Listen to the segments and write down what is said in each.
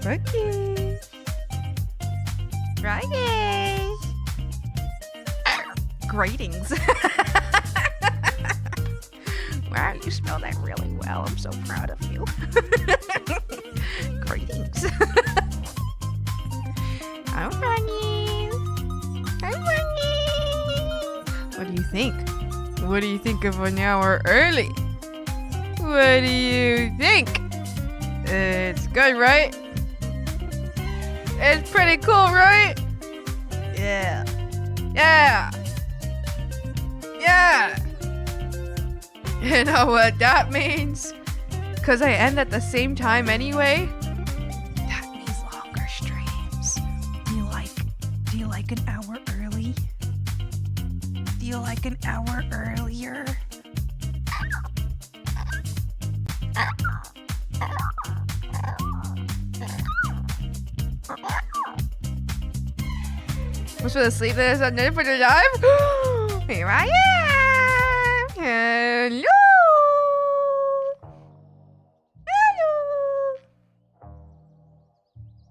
Cookies. Fridays. Greetings. Wow, you smell that really well. I'm so proud of you. Greetings. Hi, Bunnies. Hi, Bunnies. What do you think? What do you think of an hour early? What do you think? It's good, right? It's pretty cool, right? Yeah. Yeah. Yeah. You know what that means? Because I end at the same time anyway. That means longer streams. Do you like an hour early? Do you like an hour earlier? Was for the sleep that is needed for the live? Here I am! Hello! Hello!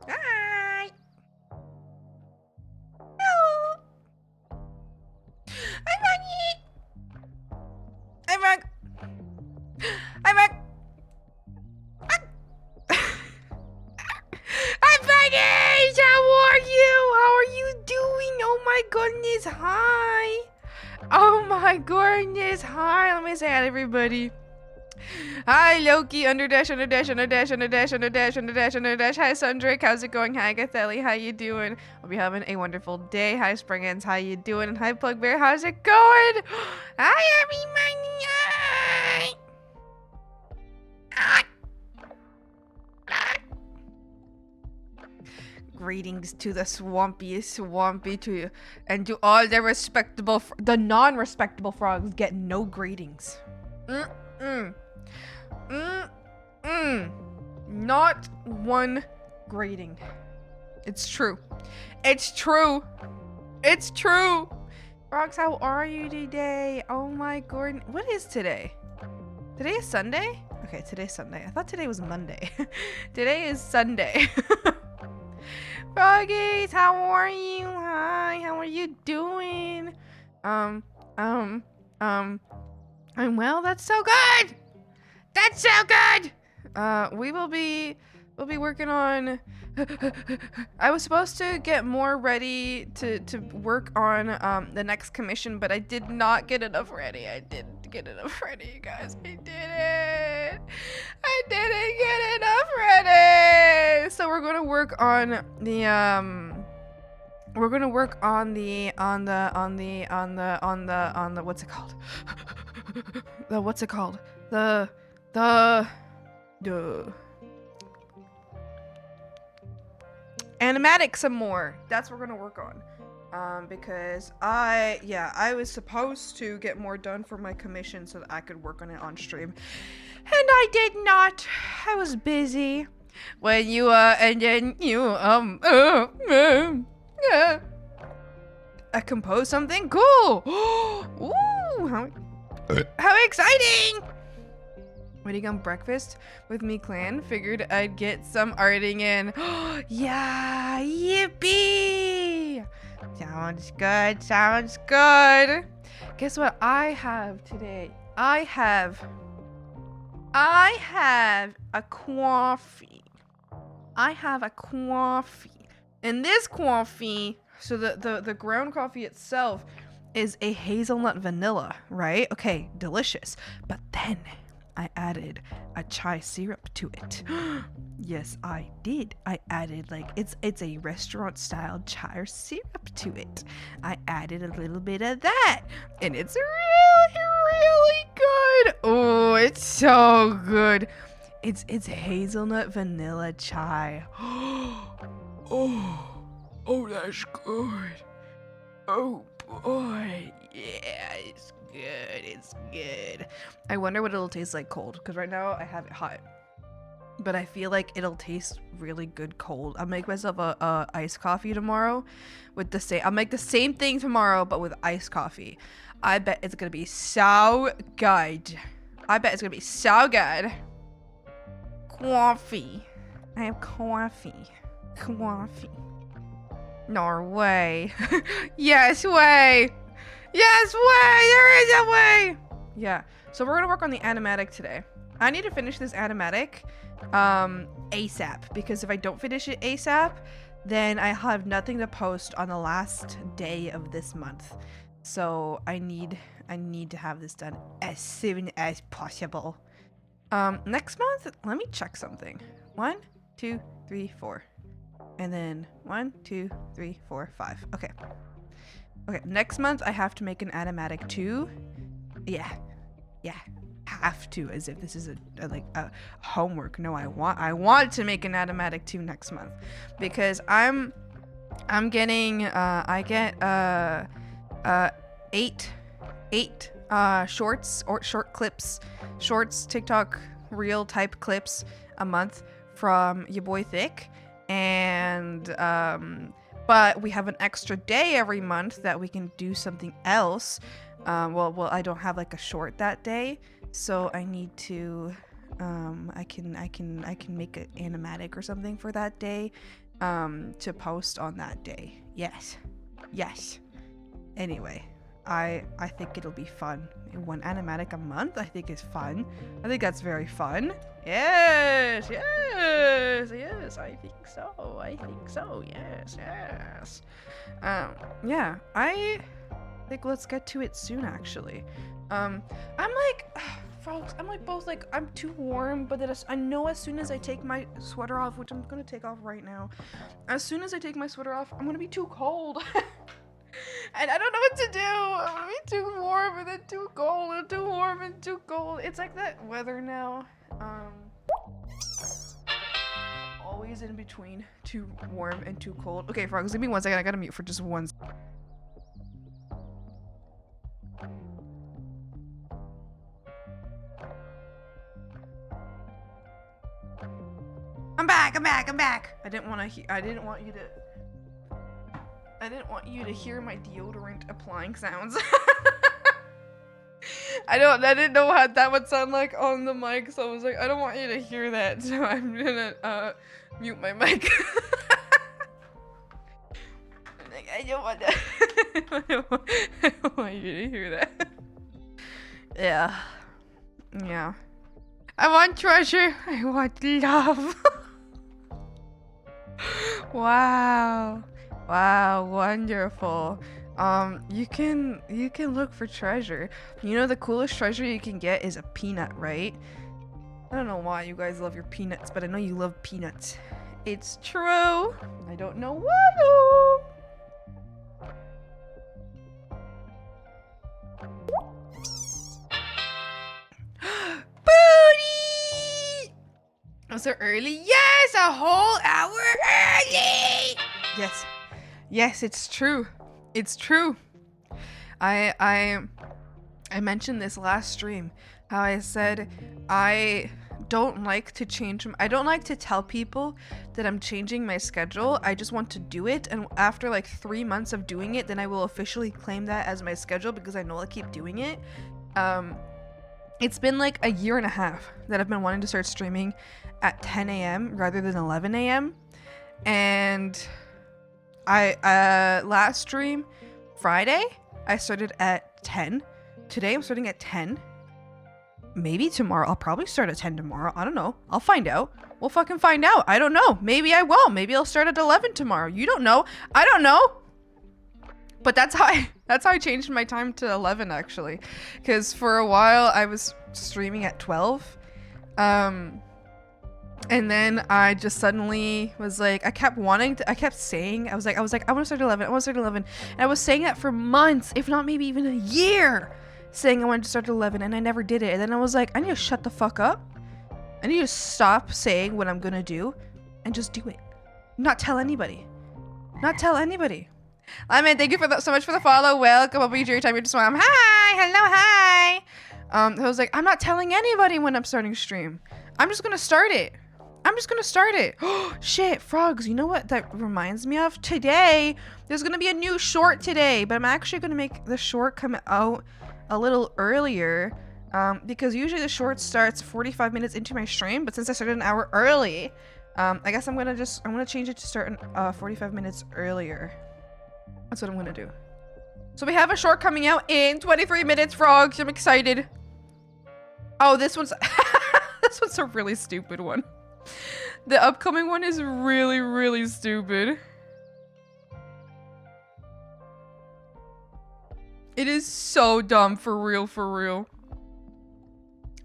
Hi! Hello! Hi, Bunny! Hi, Mug! Hi, Mug! my goodness. Hi, let me say hi to everybody. Hi, Loki, underdash. Hi, Sundrake, how's it going? Hi, Gathelli, how you doing? Hope you're having a wonderful day. Hi, Springans, how you doing? And hi, Plugbear, how's it going? Hi, everybody. Hi. Greetings to the swampiest swampy to you, and to all the respectable, the non-respectable frogs get no greetings. Not one greeting. It's true. It's true. It's true. Frogs, how are you today? Oh my goodness. What is today? Today is Sunday? Okay, today's Sunday. I thought today was Monday. Today is Sunday. Froggies, how are you? Hi, how are you doing? I'm well. That's so good. That's so good. We'll be working on. I was supposed to get more ready to work on the next commission, but I did not get enough ready. I didn't get enough ready, you guys. I didn't get enough ready. So we're gonna work on the what's it called? What's it called? The animatic some more. That's what we're gonna work on. Because I was supposed to get more done for my commission so that I could work on it on stream, and I did not. I was busy. When you and then you I composed something cool. Ooh, how exciting! When you come breakfast with me clan, figured I'd get some arting in. Yeah, yippee! Sounds good, sounds good. Guess what I have today? I have a coffee. I have a coffee. And this coffee, so the ground coffee itself is a hazelnut vanilla, right? Okay, delicious. But then I added a chai syrup to it. Yes, I did. I added it's a restaurant style chai syrup to it. I added a little bit of that, and it's really good. Oh, it's so good. It's hazelnut vanilla chai. Oh, that's good. Oh boy, yeah, it's good. It's good. I wonder what it'll taste like cold, because right now I have it hot, but I feel like it'll taste really good cold. I'll make myself a iced coffee tomorrow with the same. I'll make the same thing tomorrow, but with iced coffee. I bet it's gonna be so good. I bet it's gonna be so good. Coffee. I have coffee. Coffee. Norway. Yes way. Yes way. There is a way. Yeah. So we're gonna work on the animatic today. I need to finish this animatic ASAP, because if I don't finish it ASAP, then I have nothing to post on the last day of this month. So I need to have this done as soon as possible. Next month, let me check something. 1, 2, 3, 4. And then 1, 2, 3, 4, 5. Okay. Okay, next month I have to make an animatic too. Yeah. Have to, as if this is a homework. No, I want to make an animatic 2 next month, because I'm getting I get 8 shorts or short clips, shorts, TikTok reel type clips a month from your boy Thick, and but we have an extra day every month that we can do something else. Well, I don't have like a short that day, so I need to I can make an animatic or something for that day to post on that day. Yes. Anyway, I think it'll be fun. 1 animatic a month, I think is fun. I think that's very fun. Yes, I think so. Yes. Yeah, Like, let's get to it soon, actually. I'm like, folks, I'm like both like, I'm too warm, but then I know as soon as I take my sweater off, which I'm gonna take off right now, as soon as I take my sweater off, I'm gonna be too cold. And I don't know what to do. I'm gonna be too warm and then too cold and too warm and too cold. It's like that weather now. Always in between too warm and too cold. Okay, frogs, give me 1 second. I gotta mute for just 1 second. I'm back. I didn't want you to hear my deodorant applying sounds. I didn't know how that would sound like on the mic, so I was like, I don't want you to hear that, so I'm gonna mute my mic. Like, I don't want you to hear that. Yeah. I want treasure. I want love. Wow, wonderful. You can look for treasure. You know, the coolest treasure you can get is a peanut, right? I don't know why you guys love your peanuts, but I know you love peanuts. It's true. I don't know why though. Booty! Was it early? Yes, a whole hour early. Yes, it's true. It's true. I mentioned this last stream, how I said I don't like to change. I don't like to tell people that I'm changing my schedule. I just want to do it, and after like 3 months of doing it, then I will officially claim that as my schedule because I know I'll keep doing it. It's been like a year and a half that I've been wanting to start streaming at 10 a.m. rather than 11 a.m. And I last stream Friday I started at 10. Today I'm starting at 10. Maybe tomorrow I'll probably start at 10 tomorrow. I don't know. I'll find out. We'll fucking find out. I don't know. Maybe I won't. Maybe I'll start at 11 tomorrow. You don't know. I don't know. But that's how I changed my time to 11 actually, because for a while I was streaming at 12. And then I just suddenly was like, I kept saying, I was like, I want to start at 11, I want to start at 11. And I was saying that for months, if not maybe even a year, saying I wanted to start at 11, and I never did it. And then I was like, I need to shut the fuck up. I need to stop saying what I'm gonna do and just do it. Not tell anybody. I mean, thank you for so much for the follow. Welcome. I'll be your time. You're just hi, hello, hi. I was like, I'm not telling anybody when I'm starting stream. I'm just gonna start it. Oh shit, frogs, you know what that reminds me of? Today there's gonna be a new short today, but I'm actually gonna make the short come out a little earlier, because usually the short starts 45 minutes into my stream, but since I started an hour early, I guess I'm gonna change it to start 45 minutes earlier. That's what I'm gonna do. So we have a short coming out in 23 minutes, frogs. I'm excited. Oh, this one's this one's a really stupid one. The upcoming one is really, really stupid. It is so dumb, for real.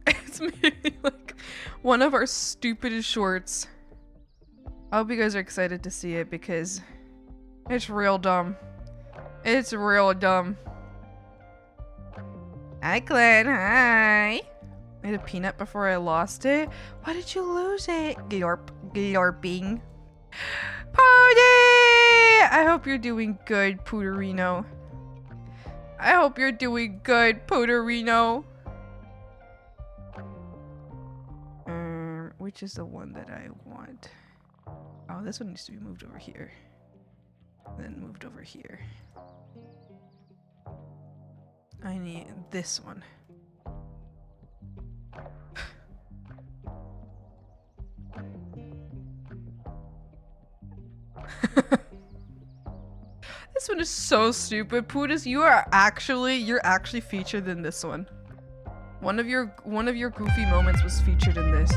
It's maybe like one of our stupidest shorts. I hope you guys are excited to see it because it's real dumb. It's real dumb. Hi, Glenn. Hi. I had a peanut before I lost it. Why did you lose it? Glorping. Pody! I hope you're doing good, Puderino. I hope you're doing good, Puderino. Which is the one that I want? Oh, this one needs to be moved over here. Then moved over here. I need this one. This one is so stupid. Pootis, you're actually featured in this one. One of your goofy moments was featured in this.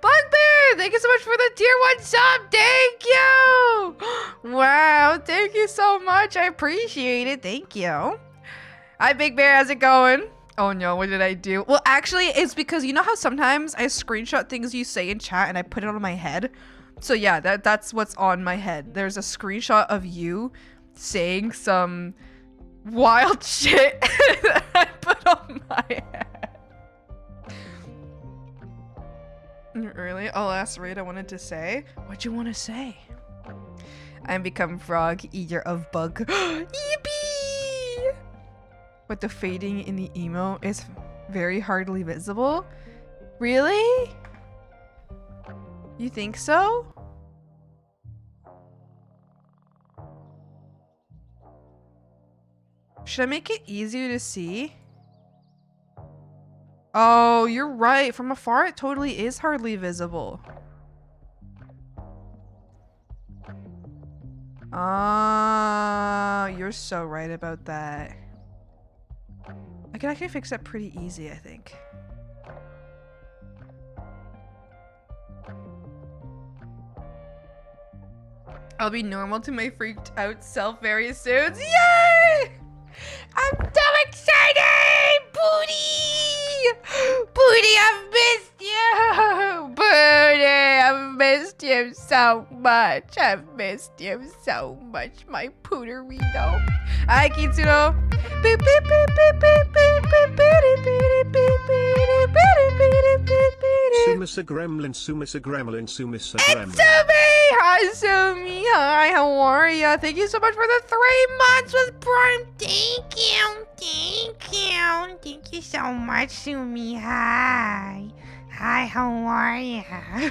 Bugbear, thank you so much for the tier 1 sub. Thank you. Wow, thank you so much. I appreciate it. Thank you. Hi, Big Bear. How's it going? Oh no, what did I do? Well, actually, it's because you know how sometimes I screenshot things you say in chat and I put it on my head? So yeah, that's what's on my head. There's a screenshot of you saying some wild shit that I put on my head. Really? Oh, last raid I wanted to say. What'd you want to say? I'm become frog, eater of bug. Yippee! But the fading in the emo is very hardly visible. Really? You think so? Should I make it easier to see? Oh, you're right. From afar, it totally is hardly visible. Ah, you're so right about that. I can actually fix that pretty easy, I think. I'll be normal to my freaked out self very soon. Yay! I'm so excited! Booty! Booty, I've missed you! Booty, I've missed you so much. I've missed you so much, my pooterito. Hi, Kitsuro. Sumisa Gremlin, Sumisa Gremlin, Sumisa Gremlin. It's Sumi! Hi, Sumi. Hi, how are ya? Thank you so much for the 3 months with Prime. Thank you. Thank you. Thank you so much, Sumi. Hi. Hi, how are ya? Hi,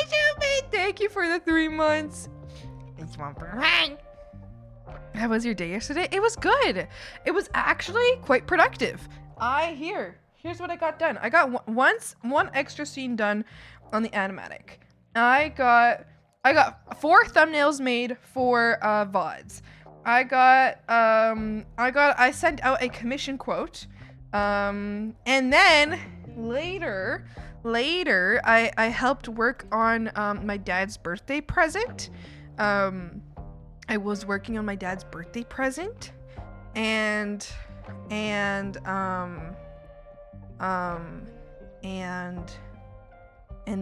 Sumi. Thank you for the 3 months. It's one for mine. How was your day yesterday? It was good. It was actually quite productive. Here's what I got done. I got one extra scene done on the animatic. I got 4 thumbnails made for VODs. I sent out a commission quote. And then later I helped work on my dad's birthday present. I was working on my dad's birthday present and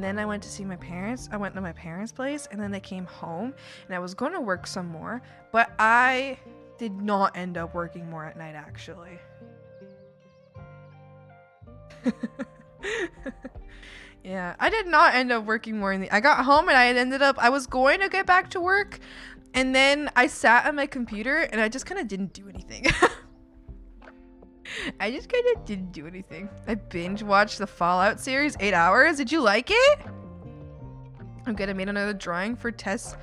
then I went to see my parents. I went to my parents' place and then I came home and I was going to work some more, but I did not end up working more at night actually. Yeah, I did not end up working more I got home and I was going to get back to work and then I sat at my computer and I just kind of didn't do anything. I just kind of didn't do anything. I binge watched the Fallout series, 8 hours. Did you like it? I'm good. I made another drawing for Tessa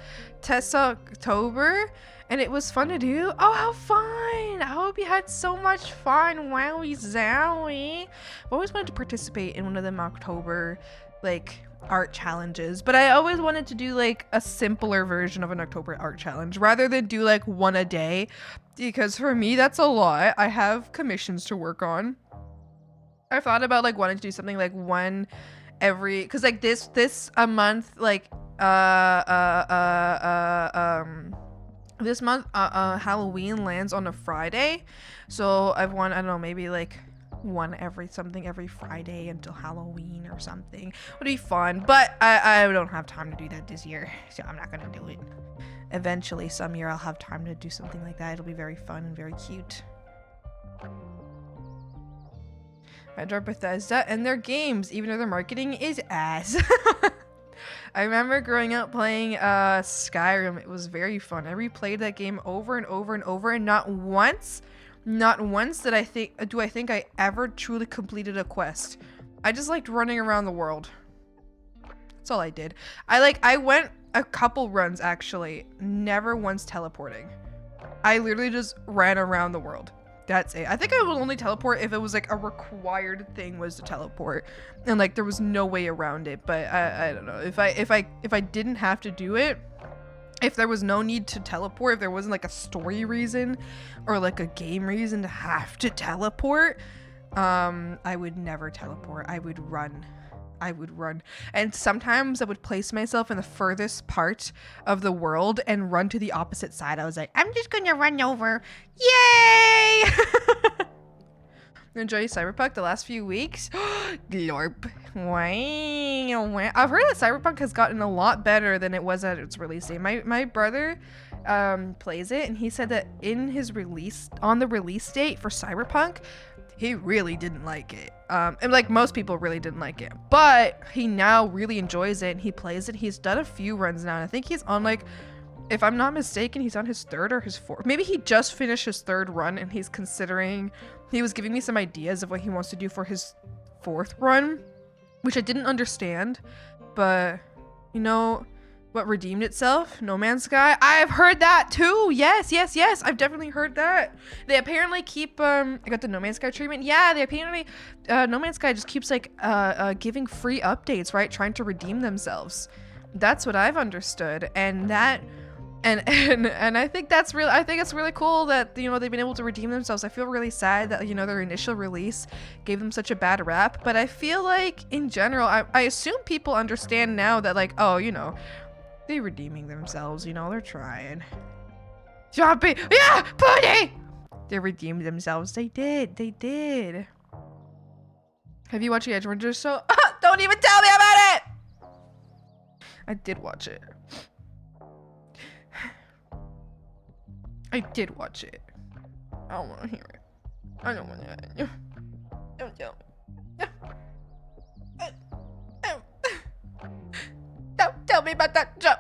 October and it was fun to do. Oh, how fun. I hope you had so much fun. Wowie zowie. I've always wanted to participate in one of them October like art challenges, but I always wanted to do like a simpler version of an October art challenge rather than do like one a day, because for me that's a lot. I have commissions to work on. I thought about like wanting to do something like one every, because like this a month, like this month Halloween lands on a Friday, so I don't know, maybe like one every Friday until Halloween or something. Would be fun, but I don't have time to do that this year, so I'm not gonna do it. Eventually some year I'll have time to do something like that. It'll be very fun and very cute. I adore Bethesda and their games, even though their marketing is ass. I remember growing up playing Skyrim. It was very fun. I replayed that game over and over and over, and not once did I think I ever truly completed a quest. I just liked running around the world. That's all I did. I went a couple runs actually, never once teleporting. I literally just ran around the world. That's it. I think I would only teleport if it was like a required thing was to teleport and like there was no way around it. But I don't know, if I didn't have to do it, if there was no need to teleport, if there wasn't like a story reason or like a game reason to have to teleport, I would never teleport. I would run I would run. And sometimes I would place myself in the furthest part of the world and run to the opposite side. I was like, I'm just gonna run over. Yay! Enjoy Cyberpunk the last few weeks? Glorp. Wow. I've heard that Cyberpunk has gotten a lot better than it was at its release date. My brother plays it, and he said that on the release date for Cyberpunk, he really didn't like it. And like most people really didn't like it. But he now really enjoys it, and he plays it. He's done a few runs now, and I think he's on like, if I'm not mistaken, he's on his 3rd or his 4th. Maybe he just finished his 3rd run, and he's considering, he was giving me some ideas of what he wants to do for his 4th run, which I didn't understand. But you know what redeemed itself? No Man's Sky. I've heard that too. Yes. I've definitely heard that. They apparently keep I got the No Man's Sky treatment. Yeah, they apparently No Man's Sky just keeps like giving free updates, right? Trying to redeem themselves. That's what I've understood. And that and I think that's really, I think it's really cool that, you know, they've been able to redeem themselves. I feel really sad that, you know, their initial release gave them such a bad rap, but I feel like in general, I assume people understand now that like, oh, you know, they're redeeming themselves, you know, they're trying. Choppy, yeah, Pooty! They redeemed themselves. They did. Have you watched the Edge Runners show? Don't even tell me about it! I did watch it. I did watch it. I don't want to hear it. I don't want to. Don't tell me. Don't tell me about that show.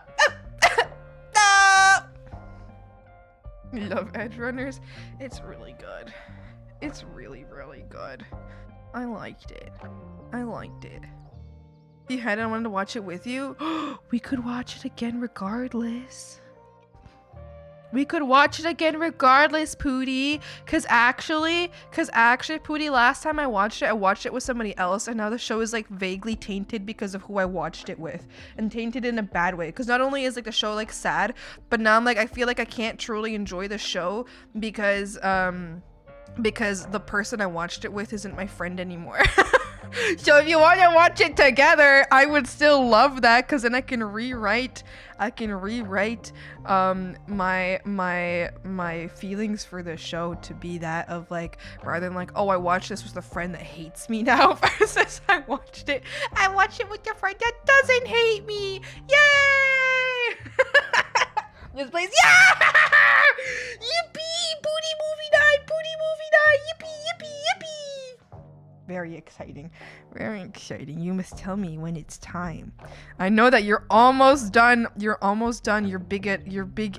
No! Love Edge Runners. It's really good. It's really, really good. I liked it. If you hadn't wanted to watch it with you, we could watch it again regardless. Pooty. Cause actually, Pooty, last time I watched it with somebody else, and now the show is like vaguely tainted because of who I watched it with, and tainted in a bad way. Cause not only is like the show like sad, but now I'm like, I feel like I can't truly enjoy the show because the person I watched it with isn't my friend anymore. So if you want to watch it together, I would still love that, because then I can rewrite my feelings for the show to be that of like, rather than like, oh, I watched this with a friend that hates me now, versus I watched it with a friend that doesn't hate me. Yay! This place, yeah! Yippee! Booty movie night! Yippee, yippee, yippee! Very exciting. You must tell me when it's time. I know that you're almost done. Your big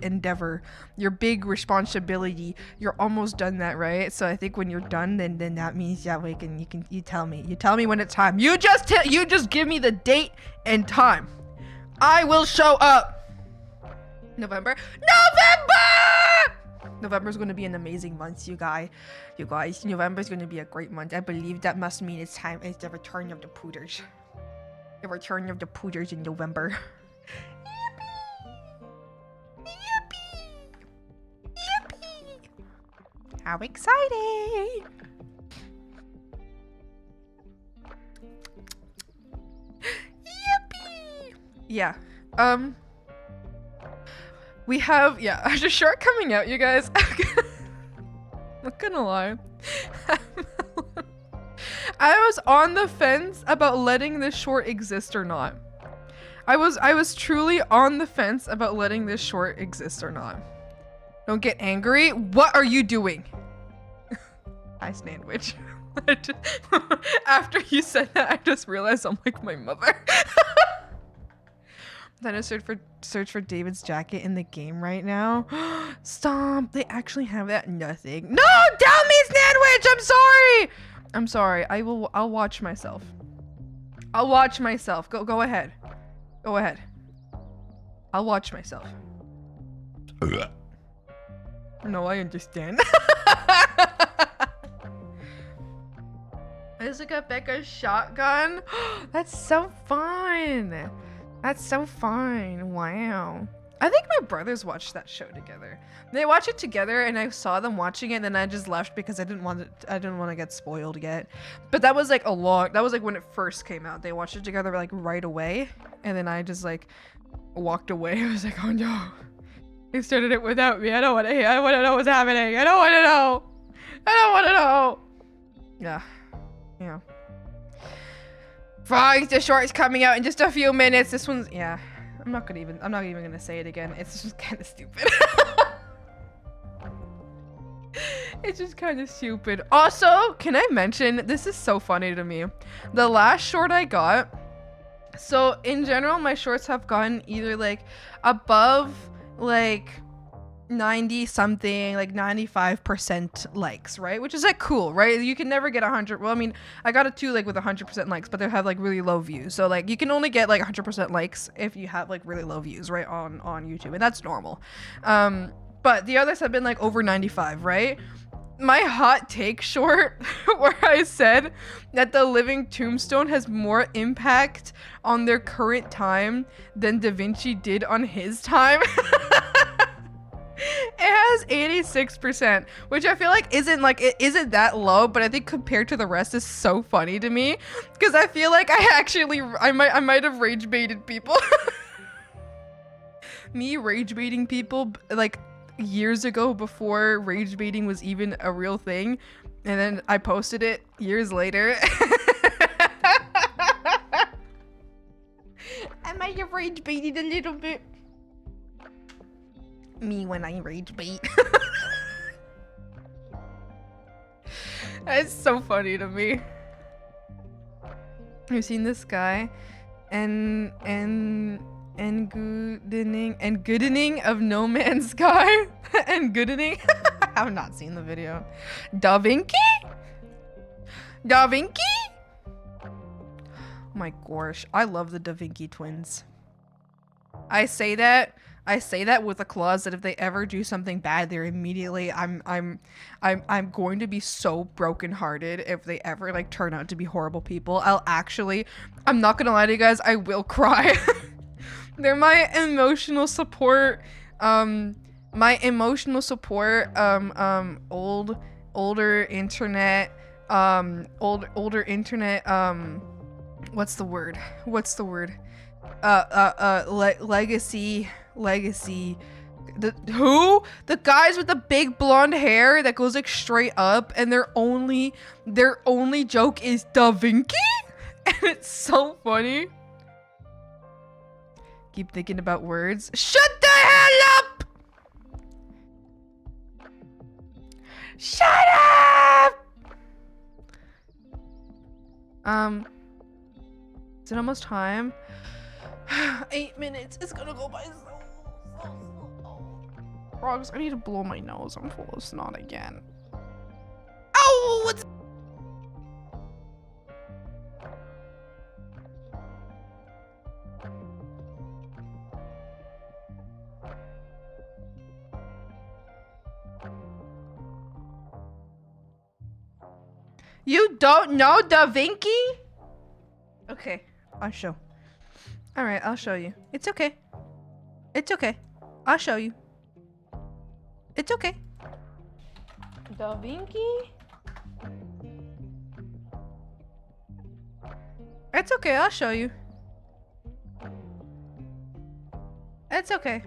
endeavor, your big responsibility. You're almost done that, right? So I think when you're done, then that means that you tell me when it's time. You just give me the date and time. I will show up. November. November's going to be an amazing month, you guys. November's going to be a great month. I believe that must mean it's time. It's the return of the Pooters. The return of the Pooters in November. Yippee! How exciting! Yippee! Yeah. We have, there's a short coming out, you guys. Not gonna lie. I was on the fence about letting this short exist or not. I was truly on the fence about letting this short exist or not. Don't get angry. What are you doing? Hi, Sandwich. After you said that, I just realized I'm like my mother. Then I search for David's jacket in the game right now. Stop! They actually have that. Nothing. No! Tell me, Sandwich! I'm sorry. I'll watch myself. Go ahead. I'll watch myself. No, I understand. I just got Becca's shotgun. That's so fun. Wow. I think my brothers watched that show together. They watched it together, and I saw them watching it, and then I just left because I didn't want to get spoiled yet. But that was like that was like when it first came out. They watched it together like right away, and then I just like walked away. I was like, oh no, they started it without me. I don't want to know what's happening. I don't want to know. I don't want to know. Yeah. Frogs, the short's coming out in just a few minutes. This one's I'm not even gonna say it again. It's just kind of stupid. It's just kind of stupid. Also, can I mention, this is so funny to me. The last short I got, so in general, my shorts have gotten either like above like 90 something, like 95% likes, right? Which is like cool, right? You can never get 100. Well, I mean, I got a 2 like with 100% likes, but they have like really low views. So like you can only get like 100% likes if you have like really low views, right? On YouTube, and that's normal. But the others have been like over 95, right? My hot take short where I said that the living tombstone has more impact on their current time than Da Vinci did on his time. It has 86%, which I feel like isn't that low, but I think compared to the rest is so funny to me because I feel like I might have rage baited people. Me rage baiting people like years ago before rage baiting was even a real thing, and then I posted it years later. I might have rage baited a little bit. Me when I rage bait. It's so funny to me. You've seen this guy and goodening of No Man's Sky and goodening. I have not seen the video. Da Vinci? Oh my gosh, I love the Da Vinci twins. I say that with a clause that if they ever do something bad, they're immediately I'm going to be so brokenhearted if they ever like turn out to be horrible people. I'm not gonna lie to you guys, I will cry. They're my emotional support. Older internet. Older internet. What's the word? Legacy. The guys with the big blonde hair that goes like straight up, and their only joke is Da Vinci, and it's so funny. Keep thinking about words. Shut the hell up! Shut up! Is it almost time? 8 minutes. It's gonna go by so slow. Frogs, I need to blow my nose. I'm full of snot again. Ow! What's... You don't know Da Vinci? Okay, I'll show. Alright, I'll show you. It's okay. It's okay. I'll show you. It's okay. Da Vinci? It's okay, I'll show you. It's okay.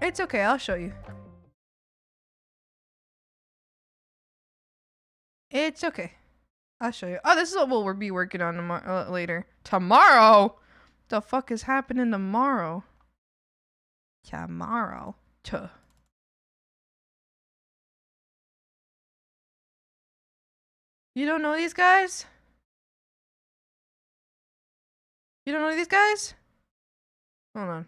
It's okay, I'll show you. It's okay. I'll show you. Oh, this is what we'll be working on tomorrow, later. Tomorrow? The fuck is happening tomorrow? Tomorrow. Tuh. You don't know these guys? You don't know these guys? Hold on.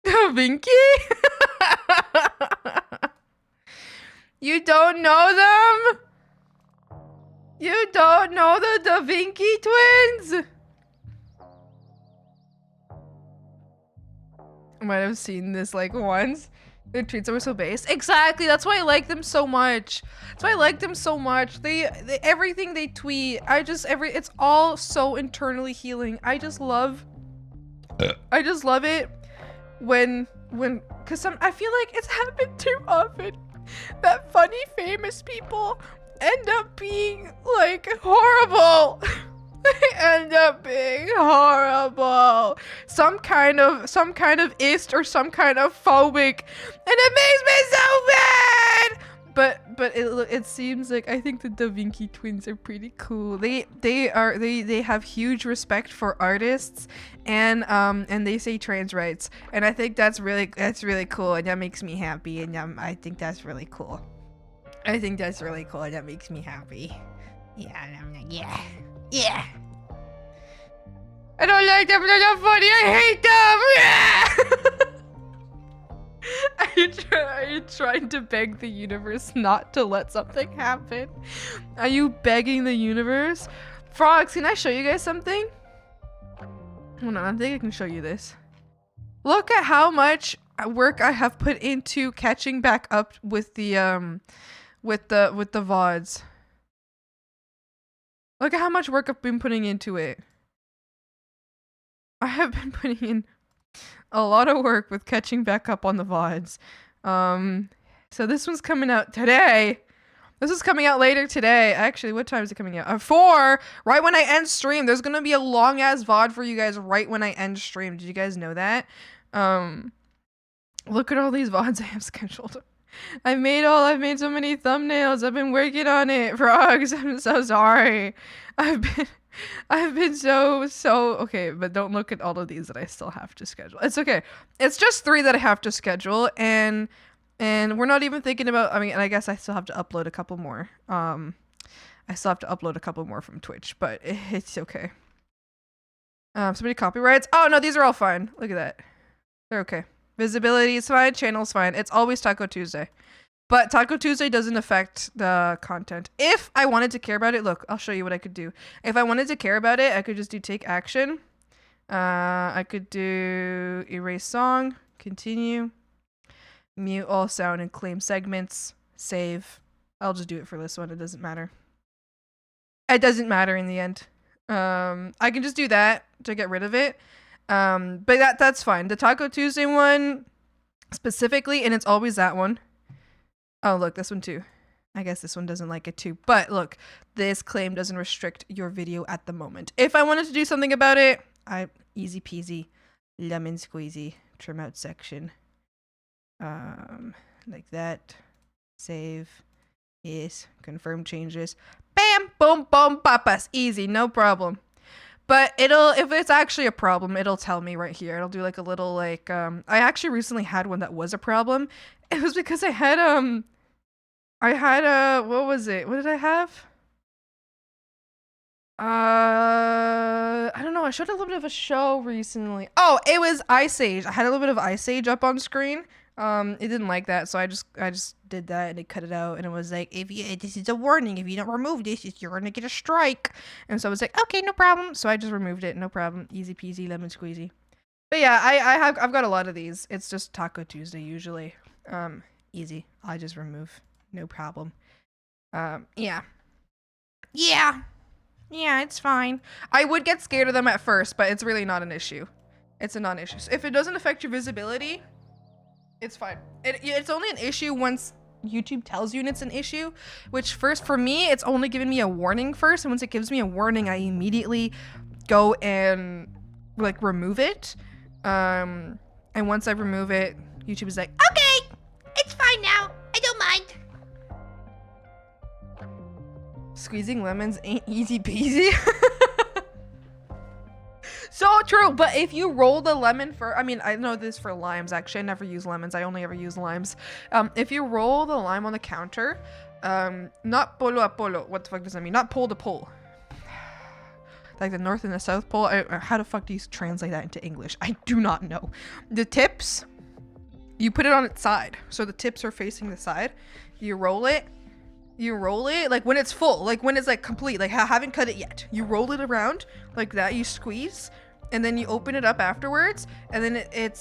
Da Vinci? You don't know them? You don't know the Da Vinci twins? I might have seen this like once. Their tweets are so based. Exactly. That's why I like them so much. That's why I like them so much. They everything they tweet, it's all so internally healing. I just love it when cuz I feel like it's happened too often that funny famous people end up being like horrible. They end up being horrible. Some kind of ist or some kind of phobic, and it makes me so bad. But it seems like I think the Da Vinci twins are pretty cool. They have huge respect for artists, and they say trans rights, and I think that's really cool, and that makes me happy, and I think that's really cool. I think that's really cool, and that makes me happy. Yeah, and I'm like, yeah. Yeah. I don't like them. They're not funny. I hate them. Yeah. Are you trying to beg the universe not to let something happen? Are you begging the universe? Frogs, can I show you guys something? Hold on, I think I can show you this. Look at how much work I have put into catching back up with the VODs. Look at how much work I've been putting into it. I have been putting in a lot of work with catching back up on the VODs. So this one's coming out today. This is coming out later today. Actually, what time is it coming out? 4, right when I end stream. There's gonna be a long ass VOD for you guys right when I end stream. Did you guys know that? Look at all these VODs I have scheduled. I've made so many thumbnails. I've been working on it, Frogs. I'm so sorry. I've been so okay, but don't look at all of these that I still have to schedule. It's okay. It's just 3 that I have to schedule, and we're not even thinking about, I mean, and I guess I still have to upload a couple more. I still have to upload a couple more from Twitch, but it's okay. So many copyrights. Oh no, these are all fine. Look at that. They're okay. Visibility is fine, channel's fine. It's always Taco Tuesday. But Taco Tuesday doesn't affect the content. If I wanted to care about it, look, I'll show you what I could do. If I wanted to care about it, I could just do take action. I could do erase song, continue, mute all sound and claim segments, save. I'll just do it for this one, it doesn't matter. It doesn't matter in the end. I can just do that to get rid of it. But that's fine. The Taco Tuesday one specifically, and it's always that one. Oh, look, this one too. I guess this one doesn't like it too. But look, this claim doesn't restrict your video at the moment. If I wanted to do something about it, easy peasy, lemon squeezy, trim out section. Like that. Save. Yes. Confirm changes. Bam, boom, boom, papas. Easy, no problem. But if it's actually a problem, it'll tell me right here. It'll do like a little like, I actually recently had one that was a problem. It was because I had what was it? What did I have? I don't know. I showed a little bit of a show recently. Oh, it was Ice Age. I had a little bit of Ice Age up on screen. It didn't like that, so I just did that and it cut it out, and it was like, this is a warning, if you don't remove this, you're gonna get a strike. And so I was like, okay, no problem. So I just removed it, no problem, easy peasy, lemon squeezy. But yeah, I've got a lot of these. It's just Taco Tuesday usually. Easy. I just remove, no problem. Yeah, it's fine. I would get scared of them at first, but it's really not an issue. It's a non-issue. So if it doesn't affect your visibility, it's fine. It's only an issue once YouTube tells you it's an issue, which first, for me, it's only given me a warning first, and once it gives me a warning, I immediately go and like remove it. And once I remove it, YouTube is like, okay, it's fine now. I don't mind. Squeezing lemons ain't easy peasy. So true, but if you roll the lemon I mean, I know this for limes, actually. I never use lemons. I only ever use limes. If you roll the lime on the counter, not polo a polo. What the fuck does that mean? Not pole to pole. Like the North and the South Pole. How the fuck do you translate that into English? I do not know. The tips, you put it on its side. So the tips are facing the side. You roll it like when it's full, like when it's like complete, like I haven't cut it yet. You roll it around like that, you squeeze, and then you open it up afterwards, and then it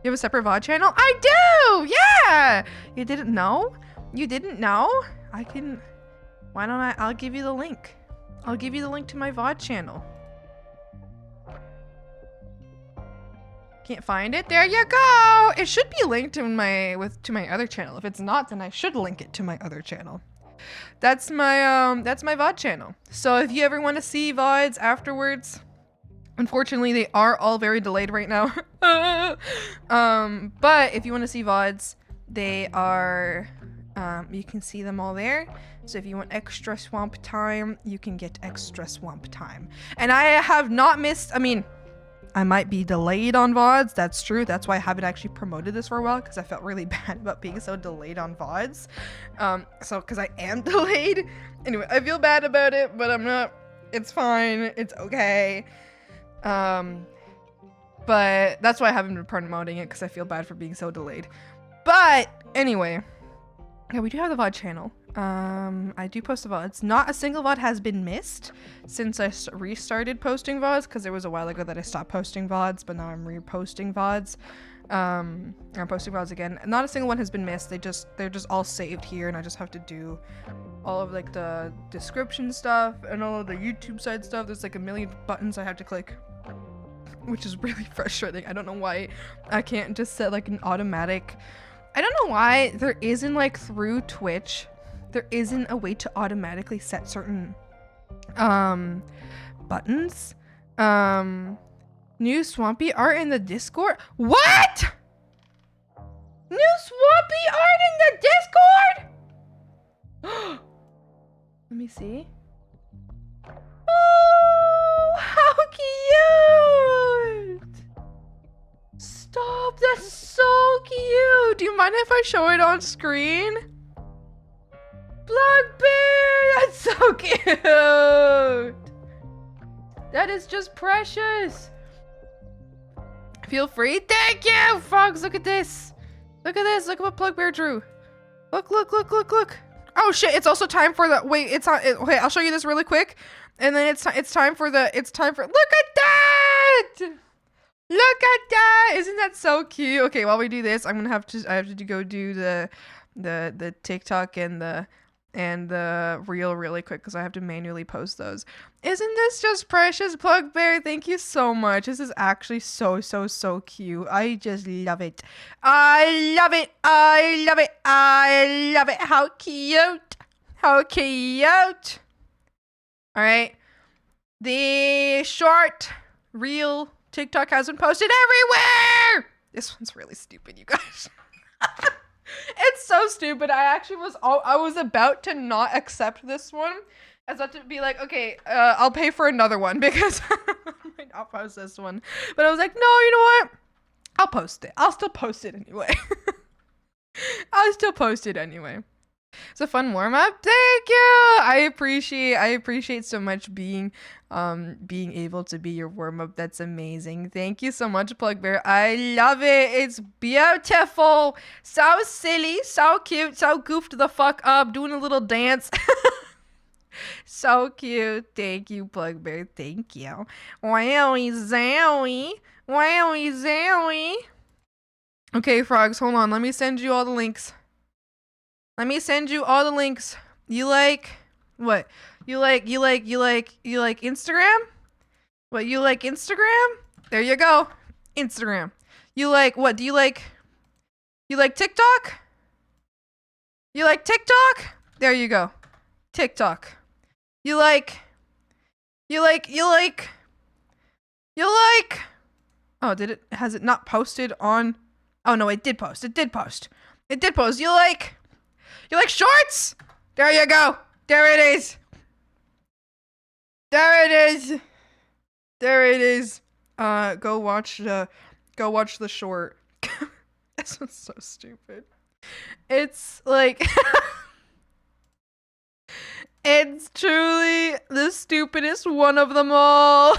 You have a separate VOD channel? I do! Yeah! You didn't know? You didn't know? I can... Why don't I'll give you the link. I'll give you the link to my VOD channel. Can't find it? There you go! It should be linked to my other channel. If it's not, then I should link it to my other channel. That's my VOD channel. So if you ever want to see VODs afterwards, unfortunately they are all very delayed right now. But if you want to see VODs, they are you can see them all there. So if you want extra swamp time, you can get extra swamp time. And I have not missed, I mean, I might be delayed on VODs, that's true. That's why I haven't actually promoted this for a while, because I felt really bad about being so delayed on VODs. So, because I am delayed. Anyway, I feel bad about it, but I'm not, it's fine, it's okay. But that's why I haven't been promoting it, because I feel bad for being so delayed. But, anyway, yeah, we do have the VOD channel. I do post the VODs. Not a single VOD has been missed since I restarted posting VODs, because there was a while ago that I stopped posting VODs, but now I'm reposting VODs. I'm posting VODs again. Not a single one has been missed. They're just all saved here, and I just have to do all of like the description stuff and all of the YouTube side stuff. There's like a million buttons I have to click, which is really frustrating. I don't know why I can't just set like an automatic. I don't know why there isn't like through Twitch. There isn't a way to automatically set certain buttons. New Swampy art in the Discord? What? New Swampy art in the Discord? Let me see. Oh, how cute! Stop, that's so cute! Do you mind if I show it on screen? Blackbeard! That's so cute! That is just precious! Feel free. Thank you, frogs! Look at this! Look at this! Look at what Plugbear drew! Look, look, look, look, look! Oh shit, it's also time for the- wait, it's on- okay, I'll show you this really quick. And then it's time for- look at that! Look at that! Isn't that so cute? Okay, while we do this, I have to go do the TikTok and the reel really quick, because I have to manually post those. Isn't this just precious, Plugbear? Thank you so much. This is actually so cute. I just love it. I love it. I love it. I love it. How cute. How cute. All right. The short reel TikTok has been posted everywhere. This one's really stupid, you guys. It's so stupid. I was about to not accept this one. I was about to be like, okay, I'll pay for another one, because I might not post this one. But I was like, no, you know what? I'll post it. I'll still post it anyway. I'll still post it anyway. It's a fun warm-up. Thank you. I appreciate so much being able to be your warm-up. That's amazing. Thank you so much, Plugbear. I love it. It's beautiful. So silly, so cute, so goofed the fuck up, doing a little dance. So cute. Thank you, Plugbear. Thank you. Wowie zowie. Wowie zowie. Okay, frogs, hold on. Let me send you all the links. Let me send you all the links. You like what? You like Instagram? What, you like Instagram? There you go. Instagram. You like what? Do you like TikTok? You like TikTok? There you go. TikTok. You like oh, has it not posted on? Oh no, it did post. It did post. You like shorts? There you go. There it is. There it is. There it is. Go watch the short. This one's so stupid. It's like it's truly the stupidest one of them all.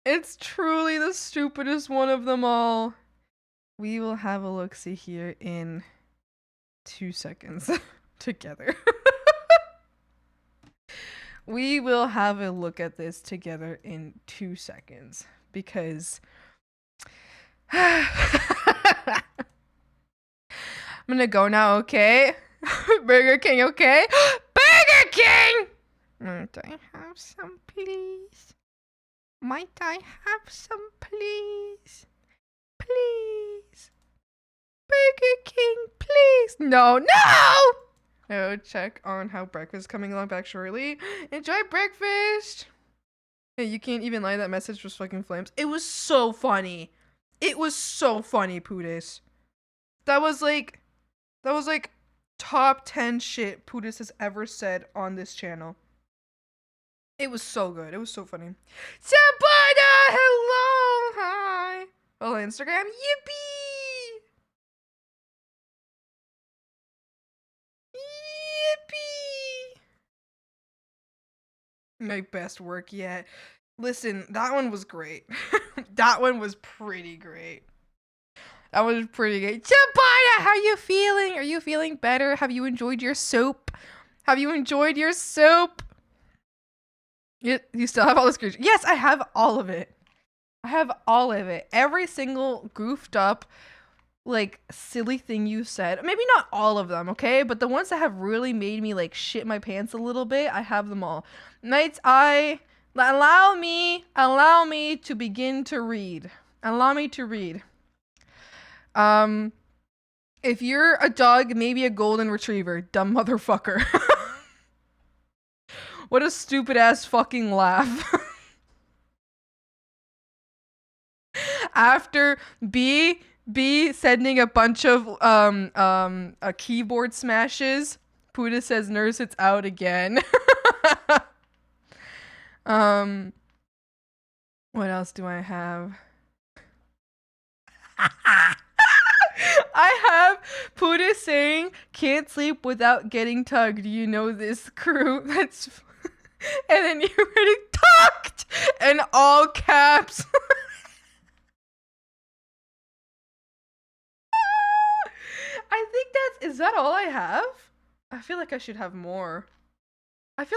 It's truly the stupidest one of them all. We will have a look-see here in 2 seconds together. We will have a look at this together in 2 seconds. because I'm gonna go now, okay? Burger King, okay? Burger King! Might I have some, please? Might I have some, please? Please. Burger King, please. No, no! Oh, check on how breakfast is coming along back shortly. Enjoy breakfast. Hey, you can't even lie. That message was fucking flames. It was so funny. It was so funny, Pootis. That was like top 10 shit Pootis has ever said on this channel. It was so good. It was so funny. Sabana, hello, hi. Follow Instagram. Yippee! Yippee! My best work yet. Listen, that one was great. That one was pretty great. That was pretty good. Sabana, how you feeling? Are you feeling better? Have you enjoyed your soup? Have you enjoyed your soup? You still have all the screenshots? Yes, I have all of it. I have all of it. Every single goofed up, like, silly thing you said. Maybe not all of them, okay? But the ones that have really made me, like, shit my pants a little bit, I have them all. Knights, allow me to begin to read. Allow me to read. If you're a dog, maybe a golden retriever. Dumb motherfucker. What a stupid ass fucking laugh. After B sending a bunch of keyboard smashes, Puda says, "Nurse, it's out again." What else do I have? I have Puda saying, "Can't sleep without getting tugged. You know this, crew." That's and then you already tucked in all caps. I think is that all I have? I feel like I should have more. That's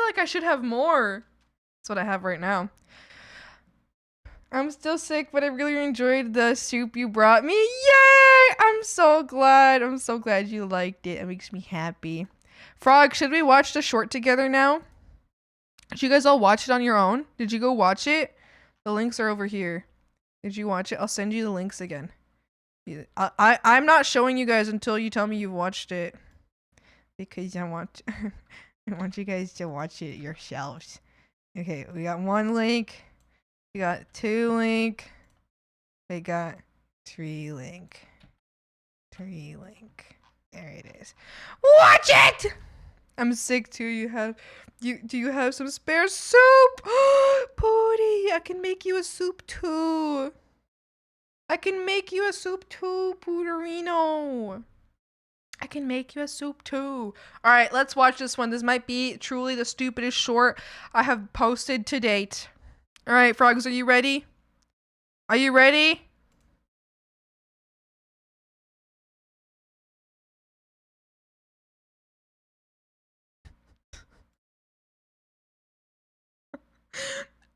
what I have right now. I'm still sick, but I really enjoyed the soup you brought me. Yay! I'm so glad. I'm so glad you liked it. It makes me happy. Frog, should we watch the short together now? Did you guys all watch it on your own? Did you go watch it? The links are over here. Did you watch it? I'll send you the links again. I'm not showing you guys until you tell me you've watched it. Because I want you guys to watch it yourselves. Okay, we got 1 link. We got 2 link. We got 3 link. 3 link. There it is. Watch it! I'm sick too. Do you have some spare soup? Pooty, I can make you a soup too. Pooterino. I can make you a soup too. All right, let's watch this one. This might be truly the stupidest short I have posted to date. All right, frogs, are you ready? Are you ready?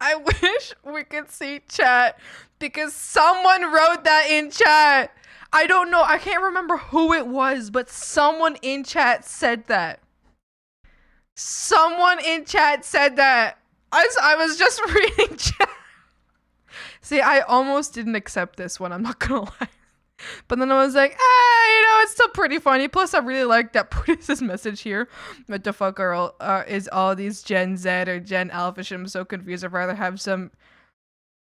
I wish we could see chat because someone wrote that in chat. I don't know. I can't remember who it was, but someone in chat said that. I was just reading chat. See, I almost didn't accept this one. I'm not gonna lie. But then I was like, it's still pretty funny. Plus, I really like that Pootis' message here. What the fuck is all these Gen Z or Gen Alpha shit? I'm so confused. I'd rather have some...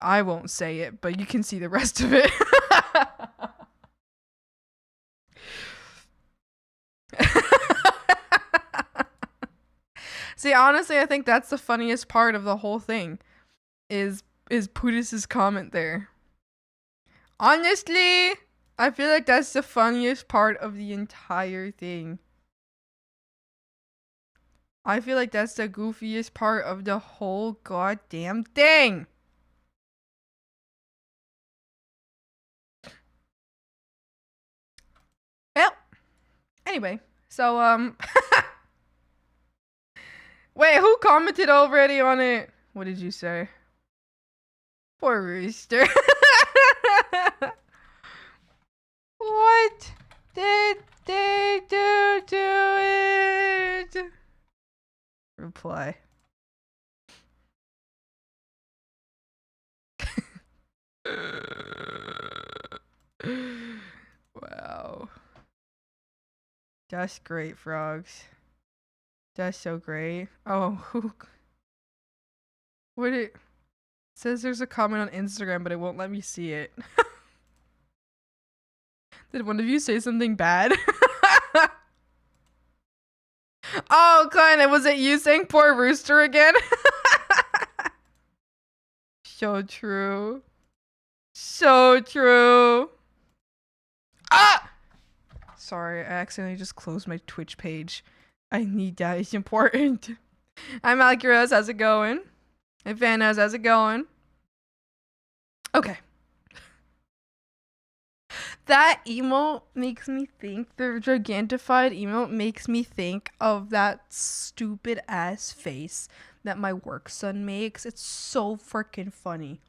I won't say it, but you can see the rest of it. See, honestly, I think that's the funniest part of the whole thing. Is Pootis' comment there. Honestly... I feel like that's the funniest part of the entire thing. I feel like that's the goofiest part of the whole goddamn thing. Well, anyway, so, wait, who commented already on it? What did you say? Poor rooster. What did they do to it? Reply. Wow. That's great, frogs. That's so great. Oh, what it says there's a comment on Instagram, but it won't let me see it. Did one of you say something bad? Oh, Klein, was it you saying poor rooster again? So true. So true. Ah! Sorry, I accidentally just closed my Twitch page. I need that. It's important. Hi, MacLeod. How's it going? Hey, Vanos. How's it going? Okay. That emote makes me think, the gigantified emote makes me think of that stupid ass face that my work son makes. It's so freaking funny.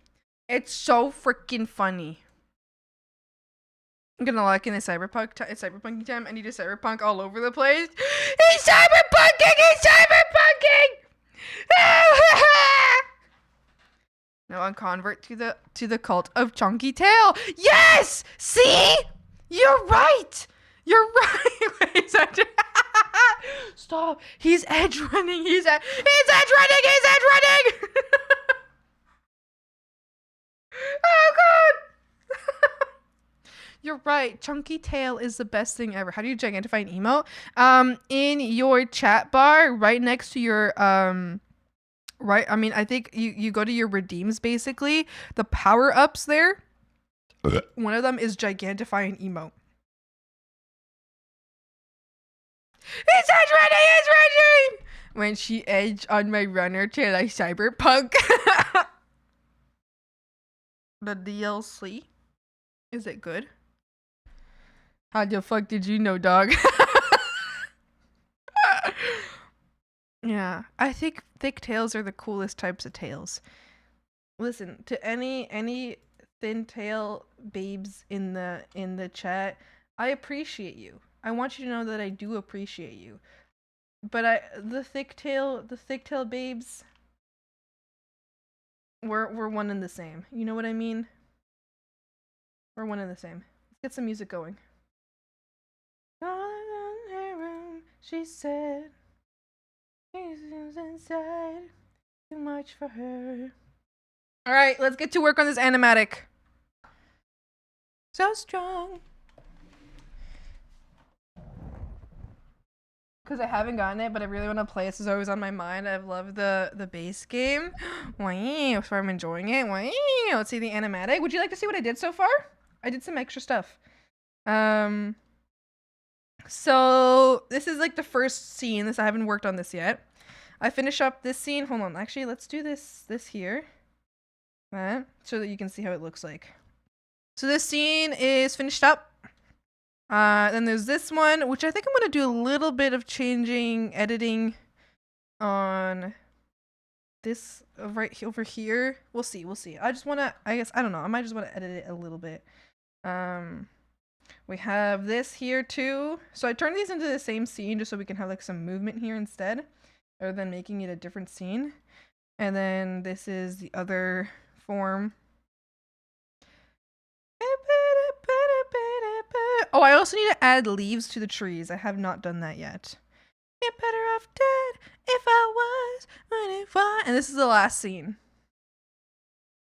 It's so freaking funny. I'm gonna like in the cyberpunking time. I need a cyberpunk all over the place. He's cyberpunking! He's cyberpunking! Now I'm convert to the cult of Chunky Tail. Yes! See? You're right! You're right! Wait, stop. He's edge running. He's edge running! He's edge running! Oh god! You're right. Chunky Tail is the best thing ever. How do you gigantify an emote? In your chat bar, right next to your right, I mean, I think you go to your redeems, basically. The power-ups there. One of them is gigantify an emote. It's edge running! It's running! When she edged on my runner till I cyberpunk. The DLC. Is it good? How the fuck did you know, dog? Yeah, I think thick tails are the coolest types of tails. Listen, to any thin tail babes in the chat, I appreciate you. I want you to know that I do appreciate you. But the thick tail babes, we're one and the same. You know what I mean? We're one and the same. Let's get some music going. Her room, she said, she's inside, too much for her. All right, let's get to work on this animatic. So strong. Because I haven't gotten it, but I really want to play. This is always on my mind. I love the base game. Wow, so I'm enjoying it. Wow, let's see the animatic. Would you like to see what I did so far? I did some extra stuff. So this is like the first scene. I haven't worked on this yet. I finish up this scene. Hold on, actually, let's do this here. So that you can see how it looks like. So this scene is finished up. Then there's this one, which I think I'm gonna do a little bit of editing on this right over here. We'll see. I don't know. I might just want to edit it a little bit. We have this here too. So I turned these into the same scene just so we can have like some movement here instead, rather than making it a different scene. And then this is the other form. Oh, I also need to add leaves to the trees. I have not done that yet. You're better off dead if I was, and this is the last scene.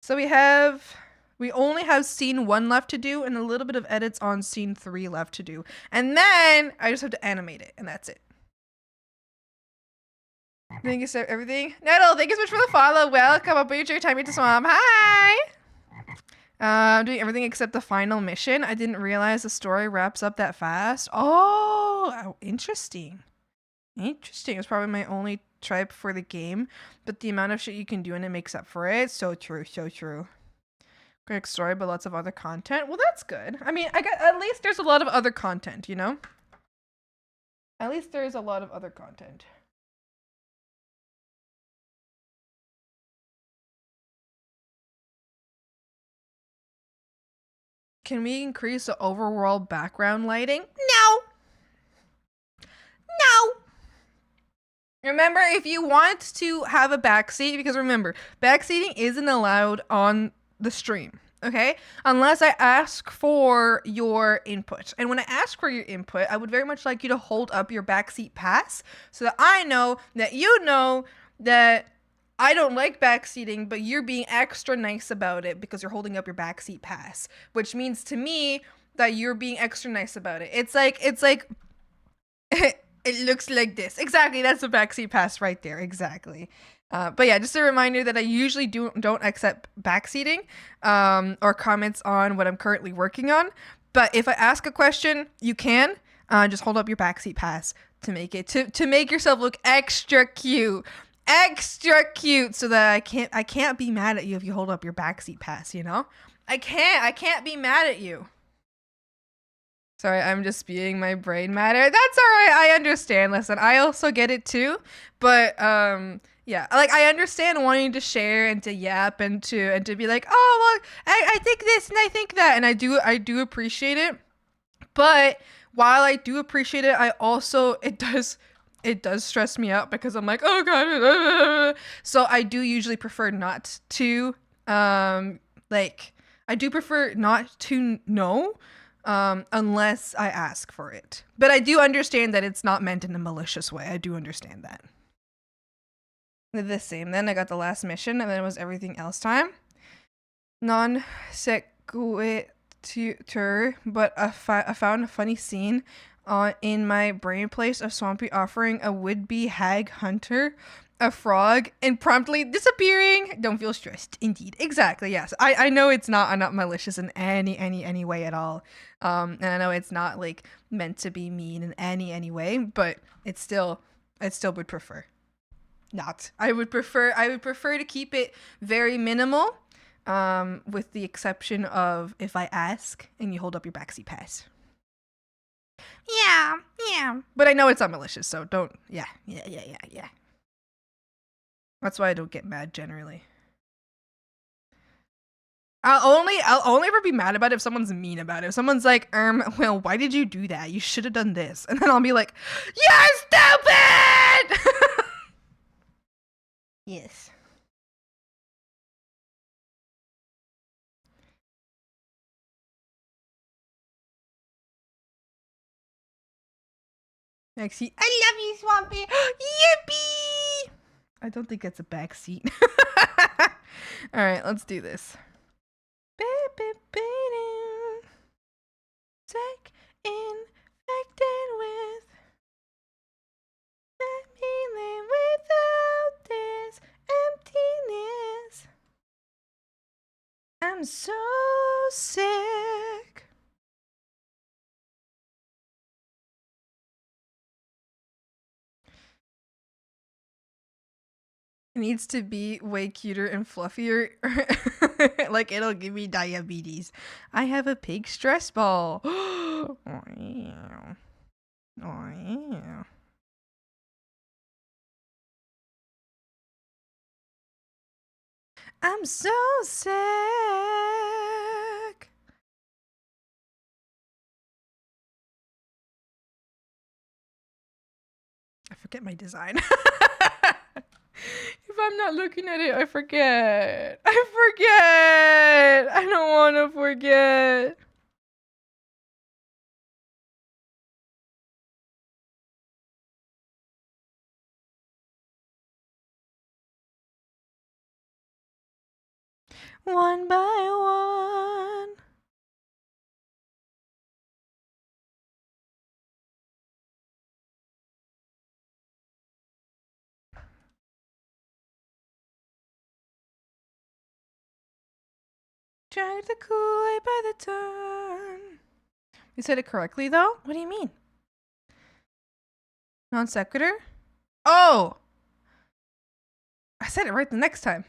So we only have scene 1 left to do and a little bit of edits on scene 3 left to do. And then I just have to animate it and that's it. Thank you for everything. Nettle, thank you so much for the follow. Welcome. I'll put your time into swamp. Hi. I'm doing everything except the final mission. I didn't realize the story wraps up that fast. Oh, interesting. Interesting. It's probably my only tripe for the game, but the amount of shit you can do in it makes up for it. So true, so true. Quick story, but lots of other content. Well, that's good. I mean, at least there's a lot of other content, you know? At least there's a lot of other content. can we increase the overall background lighting? No. No. Remember, if you want to have a backseat, because remember, backseating isn't allowed on the stream, okay? Unless I ask for your input. And when I ask for your input, I would very much like you to hold up your backseat pass so that I know that you know that I don't like backseating, but you're being extra nice about it because you're holding up your backseat pass, which means to me that you're being extra nice about it. It's like it looks like this. Exactly, that's the backseat pass right there. Exactly. But yeah, just a reminder that I usually don't accept backseating or comments on what I'm currently working on. But if I ask a question, you can just hold up your backseat pass to make it to make yourself look extra cute, so that I can't be mad at you if you hold up your backseat pass. You know, I can't be mad at you. Sorry, I'm just spewing my brain matter. That's all right. I understand. Listen, I also get it too. But yeah, like I understand wanting to share and to yap and to be like, oh well, I think this and I think that, and I do appreciate it. But while I do appreciate it, I also it does stress me out because I'm like, oh god. So I do usually prefer not to like I do prefer not to know. Unless I ask for it. But I do understand that it's not meant in a malicious way. I do understand that. The same. Then I got the last mission, and then it was everything else time. Non sequitur, but I found a funny scene in my brain place of Swampy offering a would-be hag hunter a frog and promptly disappearing. Don't feel stressed. Indeed. Exactly. Yes. I know it's not malicious in any way at all. And I know it's not like meant to be mean in any way, but I still would prefer not. I would prefer to keep it very minimal, with the exception of if I ask and you hold up your backseat pass. Yeah. But I know it's not malicious, so don't. Yeah. That's why I don't get mad generally. I'll only ever be mad about it if someone's mean about it. If someone's like, well, why did you do that? You should have done this. And then I'll be like, you're stupid! Yes. Backseat. I love you, Swampy. Yippee! I don't think it's a backseat. All right, let's do this. Sick, infected with. Let me live without this emptiness. I'm so sick. It needs to be way cuter and fluffier. Like it'll give me diabetes. I have a pig stress ball. Oh yeah. Oh yeah. I'm so sick. I forget my design. If I'm not looking at it, I forget. I don't want to forget. One by one. Drank the Kool-Aid by the ton. You said it correctly, though? What do you mean? Non sequitur? Oh! I said it right the next time.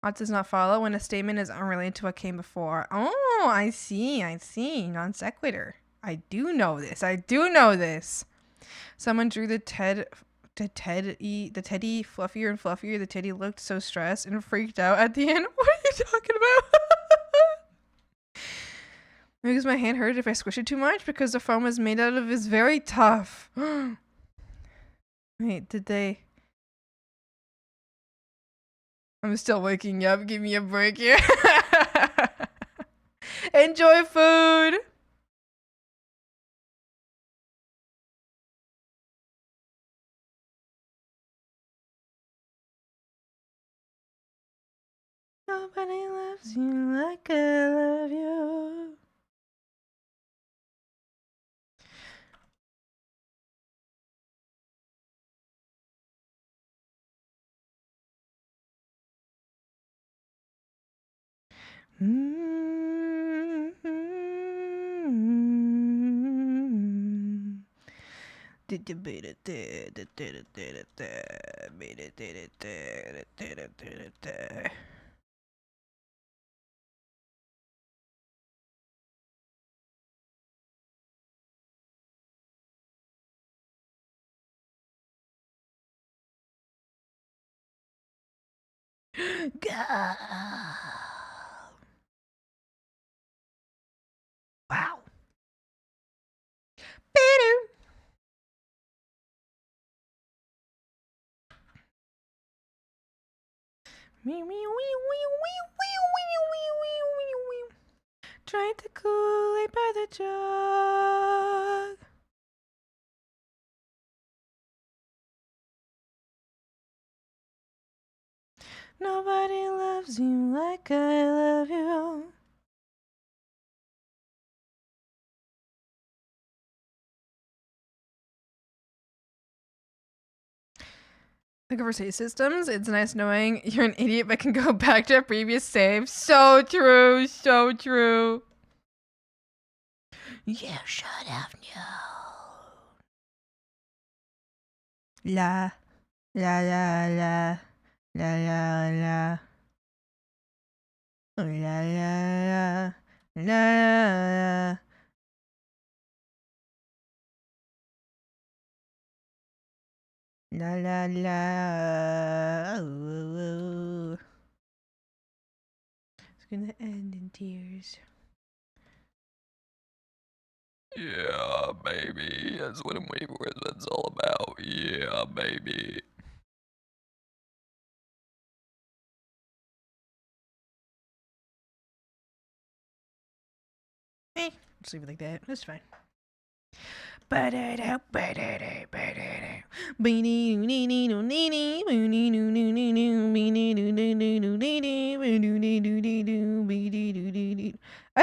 Ought does not follow when a statement is unrelated to what came before. Oh, I see. Non sequitur. I do know this. Someone drew the teddy fluffier and fluffier. The teddy looked so stressed and freaked out at the end. What are you talking about? Because my hand hurt if I squish it too much because the foam is made out of is very tough. Wait, did they? I'm still waking up. Give me a break here. Enjoy food. Nobody loves you like I love you. Wow. Trying to cool it by the jug. Nobody loves you like I love you. The conversation systems, it's nice knowing you're an idiot but can go back to a previous save. So true, so true. Yeah, shut up, no. La, la, la, la, la, la, la. La, la, la, la, la. La la la. Oh. It's gonna end in tears. Yeah, baby. That's what I'm waiting for. That's all about. Yeah, baby. Just leave it like that. That's fine. I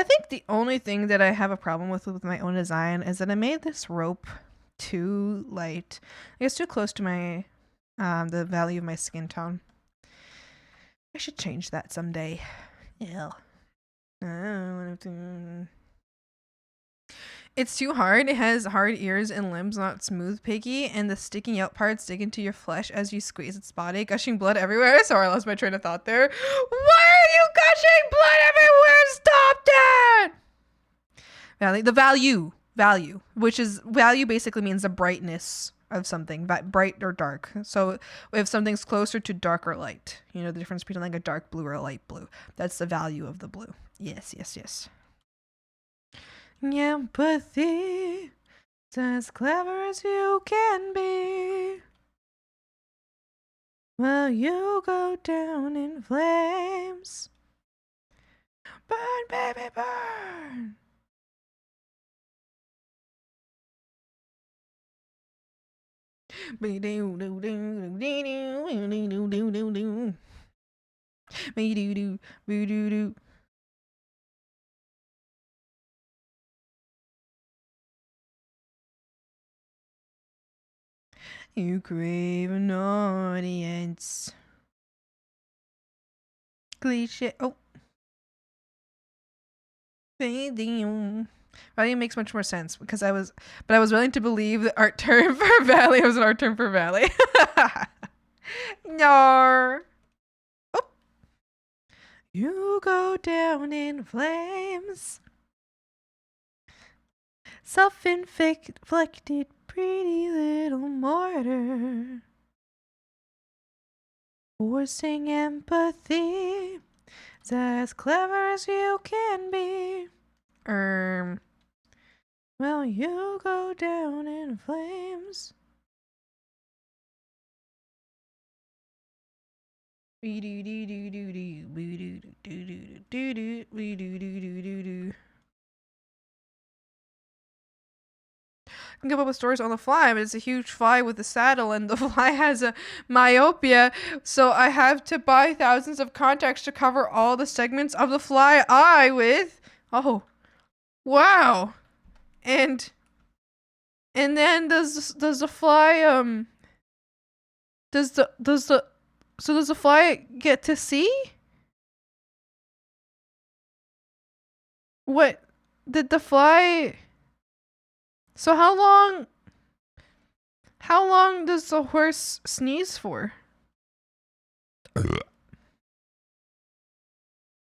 think the only thing that I have a problem with my own design is that I made this rope too light. I guess too close to my the value of my skin tone. I should change that someday. Yeah. It's too hard. It has hard ears and limbs, not smooth, piggy, and the sticking out parts dig into your flesh as you squeeze its body, gushing blood everywhere. Sorry, I lost my train of thought there. Why are you gushing blood everywhere? Stop that! Value, which is value basically means the brightness of something, bright or dark. So if something's closer to dark or light, you know the difference between like a dark blue or a light blue. That's the value of the blue. Yes, yes, yes. Empathy, it's as clever as you can be. Well, you go down in flames. Burn, baby, burn. You crave an audience. Cliche. Oh. Value makes much more sense because I was willing to believe the art term for valley was an art term for valley. No. Oh. You go down in flames. Self-inflicted pretty little mortar. Forcing empathy. It's as clever as you can be. Well, you go down in flames. I can come up with stories on the fly, but it's a huge fly with a saddle, and the fly has a myopia, so I have to buy thousands of contacts to cover all the segments of the fly eye with. Oh, wow! And then does the fly does the fly get to see? What did the fly? So how long does the horse sneeze for?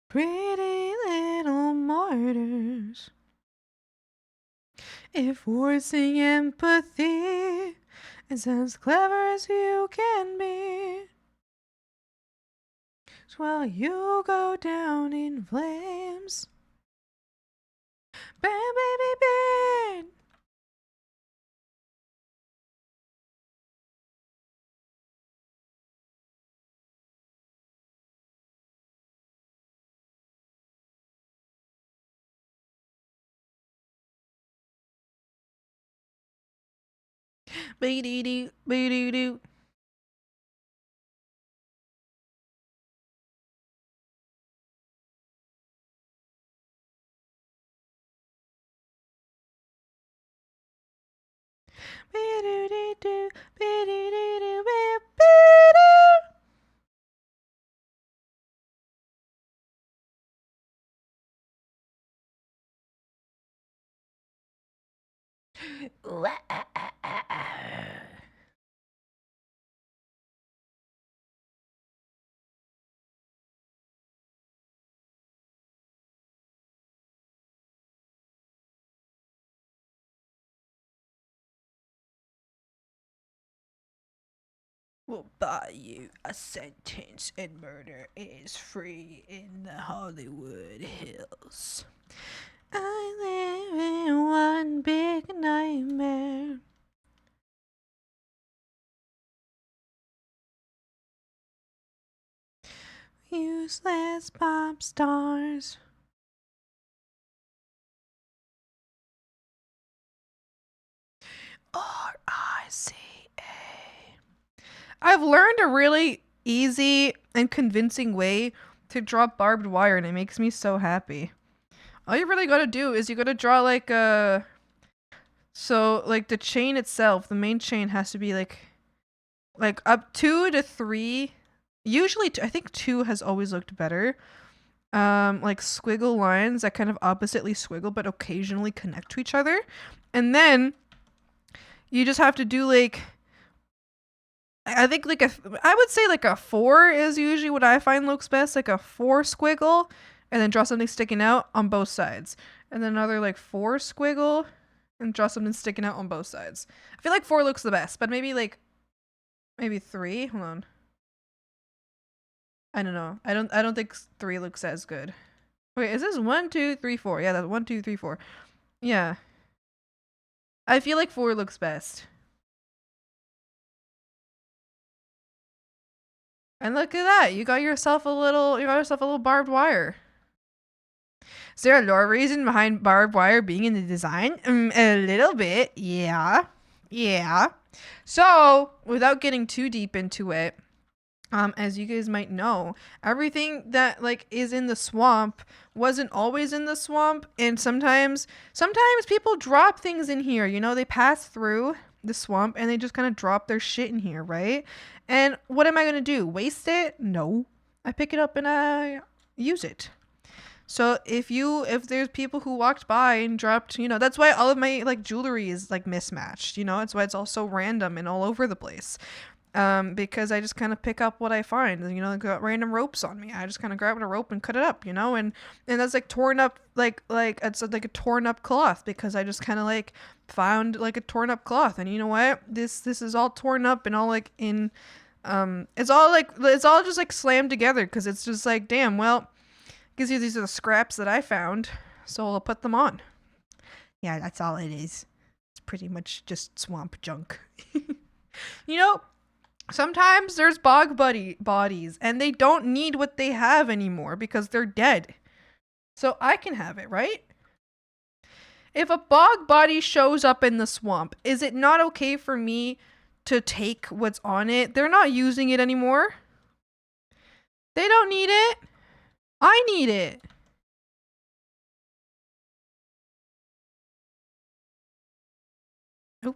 Pretty little martyrs. If forcing empathy is as clever as you can be, while you go down in flames. Burn, baby, burn. Be-dee-doo, be-doo-doo. Be-doo-dee-doo, be-doo-dee-doo, be-doo. We'll buy you a sentence, and murder is free in the Hollywood Hills. I live in one big nightmare. Useless pop stars. RICA. I've learned a really easy and convincing way to draw barbed wire, and it makes me so happy. All you really gotta do is you gotta draw like a... So, like, the chain itself, the main chain has to be like up 2 to 3. Usually, I think 2 has always looked better. Like squiggle lines that kind of oppositely squiggle but occasionally connect to each other. And then you just have to do like... I think like I would say like a 4 is usually what I find looks best. Like a 4 squiggle, and then draw something sticking out on both sides. And then another like 4 squiggle, and draw something sticking out on both sides. I feel like 4 looks the best, but maybe 3. Hold on. I don't know. I don't think 3 looks as good. Wait, is this 1, 2, 3, 4? Yeah, that's 1, 2, 3, 4. Yeah. I feel like 4 looks best. And look at that. You got yourself a little barbed wire. Is there a lore reason behind barbed wire being in the design? A little bit. Yeah. Yeah. So, without getting too deep into it, as you guys might know, everything that like is in the swamp wasn't always in the swamp, and sometimes people drop things in here, you know, they pass through the swamp and they just kind of drop their shit in here, right? And what am I going to do? Waste it? No. I pick it up and I use it. So if there's people who walked by and dropped, you know, that's why all of my like jewelry is like mismatched, you know, that's why it's all so random and all over the place. Because I just kind of pick up what I find, you know, got random ropes on me. I just kind of grab a rope and cut it up, you know, and that's like torn up, like it's like a torn up cloth, because I just kind of like found like a torn up cloth, and you know what, this is all torn up and all like in, it's all just like slammed together, because it's just like, damn, well, because these are the scraps that I found, so I'll put them on. Yeah, that's all it is. It's pretty much just swamp junk. You know, sometimes there's bodies and they don't need what they have anymore because they're dead. So I can have it, right? If a bog body shows up in the swamp, is it not okay for me to take what's on it? They're not using it anymore. They don't need it. I need it. Oh.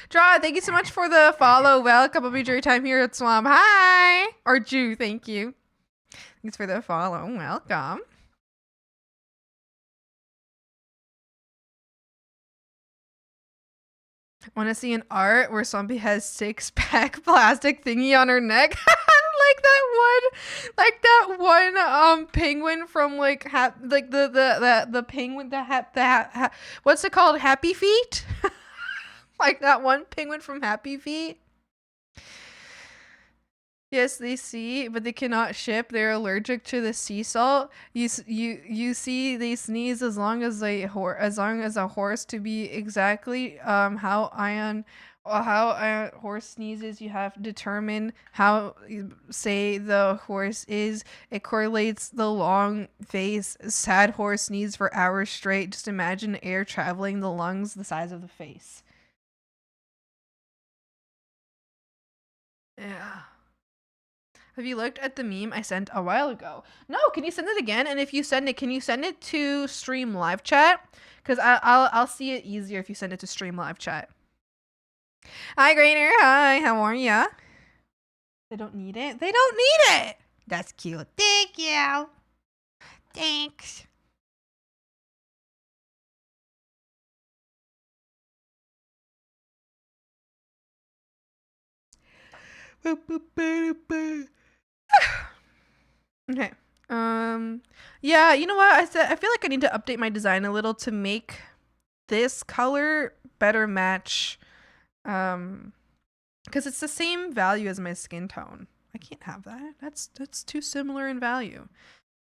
Draw, thank you so much for the follow. Welcome. I'll be your time here at Swamp. Hi. Or Jew, thank you. Thanks for the follow. Welcome. Want to see an art where Swampy has 6-pack plastic thingy on her neck? like that one penguin from like the penguin what's it called? Happy Feet? Like that one penguin from Happy Feet. Yes, they see, but they cannot ship. They're allergic to the sea salt. You see, they sneeze as long as a horse to be exactly how a horse sneezes. You have to determine how say the horse is. It correlates the long face. Sad horse sneeze for hours straight. Just imagine air traveling the lungs the size of the face. Yeah. Have you looked at the meme I sent a while ago? No, can you send it again? And if you send it, can you send it to Stream Live Chat? Because I'll see it easier if you send it to Stream Live Chat. Hi, Grainer. Hi, how are ya? They don't need it? They don't need it! That's cute. Thank you. Thanks. Okay. Yeah, you know what? I feel like I need to update my design a little to make this color better match because it's the same value as my skin tone. I can't have that. That's too similar in value.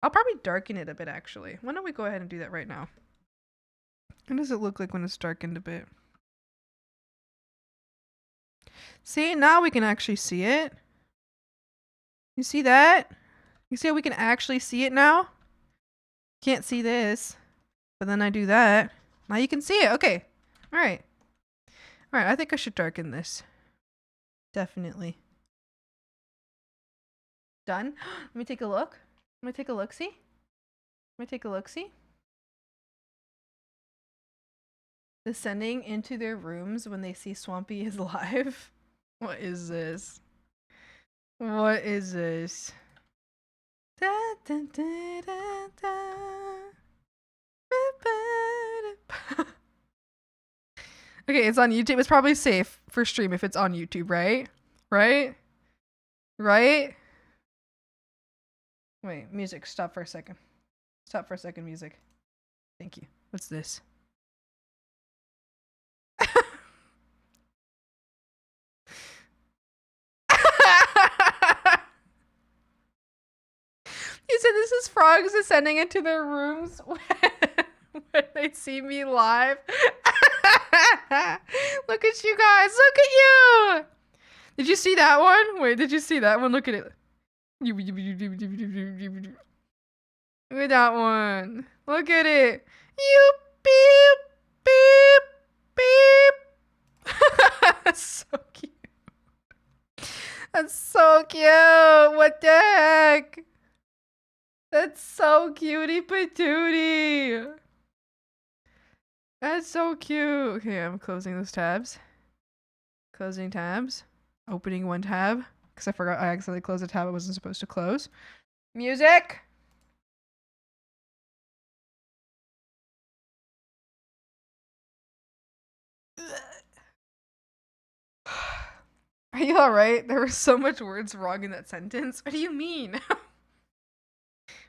I'll probably darken it a bit actually. Why don't we go ahead and do that right now? What does it look like when it's darkened a bit? See, now we can actually see it. You see that? You see how we can actually see it now? Can't see this. But then I do that. Now you can see it. Okay. Alright. Alright, I think I should darken this. Definitely. Done. Let me take a look. Let me take a look-see. Let me take a look-see. Descending into their rooms when they see Swampy is live. What is this? What is this? Da, da, da, da, da. Okay, it's on YouTube. It's probably safe for stream if it's on YouTube, right? Right? Right? Wait, music. Stop for a second. Stop for a second, music. Thank you. What's this? You said this is frogs ascending into their rooms when they see me live. Look at you guys. Look at you. Did you see that one? Wait, did you see that one? Look at it. Look at that one. Look at it. You beep, beep, beep. That's so cute. That's so cute. What the heck? That's so cutie patootie. That's so cute. Okay, I'm closing those tabs. Closing tabs. Opening one tab. Because I forgot I accidentally closed a tab I wasn't supposed to close. Music! Are you alright? There were so much words wrong in that sentence. What do you mean?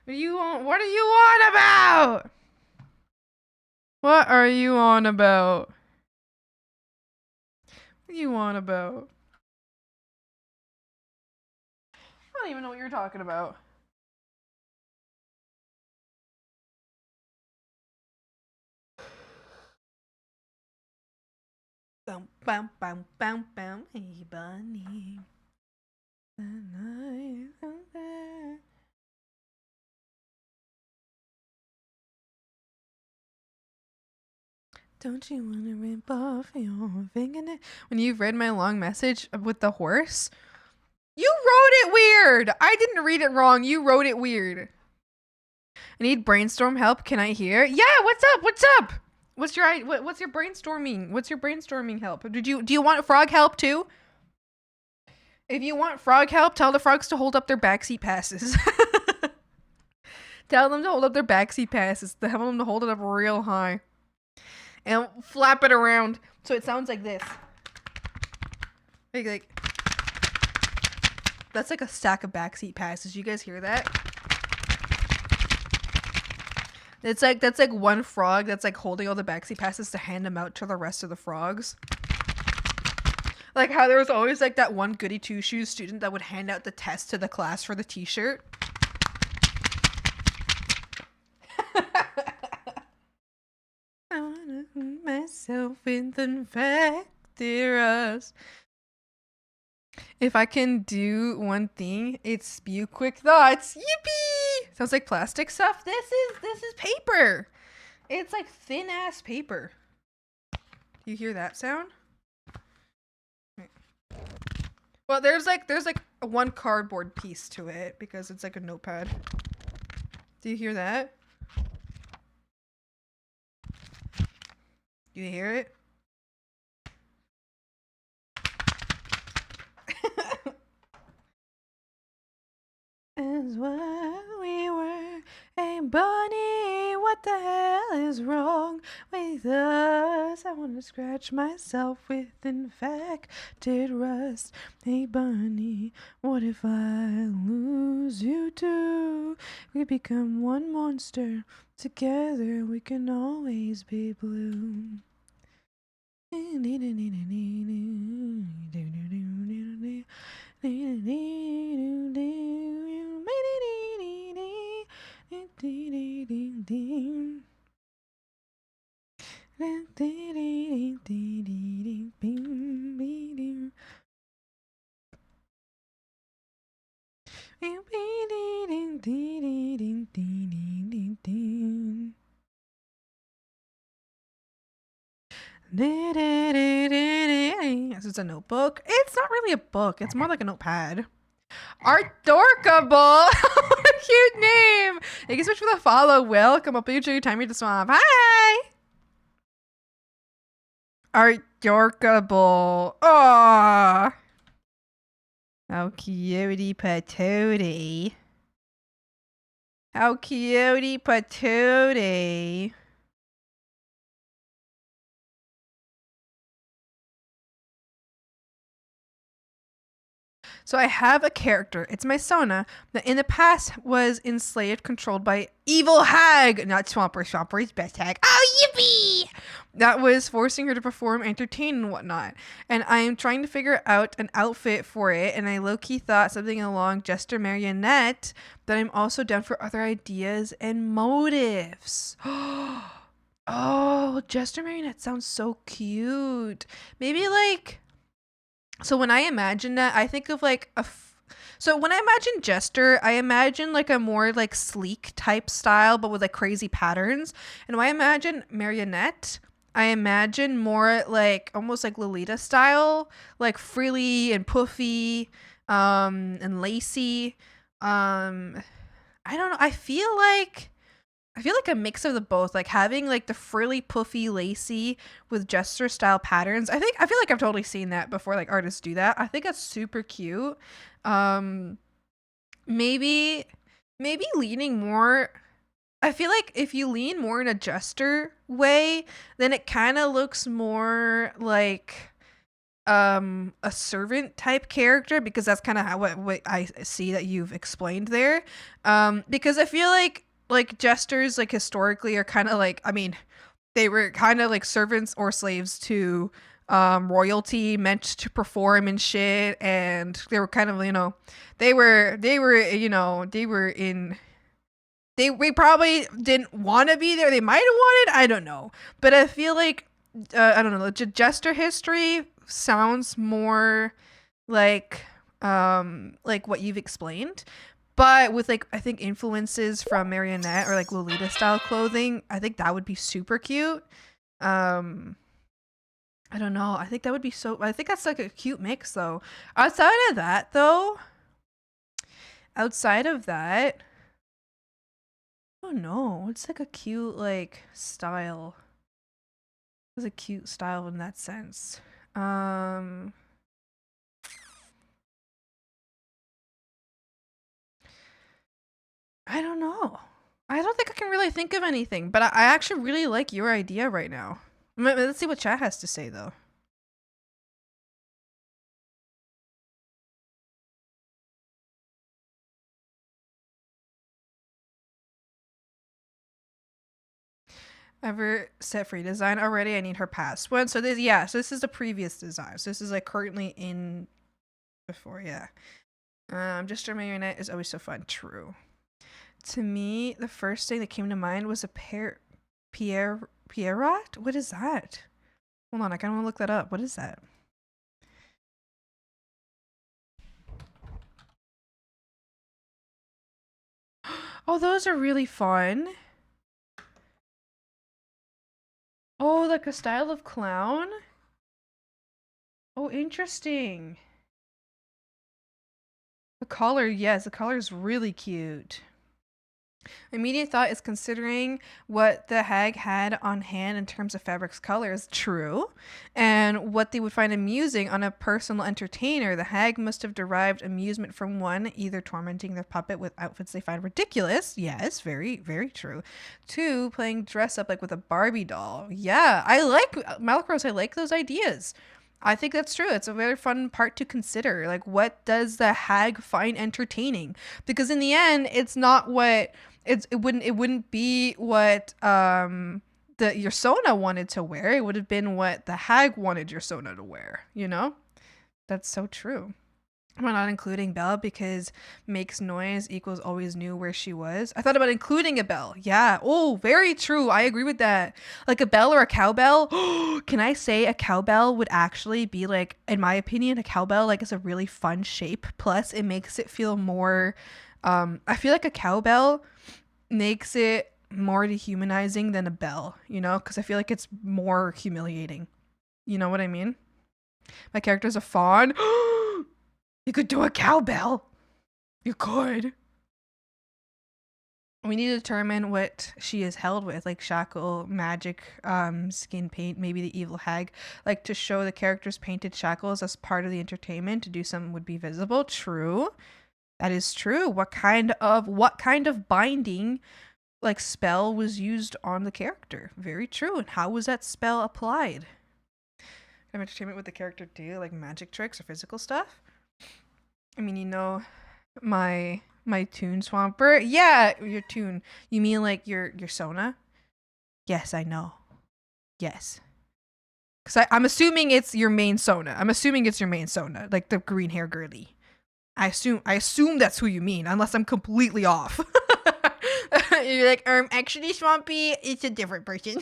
What are you on about? What are you on about? What are you on about? don't even know what you're talking about. Bum, bum, bum, bum, bum. Hey, bunny. Don't you want to rip off your fingernail? When you read my long message with the horse, you wrote it weird. I didn't read it wrong. You wrote it weird. I need brainstorm help. Can I hear? Yeah. What's up? What's up? What's your brainstorming? What's your brainstorming help? Do you want frog help too? If you want frog help, tell the frogs to hold up their backseat passes. Tell them to hold up their backseat passes. Tell them to hold it up real high. And flap it around so it sounds like this. Like that's like a stack of backseat passes. You guys hear that? That's like one frog that's like holding all the backseat passes to hand them out to the rest of the frogs. Like how there was always like that one goody two-shoes student that would hand out the test to the class for the t-shirt. I wanna hurt myself with infected rust. If I can do one thing, it's spew quick thoughts. Yippee! Sounds like plastic stuff. This is paper. It's like thin ass paper. You hear that sound? Well, there's like one cardboard piece to it because it's like a notepad. Do you hear that? You hear it? As what we were, hey bunny, what the hell is wrong with us? I want to scratch myself with infected rust. Hey bunny, what if I lose you too? We become one monster, together we can always be blue. This is a notebook. It's not really a book. It's more like a notepad. Artdorkable. What a cute name. Thank you so much for the follow, Will. Come up with your time to swap. Hi. Artdorkable. Aww. How cutie patootie. How cutie patootie. So I have a character. It's my Sona that in the past was enslaved, controlled by evil hag, not Swamper. Swamper's best hag. Oh, yippee! That was forcing her to perform, entertain, and whatnot. And I am trying to figure out an outfit for it. And I low-key thought something along Jester Marionette, that I'm also down for other ideas and motives. Oh, Jester Marionette sounds so cute. Maybe like... So when I imagine that, I think of like so when I imagine Jester, I imagine like a more like sleek type style, but with like crazy patterns. And when I imagine Marionette, I imagine more like almost like Lolita style, like frilly and puffy, and lacy. I don't know. I feel like a mix of the both, like having like the frilly, puffy, lacy with Jester style patterns. I feel like I've totally seen that before, like artists do that. I think that's super cute. Maybe leaning more. I feel like if you lean more in a Jester way, then it kind of looks more like a servant type character, because that's kind of how what I see that you've explained there. Because I feel like Jesters like historically are kind of like, I mean, they were kind of like servants or slaves to royalty meant to perform and shit, and they were kind of, you know, they were you know, we probably didn't want to be there. They might have wanted, I don't know, but I feel like I don't know, jester history sounds more like what you've explained, but with like, I think influences from marionette or like Lolita style clothing, I think that would be super cute. I don't know. I think that would be so, I think that's like a cute mix though. Outside of that though, outside of that, oh no, it's like a cute like style. It's a cute style in that sense. I don't know. I don't think I can really think of anything, but I actually really like your idea right now. Let's see what chat has to say though. Ever set free design already? I need her past one. So this, yeah, so this is the previous design. So this is like currently in before, yeah. Just a marionette is always so fun. True. To me, the first thing that came to mind was a Pierrot? What is that? Hold on, I kinda wanna look that up. What is that? Oh, those are really fun. Oh, like a style of clown? Oh, interesting. The collar, yes, the collar is really cute. Immediate thought is considering what the hag had on hand in terms of fabrics colors, true, and what they would find amusing on a personal entertainer. The hag must have derived amusement from one, either tormenting their puppet with outfits they find ridiculous. Yes, very, very true. Two, playing dress up like with a Barbie doll. Yeah, I like Malacros. I like those ideas. I think that's true. It's a very fun part to consider. Like, what does the hag find entertaining? Because in the end, it's not what it wouldn't be what the your Sona wanted to wear. It would have been what the hag wanted your Sona to wear, you know? That's so true. Am I not including Belle because makes noise equals always knew where she was? I thought about including a bell. Yeah. Oh, very true. I agree with that. Like a bell or a cowbell. Can I say a cowbell would actually be like, in my opinion, a cowbell like is a really fun shape. Plus, it makes it feel more. I feel like a cowbell makes it more dehumanizing than a bell. You know, because I feel like it's more humiliating. You know what I mean? My character's a fawn. You could do a cowbell. You could. We need to determine what she is held with, like shackle, magic, skin paint, maybe the evil hag. Like to show the character's painted shackles as part of the entertainment, to do something would be visible. True. That is true. What kind of binding like spell was used on the character? Very true. And how was that spell applied? Kind of entertainment with the character do, like magic tricks or physical stuff? I mean, you know, my tune swamper. Yeah, your tune. You mean like your Sona? Yes, I know. Yes. Because I'm assuming it's your main Sona. Like the green hair girly. I assume that's who you mean, unless I'm completely off. You're like, actually, Swampy, it's a different person.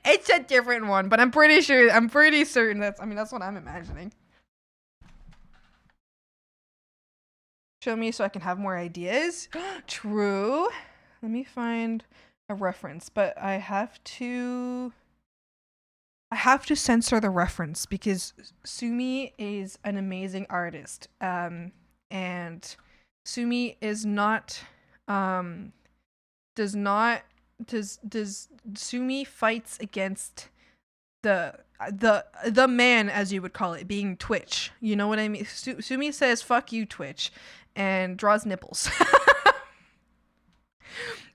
It's a different one, but I'm pretty certain that's what I'm imagining. Show me so I can have more ideas. True. Let me find a reference, but I have to censor the reference because Sumi is an amazing artist. And Sumi is not does Sumi fights against the man, as you would call it, being Twitch. You know what I mean? Sumi says "fuck you, Twitch," and draws nipples.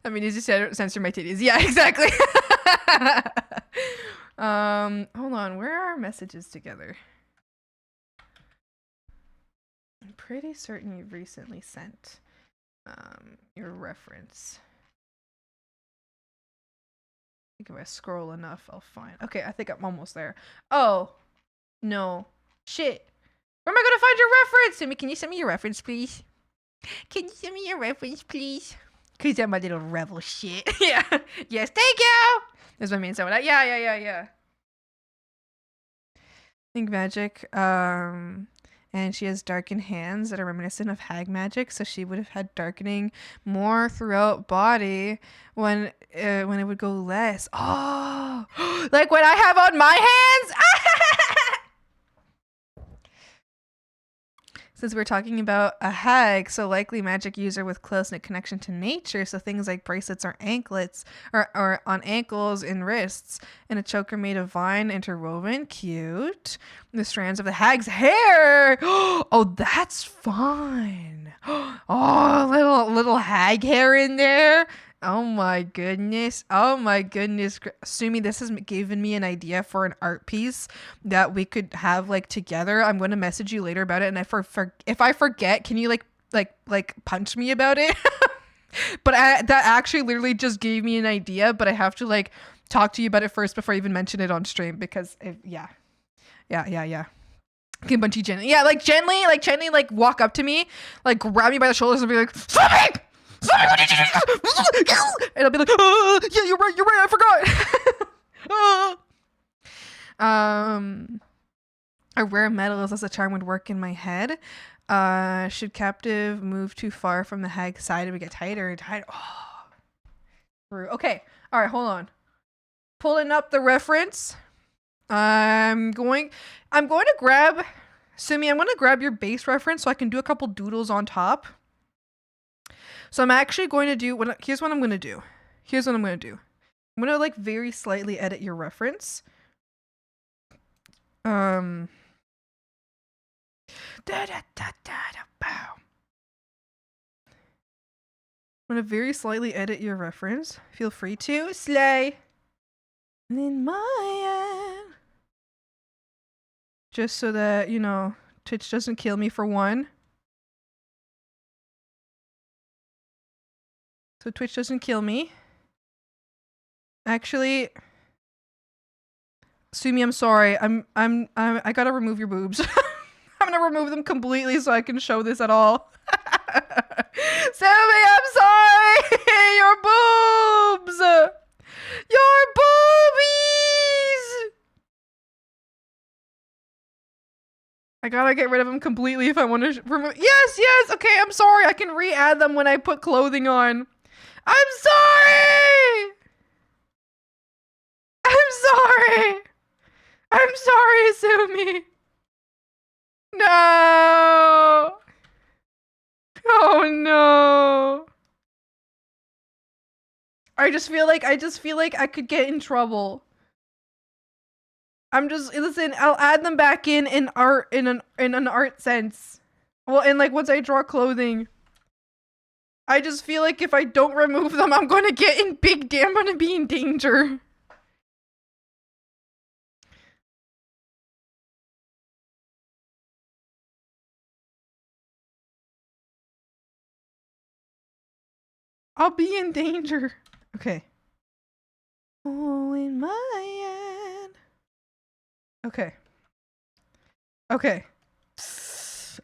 I mean, you just censor my titties. Yeah, exactly. Hold on. Where are our messages together? I'm pretty certain you've recently sent your reference. think if I scroll enough, I'll find. Okay, I think I'm almost there. Oh, no. Shit. Where am I gonna find your reference? Sumi, can you send me your reference, please? Can you send me your reference, please? Cause I'm a little rebel shit. Yeah. Yes, thank you! That's what I mean. So that. Yeah. Think magic. And she has darkened hands that are reminiscent of hag magic, so she would have had darkening more throughout body when it would go less. Oh, like what I have on my hands. Since we're talking about a hag, so likely magic user with close-knit connection to nature, so things like bracelets or anklets, or on ankles and wrists, and a choker made of vine interwoven, cute. The strands of the hag's hair. Oh, that's fun. Oh, little hag hair in there. Oh my goodness. Sumi, this has given me an idea for an art piece that we could have like together. I'm going to message you later about it, and if I forget, can you like punch me about it? But that actually literally just gave me an idea, but I have to like talk to you about it first before I even mention it on stream because yeah. Can Bunchy gently, like walk up to me, like grab me by the shoulders and be like, "Something! What did you do?" And I'll be like, yeah, you're right, I forgot. A rare metal as a charm would work in my head. Should captive move too far from the hag's side, it would get tighter and tighter. Oh, true. Okay, all right, hold on. Pulling up the reference. I'm going to grab, Sumi, I'm going to grab your base reference so I can do a couple doodles on top. So I'm actually going to do, here's what I'm going to do. I'm going to like very slightly edit your reference. I'm going to very slightly edit your reference. Feel free to slay. In my end. Just so that, you know, Twitch doesn't kill me for one. So Twitch doesn't kill me. Actually, Sumi, I'm sorry. I gotta remove your boobs. I'm gonna remove them completely so I can show this at all. Sumi, I'm sorry. Your boobs. Your boobies. I gotta get rid of them completely if I want to remove. Yes. Okay, I'm sorry. I can re-add them when I put clothing on. I'm sorry. I'm sorry, Sumi. No. Oh no. I just feel like I could get in trouble. Listen, I'll add them back in art in an art sense. Well, and like once I draw clothing. I just feel like if I don't remove them, I'm gonna be in danger. I'll be in danger. Okay. Oh, in my end. Okay.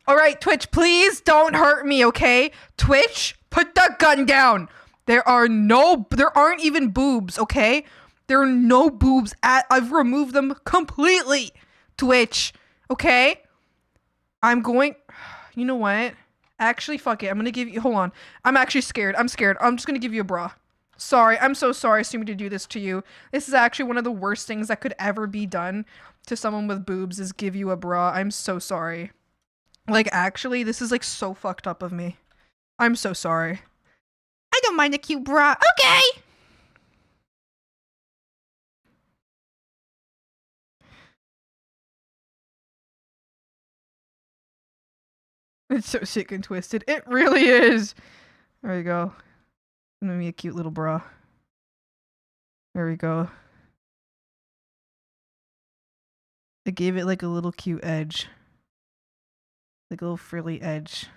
All right, Twitch, please don't hurt me, okay? Twitch, put the gun down. There aren't even boobs, okay? There are no boobs I've removed them completely. Twitch, okay? You know what? Actually, fuck it. I'm gonna give you, hold on. I'm actually scared. I'm just gonna give you a bra. Sorry, I'm so sorry, Sumi, to do this to you. This is actually one of the worst things that could ever be done to someone with boobs is give you a bra. I'm so sorry. Like, actually, this is like so fucked up of me. I'm so sorry. I don't mind a cute bra. Okay! It's so sick and twisted. It really is. There we go. Give me a cute little bra. There we go. I gave it like a little cute edge. Like a little frilly edge.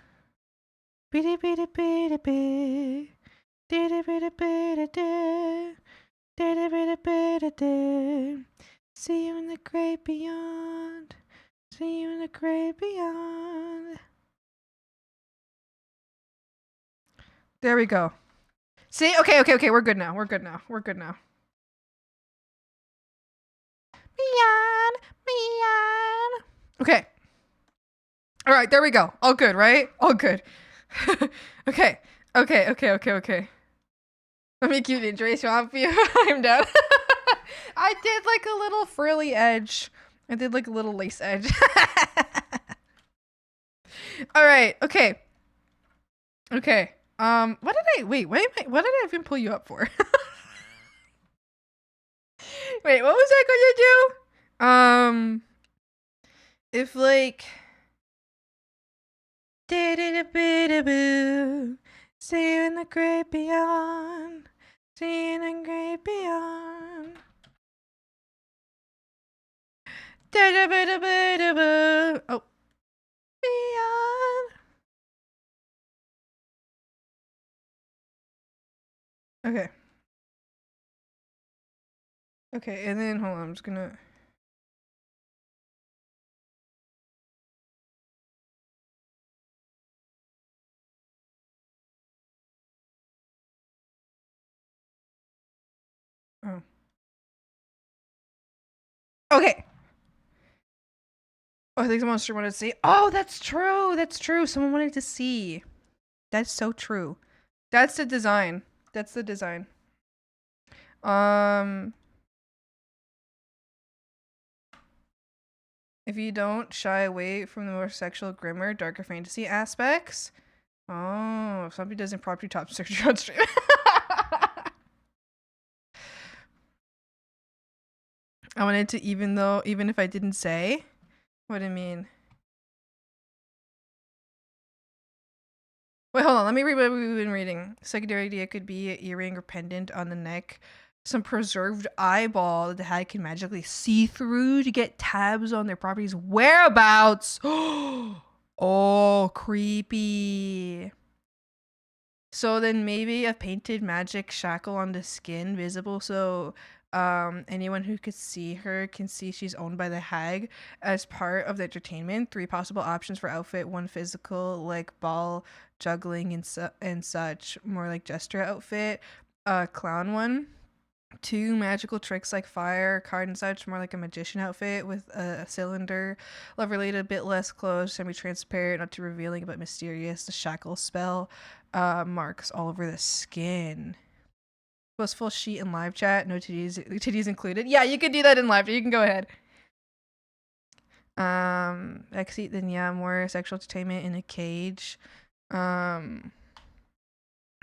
See you in the great beyond. See you in the great beyond. There we go. See? Okay. We're good now. Beyond. Okay. All right, there we go. All good, right? All good. Okay. Let me cue the intro off you. I'm down. I did like a little frilly edge. I did like a little lace edge. All right. Okay. What did I even pull you up for? Wait, what was I going to do? If like see you in the great beyond. See you in the great beyond. Oh. Beyond. Okay. Okay, and then hold on, I'm just gonna. Oh. Okay. Oh, I think someone wanted to see. Oh, that's true. That's true. Someone wanted to see. That's so true. That's the design. That's the design. If you don't shy away from the more sexual, grimmer, darker fantasy aspects. Oh, if somebody doesn't properly top search on stream. I wanted to, even if I didn't say. What do you mean? Wait, hold on. Let me read what we've been reading. Secondary idea could be an earring or pendant on the neck. Some preserved eyeball that the hag can magically see through to get tabs on their property's whereabouts. Oh, creepy. So then maybe a painted magic shackle on the skin visible so anyone who could see her can see she's owned by the hag as part of the entertainment. 3 possible options for outfit: 1 physical, like ball juggling and such, more like gesture outfit. Clown one. 2 magical tricks like fire, card and such, more like a magician outfit with a cylinder. Love related, a bit less clothes, semi-transparent, not too revealing but mysterious. The shackle spell, marks all over the skin. Was full sheet in live chat, no titties included. Yeah, you can do that in live chat. You can go ahead. Exit, then yeah, more sexual entertainment in a cage.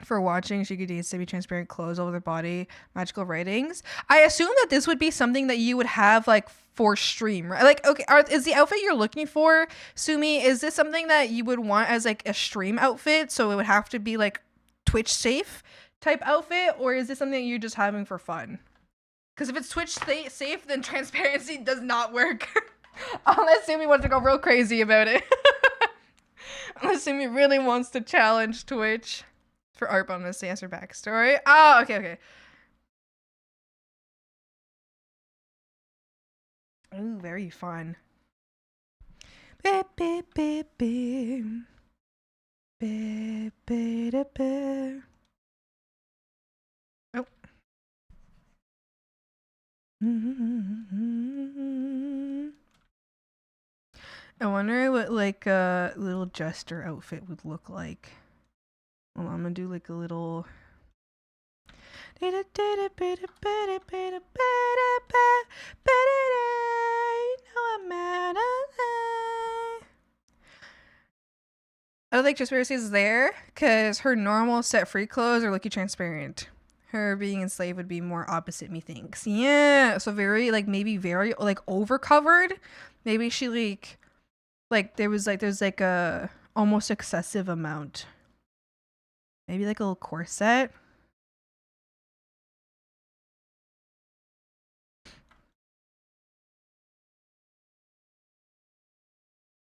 For watching, she could use semi-transparent clothes all over their body, magical writings. I assume that this would be something that you would have like for stream, right? Like, okay, is the outfit you're looking for, Sumi, is this something that you would want as like a stream outfit? So it would have to be like Twitch safe type outfit, or is this something you're just having for fun? Because if it's Twitch safe, then transparency does not work. Unless Sumi wants to go real crazy about it. Unless Sumi really wants to challenge Twitch. For art bonus to answer backstory. Oh, okay. Ooh, very fun. Oh. I wonder what like a little jester outfit would look like. Well, I'm gonna do like a little. I don't think transparency is there because her normal set free clothes are looking transparent. Her being enslaved would be more opposite, methinks. Yeah, so very like maybe very like over covered. Maybe she there's like a almost excessive amount. Maybe like a little corset.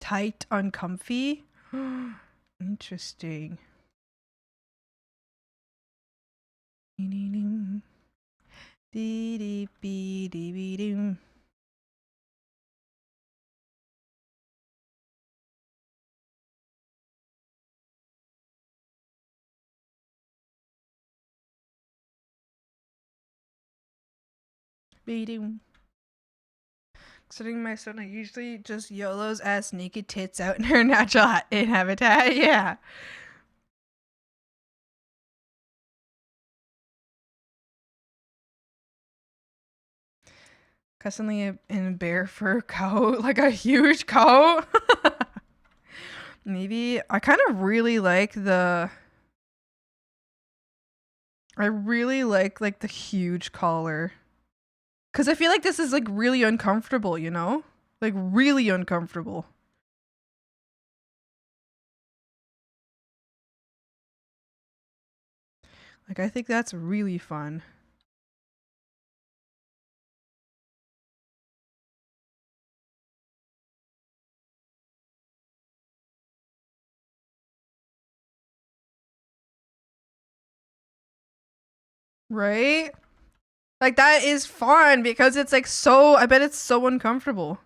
Tight, uncomfy. Interesting. Dee dee bee dee bee doo. Bee doo. Considering my son, I usually just YOLO's ass naked tits out in her natural habitat. Yeah. Constantly in a bear fur coat, like a huge coat. Maybe I kind of really like the. I really like the huge collar. Cause I feel like this is like really uncomfortable, you know? Like really uncomfortable. Like I think that's really fun. Right? Like that is fun because it's like so, I bet it's so uncomfortable.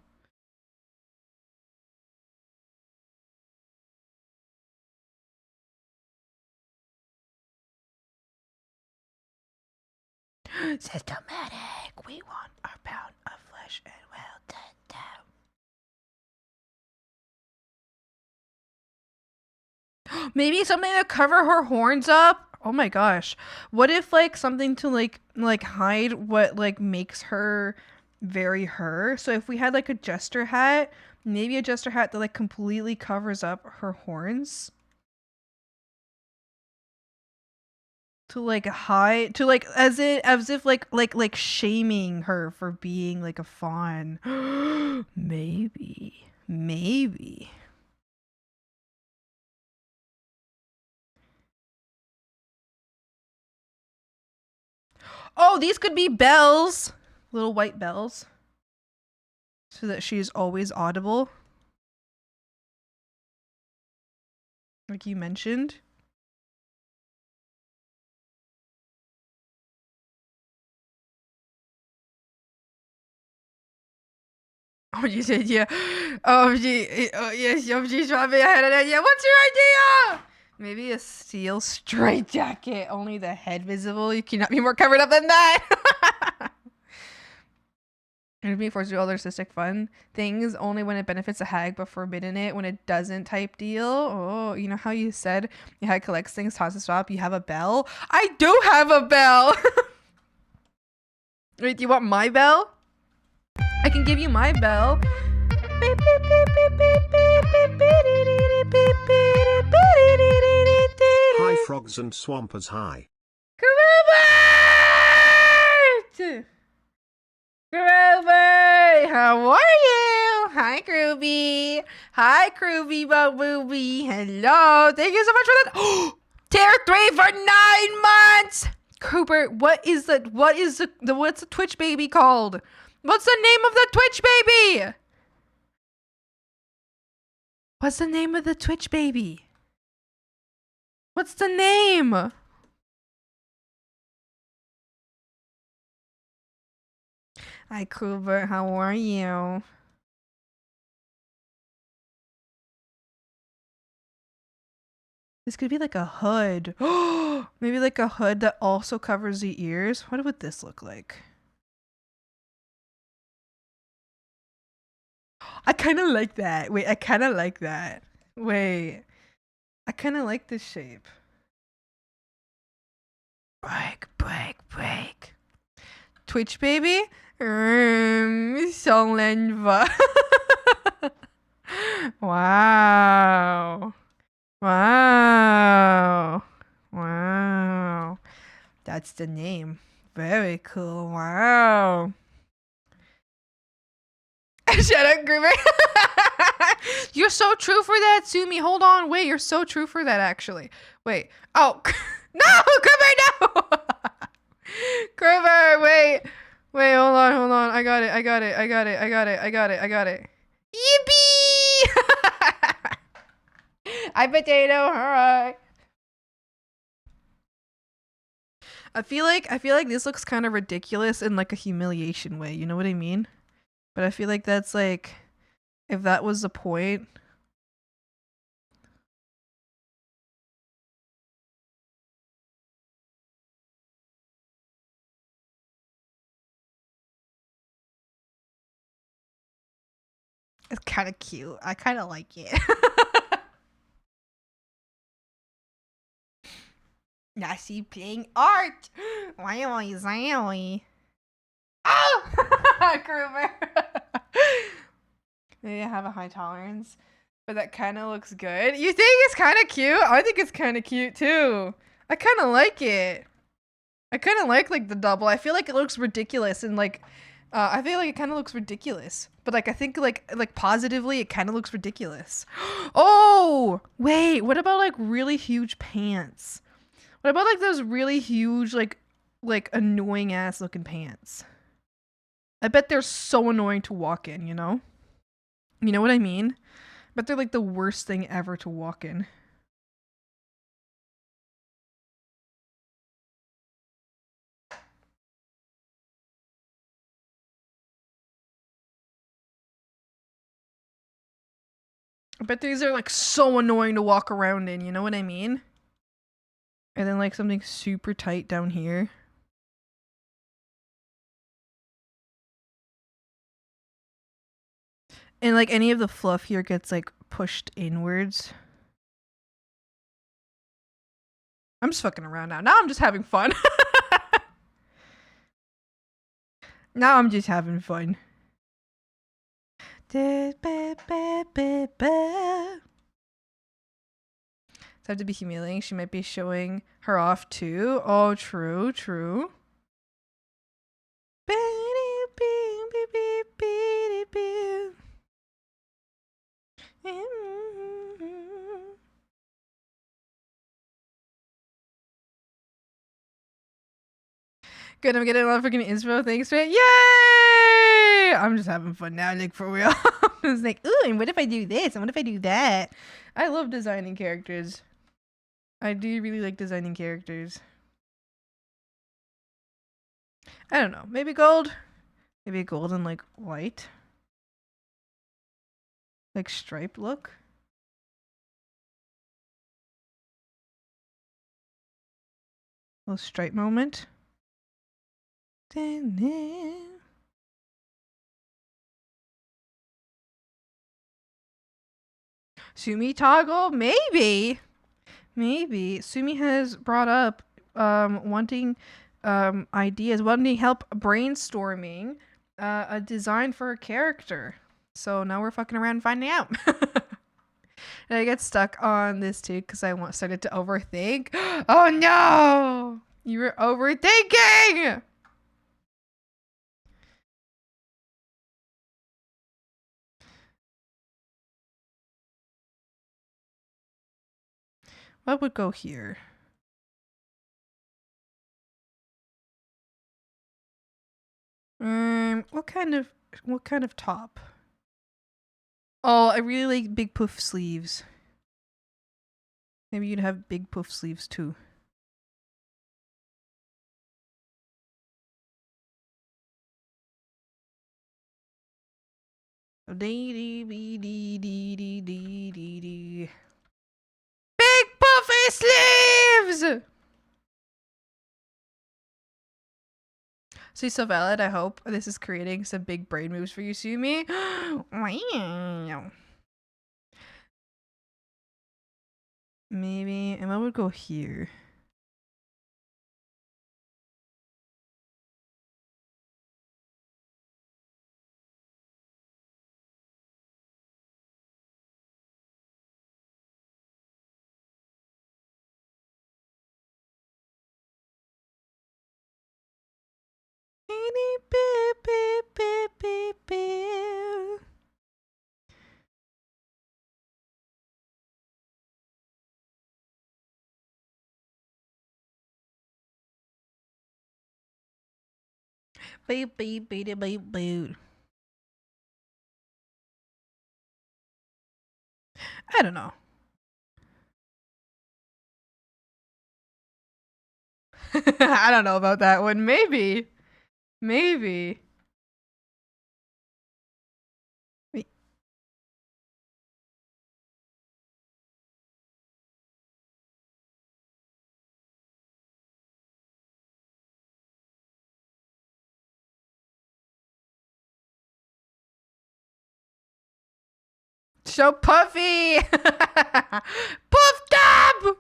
Systematic. We want our pound of flesh and well done. Maybe something to cover her horns up. Oh my gosh. What if like something to like hide what like makes her very her? So if we had like a jester hat, maybe a jester hat that like completely covers up her horns. To like hide, to like as if like shaming her for being like a fawn. Maybe. Oh, these could be bells. Little white bells. So that she's always audible. Like you mentioned. Oh, you said yeah. Oh, yes, she's probably ahead of that. Yeah, what's your idea? Maybe a steel straight jacket, only the head visible. You cannot be more covered up than that. It'd be forced to do all their cystic fun things only when it benefits a hag, but forbidden it when it doesn't type deal. Oh, you know how you said your hag collects things, tosses stop, you have a bell? I do have a bell! Wait, do you want my bell? I can give you my bell. Hi frogs and swampers, hi. Groovert! Groovy, how are you? Hi, Groovy. Hi, Groovy Booby. Hello. Thank you so much for that. Tier 3 for 9 months. Cooper, what's the Twitch baby called? What's the name of the Twitch baby? What's the name of the Twitch baby? What's the name? Hi, Cooper. How are you? This could be like a hood. Maybe like a hood that also covers the ears. What would this look like? I kind of like that. Wait, I kind of like that. Wait. I kind of like this shape. Break. Twitch baby? Solenva. Wow. That's the name. Very cool. Wow. Shut up, Groomer. You're so true for that, Sumi. Hold on. Wait, you're so true for that, actually. Wait. Oh. No, Groomer, no. Groomer, wait. Wait, hold on. I got it. Yippee! I potato, alright. I feel like this looks kind of ridiculous in like a humiliation way. You know what I mean? But I feel like that's like, if that was the point. It's kind of cute. I kind of like it. Now she playing art. Wily zily. Oh! Groomer. Maybe I have a high tolerance. But that kind of looks good. You think it's kind of cute? I think it's kind of cute too. I kind of like it. I kind of like the double. I feel like it looks ridiculous and like, I feel like it kind of looks ridiculous. But like, I think like positively, it kind of looks ridiculous. Oh, wait. What about like really huge pants? What about like those really huge, like annoying ass looking pants? I bet they're so annoying to walk in, you know? You know what I mean? But they're like the worst thing ever to walk in. I bet these are like so annoying to walk around in, you know what I mean? And then like something super tight down here. And like any of the fluff here gets like pushed inwards. I'm just fucking around now. Now I'm just having fun. Now I'm just having fun. It's have to be humiliating. She might be showing her off too. Oh, true, true. Good, I'm getting a lot of freaking inspo. Thanks, man. Yay! I'm just having fun now, like for real. I was like, ooh, and what if I do this? And what if I do that? I love designing characters. I do really like designing characters. I don't know. Maybe gold. Maybe gold and like white. Like striped look. Little stripe moment. Sumi toggle? Maybe. Maybe. Sumi has brought up wanting ideas, wanting help brainstorming a design for a character. So now we're fucking around finding out. And I get stuck on this too because I started to overthink. Oh no! You were overthinking! What would go here? What kind of top? Oh, I really like big puff sleeves. Maybe you'd have big puff sleeves too. Big puffy sleeves! She's so valid. I hope this is creating some big brain moves for you, Sumi. Wow. Maybe, and I would go here. Beep, beep, beep, beep, beep. I don't know. I don't know about that one. Maybe. Maybe. Wait. So puffy! Puffed up!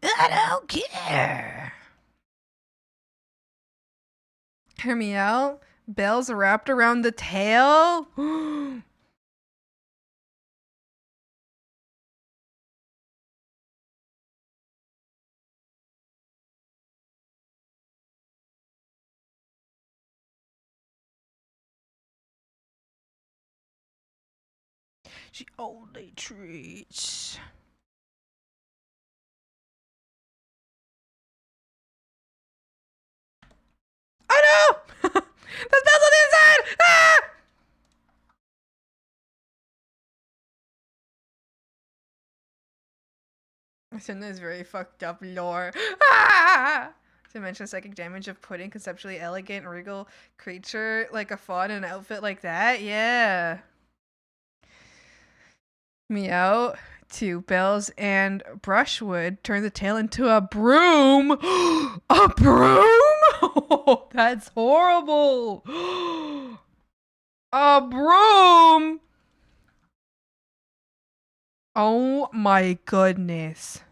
I don't care. Hear me out. Bells wrapped around the tail. She only treats. Oh no! The spell's on the inside! Ah! Cinna is very fucked up lore. Ah! To mention psychic damage of putting conceptually elegant, regal creature like a fawn in an outfit like that. Yeah. Meow. Two bells and brushwood turn the tail into a broom. A broom? Oh, that's horrible. A broom. Oh my goodness.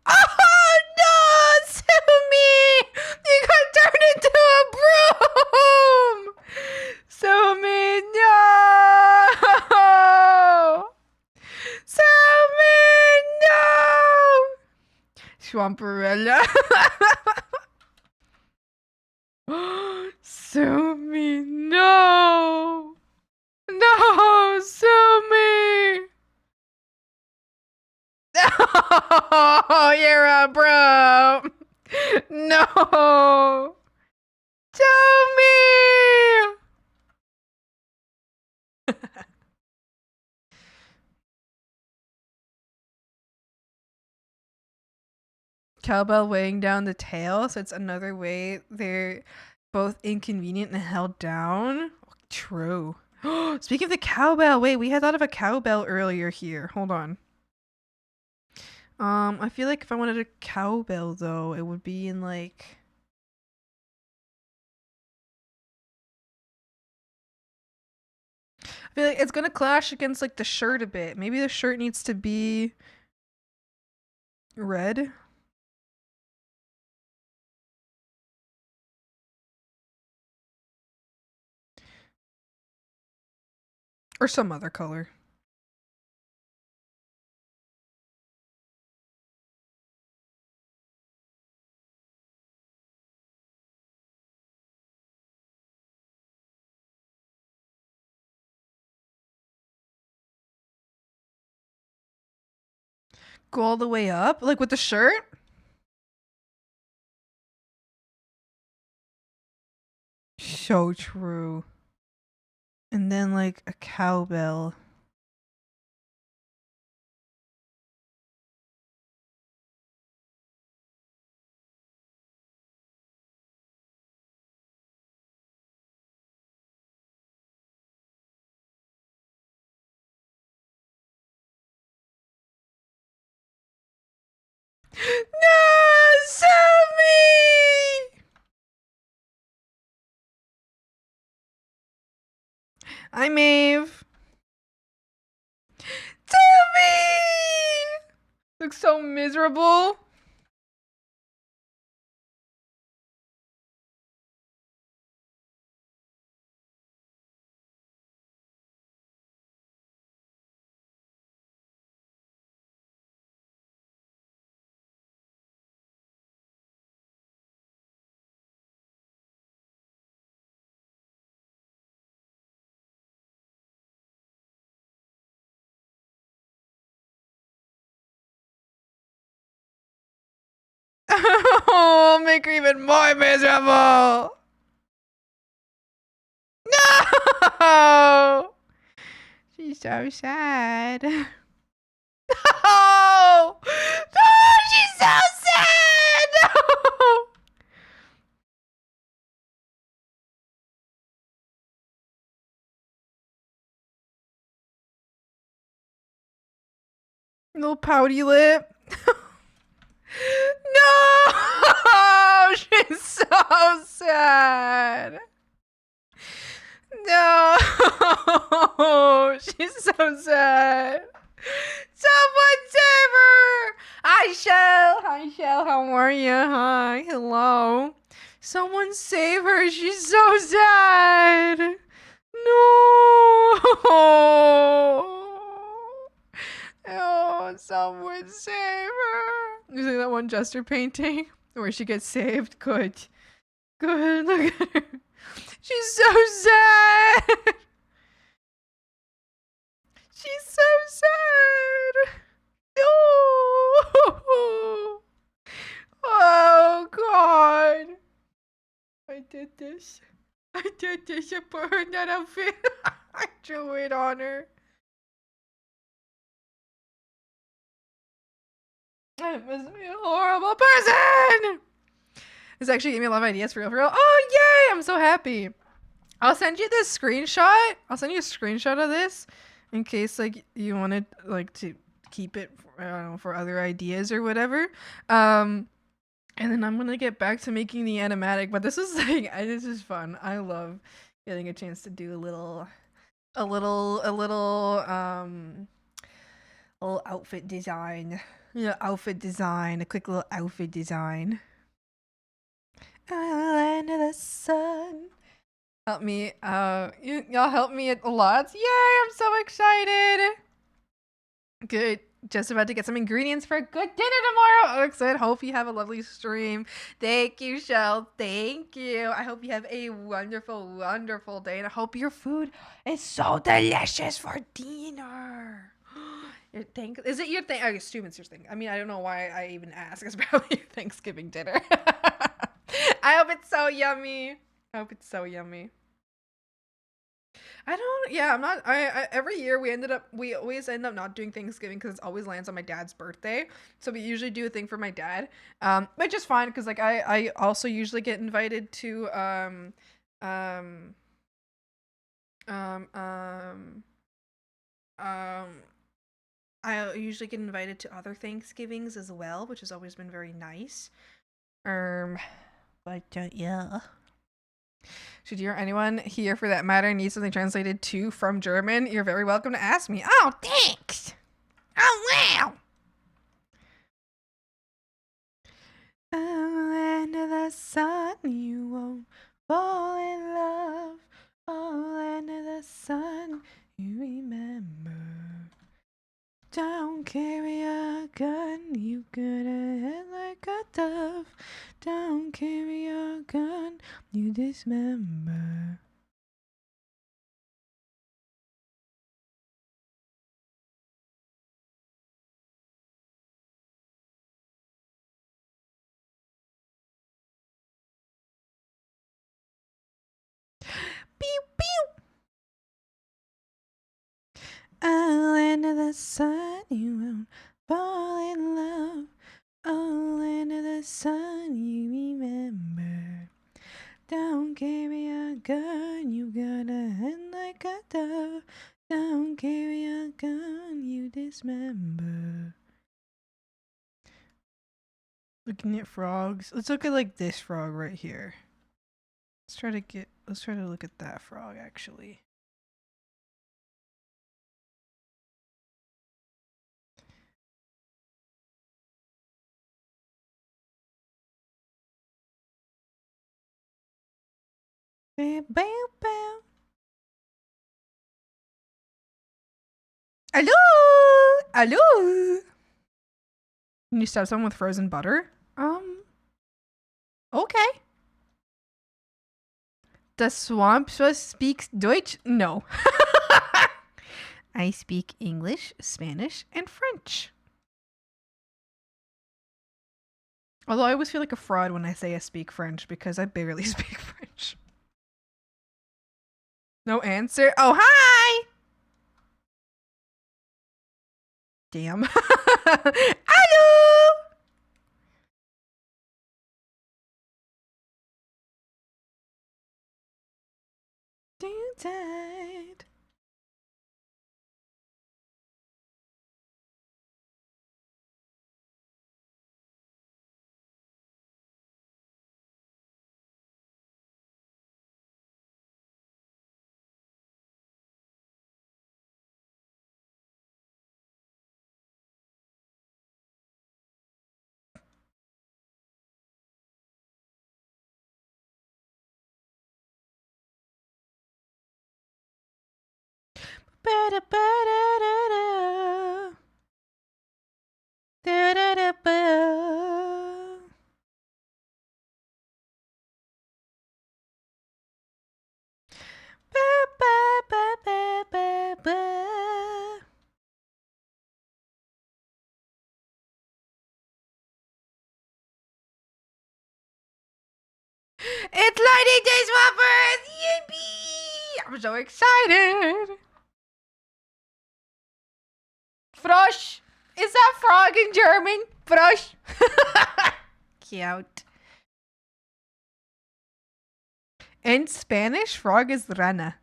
Oh no, Sumi! You got turned into a broom! Sumi, no! Sumi, no! Swamperella. Sumi, no! No, Sumi! Oh, you're a bro. No. Tell me. Cowbell weighing down the tail, so it's another way they're both inconvenient and held down. True. Speaking of the cowbell, wait, we had thought of a cowbell earlier here. Hold on. I feel like if I wanted a cowbell though, it would be in like I feel like it's gonna clash against like the shirt a bit. Maybe the shirt needs to be red. Or some other color. Go all the way up? Like with the shirt? So true. And then like a cowbell. No, Sumi! Hi, Maeve. Sumi! Looks so miserable. Oh, make her even more miserable. No! She's so sad. No! No! She's so sad! No! Little pouty lip. No! She's so sad. No! She's so sad. Someone save her! Hi, Shell. Hi, Shell. How are you? Hi. Hello. Someone save her. She's so sad. No! Oh, someone save her. You see that one Jester painting where she gets saved? Good. Good. Look at her. She's so sad. She's so sad. No. Oh, God. I did this. I did this. I put her in that outfit. I drew it on her. I must be a horrible person. This actually gave me a lot of ideas for real, for real. Oh, yay! I'm so happy. I'll send you this screenshot. I'll send you a screenshot of this in case like you wanted like to keep it, I don't know, for other ideas or whatever. And then I'm gonna get back to making the animatic. But this is like, this is fun. I love getting a chance to do a little outfit design. Yeah, outfit design. A quick little outfit design. Land of the sun. Help me. Y'all help me a lot. Yay! I'm so excited. Good. Just about to get some ingredients for a good dinner tomorrow. I'm excited. Hope you have a lovely stream. Thank you, Shell. Thank you. I hope you have a wonderful, wonderful day, and I hope your food is so delicious for dinner. Is it your thing? I assume it's your thing. I mean, I don't know why I even ask. It's probably your Thanksgiving dinner. I hope it's so yummy. I hope it's so yummy. I'm not, every year we always end up not doing Thanksgiving because it always lands on my dad's birthday. So we usually do a thing for my dad, which is fine because like I also usually get invited to, I usually get invited to other Thanksgivings as well, which has always been very nice. But yeah. Should you or anyone here for that matter need something translated to from German, you're very welcome to ask me. Oh, thanks. Oh, wow. Land of the sun, you won't fall in love. Oh, land of the sun, you remember. Don't carry a gun, you got a head like a dove. Don't carry a gun, you dismember. Pew pew. Oh, land of the sun, you won't fall in love. Oh, land of the sun, you remember. Don't carry a gun, you got a head like a dove. Don't carry a gun, you dismember. Looking at frogs. Let's look at like this frog right here. Let's try to look at that frog actually. Hello? Hello? Can you stab someone with frozen butter? Okay. Does Swampswas speak Deutsch? No. I speak English, Spanish, and French. Although I always feel like a fraud when I say I speak French because I barely speak French. No answer? Oh, hi! Damn. Hello! Downside. Ba-da-ba-da-da-da. Da-da-da-ba. Ba-ba-ba-ba-ba-ba. It's Lightning Day Swappers! Yippee! I'm so excited! Frosch! Is that frog in German? Frosch! Cute. In Spanish, frog is rana,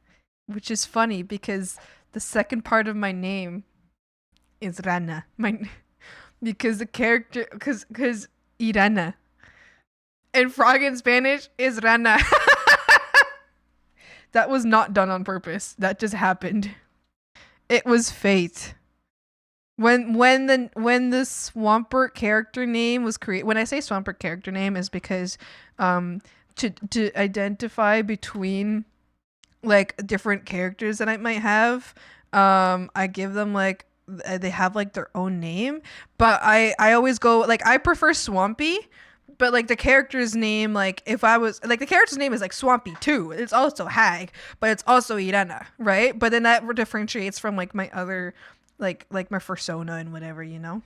which is funny because the second part of my name is Rana. Because the character, because Irana. And frog in Spanish is Rana. That was not done on purpose. That just happened. It was fate. When the Swampert character name was created, when I say Swampert character name is because to identify between like different characters that I might have, I give them like they have like their own name, but I always go like I prefer Swampy, but like the character's name, like if I was like the character's name is like Swampy too. It's also Hag, but it's also Irena, right? But then that differentiates from like my other like my persona and whatever, you know?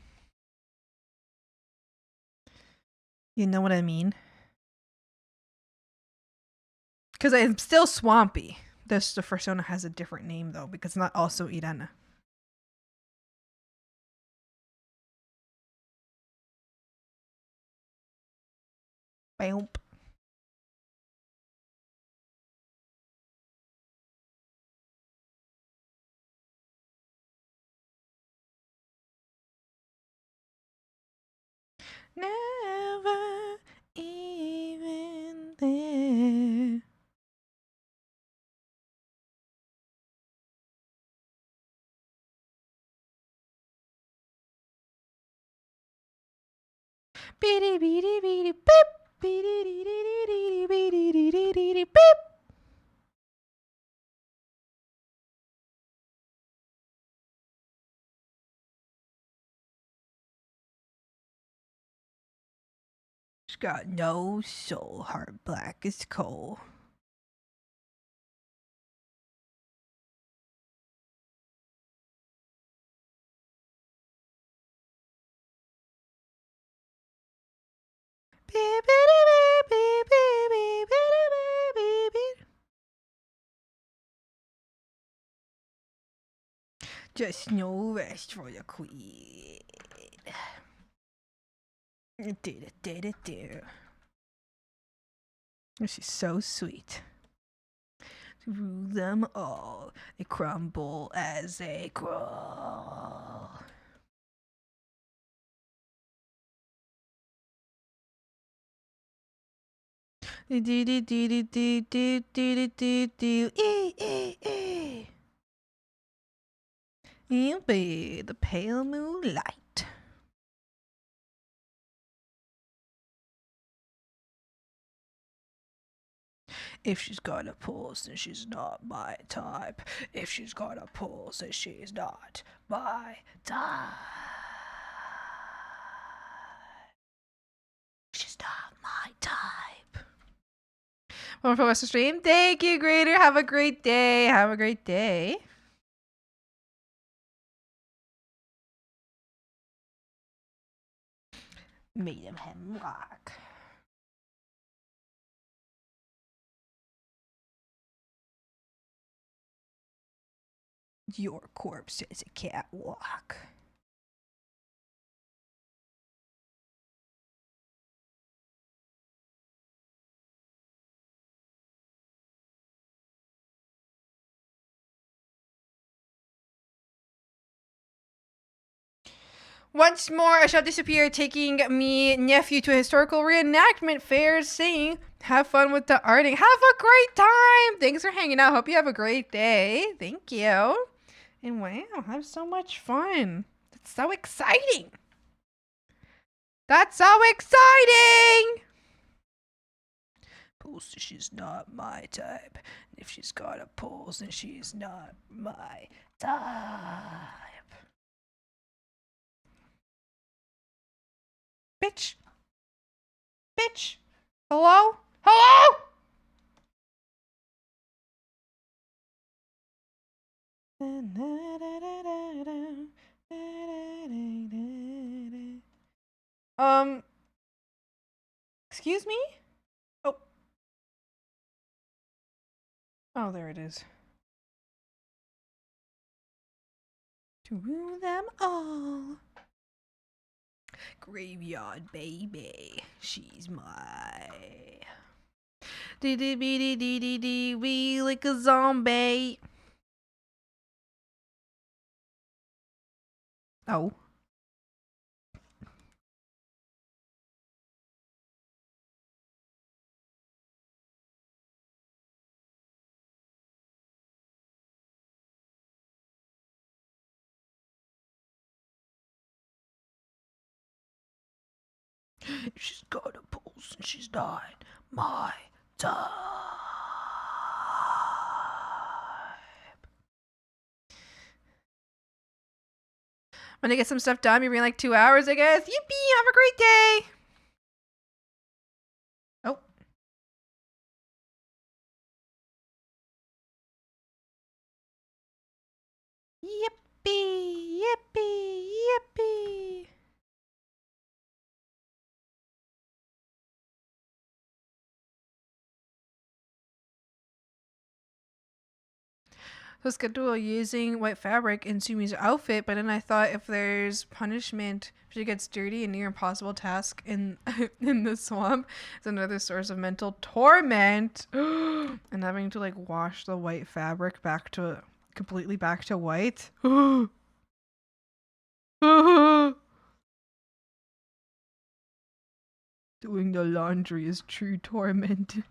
You know what I mean? Because I'm still Swampy. The persona has a different name though, because it's not also Irena. Boop. Never even there. Beady beady beady beep. Beady beady beady beady beady beep. She's got no soul, heart black as coal. Just no rest for the queen. She's so sweet. Rule them all. They crumble as they crawl. Do do do do do do do do do do. You'll be the pale moonlight. If she's got a pulse, then she's not my type. If she's got a pulse, then she's not my type. She's not my type. One for Western Stream. Thank you, Grader. Have a great day. Have a great day. Made him hemlock. Your corpse is a catwalk. Once more, I shall disappear, taking me nephew to a historical reenactment fair, saying, have fun with the arting. Have a great time. Thanks for hanging out. Hope you have a great day. Thank you. And wow, have so much fun. That's so exciting. That's so exciting. Pulse, she's not my type. If she's got a pulse, then she's not my type. Bitch. Bitch. Hello? Hello? Excuse me? Oh. Oh, there it is. To rule them all. Graveyard baby, she's my. Dee we like a zombie. Oh. She's got a pulse and she's not my type. I'm gonna get some stuff done. Maybe in like 2 hours, I guess. Yippee! Have a great day. Oh. Yippee! Yippee! Yippee! So schedule using white fabric in Sumi's outfit, but then I thought if there's punishment if she gets dirty, a near impossible task in in the swamp, it's another source of mental torment. And having to like wash the white fabric completely back to white. Doing the laundry is true torment.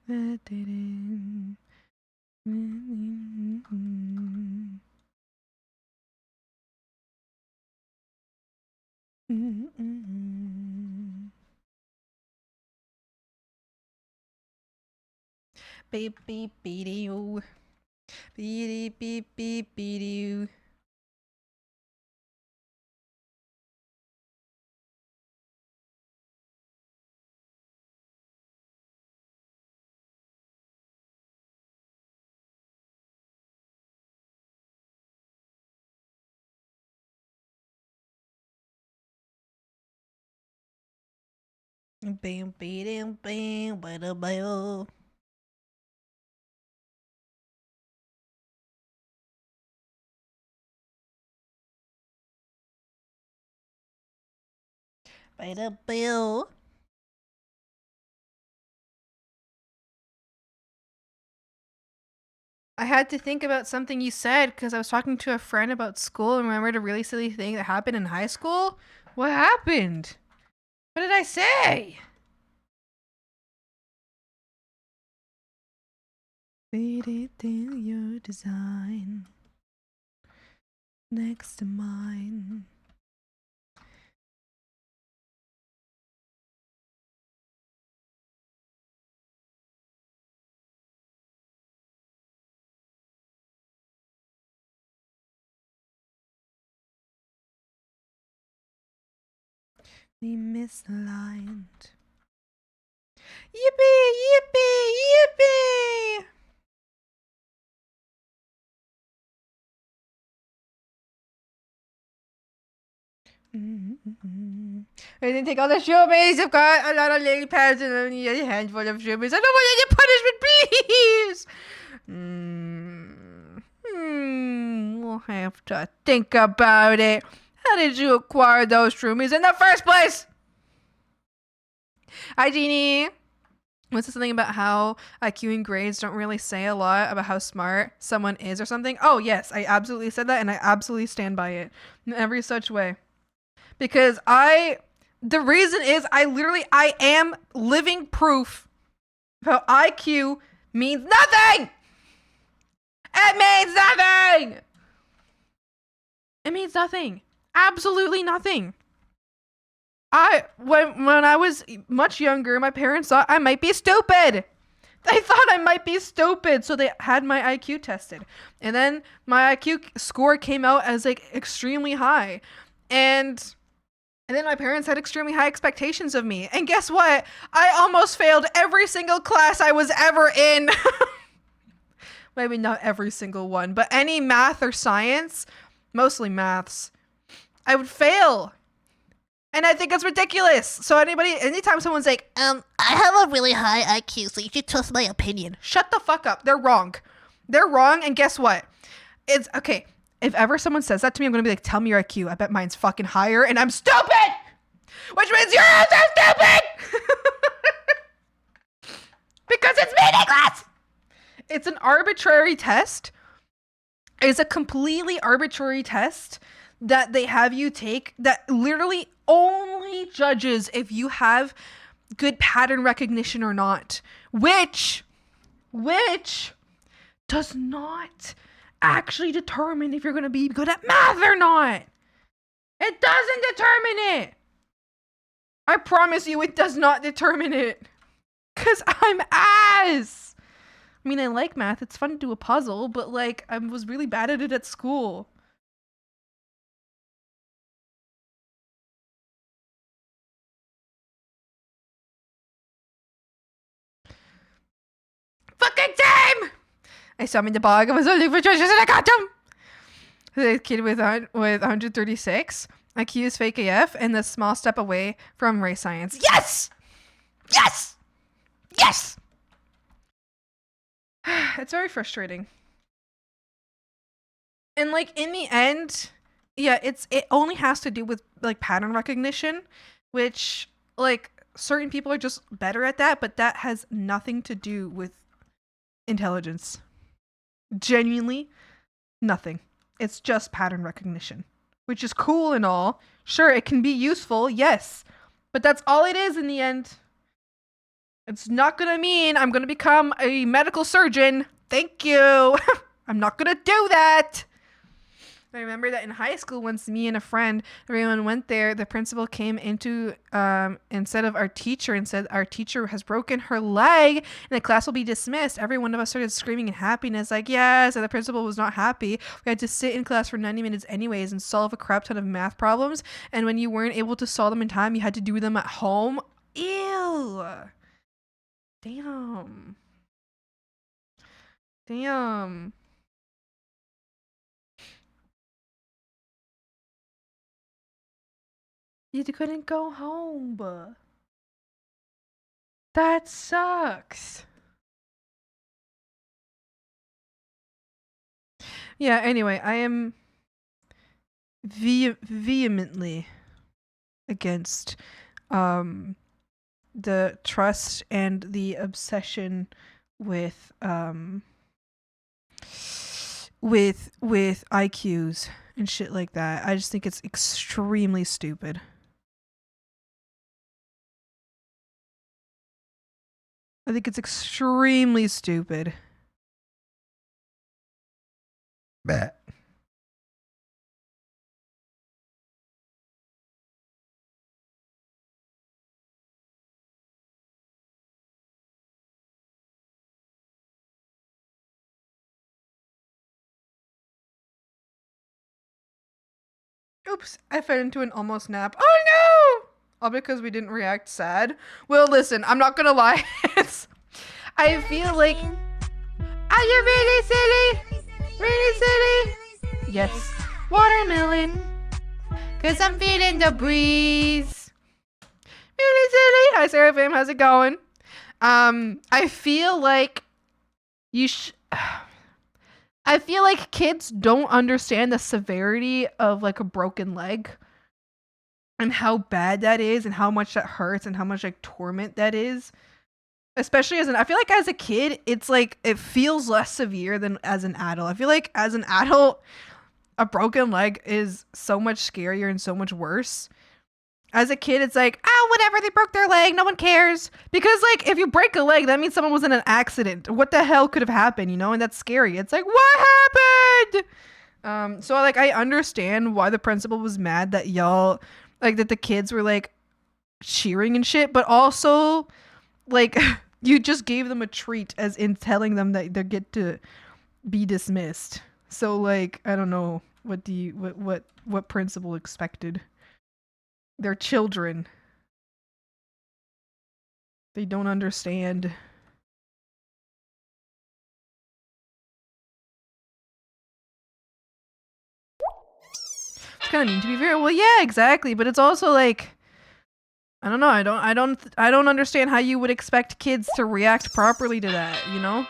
That didn't. Beep beep beep doo. Beep beep beep beep doo. Bam bam bam bada bam. Bada bam. I had to think about something you said because I was talking to a friend about school and remembered a really silly thing that happened in high school. What happened? What did I say? Faded through your design next to mine. We misaligned. Yippee! Yippee! Yippee! I didn't take all the shroomies. I've got a lot of lily pads and only a handful of shroomies. I don't want any punishment, please. We'll have to think about it. How did you acquire those shroomies in the first place? Hi, Jeannie. Was this something about how IQ and grades don't really say a lot about how smart someone is or something? Oh, yes, I absolutely said that, and I absolutely stand by it in every such way. Because the reason is I am living proof of how IQ means nothing! It means nothing! It means nothing. Absolutely nothing. When I was much younger, my parents thought I might be stupid. They thought I might be stupid, so they had my IQ tested. And then my IQ score came out as like extremely high. And then my parents had extremely high expectations of me. And guess what? I almost failed every single class I was ever in. Maybe not every single one, but any math or science, mostly maths, I would fail. And I think it's ridiculous. So anytime someone's like, I have a really high IQ, so you should trust my opinion. shut the fuck up. They're wrong. They're wrong. And guess what? It's okay. If ever someone says that to me, I'm going to be like, tell me your IQ. I bet mine's fucking higher and I'm stupid. Which means you're also stupid. Because it's meaningless. It's an arbitrary test. It's a completely arbitrary test that they have you take that literally only judges if you have good pattern recognition or not, which does not actually determine if you're going to be good at math or not. It doesn't determine it. I promise you it does not determine it. Because I'm ass. I mean, I like math. It's fun to do a puzzle, but like I was really bad at it at school. Fucking time! I summoned the bog. I was looking for treasures and I got them! The kid with 136. IQ is fake AF and the small step away from race science. Yes! Yes! Yes! It's very frustrating. And like in the end, yeah, it only has to do with like pattern recognition, which like certain people are just better at that, but that has nothing to do with intelligence. Genuinely nothing. It's just pattern recognition, which is cool and all. Sure, it can be useful, yes, but that's all it is in the end. It's not gonna mean I'm gonna become a medical surgeon. Thank you. I'm not gonna do that. I remember that in high school, once me and a friend, everyone went there, the principal came into, instead of our teacher, and said, our teacher has broken her leg and the class will be dismissed. Every one of us started screaming in happiness, like, yes, and the principal was not happy. We had to sit in class for 90 minutes anyways and solve a crap ton of math problems. And when you weren't able to solve them in time, you had to do them at home. Ew. Damn. Damn. You couldn't go home. That sucks. Yeah, anyway, I am vehemently against the trust and the obsession with IQs and shit like that. I just think it's extremely stupid. I think it's extremely stupid. Bet. Oops, I fell into an almost nap. Oh no! All because we didn't react sad. Well, listen, I'm not gonna lie. I feel like... Are you really silly? Really silly? Yes. Watermelon. Cause I'm feeling the breeze. Really silly? Hi, Seraphim. How's it going? I feel like you I feel like kids don't understand the severity of like a broken leg and how bad that is and how much that hurts and how much like torment that is. Especially I feel like as a kid, it's like it feels less severe than as an adult. I feel like as an adult, a broken leg is so much scarier and so much worse. As a kid, it's like, oh, whatever, they broke their leg, no one cares. Because, like, if you break a leg, that means someone was in an accident. What the hell could have happened, you know? And that's scary. It's like, what happened? So, like, I understand why the principal was mad that y'all, like, that the kids were, like, cheering and shit. But also, like, you just gave them a treat as in telling them that they get to be dismissed. So, like, I don't know. What principal expected? They're children. They don't understand. It's kind of mean to be fair. Well, yeah, exactly. But it's also like, I don't know. I don't understand how you would expect kids to react properly to that. You know,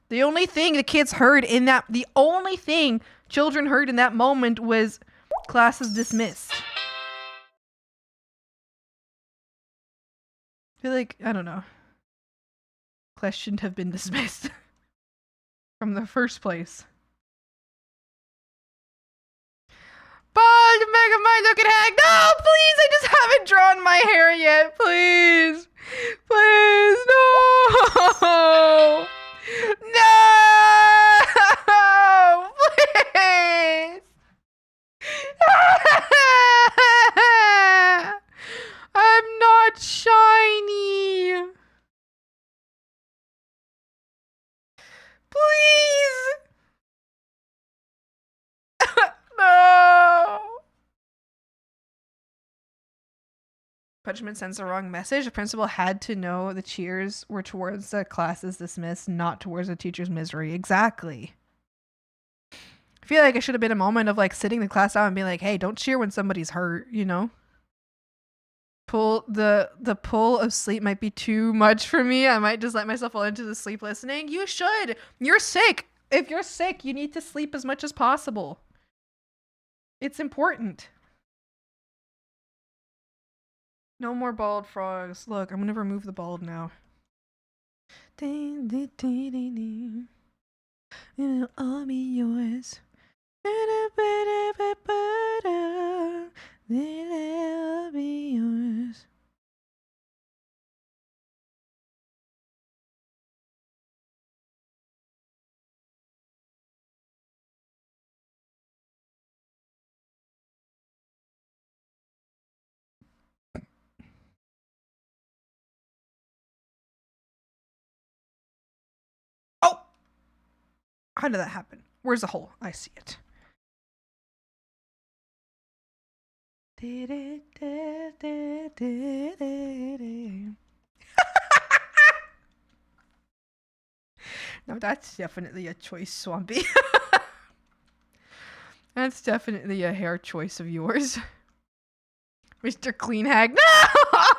the only thing the only thing children heard in that moment was class is dismissed. I feel like, I don't know. Class shouldn't have been dismissed from the first place. Bald Mega Mind looking hack. No, please, I just haven't drawn my hair yet. Please. Please, no. No. Please. I'm not shiny. Please. No. Punishment sends the wrong message. The principal had to know the cheers were towards the classes dismissed, not towards the teacher's misery. Exactly. I feel like it should have been a moment of like sitting the class out and being like, hey, don't cheer when somebody's hurt, you know? The pull of sleep might be too much for me. I might just let myself fall into the sleep listening. You should. You're sick. If you're sick, you need to sleep as much as possible. It's important. No more bald frogs. Look, I'm gonna remove the bald now. It'll all be yours. They'll be yours. Oh! How did that happen? Where's the hole? I see it. No, that's definitely a choice, Swampy. That's definitely a hair choice of yours. Mr. Clean Hag.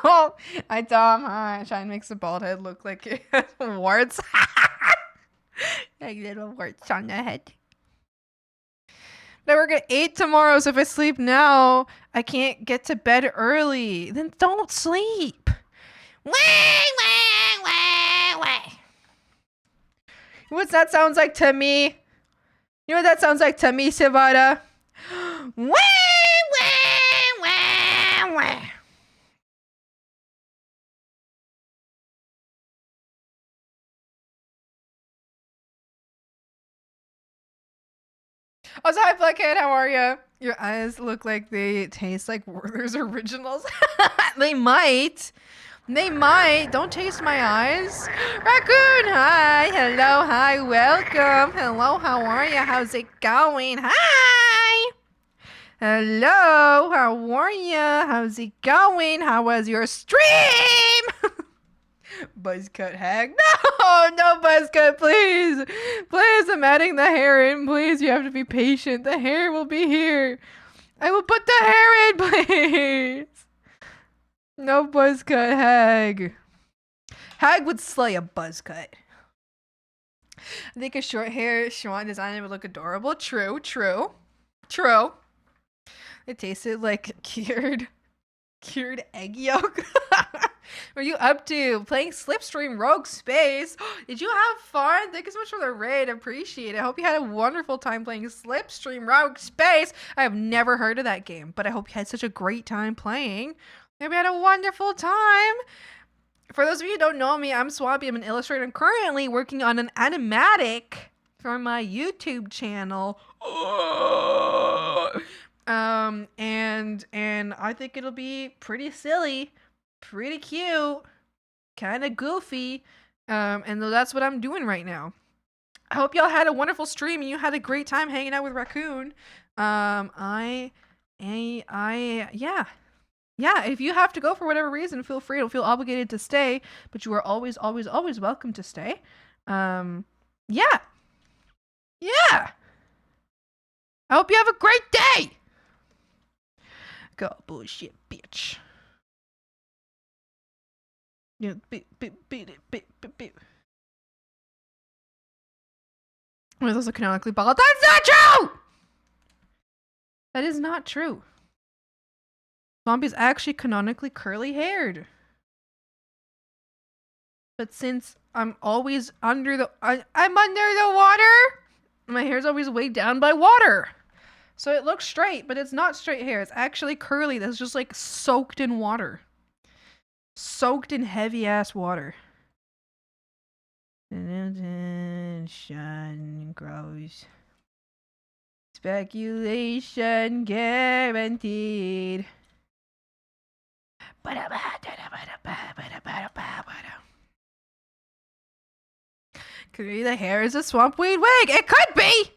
No! I try and makes the bald head look like it has warts. Like little warts on the head. I work at 8 tomorrow, so if I sleep now, I can't get to bed early. Then don't sleep. What that sounds like to me? You know what that sounds like to me, Savada? Oh, so hi, Blackhead. How are you? Your eyes look like they taste like Werther's Originals. They might. They might. Don't taste my eyes. Raccoon, hi. Hello, hi. Welcome. Hello, how are you? How's it going? Hi. Hello, how are you? How's it going? How was your stream? Buzzcut hack. No, no buzzcut, please. Please, I'm adding the hair in. Please, you have to be patient. The hair will be here. I will put the hair in, please. No buzzcut hag. Hag would slay a buzzcut. I think a short hair Schwan design would look adorable. True, true, true. It tasted like cured egg yolk. What are you up to? Playing Slipstream Rogue Space. Did you have fun? Thank you so much for the raid. I appreciate it. I hope you had a wonderful time playing Slipstream Rogue Space. I have never heard of that game, but I hope you had such a great time playing. Maybe had a wonderful time. For those of you who don't know me, I'm Swampy. I'm an illustrator. I'm currently working on an animatic for my YouTube channel. And I think it'll be pretty silly, pretty cute, kind of goofy. And that's what I'm doing right now. I hope y'all had a wonderful stream and you had a great time hanging out with Raccoon. Yeah, if you have to go for whatever reason, feel free. Don't feel obligated to stay, but you are always, always, always welcome to stay. Yeah. I hope you have a great day. Go bullshit, bitch. Yeah, beat. Was also canonically bald. That's not true! That is not true. Zombie's actually canonically curly haired. But since I'm always under the I'm under the water, my hair's always weighed down by water. So it looks straight, but it's not straight hair. It's actually curly. That's just like soaked in water. Soaked in heavy ass water. Shun grows. Speculation guaranteed. Could be the hair is a swamp weed wig. It could be!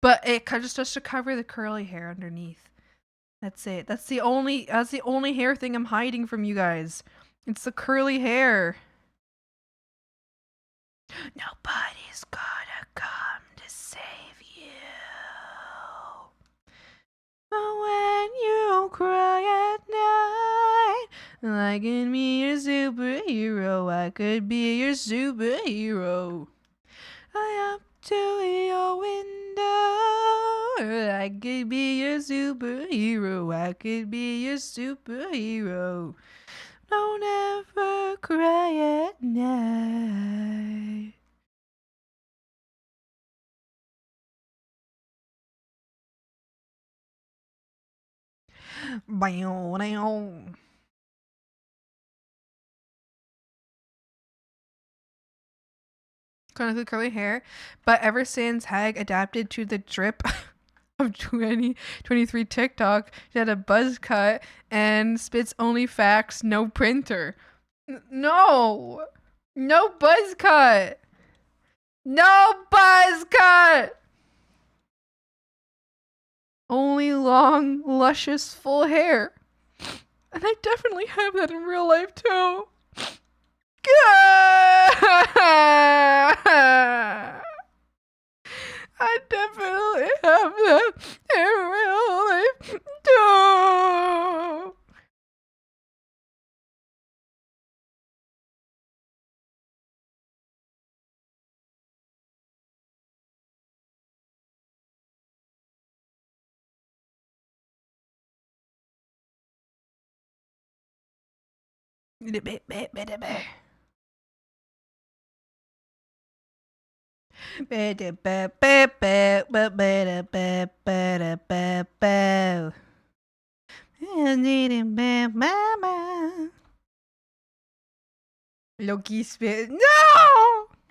But it just to cover the curly hair underneath. That's it. That's the only hair thing I'm hiding from you guys. It's the curly hair. Nobody's gonna come to save you. But when you cry at night, I can be your superhero. I could be your superhero. I up to your window. I could be your superhero. I could be your superhero. Don't ever cry at night. Bam. Chronically curly hair, but ever since Hag adapted to the drip of 2023 TikTok, she had a buzz cut and spits only facts, no printer. No buzz cut. No buzz cut. Only long, luscious, full hair. And I definitely have that in real life too. I definitely have that in real life too. Loki spit. No!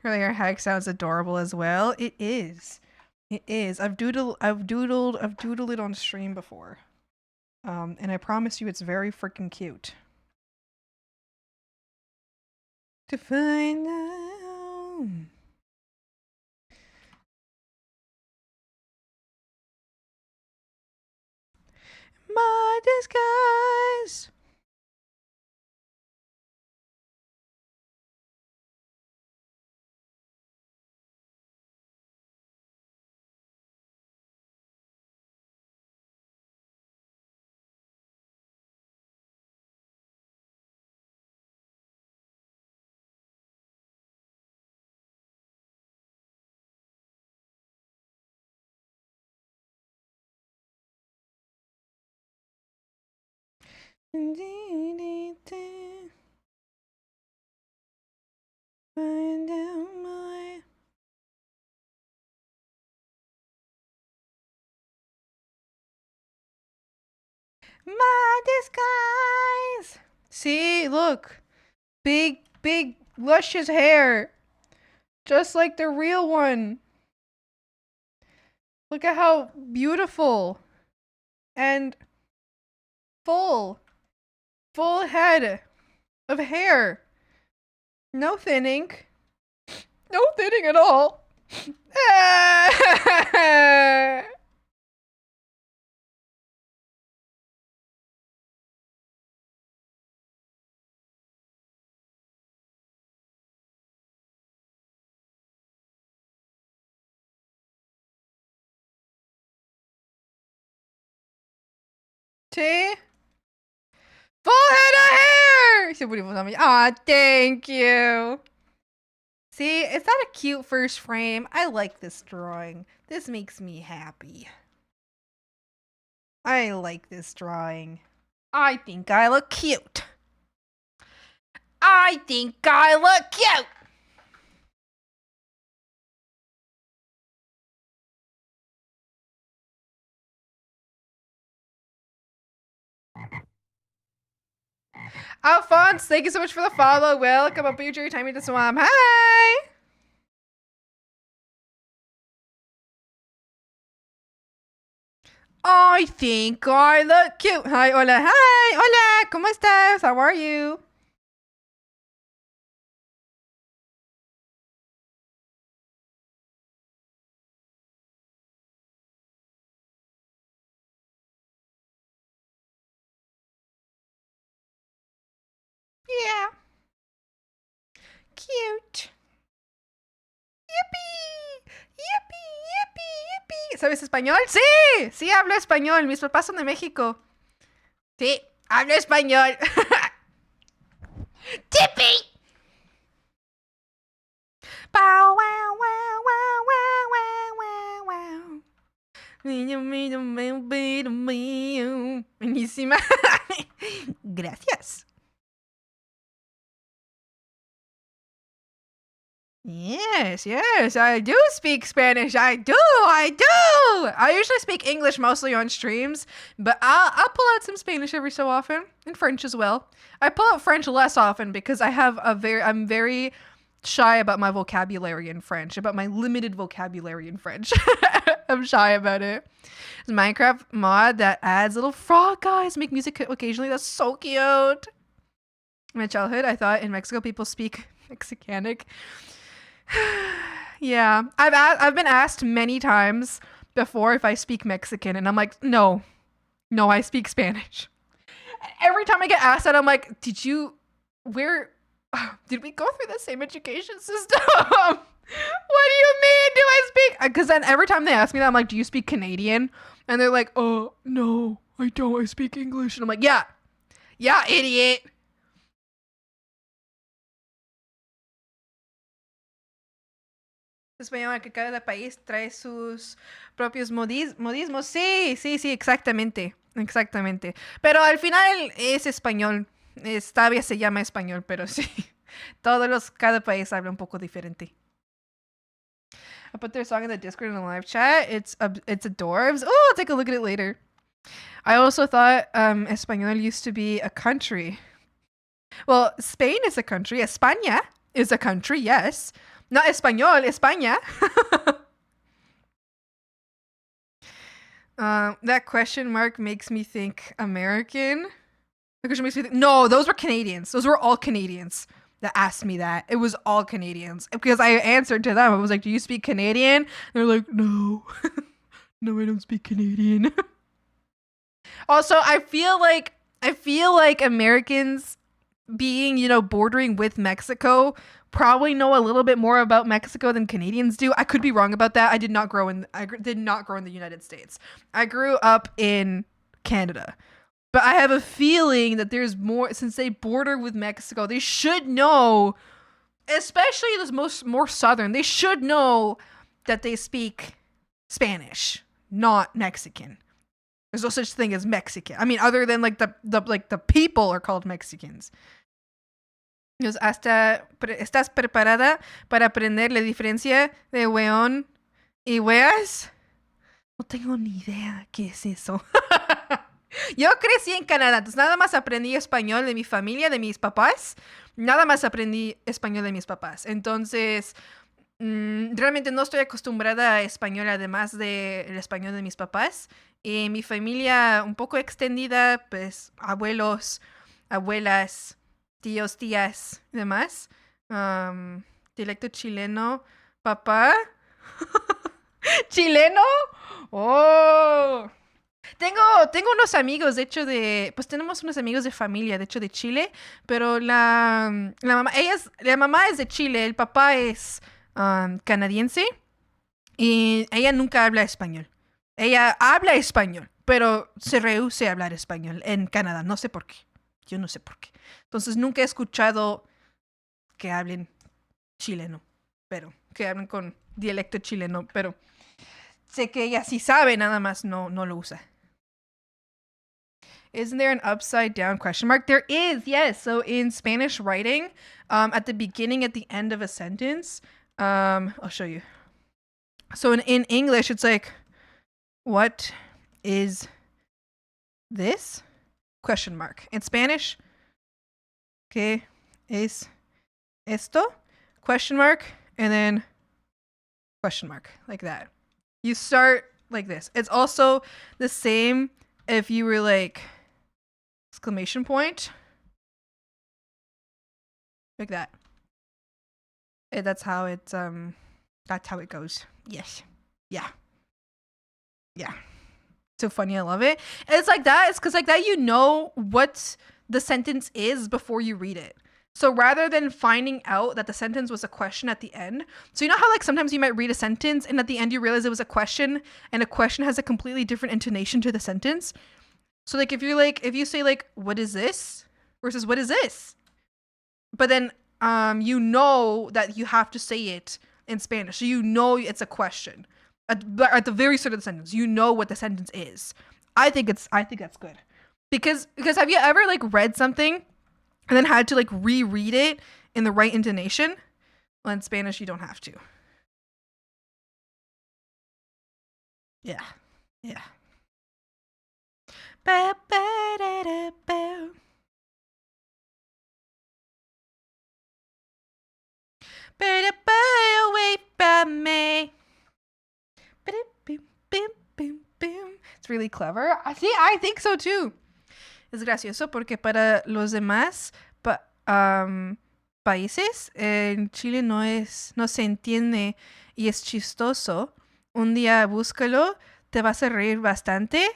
Her hair hack sounds adorable as well. It is. It is. I've doodled it on stream before. And I promise you it's very freaking cute. To find out. My disguise. Find out my disguise. See, look. Big, luscious hair. Just like the real one. Look at how beautiful. And full head of hair. No thinning. No thinning at all. See? Full head of hair! Aw, thank you. See, is that a cute first frame? I like this drawing. This makes me happy. I like this drawing. I think I look cute. I think I look cute! Alphonse, thank you so much for the follow. Welcome up your time to Swamp. Hi! I think I look cute. Hi, hola, hi, hola, ¿cómo estás? How are you? Yeah. Cute. Yippee. Yippee, yippee, yippee. ¿Sabes español? Sí. Sí, hablo español. Mis papás son de México. Sí, hablo español. Tippy. Bow, wow, wow, wow, wow, wow, wow. Buenísima. Gracias. Yes, I do speak Spanish. I do. I usually speak English mostly on streams, but I'll pull out some Spanish every so often, and French as well. I pull out French less often because I'm very shy about my vocabulary in French, about my limited vocabulary in French. I'm shy about it. It's a Minecraft mod that adds little frog guys make music occasionally. That's so cute. In my childhood, I thought in Mexico people speak Mexicanic. Yeah, I've been asked many times before if I speak Mexican, and I'm like, no, I speak Spanish. Every time I get asked that, I'm like, did we go through the same education system? What do you mean? Do I speak? Because then every time they ask me that, I'm like, do you speak Canadian? And they're like, oh, no, I don't. I speak English. And I'm like, yeah, idiot. Español, que cada país trae sus propios modismos. Sí, exactamente. Pero al final es español. Todavía se llama español, pero sí. Cada país habla un poco diferente. I put their song in the Discord in the live chat. It's adorbs. Oh, I'll take a look at it later. I also thought Español used to be a country. Well, Spain is a country. España is a country, yes. Not Español, España. That question mark makes me think American. That question makes me think. No, those were Canadians. Those were all Canadians that asked me that. It was all Canadians because I answered to them. I was like, "Do you speak Canadian?" They're like, "No, no, I don't speak Canadian." Also, I feel like Americans being, bordering with Mexico probably know a little bit more about Mexico than Canadians do. I could be wrong about that. I did not grow in the United States. I grew up in Canada. But I have a feeling that there's more, since they border with Mexico, they should know, especially those more southern, they should know that they speak Spanish, not Mexican. There's no such thing as Mexican. I mean, other than the people are called Mexicans. ¿Estás preparada para aprender la diferencia de weón y weas? No tengo ni idea qué es eso. Yo crecí en Canadá, entonces nada más aprendí español de mi familia, de mis papás. Nada más aprendí español de mis papás. Entonces, realmente no estoy acostumbrada a español además del español de mis papás. Y mi familia un poco extendida, pues abuelos, abuelas, tíos, tías y demás. Dialecto chileno. ¿Papá? ¿Chileno? ¡Oh! Tengo unos amigos, de hecho, pues tenemos unos amigos de familia, de hecho, de Chile, pero la mamá es de Chile, el papá es canadiense y ella nunca habla español. Ella habla español, pero se rehúsa a hablar español en Canadá, no sé por qué. Yo no sé por qué. Entonces nunca he escuchado que hablen chileno, pero que hablen con dialecto chileno, pero sé que ella sí sabe, nada más no lo usa. Isn't there an upside down question mark? There is, yes. So in Spanish writing, at the beginning, at the end of a sentence, I'll show you. So in English, it's like, what is this? Question mark. In Spanish, ¿qué es esto? Question mark, and then question mark, like that. You start like this. It's also the same if you were like exclamation point, like that. And that's how it goes. Yes. Yeah. So funny. I love it. And it's like that. It's because like that, you know what the sentence is before you read it. So rather than finding out that the sentence was a question at the end, so you know how like sometimes you might read a sentence and at the end you realize it was a question and a question has a completely different intonation to the sentence. So like if you say like, what is this versus what is this? But then you know that you have to say it in Spanish. So you know it's a question. At the very start of the sentence, you know what the sentence is. I think that's good. Because have you ever like read something and then had to like reread it in the right intonation? Well, in Spanish, you don't have to. Yeah. Away from me. It's really clever. See, I think so too. Es gracioso porque para los demás países en Chile no se entiende y es chistoso. Un día búscalo, te vas a reír bastante.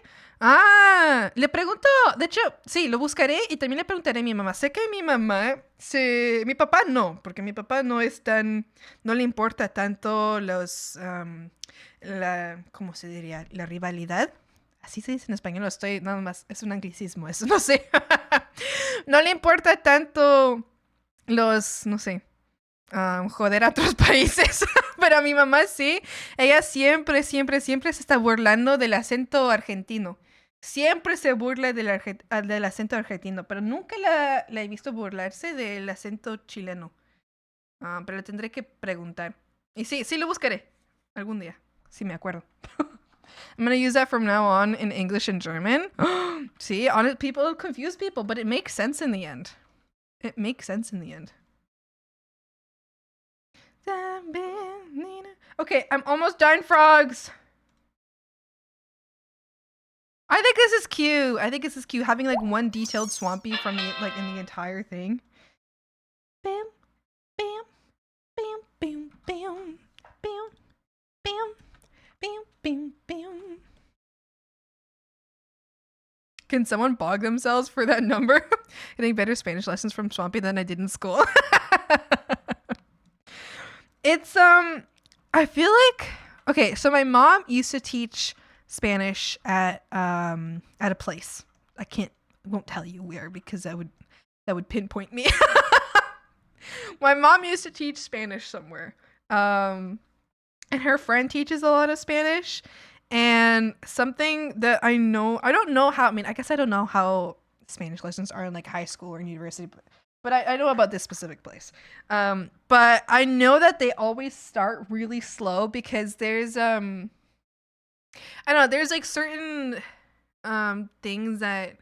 Le pregunto, de hecho, sí, lo buscaré y también le preguntaré a mi mamá. Sé que mi papá no, porque mi papá no le importa tanto ¿cómo se diría? La rivalidad. Así se dice en español, nada más, es un anglicismo, eso no sé. No le importa tanto no sé, joder a otros países. Pero a mi mamá sí, ella siempre se está burlando del acento argentino. Siempre se burla del acento argentino, pero nunca la he visto burlarse del acento chileno. Pero le tendré que preguntar. Y sí lo buscaré algún día, si me acuerdo. I'm going to use that from now on in English and German. See, people confuse people, but it makes sense in the end. Okay, I'm almost done, frogs. I think this is cute. I think this is cute. Having like one detailed swampy from the like in the entire thing. Bam, bam, bam, bam, bam, bam, bam, bam, bam, bam. Can someone bog themselves for that number? Getting better Spanish lessons from Swampy than I did in school. It's I feel like okay, so my mom used to teach Spanish at a place. Won't tell you where because that would pinpoint me. My mom used to teach Spanish somewhere. And her friend teaches a lot of Spanish. And something that I don't know how, I guess I don't know how Spanish lessons are in like high school or university, but I know about this specific place. But I know that they always start really slow because there's I don't know, there's like certain things that,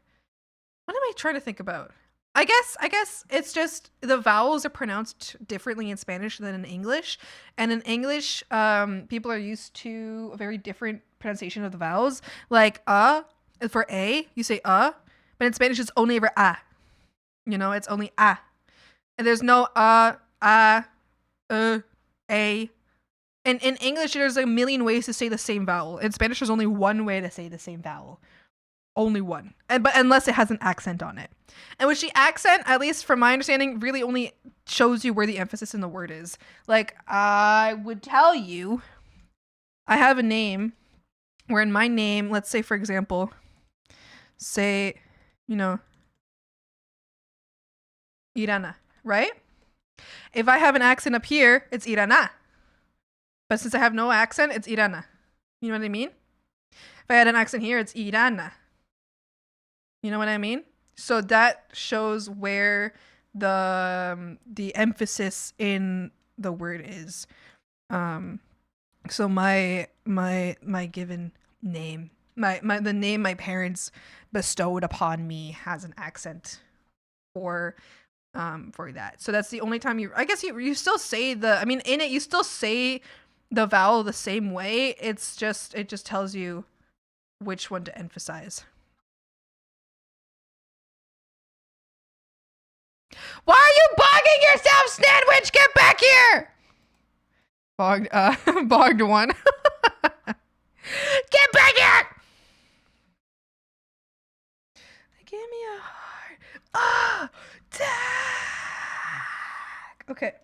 what am I trying to think about? I guess it's just the vowels are pronounced differently in Spanish than in English. And in English, people are used to a very different pronunciation of the vowels. Like for A, you say but in Spanish it's only ever a. You know, it's only a. And there's no a. And in English, there's a million ways to say the same vowel. In Spanish, there's only one way to say the same vowel. Only one. But unless it has an accent on it. And which the accent, at least from my understanding, really only shows you where the emphasis in the word is. Like, I would tell you, I have a name where in my name, let's say, for example, say, Irana, right? If I have an accent up here, it's Irana. But since I have no accent, it's Irana. You know what I mean? If I had an accent here, it's Irana. You know what I mean? So that shows where the emphasis in the word is. So my given name, the name my parents bestowed upon me has an accent for that. So that's the only time I guess you still say in it you still say the vowel the same way. It just tells you which one to emphasize. Why are you bogging yourself, Sandwich? Get back here! Bogged one. Get back here! They gave me a heart. Tag. Okay.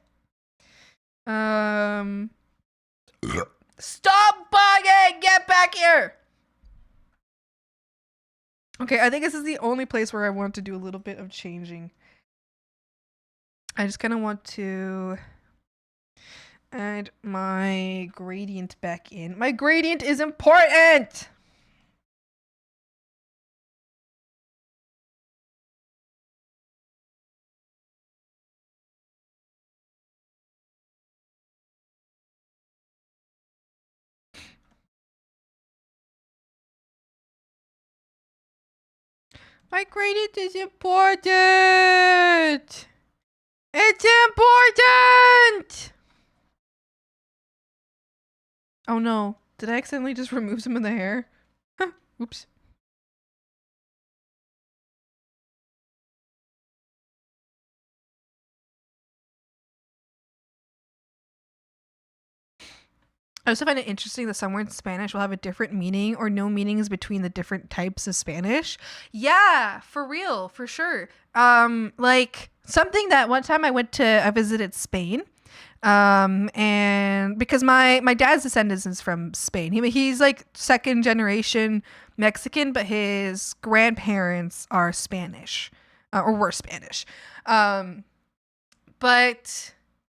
Stop bogging! Get back here! Okay, I think this is the only place where I want to do a little bit of changing. I just kind of want to add my gradient back in. My gradient is important! My gradient is important! It's important! Oh no. Did I accidentally just remove some of the hair? Oops. I also find it interesting that some words in Spanish will have a different meaning or no meanings between the different types of Spanish. Yeah, for real, for sure. Like something that one time I visited Spain. And because my dad's descendants is from Spain. He's like second generation Mexican, but his grandparents are Spanish, or were Spanish. But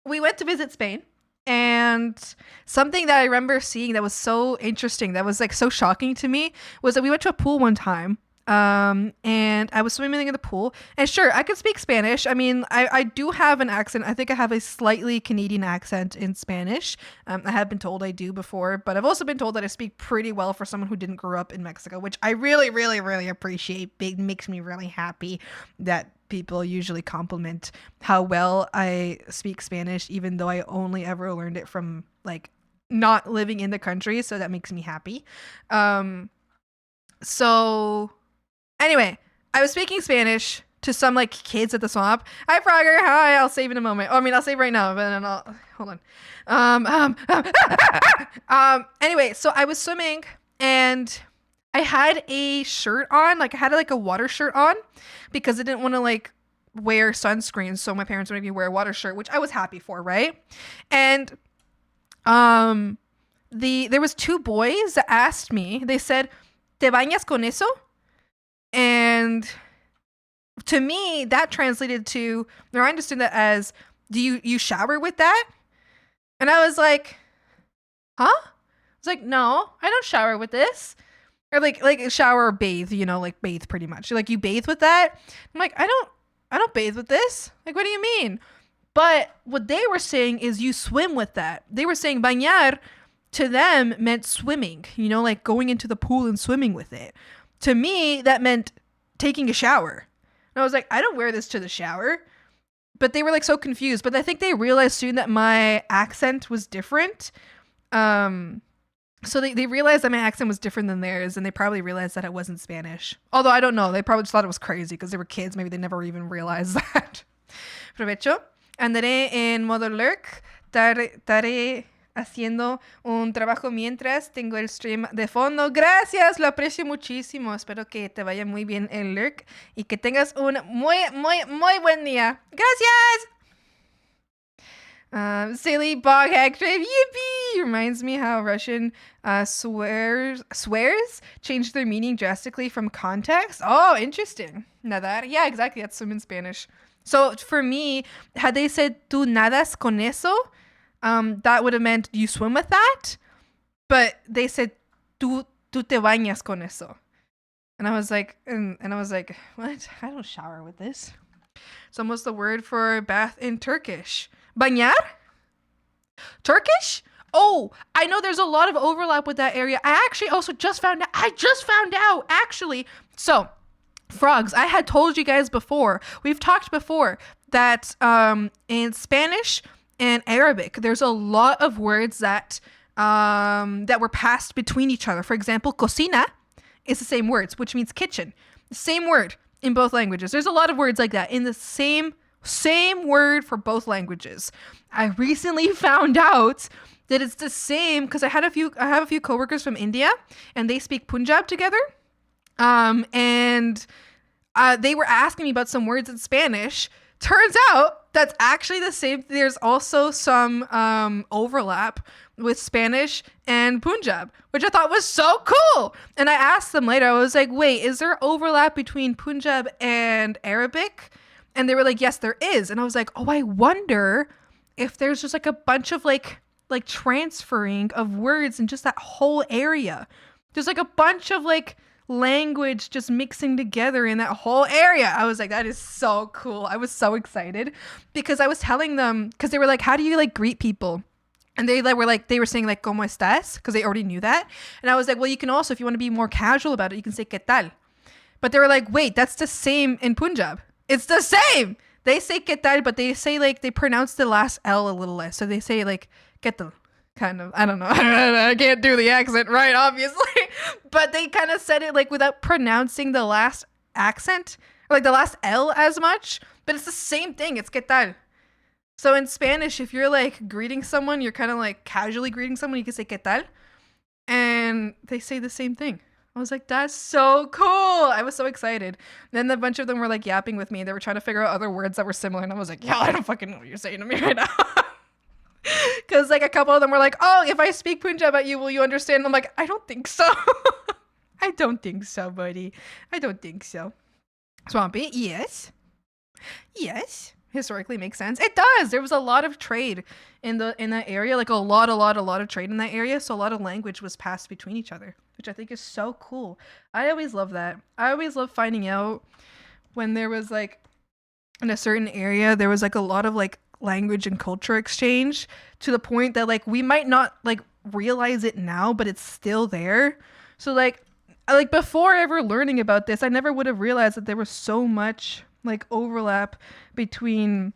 we went to visit Spain. And something that I remember seeing that was so interesting, that was like so shocking to me, was that we went to a pool one time. And I was swimming in the pool, and sure, I could speak Spanish. I do have an accent. I think I have a slightly Canadian accent in Spanish. I have been told I do before, but I've also been told that I speak pretty well for someone who didn't grow up in Mexico, which I really, really, really appreciate. It makes me really happy that people usually compliment how well I speak Spanish, even though I only ever learned it from like not living in the country. So that makes me happy. So anyway, I was speaking Spanish to some like kids at the swamp. Hi, Frogger. Hi. I'll save in a moment. Oh, I mean, I'll save right now, but then I'll hold on. Anyway, so I was swimming and I had a shirt on, like I had like a water shirt on because I didn't want to like wear sunscreen, so my parents made me wear a water shirt, which I was happy for, right? And there was two boys that asked me. They said, "Te bañas con eso?" And to me, that translated to, or I understood that as, "Do you shower with that?" And I was like, "Huh?" I was like, "No, I don't shower with this." Or like shower or bathe, you know, like bathe pretty much. Like you bathe with that? I'm like, I don't bathe with this. Like, what do you mean? But what they were saying is you swim with that. They were saying bañar to them meant swimming, you know, like going into the pool and swimming with it. To me, that meant taking a shower. And I was like, I don't wear this to the shower. But they were like so confused. But I think they realized soon that my accent was different. So they realized that my accent was different than theirs, and they probably realized that it wasn't Spanish. Although I don't know. They probably just thought it was crazy because they were kids. Maybe they never even realized that. Provecho. Andaré en modo lurk. Estaré haciendo un trabajo mientras tengo el stream de fondo. Gracias, lo aprecio muchísimo. Espero que te vaya muy bien el lurk y que tengas un muy buen día. Gracias. Silly bog hack trip, yippee! Reminds me how Russian swears change their meaning drastically from context. Oh, interesting. Nadar, yeah, exactly. That's swim in Spanish. So for me, had they said "tú nadas con eso," that would have meant you swim with that. But they said "tú te bañas con eso," and I was like, what? I don't shower with this. It's almost the word for bath in Turkish. Bañar? Turkish? Oh, I know there's a lot of overlap with that area. I actually also just found out, actually. So, frogs, I had told you guys before, we've talked before, that in Spanish and Arabic, there's a lot of words that were passed between each other. For example, cocina is the same words, which means kitchen. The same word in both languages. There's a lot of words like that in the same word for both languages. I recently found out that it's the same because I have a few coworkers from India and they speak Punjab together. And they were asking me about some words in Spanish. Turns out that's actually the same. There's also some overlap with Spanish and Punjab, which I thought was so cool. And I asked them later, I was like, wait, is there overlap between Punjab and Arabic? And they were like, yes, there is. And I was like, oh, I wonder if there's just like a bunch of like transferring of words in just that whole area. There's like a bunch of like language just mixing together in that whole area. I was like, that is so cool. I was so excited because I was telling them, because they were like, how do you like greet people? And they were saying like, ¿cómo estás? Because they already knew that. And I was like, well, you can also, if you want to be more casual about it, you can say ¿qué tal? But they were like, wait, that's the same in Punjab. It's the same. They say ¿qué tal? But they say like, they pronounce the last L a little less. So they say like ¿qué tal? Kind of, I don't know. I can't do the accent right, obviously. But they kind of said it like without pronouncing the last accent, or like the last L as much. But it's the same thing. It's ¿qué tal? So in Spanish, if you're like greeting someone, you're kind of like casually greeting someone, you can say ¿qué tal? And they say the same thing. I was like, that's so cool. I was so excited. Then a bunch of them were like yapping with me. They were trying to figure out other words that were similar. And I was like, yeah, I don't fucking know what you're saying to me right now. Because like a couple of them were like, oh, if I speak Punjab at you, will you understand? And I'm like, I don't think so. I don't think so, buddy. I don't think so. Swampy, yes. Yes. Historically makes sense. It does. There was a lot of trade in that area, like a lot of trade in that area. So a lot of language was passed between each other, which I think is so cool. I always love that. I always love finding out when there was like in a certain area, there was like a lot of like language and culture exchange to the point that like we might not like realize it now, but it's still there. So like before ever learning about this, I never would have realized that there was so much like overlap between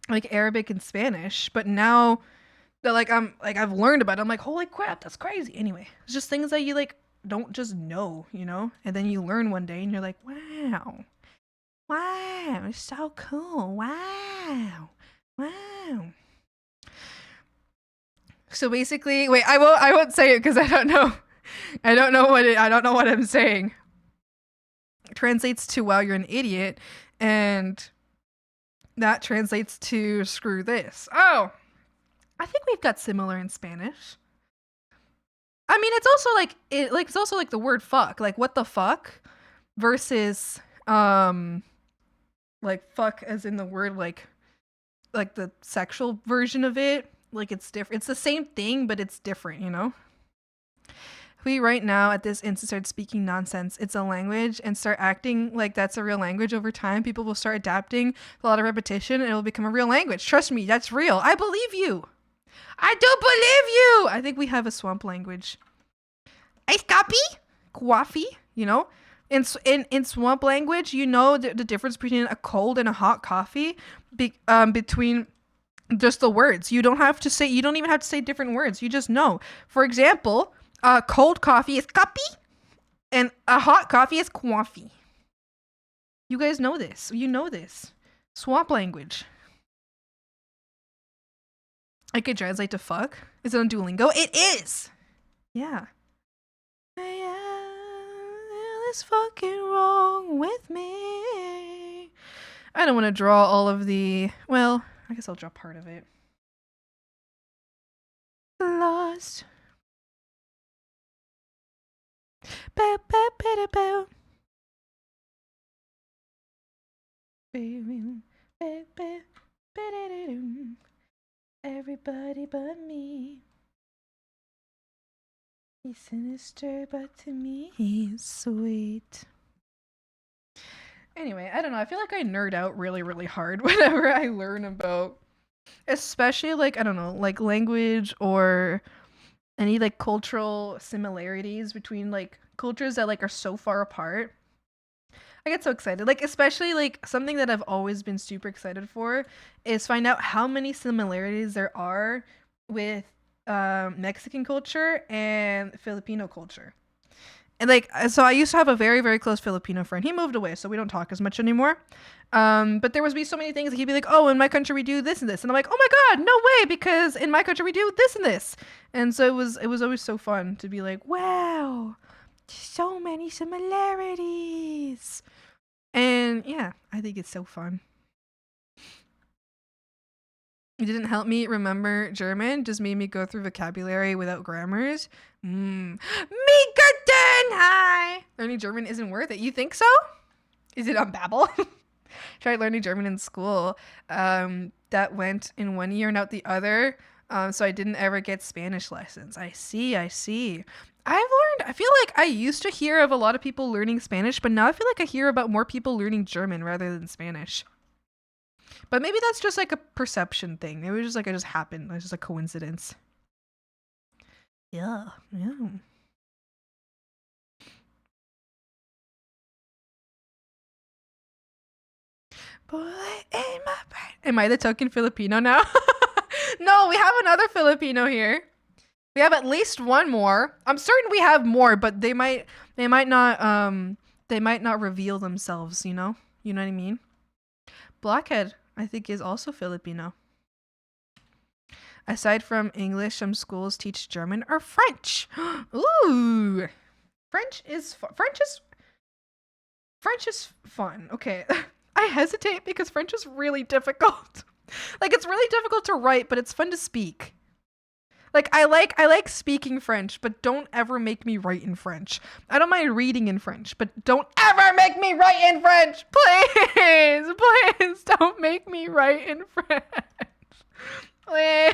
like Arabic and Spanish. But now that like I've learned about it, I'm like, holy crap, that's crazy. Anyway, it's just things that you like don't just know, you know? And then you learn one day and you're like, wow. Wow, it's so cool. Wow. Wow. So basically, wait, I won't say it because I don't know. I don't know what I'm saying. It translates to wow, you're an idiot, and that translates to screw this. Oh. I think we've got similar in Spanish. I mean, it's also like it's also like the word fuck, like what the fuck versus like fuck as in the word like the sexual version of it. Like it's different. It's the same thing, but it's different, you know? If we right now at this instant start speaking nonsense, it's a language, and start acting like that's a real language over time, people will start adapting with a lot of repetition and it will become a real language. Trust me, that's real. I believe you. I do believe you. I think we have a swamp language. Ice copy? Coffee, you know? In swamp language, you know the difference between a cold and a hot coffee between just the words. You don't even have to say different words. You just know. For example, cold coffee is copy and a hot coffee is coffee. You guys know this. You know this. Swamp language. I could translate to fuck. Is it on Duolingo? It is! Yeah. It's fucking wrong with me. I don't want to draw all of the... Well, I guess I'll draw part of it. Lost. Bow, bow, bow, bow. Everybody but me. He's sinister, but to me, he's sweet. Anyway, I don't know. I feel like I nerd out really, really hard whenever I learn about, especially like, I don't know, like language or any like cultural similarities between like cultures that like are so far apart. I get so excited. Like, especially like something that I've always been super excited for is find out how many similarities there are with Mexican culture and Filipino culture. And like, so I used to have a very, very close Filipino friend. He moved away, so we don't talk as much anymore. But there would be so many things that he'd be like, oh, in my country we do this and this. And I'm like, oh my God, no way, because in my country we do this and this. And so it was always so fun to be like, wow, so many similarities. And yeah, I think it's so fun. It didn't help me remember German, just made me go through vocabulary without grammars. Me guten, hi! Learning German isn't worth it. You think so? Is it on Babbel? Tried learning German in school. That went in one ear and out the other. So I didn't ever get Spanish lessons. I see. I feel like I used to hear of a lot of people learning Spanish, but now I feel like I hear about more people learning German rather than Spanish. But maybe that's just like a perception thing. Maybe it was just like it just happened. It was just a coincidence. Yeah. Boy in my brain. Am I the token Filipino now? No, we have another Filipino here. We have at least one more. I'm certain we have more, but they might not reveal themselves, you know? You know what I mean? Blockhead, I think, is also Filipino. Aside from English, some schools teach German or French. Ooh. French is fun. Okay. I hesitate because French is really difficult. Like, it's really difficult to write, but it's fun to speak. Like, I like speaking French, but don't ever make me write in French. I don't mind reading in French, but don't ever make me write in French! Please don't make me write in French. Please.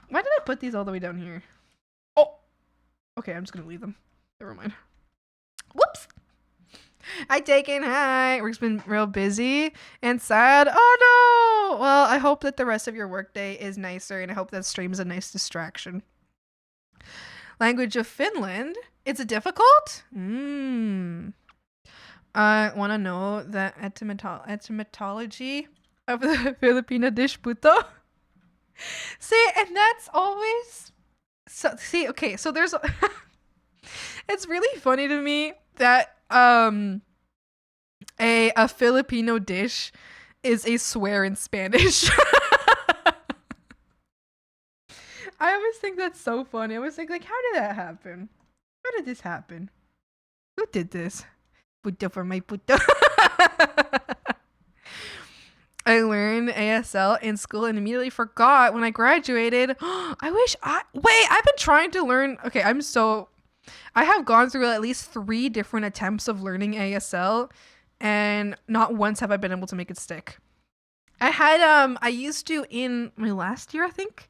Why did I put these all the way down here? Oh! Okay, I'm just gonna leave them. Never mind. Whoops! I taken hi. Work's been real busy and sad. Oh no! Well, I hope that the rest of your workday is nicer, and I hope that stream is a nice distraction. Language of Finland. It's difficult? I want to know the etymology of the Filipino dish puto. See, and that's always So see, okay, so there's it's really funny to me that a Filipino dish is a swear in Spanish. I always think that's so funny. I always think like, how did that happen? How did this happen? Who did this? Puto for my puto. I learned ASL in school and immediately forgot when I graduated. I've been trying to learn. Okay, I have gone through at least 3 different attempts of learning ASL and not once have I been able to make it stick. I used to in my last year, I think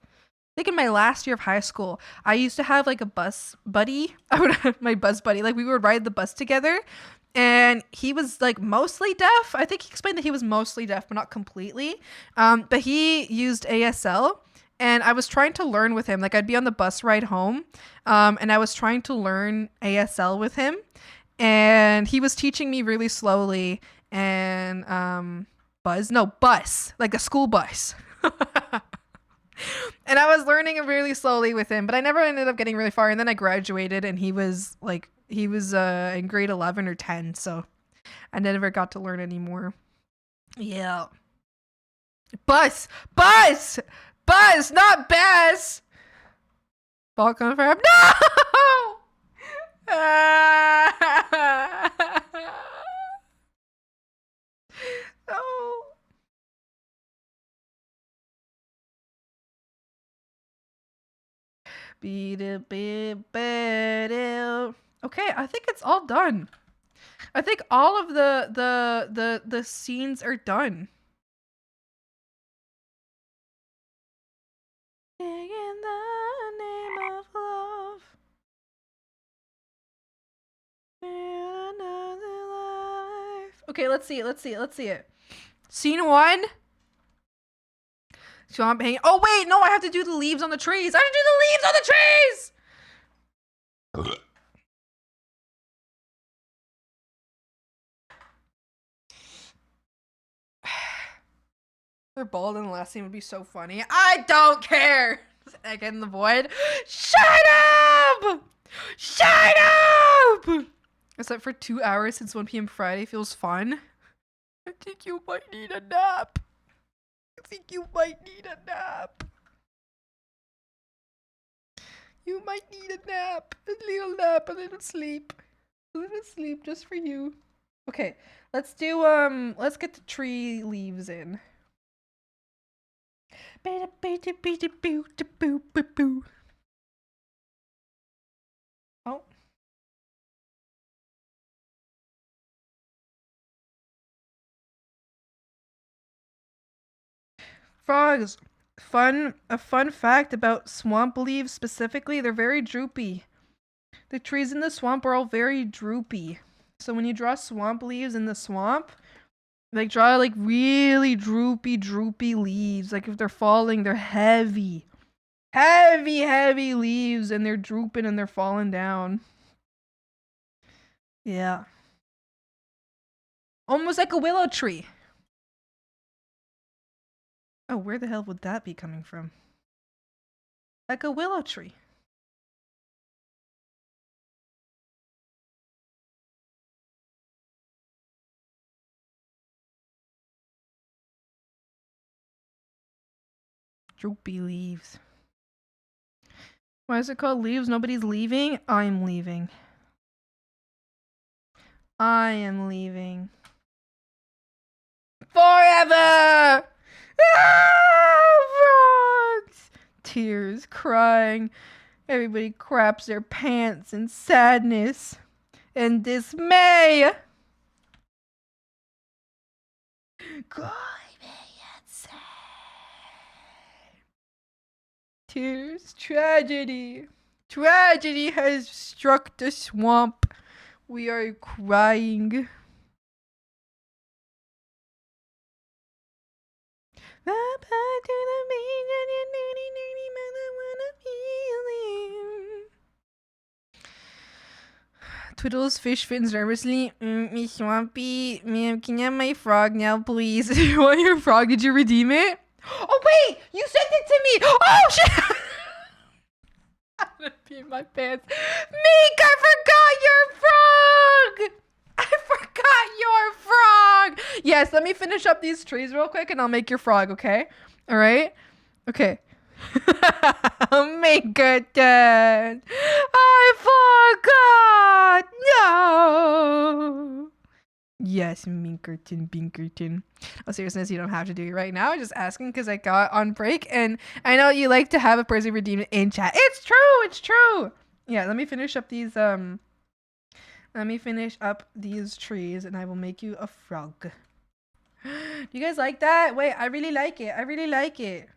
in my last year of high school, I used to have like a bus buddy. I would have my bus buddy. Like we would ride the bus together and he was like mostly deaf. I think he explained that he was mostly deaf, but not completely. But he used ASL and I was trying to learn with him. Like I'd be on the bus ride home and I was trying to learn ASL with him and he was teaching me really slowly and bus, like a school bus. And I was learning it really slowly with him, but I never ended up getting really far. And then I graduated and he was in grade 11 or 10. So I never got to learn anymore. Yeah. Bus, not Bass. Ball confirmed. No! No. Okay, I think it's all done. I think all of the scenes are done. In the name of love. Another life. Okay, let's see it. Scene 1. Swamp hanging. Oh wait, no, I have to do the leaves on the trees. I have to do the leaves on the trees. They're bald in the last scene would be so funny. I don't care. Again in the void. Shut up! Shut up! Except for 2 hours since 1 p.m. Friday feels fun. I think you might need a nap. You might need a nap, a little sleep just for you. Okay, let's do let's get the tree leaves in. Oh. Frogs. A fun fact about swamp leaves specifically, they're very droopy. The trees in the swamp are all very droopy. So when you draw swamp leaves in the swamp, like draw like really droopy leaves. Like if they're falling, they're heavy. Heavy leaves and they're drooping and they're falling down. Yeah. Almost like a willow tree. Oh, where the hell would that be coming from? Like a willow tree. Droopy leaves. Why is it called leaves? Nobody's leaving? I'm leaving. I am leaving. Forever! Frogs! Tears, crying. Everybody craps their pants in sadness and dismay. Cry and sad. Tears, tragedy. Tragedy has struck the swamp. We are crying. Twiddles fish fins nervously. Miss Swampy, ma'am, can you have my frog now, please? You want your frog? Did you redeem it? Oh wait, you sent it to me. Oh shit! I'm gonna pee my pants. Meek, I forgot your frog! I forgot your frog! Yes, let me finish up these trees real quick and I'll make your frog, okay? Alright? Okay. Minkerton! I forgot! No! Yes, Minkerton, Binkerton. Oh, seriousness, you don't have to do it right now. I'm just asking because I got on break and I know you like to have a person redeemed in chat. It's true! It's true! Yeah, let me finish up these, trees and I will make you a frog. Do you guys like that? Wait, I really like it. I really like it.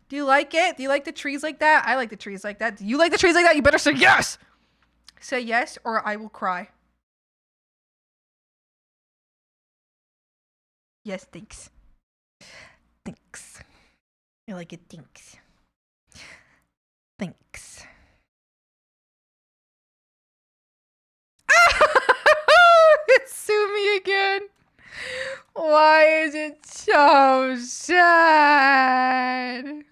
Do you like it? Do you like the trees like that? I like the trees like that. Do you like the trees like that? You better say yes! Say yes or I will cry. Yes, thanks. Thanks. I like it, thanks. Thanks. It's sue me again. Why is it so sad?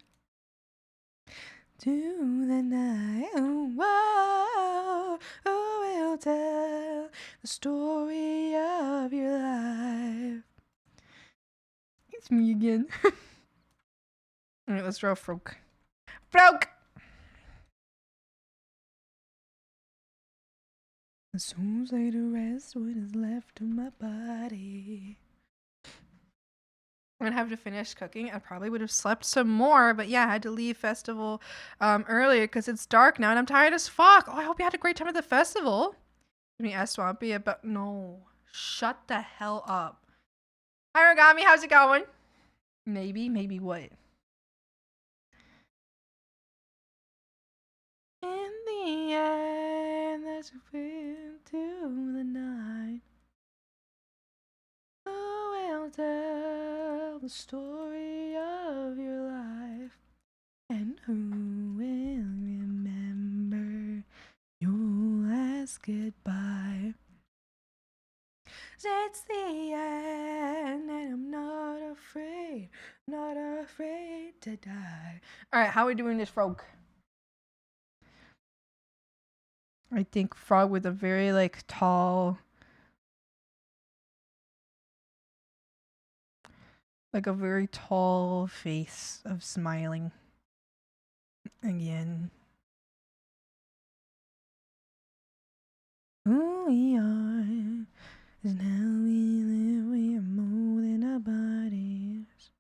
To the night, oh, will tell the story of your life. It's me again. Alright, let's draw a frog. Frog! The soul's laid to rest what is left of my body. I'm gonna have to finish cooking. I probably would have slept some more, but yeah, I had to leave festival earlier because it's dark now and I'm tired as fuck. Oh, I hope you had a great time at the festival. Let me ask Swampy about— no. Shut the hell up. Hi, Origami, how's it going? Maybe what? In the end, there's a way to the night. Who will tell the story of your life? And who will remember your last goodbye? It's the end, and I'm not afraid to die. Alright, how are we doing this frog? I think frog with a very like tall, like a very tall face of smiling. Again. Who we are is how we live. We are more than our bodies.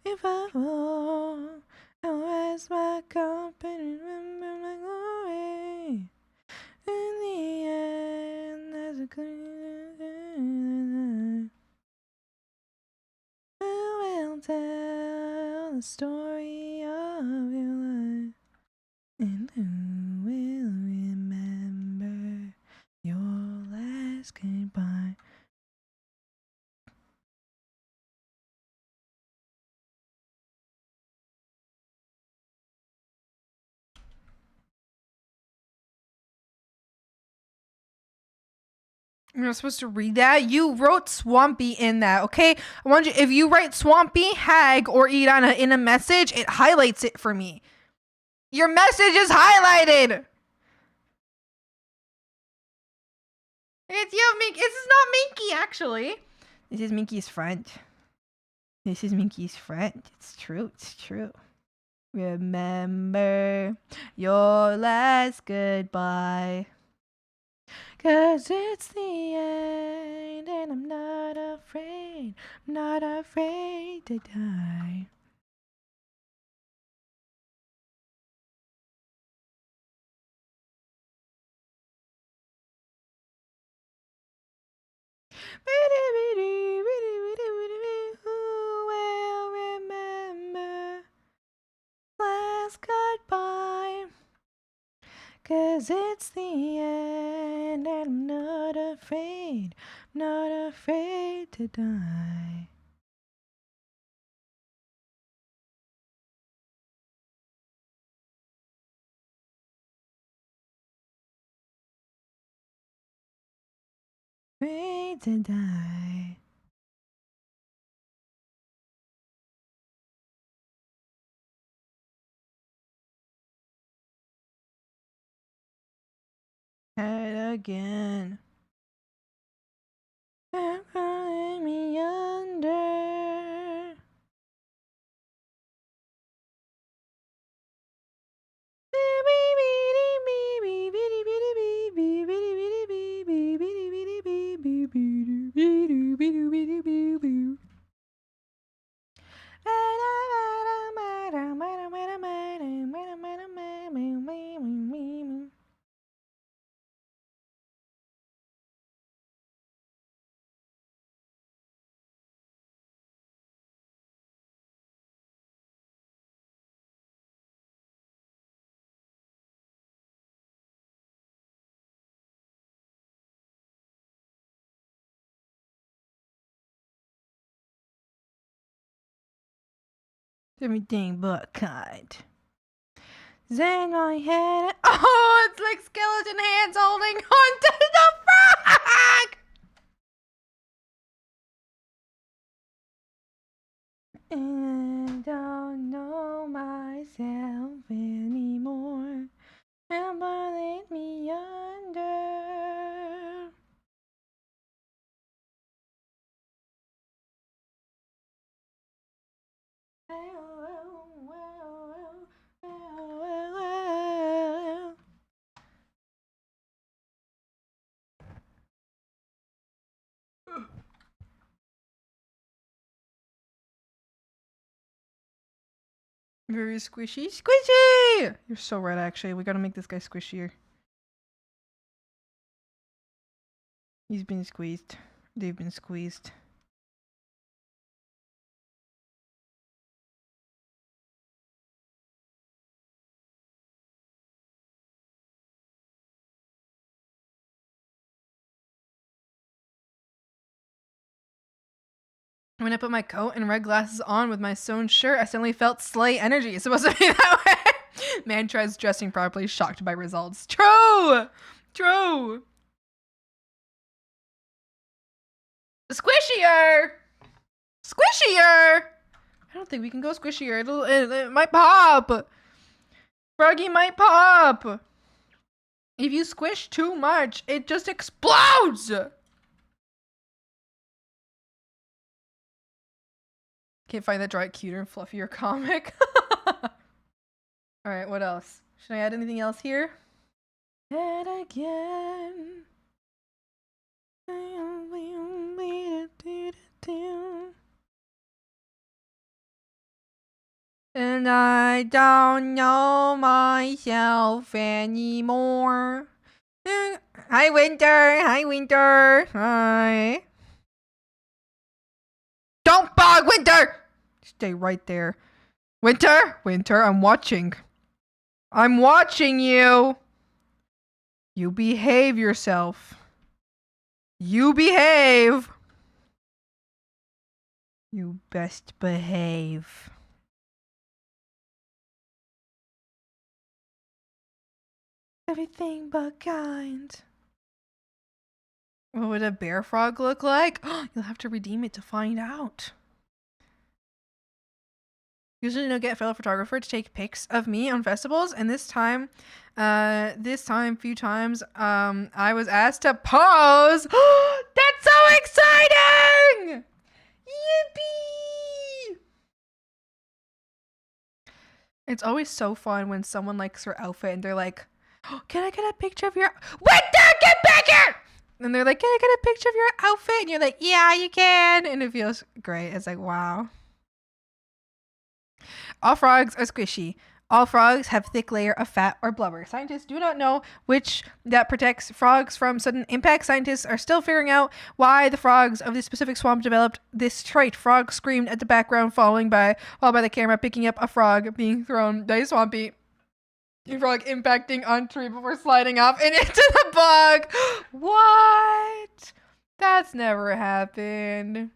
If I fall, I'll rise back up and remember my glory. In the end, there's a clear. Who will tell the story of your life? And who will remember your last goodbye? You're not supposed to read that. You wrote Swampy in that, okay? I want you— if you write Swampy, Hag, or Irana in a message, it highlights it for me. Your message is highlighted. It's you, Minky. This is not Minky, actually. This is Minky's friend. This is Minky's friend. It's true. It's true. Remember your last goodbye. 'Cause it's the end, and I'm not afraid to die. Who will remember last goodbye? 'Cause it's the end, and I'm not afraid to die. Afraid to die. head again. And pulling me under. Everything but kind. Then my head. Oh, it's like skeleton hands holding on to the frog! And I don't know myself anymore. And let me under. Very squishy. Squishy! You're so right, actually. We gotta make this guy squishier. He's been squeezed. They've been squeezed. When I put my coat and red glasses on with my sewn shirt, I suddenly felt sleigh energy. It's supposed to be that way. Man tries dressing properly, shocked by results. True! True! Squishier! Squishier! I don't think we can go squishier. It might pop. Froggy might pop. If you squish too much, it just explodes! Can't find that dry, cuter, and fluffier comic. Alright, what else? Should I add anything else here? And again. And I don't know myself anymore. Hi, Winter. Hi, Winter. Hi. Don't bog, Winter! Stay right there. Winter? Winter, I'm watching. I'm watching you. You behave yourself. You behave. You best behave. Everything but kind. What would a bear frog look like? You'll have to redeem it to find out. Usually get a fellow photographer to take pics of me on festivals, and this time, I was asked to pose. That's so exciting! Yippee! It's always so fun when someone likes her outfit and they're like, can I get a picture of your... Winter, get back here! And they're like, can I get a picture of your outfit? And you're like, yeah, you can. And it feels great. It's like, wow. All frogs are squishy. All frogs have thick layer of fat or blubber. Scientists do not know which that protects frogs from sudden impact. Scientists are still figuring out why the frogs of this specific swamp developed this trait. Frog screamed at the background, followed by the camera picking up a frog being thrown by a swampy frog impacting on tree before sliding off and into the bog. What? That's never happened.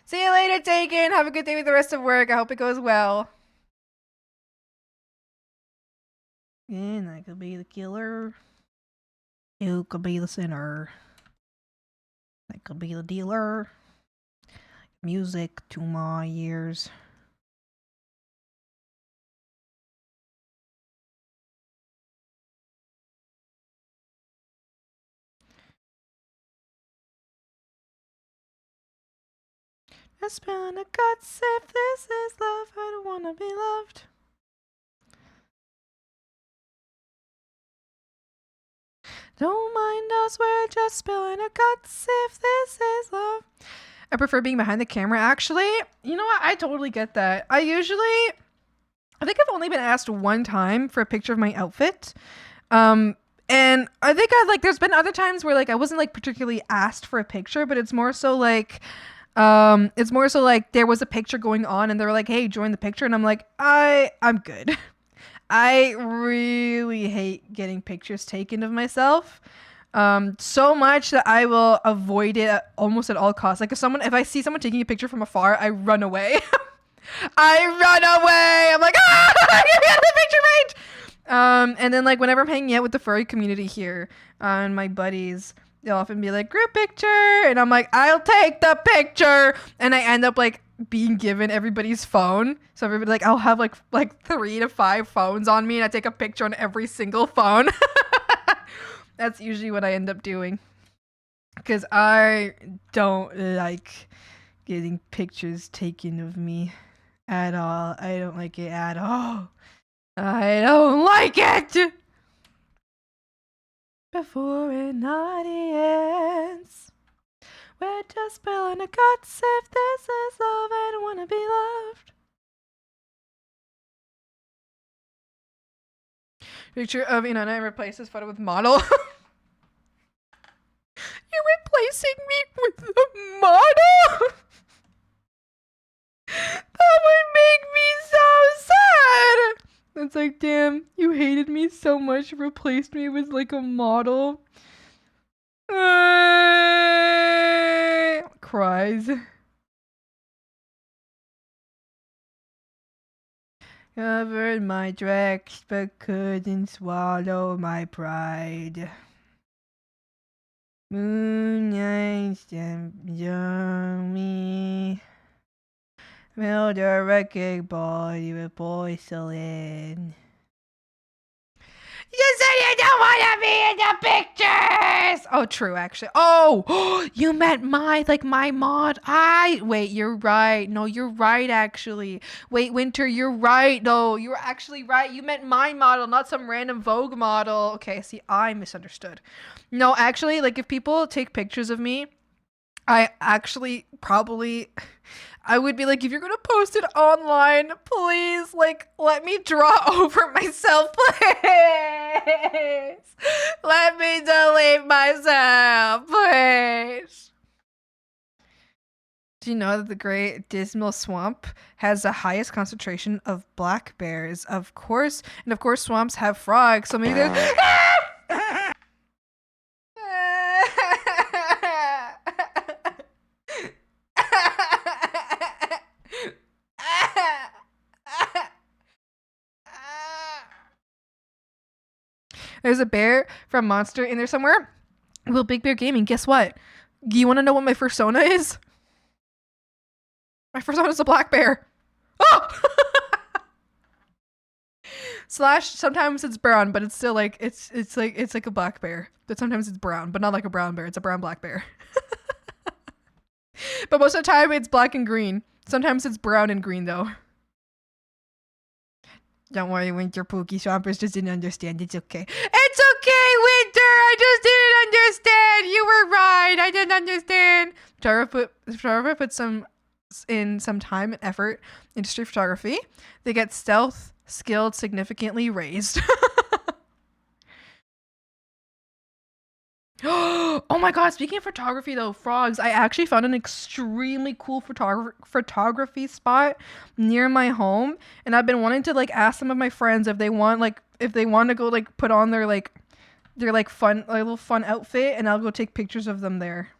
See you later, Taken. Have a good day with the rest of work. I hope it goes well. And I could be the killer. You could be the sinner. I could be the dealer. Music to my ears. I'm spilling the guts. If this is love, I don't wanna be loved. Don't mind us, we're just spilling our guts. If this is love. I prefer being behind the camera, actually. You know what? I totally get that. I think I've only been asked one time for a picture of my outfit. And I think there's been other times where like I wasn't like particularly asked for a picture, but it's more so like there was a picture going on and they were like, hey, join the picture. And I'm like, I'm good. I really hate getting pictures taken of myself. So much that I will avoid it almost at all costs. Like if I see someone taking a picture from afar, I run away. I run away. I'm like, get me out of the picture range. And then like whenever I'm hanging out with the furry community here, and my buddies, they'll often be like, group picture, and I'm like, I'll take the picture, and I end up like being given everybody's phone. So everybody like I'll have like 3 to 5 phones on me, and I take a picture on every single phone. That's usually what I end up doing, because I don't like getting pictures taken of me at all. I don't like it at all. I don't like it. Before an audience, we're just spilling the guts. If this is love, I don't want to be loved. Picture of and I replace this photo with model. You're replacing me with a model? That would make me so sad. It's like, damn, you hated me so much, replaced me with like a model. Cries. Covered my tracks, but couldn't swallow my pride. Moonlight on me. Filled a wrecking body with porcelain. You said you don't want to be in the pictures! Oh, true, actually. Oh, you meant my mod. Wait, you're right. No, you're right, actually. Wait, Winter, you're right. No, you're actually right. You meant my model, not some random Vogue model. Okay, see, I misunderstood. No, actually, like, if people take pictures of me, I actually probably... I would be like, if you're gonna post it online, please, like, let me draw over myself, please. Let me delete myself, please. Do you know that the Great Dismal Swamp has the highest concentration of black bears? Of course, and of course, swamps have frogs, so maybe there's... There's a bear from Monster in there somewhere. Well, Big Bear Gaming, guess what? You want to know what my persona is? My persona is a black bear. Oh! Slash, sometimes it's brown, but it's still like, it's like a black bear. But sometimes it's brown, but not like a brown bear. It's a brown black bear. But most of the time, it's black and green. Sometimes it's brown and green, though. Don't worry, Winter. Pookie Swampers just didn't understand. It's okay. It's okay, Winter! I just didn't understand! You were right! I didn't understand! Photographer put some time and effort into street photography. They get stealth skilled significantly raised. Oh my god, speaking of photography though, frogs, I actually found an extremely cool photography spot near my home, and I've been wanting to like ask some of my friends if they want to go like put on their fun little fun outfit, and I'll go take pictures of them there.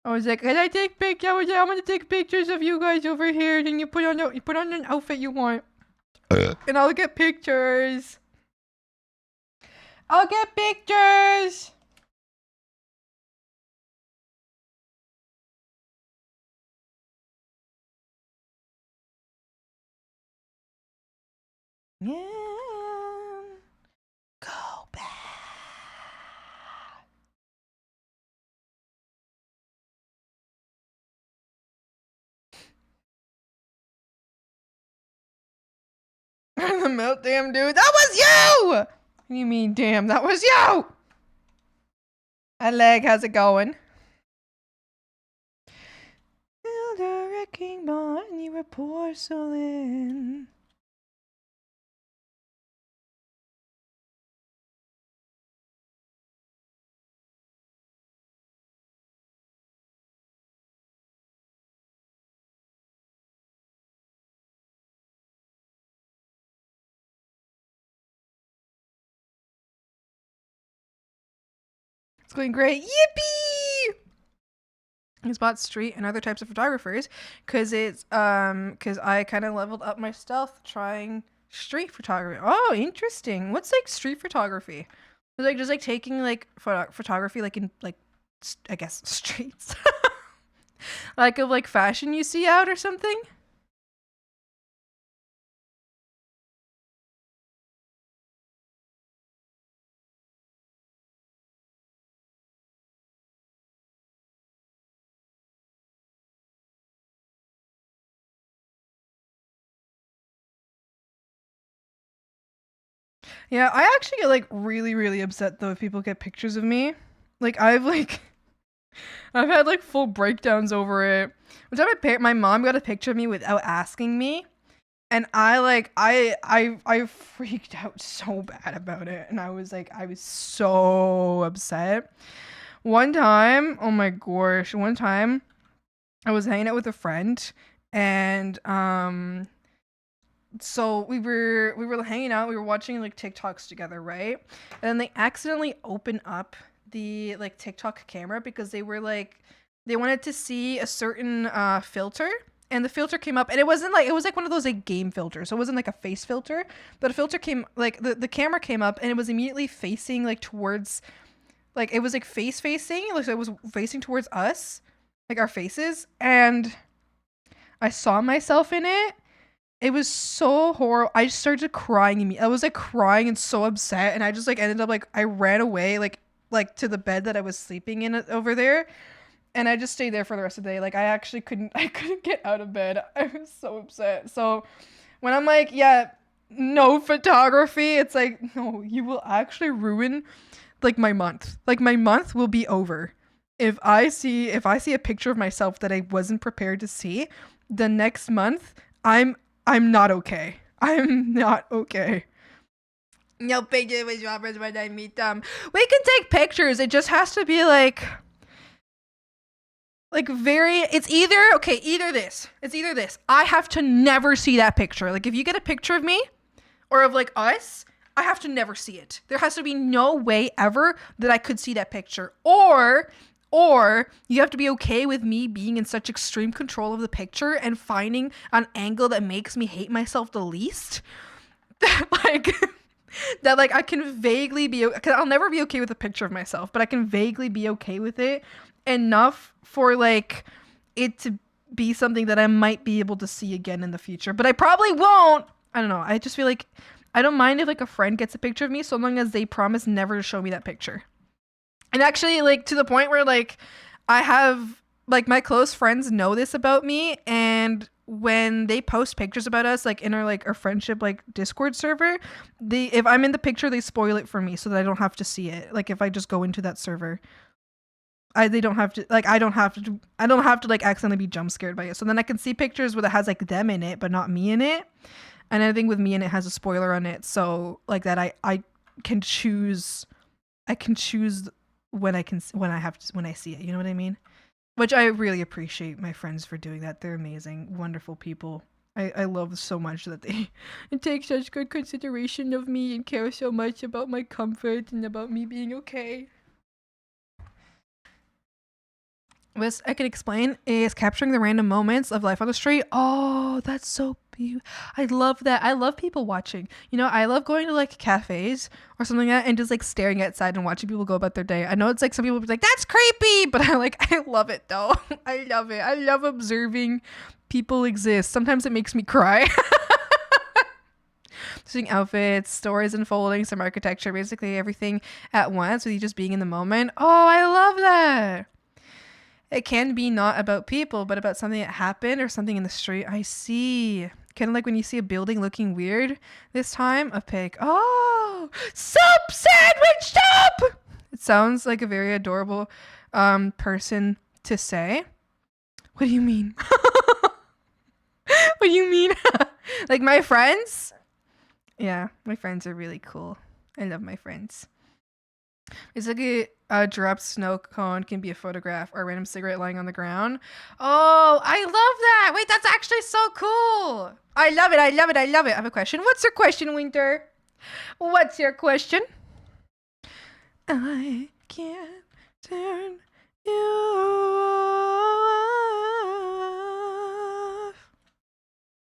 I was like, can I take pictures? I'm gonna take pictures of you guys over here, then you put on an outfit you want. And I'll get pictures. I'll get pictures. Yeah. Go back. Melt, damn, dude. That was you! What do you mean, damn? That was you! Hi, leg. How's it going? Build a wrecking ball and you were porcelain. It's going great. Yippee! I bought street and other types of photographers because it's because I kind of leveled up my stealth trying street photography. Oh, interesting. What's like street photography? It's like just like taking like photography like in like I guess streets, like of like fashion you see out or something. Yeah, I actually get like really upset though if people get pictures of me. Like I've had like full breakdowns over it. One time my mom got a picture of me without asking me, and I freaked out so bad about it, and I was so upset. One time, oh my gosh, one time I was hanging out with a friend, and so we were hanging out, we were watching like TikToks together, right? And then they accidentally opened up the like TikTok camera because they wanted to see a certain filter, and the filter came up, and it was like one of those like game filters. So it wasn't like a face filter, but a filter came like the camera came up, and it was immediately facing like towards, like it was like facing, like so it was facing towards us, like our faces, and I saw myself in it. It was so horrible. I just started crying. I was like crying and so upset, and I just like ended up like I ran away like to the bed that I was sleeping in over there, and I just stayed there for the rest of the day. Like I actually couldn't get out of bed. I was so upset. So when I'm like, yeah, no photography, it's like, no, you will actually ruin like my month. Like my month will be over if I see a picture of myself that I wasn't prepared to see the next month. I'm not okay. I'm not okay. No picture with Roberts when I meet them. We can take pictures. It just has to be like very, it's either this. I have to never see that picture. Like if you get a picture of me or of like us, I have to never see it. There has to be no way ever that I could see that picture. Or you have to be okay with me being in such extreme control of the picture and finding an angle that makes me hate myself the least. That I can vaguely be, because I'll never be okay with a picture of myself, but I can vaguely be okay with it enough for like it to be something that I might be able to see again in the future. But I probably won't. I don't know. I just feel like I don't mind if like a friend gets a picture of me so long as they promise never to show me that picture. And actually, like, to the point where, like, I have, like, my close friends know this about me, and when they post pictures about us, like, in our friendship, like, Discord server, if I'm in the picture, they spoil it for me so that I don't have to see it. Like, if I just go into that server, I don't have to, like, like, accidentally be jump scared by it. So then I can see pictures where it has, like, them in it, but not me in it. And I think with me in it has a spoiler on it. So, like, that I can choose when I see it, you know what I mean? Which I really appreciate my friends for doing that. They're amazing, wonderful people. I love so much that they take such good consideration of me and care so much about my comfort and about me being okay. What I can explain is capturing the random moments of life on the street. Oh, that's so beautiful. I love that. I love people watching. You know, I love going to like cafes or something like that and just like staring outside and watching people go about their day. I know it's like some people will be like, that's creepy, but I love it though. I love it. I love observing people exist. Sometimes it makes me cry. Seeing outfits, stories unfolding, some architecture, basically everything at once with you just being in the moment. Oh, I love that. It can be not about people, but about something that happened or something in the street. I see. kind of like when you see a building looking weird. This time, a pig. Oh, sup, sandwich sup! It sounds like a very adorable person to say. What do you mean? What do you mean? Like my friends? Yeah, my friends are really cool. I love my friends. It's like a dropped snow cone can be a photograph or a random cigarette lying on the ground. Oh, I love that. Wait, that's actually so cool. I love it. I love it. I love it. I have a question. What's your question, Winter? What's your question? I can't turn you off.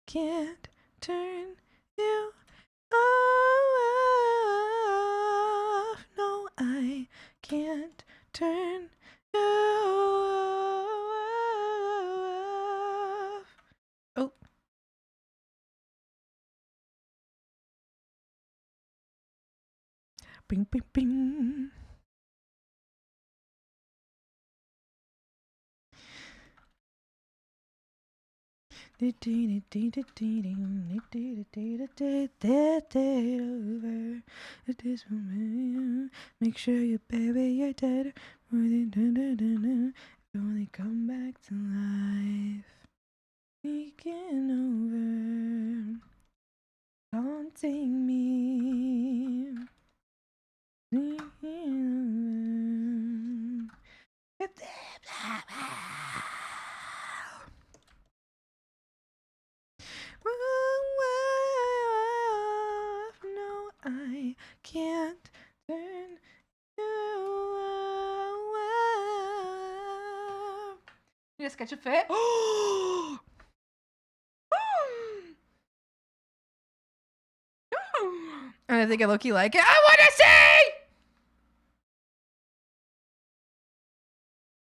Can't turn you off. No, I can't turn you off. Oh. Bing, bing, bing. Over. At this moment, make sure you bury your dead. Only come back to life. Taking over, haunting me. Taking over. No, I can't turn you off. Need a sketch of fit? And I think I low-key like it. I want to see!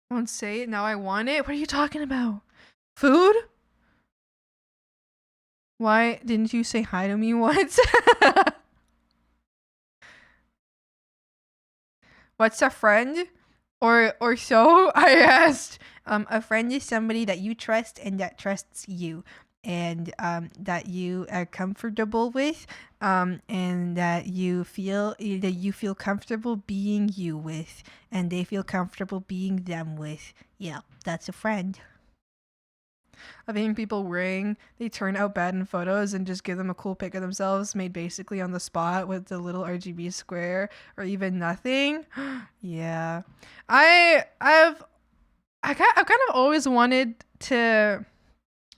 Don't say it. Now I want it. What are you talking about? Food? Why didn't you say hi to me once? What's a friend? Or so? I asked. A friend is somebody that you trust and that trusts you. And that you are comfortable with. And that you feel comfortable being you with. And they feel comfortable being them with. Yeah, that's a friend. I've seen people wearing, they turn out bad in photos and just give them a cool pic of themselves made basically on the spot with the little RGB square or even nothing. Yeah. I've kind of always wanted to,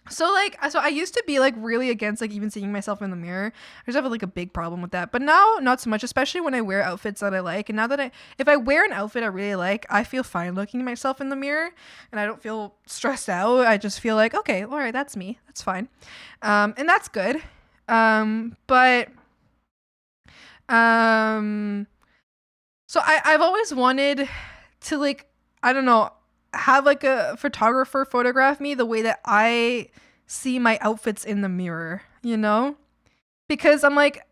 so I used to be like really against like even seeing myself in the mirror. I just have like a big problem with that. But now not so much, especially when I wear outfits that I like. And now that if I wear an outfit I really like, I feel fine looking at myself in the mirror and I don't feel stressed out. I just feel like, okay, all right, that's me. That's fine. And that's good. So I've always wanted to like, I don't know, have like a photographer photograph me the way that I see my outfits in the mirror, you know? Because I'm like,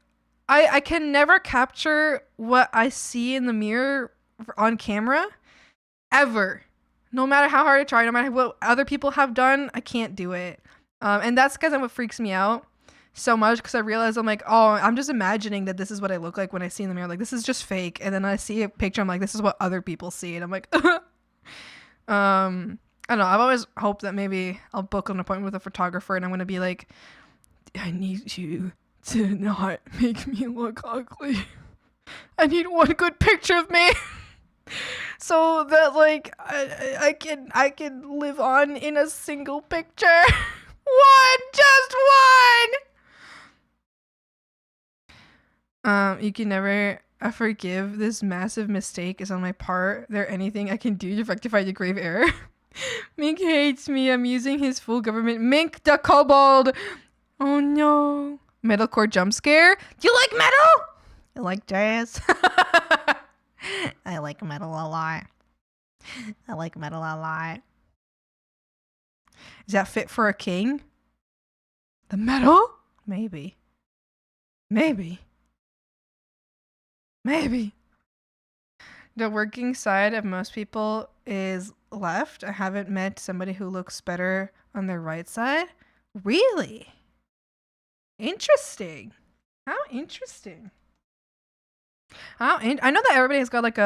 I can never capture what I see in the mirror on camera, ever. No matter how hard I try, no matter what other people have done, I can't do it. And that's because what freaks me out so much, because I realize I'm like, oh, I'm just imagining that this is what I look like when I see in the mirror. Like, this is just fake. And then I see a picture, I'm like, this is what other people see. And I'm like, I don't know. I've always hoped that maybe I'll book an appointment with a photographer and I'm going to be like, I need you to not make me look ugly. I need one good picture of me so that like I can live on in a single picture. Just one. You can never forgive this massive mistake is on my part. There anything I can do to rectify the grave error? Mink hates me. I'm using his full government. Mink the kobold. Oh no. Metalcore jump scare. Do you like metal? You like jazz? I like metal a lot. I like metal a lot. Is that fit for a king? The metal? Maybe. Maybe. Maybe. The working side of most people is left. I haven't met somebody who looks better on their right side. Really? Interesting. How interesting. I know that everybody has got like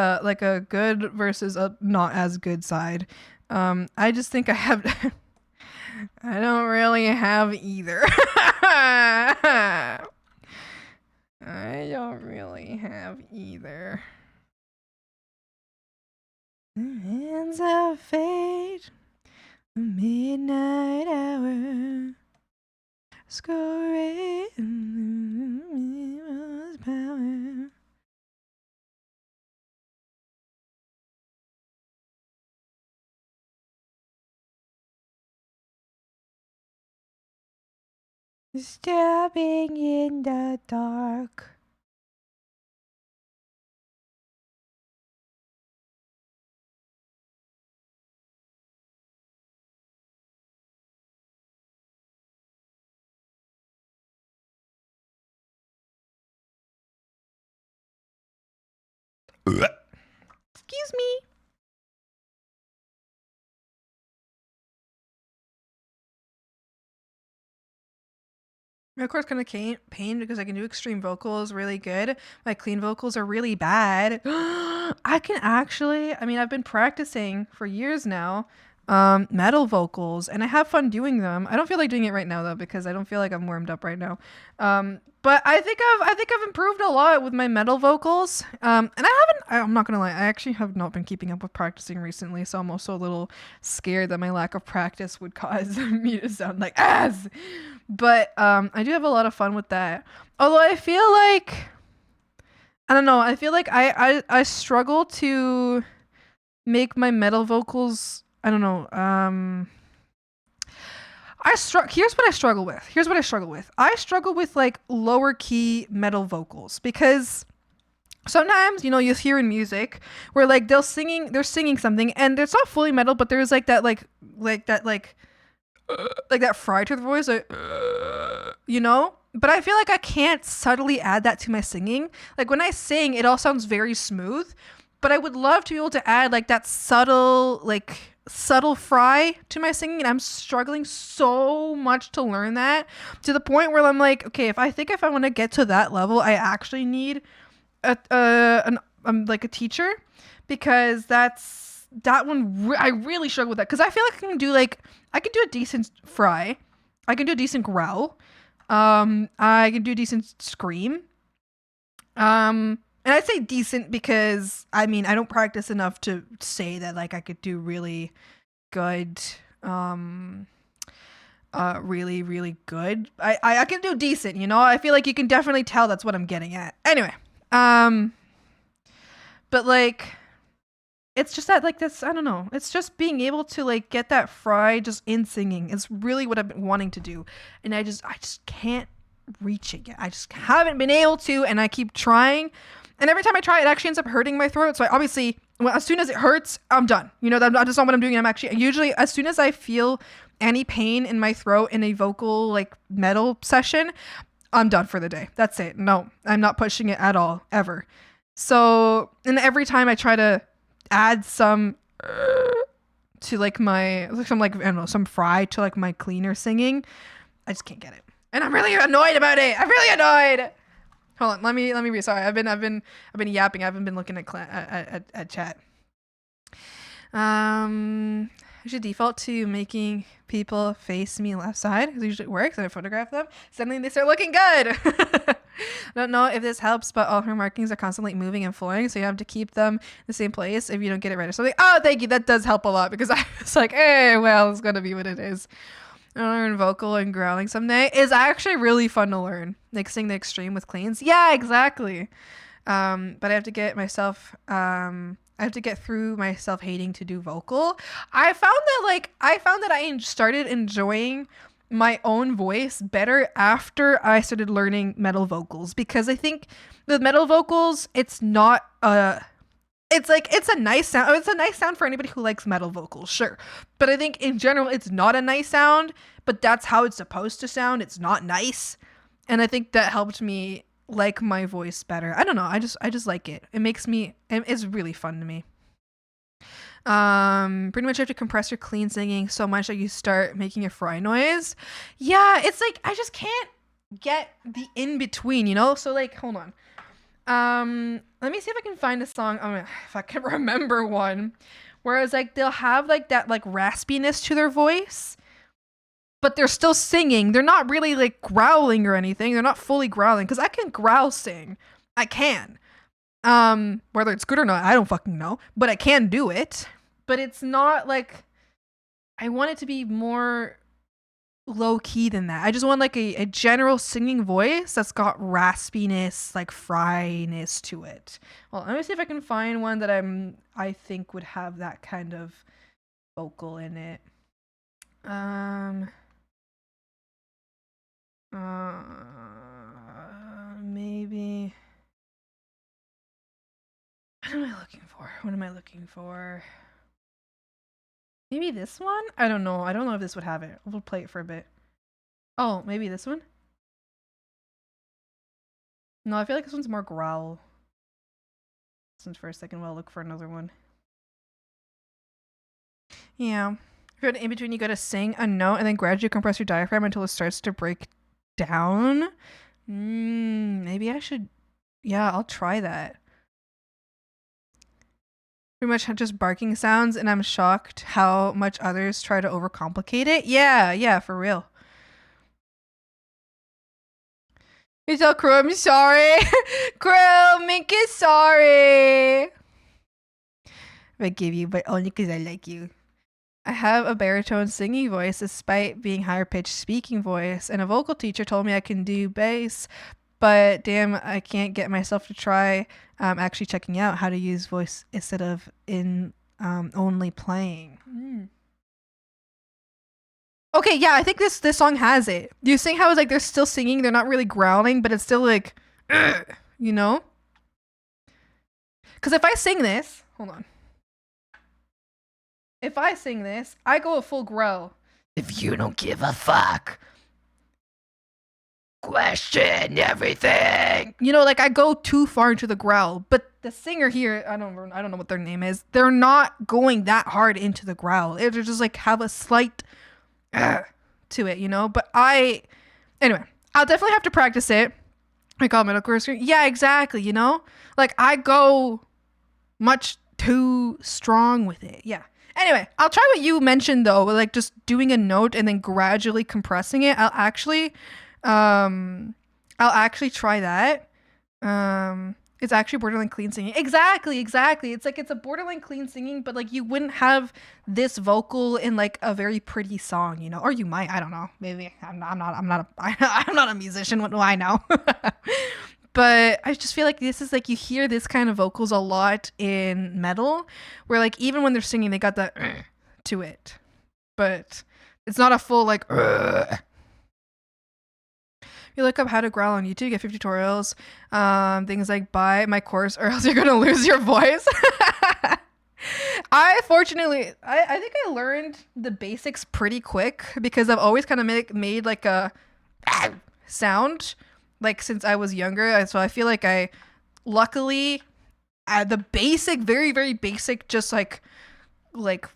a good versus a not as good side. I just think I have I don't really have either. I don't really have either. The hands of fate, the midnight hour, scoring power. Stabbing in the dark. Excuse me. My course kind of pain because I can do extreme vocals really good. My clean vocals are really bad. I can actually, I mean, I've been practicing for years now, metal vocals, and I have fun doing them. I don't feel like doing it right now though because I don't feel like I'm warmed up right now. But I think I've improved a lot with my metal vocals. And I'm not gonna lie, I actually have not been keeping up with practicing recently, so I'm also a little scared that my lack of practice would cause me to sound like ass. But I do have a lot of fun with that. Although I feel like I don't know, I feel like I struggle to make my metal vocals, I don't know, here's what I struggle with. I struggle with like lower key metal vocals because sometimes, you know, you hear in music where like they're singing something and it's not fully metal, but there's like that like that fry to the voice, like, you know? But I feel like I can't subtly add that to my singing. Like when I sing, it all sounds very smooth, but I would love to be able to add like that subtle fry to my singing, and I'm struggling so much to learn that to the point where I'm like, okay, if I want to get to that level, I actually need like a teacher, because that one I really struggle with that, because I feel like I can do a decent fry, I can do a decent growl, I can do a decent scream, and I'd say decent because I mean I don't practice enough to say that like I could do really good, really really good. I can do decent, you know. I feel like you can definitely tell that's what I'm getting at. Anyway, but like it's just that like this, I don't know, it's just being able to like get that fry just in singing. It's really what I've been wanting to do, and I just can't reach it yet. I just haven't been able to, and I keep trying. And every time I try, it actually ends up hurting my throat. So I obviously, as soon as it hurts, I'm done. You know, that's just not what I'm doing. I'm actually usually, as soon as I feel any pain in my throat in a vocal like metal session, I'm done for the day. That's it. No, I'm not pushing it at all, ever. So, and every time I try to add some to like my, I don't know, some fry to like my cleaner singing, I just can't get it. And I'm really annoyed about it. I'm really annoyed. Hold on, let me read. Sorry, I've been yapping. I haven't been looking at chat. I should default to making people face me left side. It usually works, and I photograph them. Suddenly they start looking good. I don't know if this helps, but all her markings are constantly moving and flowing, so you have to keep them in the same place if you don't get it right or something. Oh, thank you. That does help a lot, because I was like, hey, well, it's gonna be what it is. I'll learn vocal and growling someday. Is actually really fun to learn. Like sing the extreme with cleans. Yeah, exactly. But I have to get myself, I have to get through myself hating to do vocal. I found that I started enjoying my own voice better after I started learning metal vocals, because I think with metal vocals, it's not it's a nice sound. It's a nice sound for anybody who likes metal vocals, sure. But I think in general, it's not a nice sound, but that's how it's supposed to sound. It's not nice. And I think that helped me like my voice better. I don't know. I just like it. It's really fun to me. Pretty much you have to compress your clean singing so much that you start making a fry noise. Yeah, it's like I just can't get the in between, you know? So like, hold on. Let me see if I can find a song. I mean, if I can remember one. Whereas like they'll have like that like raspiness to their voice, but they're still singing. They're not really like growling or anything. They're not fully growling because I can growl sing. I can. Whether it's good or not, I don't fucking know, but I can do it. But it's not like I want it to be more low key than that. I just want like a general singing voice that's got raspiness, like fryness to it. Well, let me see if I can find one that I think would have that kind of vocal in it. Maybe. What am I looking for? What am I looking for? Maybe this one? I don't know. I don't know if this would have it. We'll play it for a bit. Oh, maybe this one? No, I feel like this one's more growl. Listen for a second while I look for another one. Yeah. If in between, you gotta sing a note and then gradually compress your diaphragm until it starts to break down. Maybe I should. Yeah, I'll try that. Pretty much just barking sounds, and I'm shocked how much others try to overcomplicate it. Yeah, for real. You tell Crow I'm sorry. Crow, make it sorry. I give you, but only because I like you. I have a baritone singing voice despite being higher pitched speaking voice, and a vocal teacher told me I can do bass, but damn, I can't get myself to try actually checking out how to use voice instead of in only playing. Okay, yeah, I think this song has it. Do you see how it's like they're still singing, they're not really growling, but it's still like, you know? Because if I sing this, hold on. If I sing this, I go a full growl. If you don't give a fuck, question everything. You know, like I go too far into the growl, but the singer here, I don't know what their name is. They're not going that hard into the growl. They're just like have a slight to it, you know? But anyway, I'll definitely have to practice it. I call medical screen. Yeah, exactly, you know? Like I go much too strong with it. Yeah. Anyway, I'll try what you mentioned though, like just doing a note and then gradually compressing it. I'll actually try that. It's actually borderline clean singing. Exactly. It's like it's a borderline clean singing, but like you wouldn't have this vocal in like a very pretty song, you know? Or you might, I don't know. Maybe I'm not a musician. What do I know? But I just feel like this is like you hear this kind of vocals a lot in metal, where like even when they're singing, they got that to it, but it's not a full like. You look up how to growl on YouTube, get 50 tutorials, things like buy my course or else you're gonna lose your voice. I think I learned the basics pretty quick because I've always kind of made like a sound like since I was younger. So I feel like luckily the basic, very, very basic, just like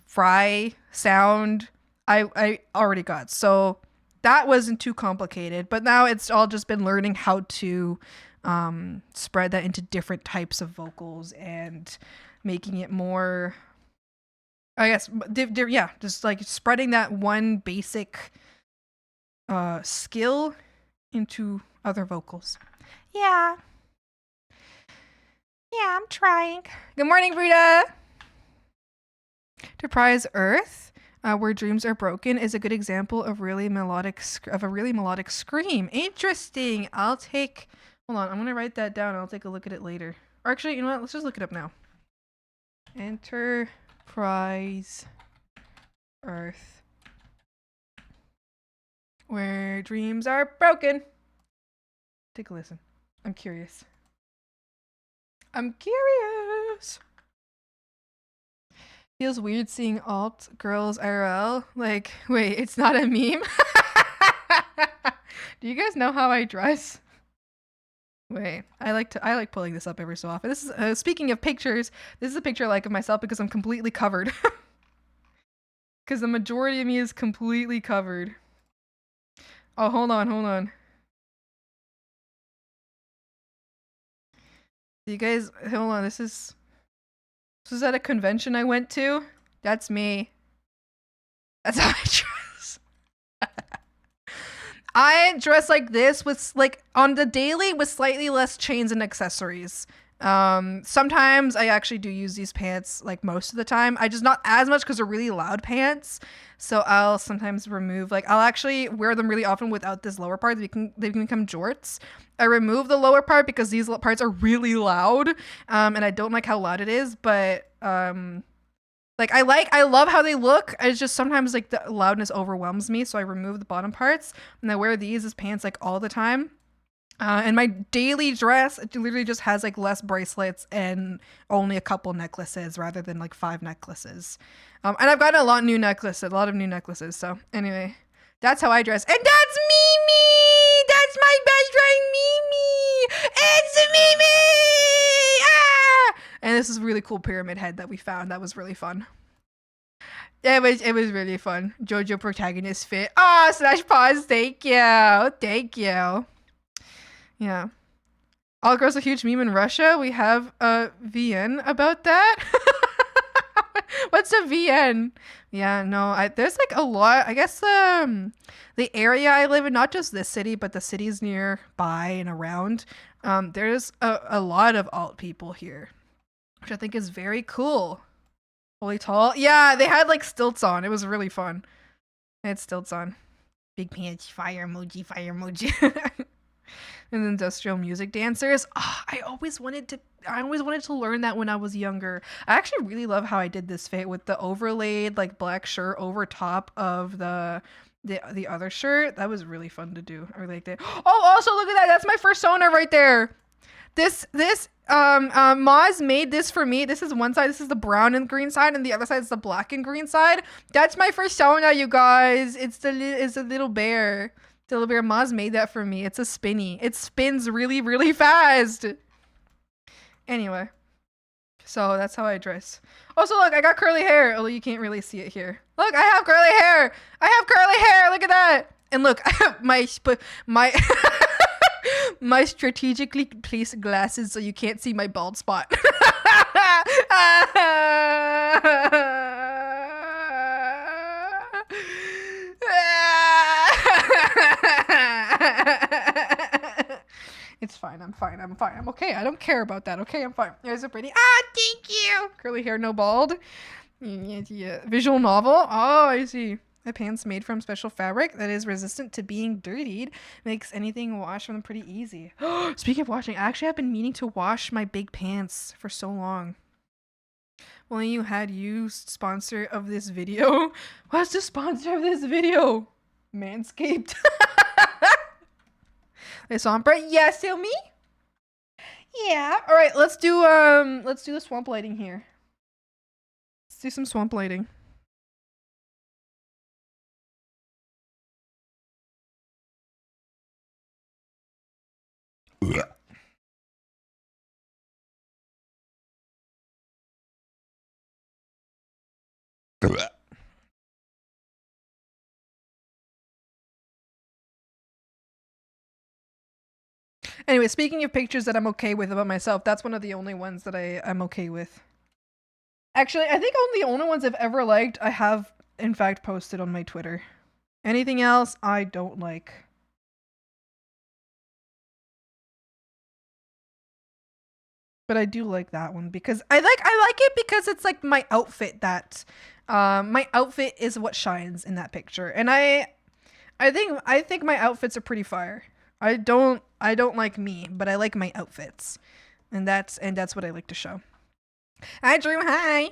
fry sound I already got. So that wasn't too complicated, but now it's all just been learning how to spread that into different types of vocals and making it more, I guess, yeah, just like spreading that one basic skill into other vocals. Yeah, I'm trying. Good morning, Frida. To Prize Earth, where dreams are broken, is a good example of a really melodic scream. Interesting. Hold on, I'm gonna write that down. I'll take a look at it later. Or actually, you know what? Let's just look it up now. Enterprise Earth, where dreams are broken. Take a listen. I'm curious. Feels weird seeing alt girls IRL. Like, wait, it's not a meme? Do you guys know how I dress? Wait, I like pulling this up every so often. This is speaking of pictures. This is a picture I like of myself because I'm completely covered. Because the majority of me is completely covered. Oh, hold on. You guys, hold on. This is at a convention I went to. That's me. That's how I dress. I dress like this with like on the daily with slightly less chains and accessories. Sometimes I actually do use these pants like most of the time. I just not as much because they're really loud pants. So I'll sometimes remove, like I'll actually wear them really often without this lower part. They can become jorts. I remove the lower part because these parts are really loud. And I don't like how loud it is, but like I love how they look. It's just sometimes like the loudness overwhelms me, so I remove the bottom parts and I wear these as pants like all the time. And my daily dress, it literally just has like less bracelets and only a couple necklaces rather than like 5 necklaces. And I've gotten a lot of new necklaces. So anyway, that's how I dress. And that's Mimi! That's my best friend Mimi! It's Mimi! Ah! And this is a really cool pyramid head that we found. That was really fun. It was really fun. JoJo protagonist fit. Oh, slash pause. Thank you. Thank you. Yeah. All girls a huge meme in Russia. We have a VN about that. What's a VN? Yeah, no, there's like a lot. I guess the area I live in, not just this city, but the cities nearby and around, there's a lot of alt people here, which I think is very cool. Holy tall. Yeah, they had like stilts on. It was really fun. They had stilts on. Big pants, fire emoji, fire emoji. And industrial music dancers. Oh, I always wanted to learn that when I was younger. I actually really love how I did this fit with the overlaid like black shirt over top of the other shirt. That was really fun to do. I really liked it. Oh, also look at that. That's my first persona right there. This Moz made this for me. This is one side. This is the brown and green side, and the other side is the black and green side. That's my first persona, you guys. It's a little bear. The little bear. Moz made that for me. It's a spinny. It spins really, really fast. Anyway, so that's how I dress. Also, look, I got curly hair. Although you can't really see it here. Look, I have curly hair. I have curly hair. Look at that. And look, my my strategically placed glasses so you can't see my bald spot. It's fine. I'm fine. I'm fine. I'm okay. I don't care about that. Okay, I'm fine. There's a pretty. Ah, thank you. Curly hair, no bald. Yeah. Visual novel. Oh, I see. My pants made from special fabric that is resistant to being dirtied. Makes anything wash from them pretty easy. Speaking of washing, actually I've been meaning to wash my big pants for so long. Well, you had used sponsor of this video. What's the sponsor of this video? Manscaped. This Sombra. Yeah, still me? Yeah. All right, let's do the swamp lighting here. Let's do some swamp lighting. Anyway, speaking of pictures that I'm okay with about myself, that's one of the only ones that I'm okay with. Actually, I think the only ones I've ever liked, I have in fact posted on my Twitter. Anything else, I don't like. But I do like that one because I like it because it's like my outfit that my outfit is what shines in that picture. And I think my outfits are pretty fire. I don't like me, but I like my outfits. And that's what I like to show. Hi Drew, hi.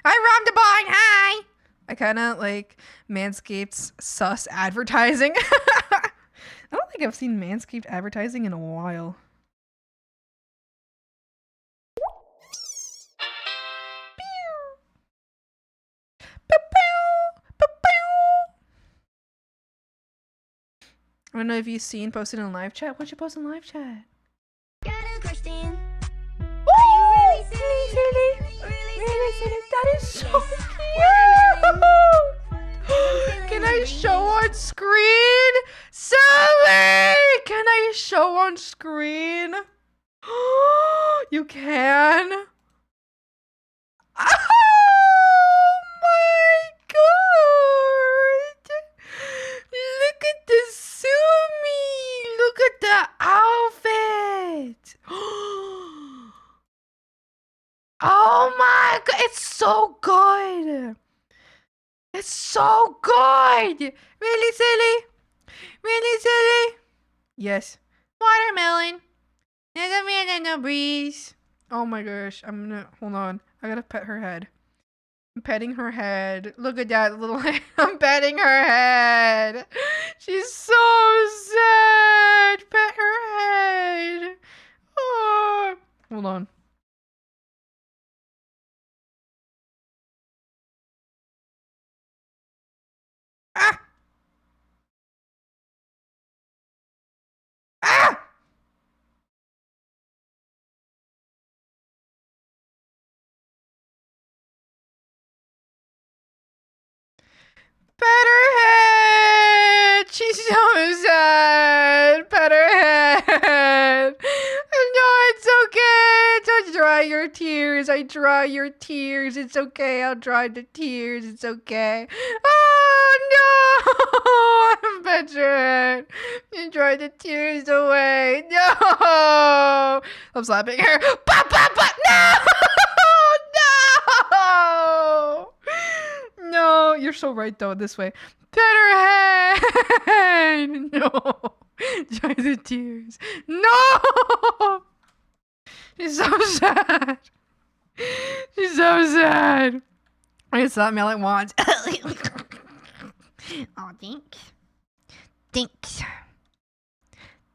I robbed a barn, hi. I kinda like Manscaped's sus advertising. I don't think I've seen Manscaped advertising in a while. I don't know if you've seen posted in live chat. What'd you post in live chat? Got a question. Oh, really serious? That is so cute. Can I show on screen? Sally, can I show on screen? You can? Oh my god! Look at the Sumi! Look at the outfit! Oh my god! It's so good! It's so good! Really silly? Really silly? Yes. Watermelon. No breeze. Oh my gosh. I'm gonna hold on. I gotta pet her head. I'm petting her head. Look at that little head. I'm petting her head. She's so sad. Pet her head. Oh. Hold on. Ah! Ah! Pet her head! She's so sad! Pet her head! No, it's okay! Don't dry your tears. I dry your tears. It's okay. I'll dry the tears. It's okay. Oh, no! I'm pet your head. You dry the tears away. No! I'm slapping her. Pop, pop, pop! No! No! No, you're so right though. This way. Pet her head. No. Dry the tears. No. She's so sad. She's so sad. It's not Mel it wants. Oh, thanks. Thanks.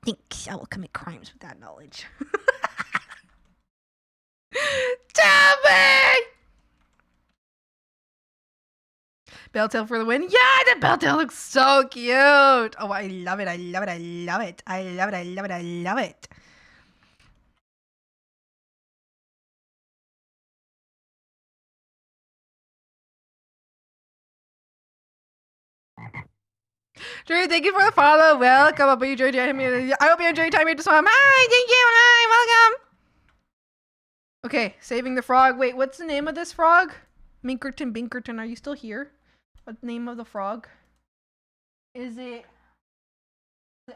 Thanks. I will commit crimes with that knowledge. Tell me! Belltail for the win. Yeah, the Belltail looks so cute. Oh, I love it. I love it. I love it. I love it. I love it. I love it. Drew, thank you for the follow. Welcome. I hope you enjoyed your time here to swim. Hi, thank you. Hi, welcome. Okay, saving the frog. Wait, what's the name of this frog? Minkerton, Binkerton, are you still here? What's the name of the frog? Is it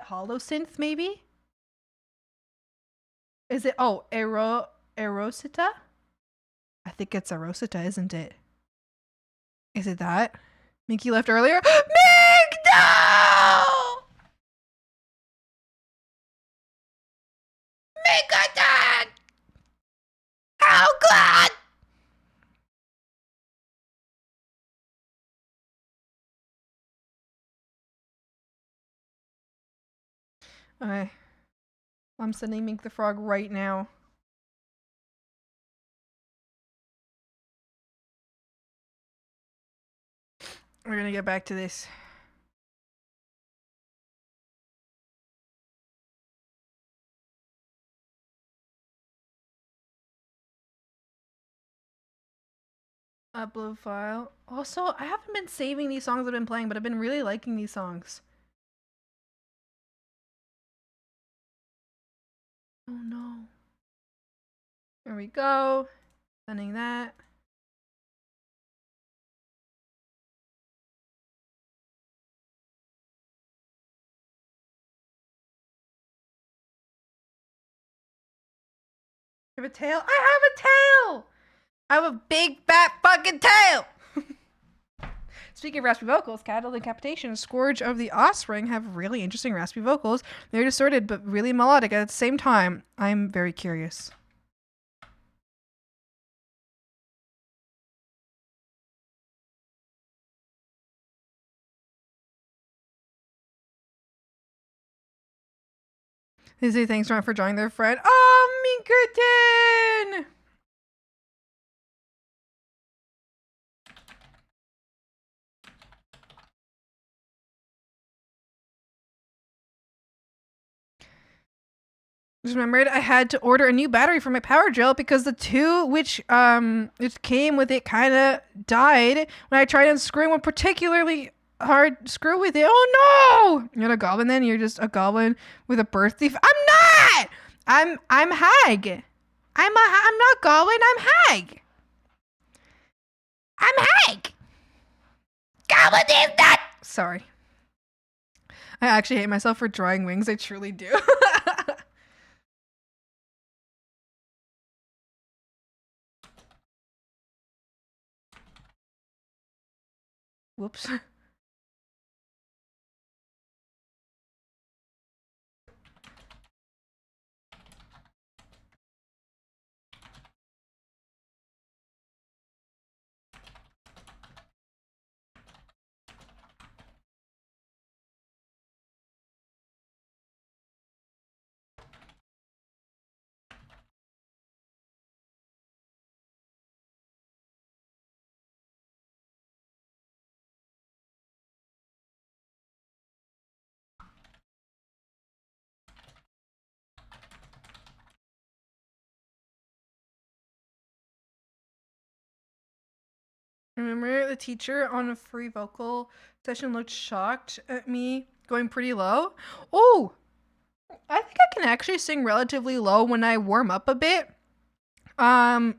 Holosynth, maybe? Is it, oh, Erosita? I think it's Erosita, isn't it? Is it that? Minky left earlier? Mink, no! Minkerton! Oh, God! Okay. I'm sending Mink the Frog right now. We're gonna get back to this. Upload file. Also, I haven't been saving these songs I've been playing, but I've been really liking these songs. Oh no. Here we go. Sending that. You have a tail? I have a tail! I have a big fat fucking tail! Speaking of raspy vocals, Cattle Decapitation and Scourge of the Offspring have really interesting raspy vocals. They're distorted but really melodic at the same time. I'm very curious. They say thanks for joining their friend. Oh, Minkerton! Just remembered I had to order a new battery for my power drill because the two which came with it kind of died when I tried unscrewing one particularly hard screw with it. Oh no! You're not a goblin then? You're just a goblin with a birth thief? I'm not! I'm Hag. I'm not Goblin, I'm Hag. I'm Hag. Goblin is not. Sorry. I actually hate myself for drawing wings. I truly do. Whoops. Remember the teacher on a free vocal session looked shocked at me going pretty low? Oh, I think I can actually sing relatively low when I warm up a bit. I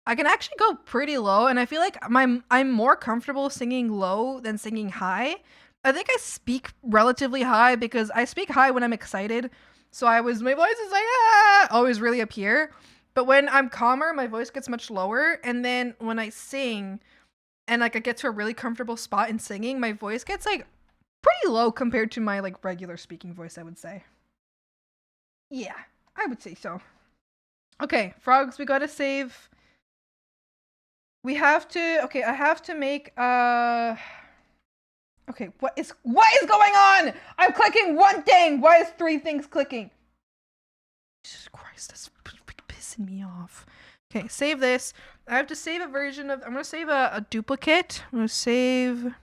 can actually go pretty low, and I feel like I'm more comfortable singing low than singing high. I think I speak relatively high because I speak high when I'm excited. So my voice is like always really up here. But when I'm calmer, my voice gets much lower, and then when I sing and like I get to a really comfortable spot in singing, my voice gets like pretty low compared to my like regular speaking voice, I would say. Yeah, I would say so. Okay, frogs, we gotta save. We have to. Okay, I have to make. Okay, what is going on? I'm clicking one thing. Why is 3 things clicking? Jesus Christ, that's pissing me off. Okay, save this. I have to save a version of. I'm gonna save a duplicate. I'm gonna save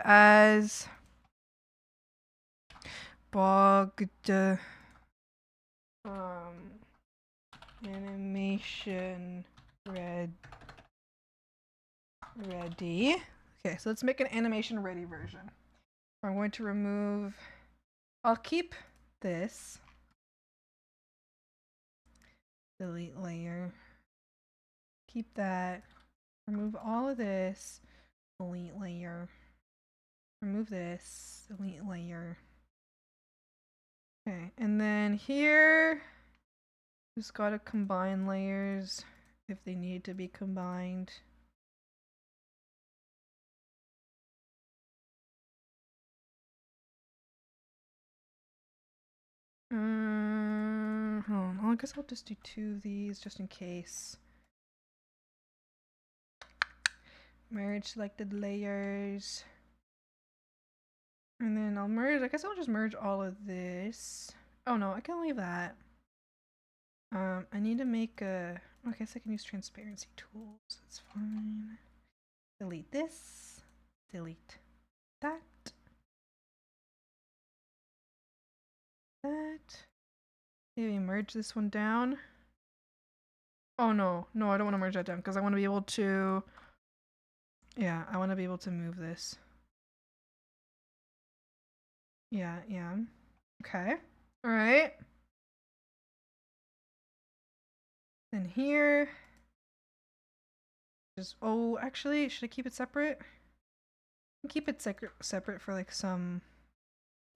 as bogged animation ready. Okay, so let's make an animation ready version. I'm going to remove. I'll keep this. Delete layer. Keep that. Remove all of this. Delete layer. Remove this. Delete layer. Okay, and then here, just gotta combine layers if they need to be combined. Hold on. I guess I'll just do 2 of these just in case. Merge selected layers. And then I'll merge. I guess I'll just merge all of this. Oh no, I can leave that. I need to make a. I guess I can use transparency tools. That's fine. Delete this. Delete that. Maybe merge this one down. Oh no, I don't want to merge that down because I want to be able to. Yeah, I want to be able to move this. Yeah. Okay. All right. Then here. Just actually, should I keep it separate? Keep it separate for like some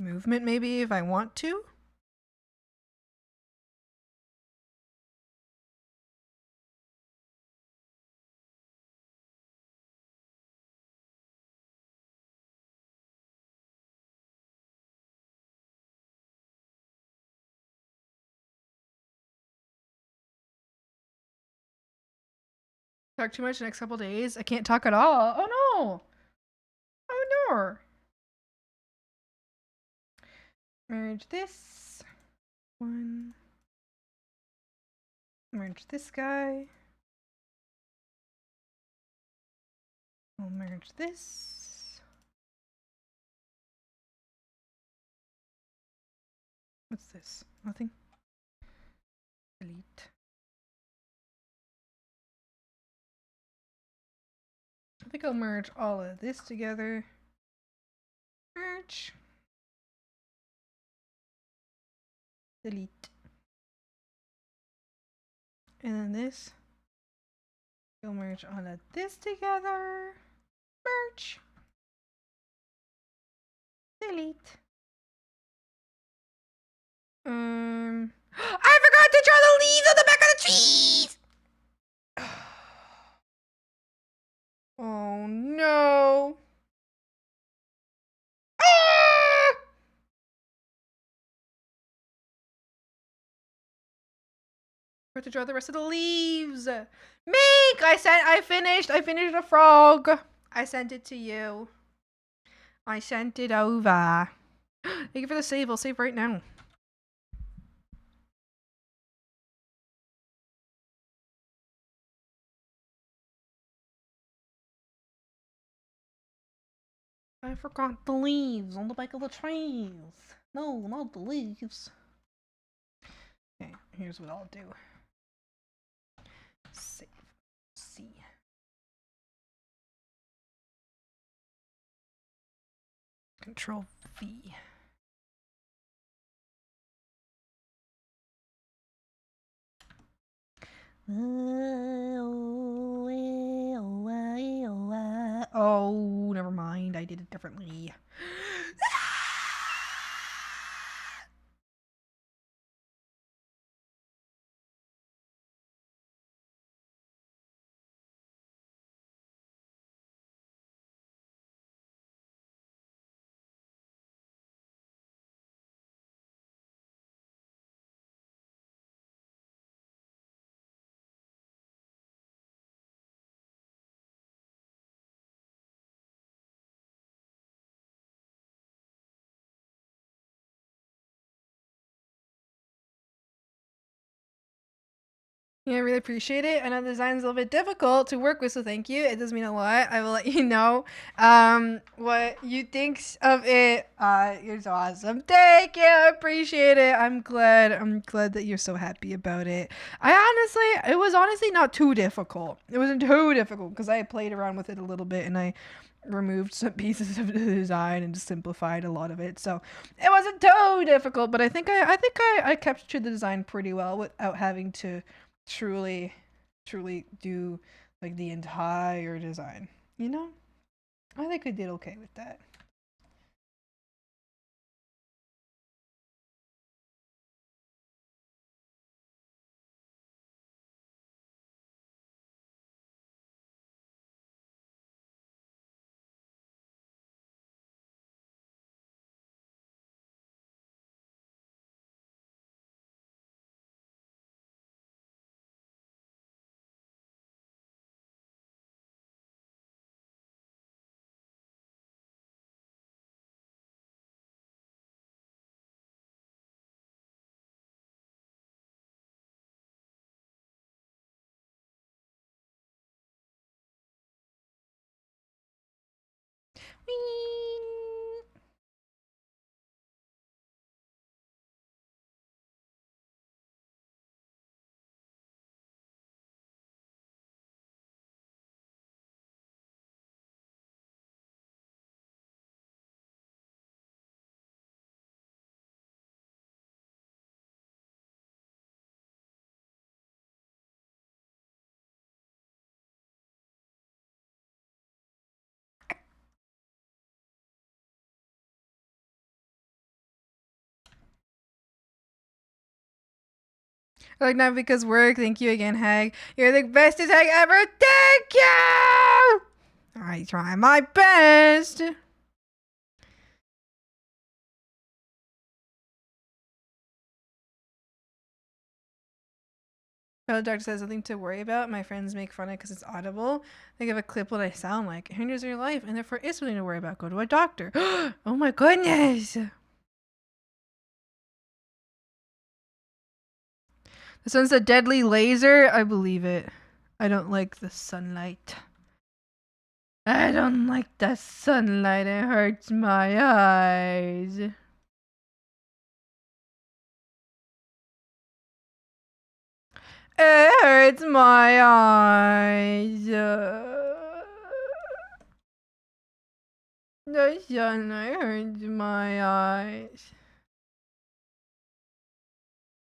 movement maybe if I want to. Talk too much the next couple days. I can't talk at all. Oh no. Oh no. Merge this one. Merge this guy. We'll merge this. What's this? Nothing. Delete. I think I'll merge all of this together. Merge. Delete. And then this. We'll merge all of this together. Merge. Delete. I forgot to draw the leaves on the back of the trees! Oh no. Ah! Forgot to draw the rest of the leaves. Meek! I finished a frog. I sent it to you. I sent it over. Thank you for the save. I'll save right now. I forgot the leaves on the back of the trees. No, not the leaves. Okay, here's what I'll do. Save. C. Control V. Oh, never mind. I did it differently. Yeah, I really appreciate it. I know the design's a little bit difficult to work with, so thank you. It does mean a lot. I will let you know what you think of it. You're so awesome. Thank you. I appreciate it. I'm glad that you're so happy about it. It was honestly not too difficult. It wasn't too difficult because I played around with it a little bit and I removed some pieces of the design and just simplified a lot of it. So it wasn't too difficult, but I think I captured the design pretty well without having to truly do like the entire design, you know? I think I did okay with that. Like, not because work. Thank you again, Hag. You're the bestest Hag ever. Thank you. I try my best. The doctor says nothing to worry about. My friends make fun of it because it's audible. They give a clip what I sound like. It hinders your life, and therefore is something to worry about. Go to a doctor. Oh my goodness. The sun's a deadly laser. I believe it. I don't like the sunlight. I don't like the sunlight. It hurts my eyes. It hurts my eyes. The sunlight hurts my eyes.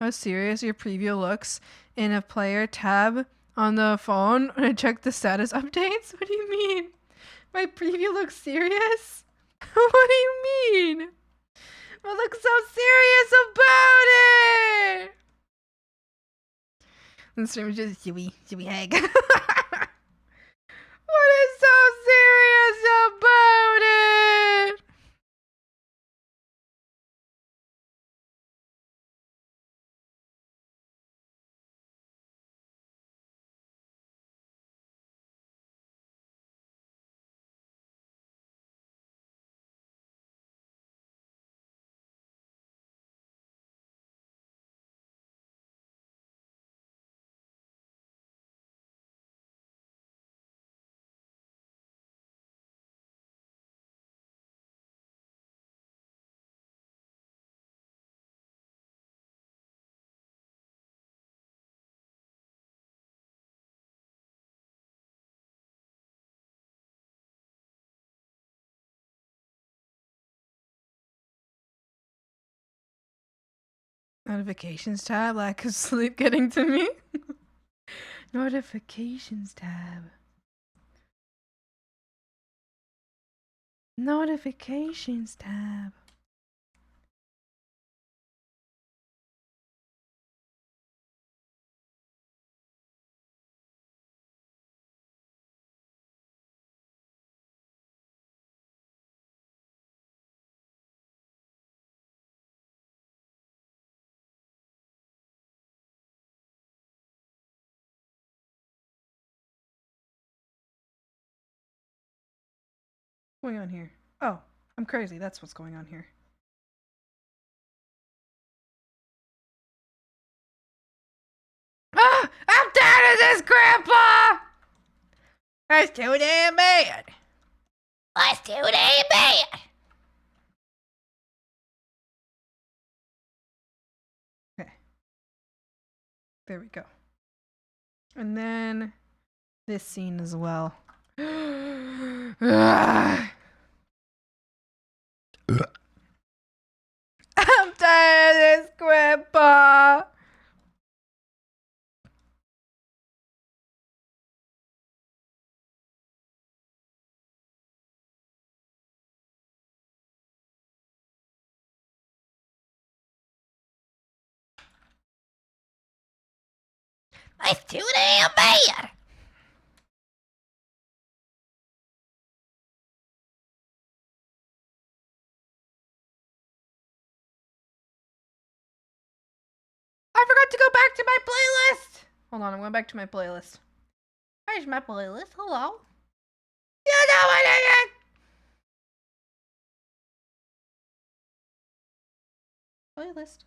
How serious your preview looks in a player tab on the phone when I check the status updates? What do you mean? My preview looks serious? What do you mean? What looks so serious about it? The stream is just Huey hag. What is so serious about it? Notifications tab, lack of sleep getting to me. Notifications tab. Notifications tab. What's going on here? Oh, I'm crazy. That's what's going on here. Ah! I'm tired of this, Grandpa! That's too damn bad. That's too damn bad. Okay. There we go. And then this scene as well. Ah! I'm tired of this, Grandpa. That's too damn bad. I forgot to go back to my playlist. Hold on, I'm going back to my playlist. Where's my playlist? Hello? You know what I did? Playlist.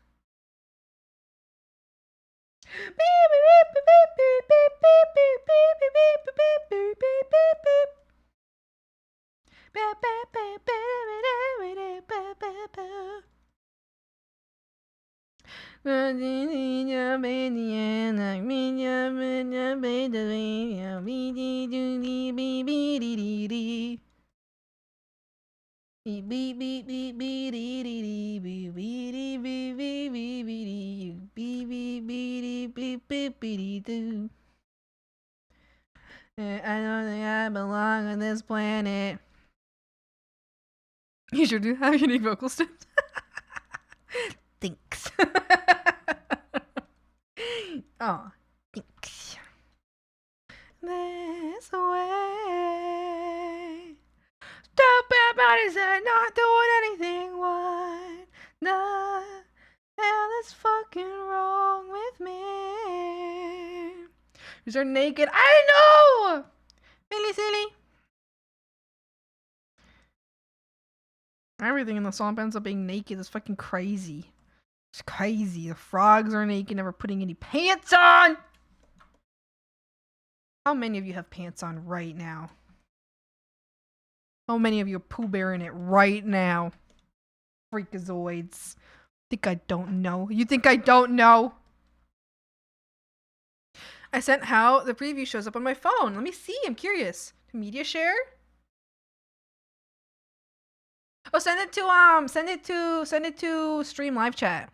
I don't think I belong on this planet. You sure do have unique vocal stems. Thanks. Oh, thanks. This way. Stupid bodies are not doing anything. What the hell is fucking wrong with me? These are naked. I know! Really silly. Everything in the swamp ends up being naked. It's fucking crazy. It's crazy. The frogs are naked, never putting any pants on! How many of you have pants on right now? How many of you are Pooh Bearing it right now? Freakazoids. Think I don't know? You think I don't know? I sent how the preview shows up on my phone. Let me see. I'm curious. Media share? Oh, send it to stream live chat.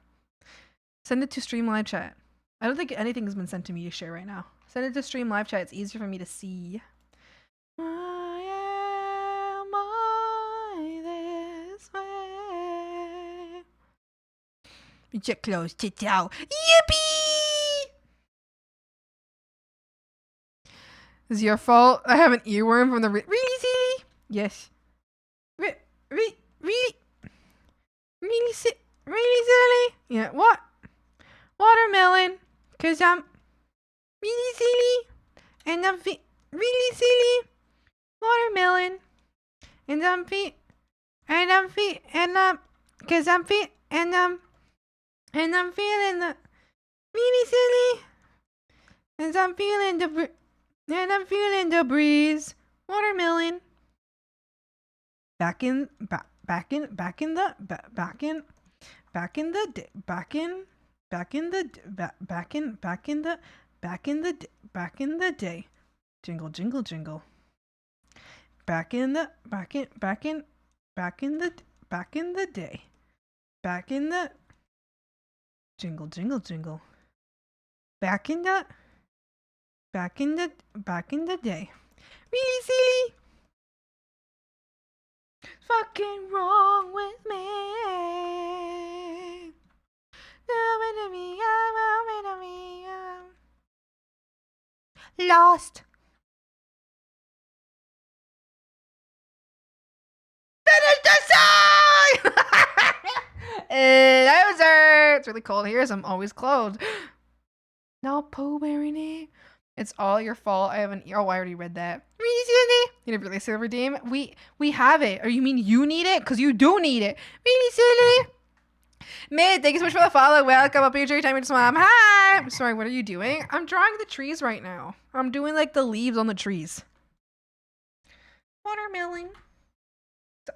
Send it to Stream Live Chat. I don't think anything has been sent to me to share right now. Send it to Stream Live Chat. It's easier for me to see. Why am I this way? Get close, tits out. Yippee! Is it your fault? I have an earworm from the really silly. Yes. Really silly. Yeah. What? Watermelon. Cause I'm really silly, and I'm really silly. Watermelon, and I'm cause I'm and I'm feeling the really silly, and I'm feeling the breeze. Watermelon. Back in the day. Jingle jingle jingle. Back in the day. Back in the jingle jingle jingle. Back in the day. Really silly. Fucking wrong with me. Lost. Finish the song! Loser! It's really cold here, so I'm always clothed. No poo wearing it. It's all your fault. I haven't. Oh, I already read that. Really? You didn't really say redeem. We have it. Or you mean you need it? Cause you do need it. Really silly. Mid, thank you so much for the follow. Welcome up your time with Swam. Hi. I'm sorry. What are you doing? I'm drawing the trees right now. I'm doing like the leaves on the trees. Watermelon.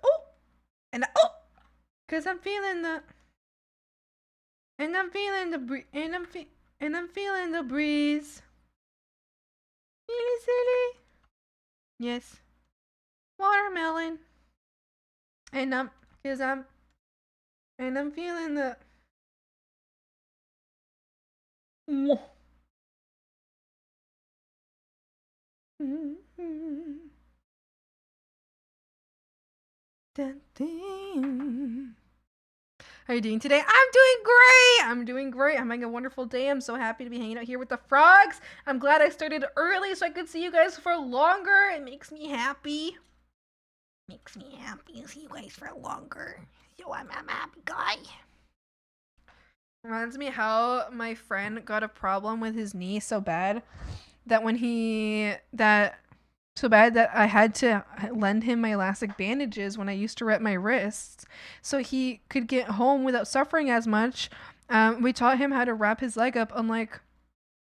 Oh, and oh, cause I'm feeling the. And I'm feeling the breeze. Really silly. Yes. Watermelon. And I'm feeling the. How are you doing today? I'm doing great. I'm having a wonderful day. I'm so happy to be hanging out here with the frogs. I'm glad I started early so I could see you guys for longer. It makes me happy. Makes me happy to see you guys for longer. So I'm a happy guy. Reminds me how my friend got a problem with his knee so bad that that I had to lend him my elastic bandages when I used to wrap my wrists so he could get home without suffering as much. We taught him how to wrap his leg up, unlike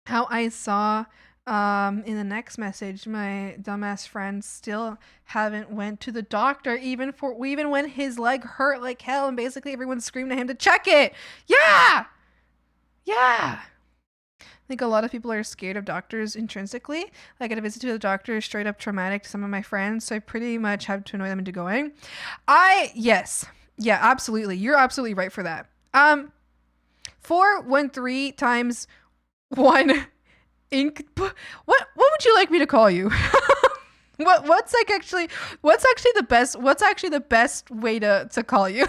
how I saw in the next message my dumbass friends still haven't went to the doctor even when his leg hurt like hell and basically everyone screamed at him to check it. Yeah. I think a lot of people are scared of doctors intrinsically. Like, a visit to the doctor is straight up traumatic to some of my friends, so I pretty much have to annoy them into going. Yes. Yeah, absolutely. You're absolutely right for that. 413 times 1 ink. What would you like me to call you? What's actually the best way to call you?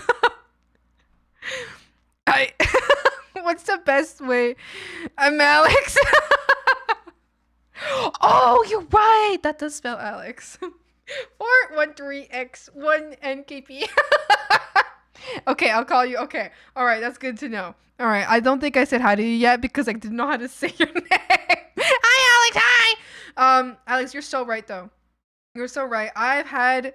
What's the best way? I'm Alex. Oh, you're right. That does spell Alex. 413x1nkp. Okay, I'll call you. Okay. All right, that's good to know. All right, I don't think I said hi to you yet because I didn't know how to say your name. Hi, Alex. Hi. Alex, you're so right though. You're so right. I've had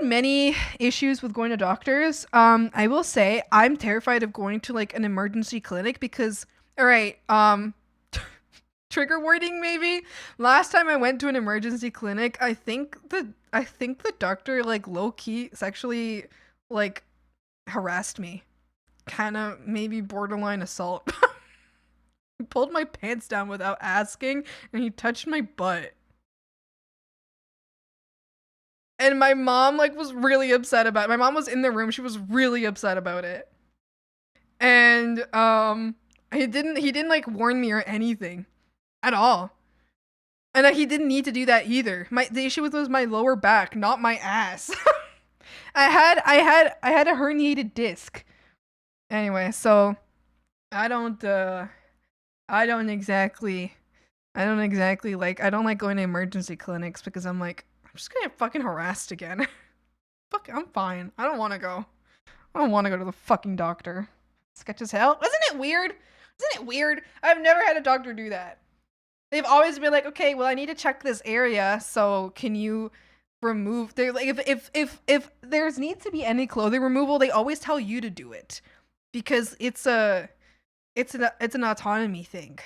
many issues with going to doctors. I will say I'm terrified of going to like an emergency clinic because, all right, trigger warning maybe. Last time I went to an emergency clinic, I think the doctor like low key sexually like harassed me, kind of maybe borderline assault. He pulled my pants down without asking, and he touched my butt. And my mom like was really upset about it. My mom was in the room. She was really upset about it. And he didn't like warn me or anything at all. And he didn't need to do that either. The issue was my lower back, not my ass. I had a herniated disc. Anyway, so I don't exactly like, I don't like going to emergency clinics because I'm like, I'm just gonna get fucking harassed again. Fuck, I'm fine. I don't want to go. I don't want to go to the fucking doctor. Sketch as hell. Isn't it weird? Isn't it weird? I've never had a doctor do that. They've always been like, okay, well, I need to check this area, so can you remove? They're like, if there's needs to be any clothing removal, they always tell you to do it because it's an autonomy thing.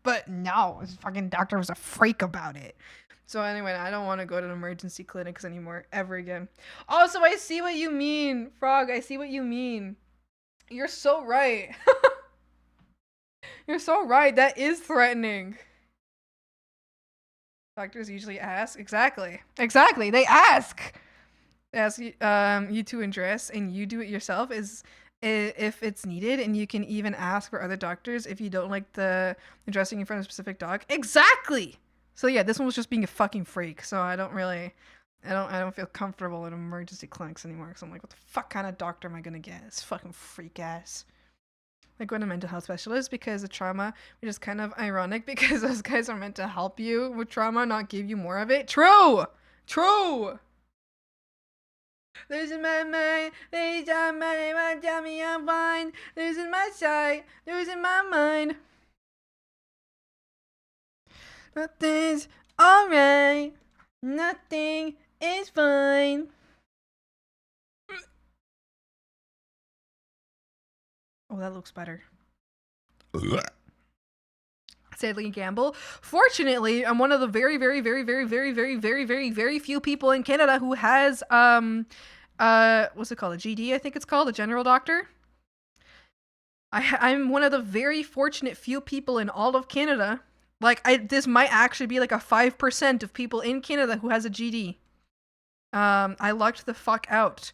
But no, this fucking doctor was a freak about it. So anyway, I don't want to go to emergency clinics anymore ever again. Also, I see what you mean, Frog. I see what you mean. You're so right. You're so right. That is threatening. Doctors usually ask. Exactly. Exactly. They ask. They ask you to undress, and you do it yourself if it's needed, and you can even ask for other doctors if you don't like the dressing in front of a specific dog. Exactly. So yeah, this one was just being a fucking freak. So I don't feel comfortable in emergency clinics anymore. Because I'm like, what the fuck kind of doctor am I gonna get? This fucking freak ass. Like going to mental health specialist because of trauma, which is kind of ironic because those guys are meant to help you with trauma, not give you more of it. True. True. Losing my mind, losing my mind, tell me I'm fine. Losing my sight, losing my mind. Nothing's alright. Nothing is fine. Oh, that looks better. Sadly gamble. Fortunately, I'm one of the very, very, very, very, very, very, very, very, very few people in Canada who has what's it called? A GD, I think it's called, a general doctor. I'm one of the very fortunate few people in all of Canada. Like, this might actually be like a 5% of people in Canada who has a GD. I lucked the fuck out.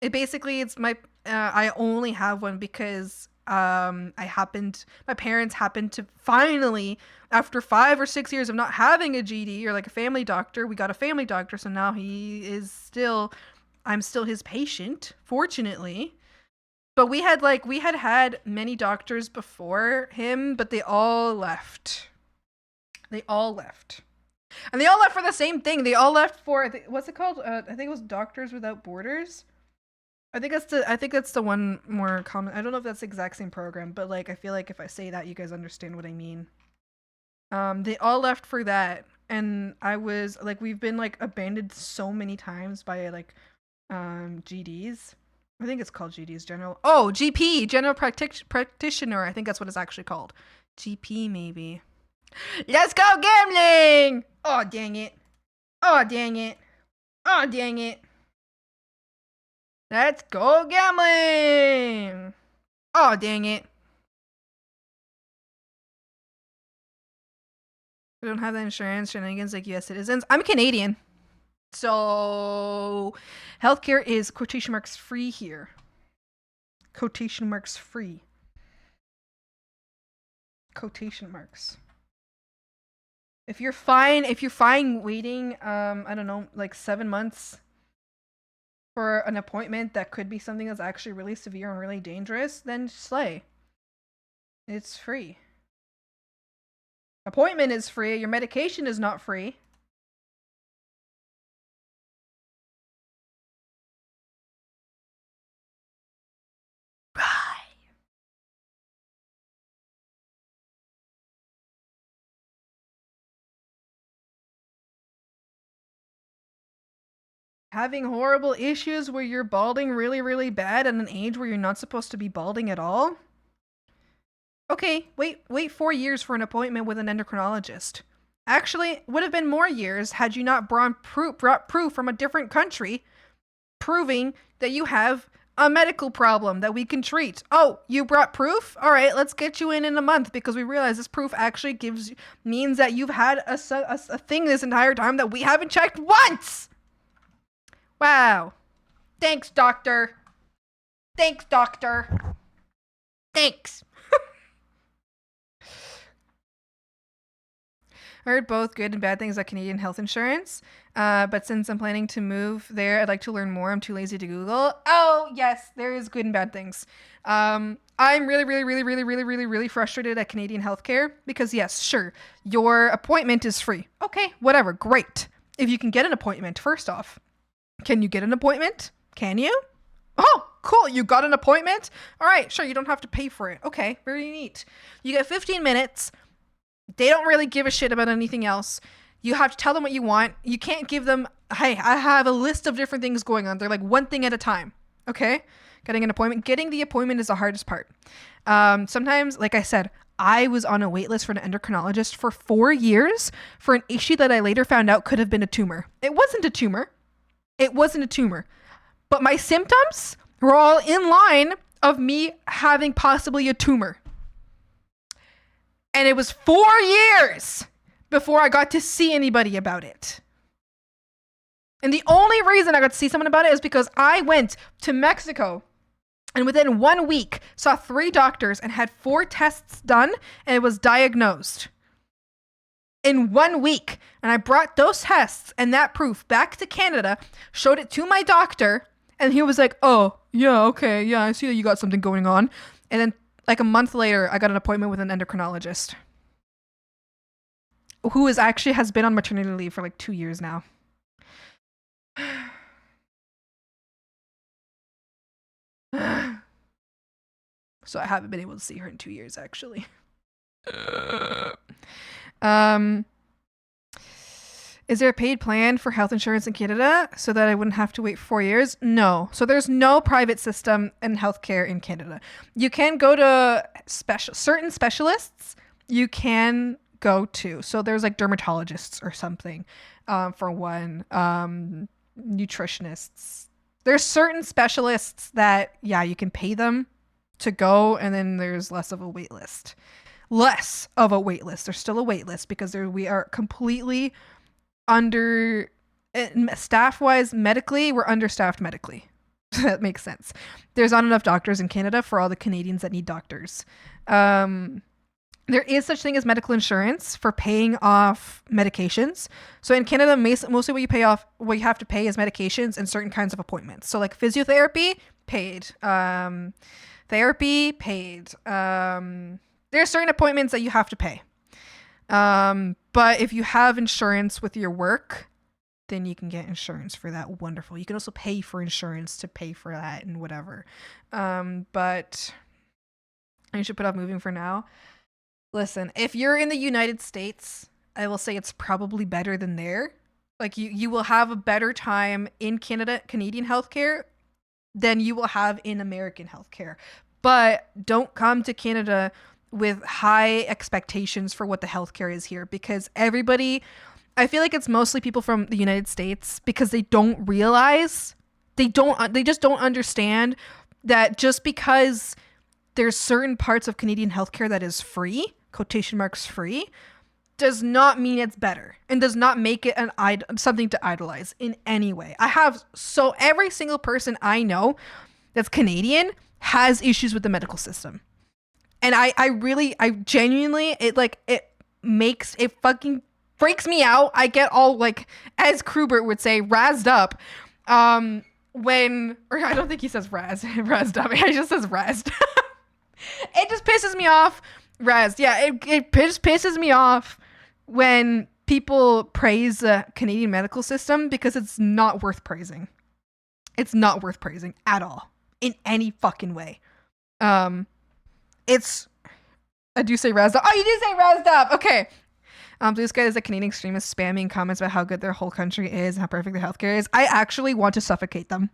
It's my I only have one because my parents happened to finally, after 5 or 6 years of not having a GD or like a family doctor, we got a family doctor, so now I'm still his patient, fortunately. But we had many doctors before him, but they all left. And they all left for the same thing. They all left for, what's it called? I think it was Doctors Without Borders. I think that's the one more common. I don't know if that's the exact same program, but like I feel like if I say that, you guys understand what I mean. They all left for that, and I was like, we've been like abandoned so many times by like GDs. I think it's called GDs, GP, general practitioner. I think that's what it's actually called. GP maybe. Let's go gambling! Oh dang it! Oh dang it! Oh dang it! Let's go gambling! Oh, dang it. We don't have the insurance shenanigans like US citizens. I'm Canadian. So, healthcare is quotation marks free here. Quotation marks free. Quotation marks. If you're fine waiting, I don't know, like 7 months for an appointment that could be something that's actually really severe and really dangerous, then slay. It's free. Appointment is free. Your medication is not free. Having horrible issues where you're balding really, really bad at an age where you're not supposed to be balding at all? Okay, wait 4 years for an appointment with an endocrinologist. Actually, would have been more years had you not brought proof from a different country proving that you have a medical problem that we can treat. Oh, you brought proof? All right, let's get you in a month because we realize this proof actually means that you've had a thing this entire time that we haven't checked once. Wow. Thanks, doctor. Thanks, doctor. Thanks. I heard both good and bad things about Canadian health insurance, but since I'm planning to move there, I'd like to learn more. I'm too lazy to Google. Oh, yes, there is good and bad things. I'm really frustrated at Canadian healthcare because, yes, sure, your appointment is free. Okay, whatever, great. If you can get an appointment, first off, can you get an appointment? Can you? Oh, cool, you got an appointment? All right, sure, you don't have to pay for it. Okay, very neat. You get 15 minutes. They don't really give a shit about anything else. You have to tell them what you want. You can't give them, hey, I have a list of different things going on. They're like one thing at a time. Okay? Getting an appointment. Getting the appointment is the hardest part. Sometimes, like I said, I was on a wait list for an endocrinologist for 4 years for an issue that I later found out could have been a tumor. It wasn't a tumor. But my symptoms were all in line of me having possibly a tumor. And it was 4 years before I got to see anybody about it. And the only reason I got to see someone about it is because I went to Mexico and within 1 week saw 3 doctors and had 4 tests done and it was diagnosed. In 1 week. And I brought those tests and that proof back to Canada, showed it to my doctor, and he was like, oh, yeah, okay, yeah, I see that you got something going on. And then like a month later, I got an appointment with an endocrinologist who has been on maternity leave for like 2 years now. So I haven't been able to see her in 2 years, actually. Is there a paid plan for health insurance in Canada so that I wouldn't have to wait 4 years? No. So there's no private system in healthcare in Canada. You can go to certain specialists you can go to. So there's like dermatologists or something for one, nutritionists. There's certain specialists that, yeah, you can pay them to go, and then there's less of a wait list. There's still a wait list because we are completely under staff-wise. Medically, we're understaffed medically. That makes sense. There's not enough doctors in Canada for all the Canadians that need doctors. There is such thing as medical insurance for paying off medications. So in Canada, mostly what you have to pay is medications and certain kinds of appointments. So like physiotherapy, paid. Therapy, paid. There are certain appointments that you have to pay. But if you have insurance with your work, then you can get insurance for that. Wonderful. You can also pay for insurance to pay for that and whatever. But you should put off moving for now. Listen, if you're in the United States, I will say it's probably better than there. Like you will have a better time in Canadian healthcare than you will have in American healthcare. But don't come to Canada with high expectations for what the healthcare is here, because I feel like it's mostly people from the United States, because they don't realize, they just don't understand that just because there's certain parts of Canadian healthcare that is free, quotation marks free, does not mean it's better and does not make it something to idolize in any way. Every single person I know that's Canadian has issues with the medical system. And I genuinely, it fucking freaks me out. I get all, like, as Krubert would say, razzed up. I don't think he says razzed up. He just says razzed. It just pisses me off. Razzed. Yeah, it just pisses me off when people praise the Canadian medical system, because it's not worth praising. It's not worth praising at all. In any fucking way. I do say razzed up. Oh, you do say razzed up. Okay. This guy is a Canadian extremist spamming comments about how good their whole country is and how perfect their healthcare is. I actually want to suffocate them.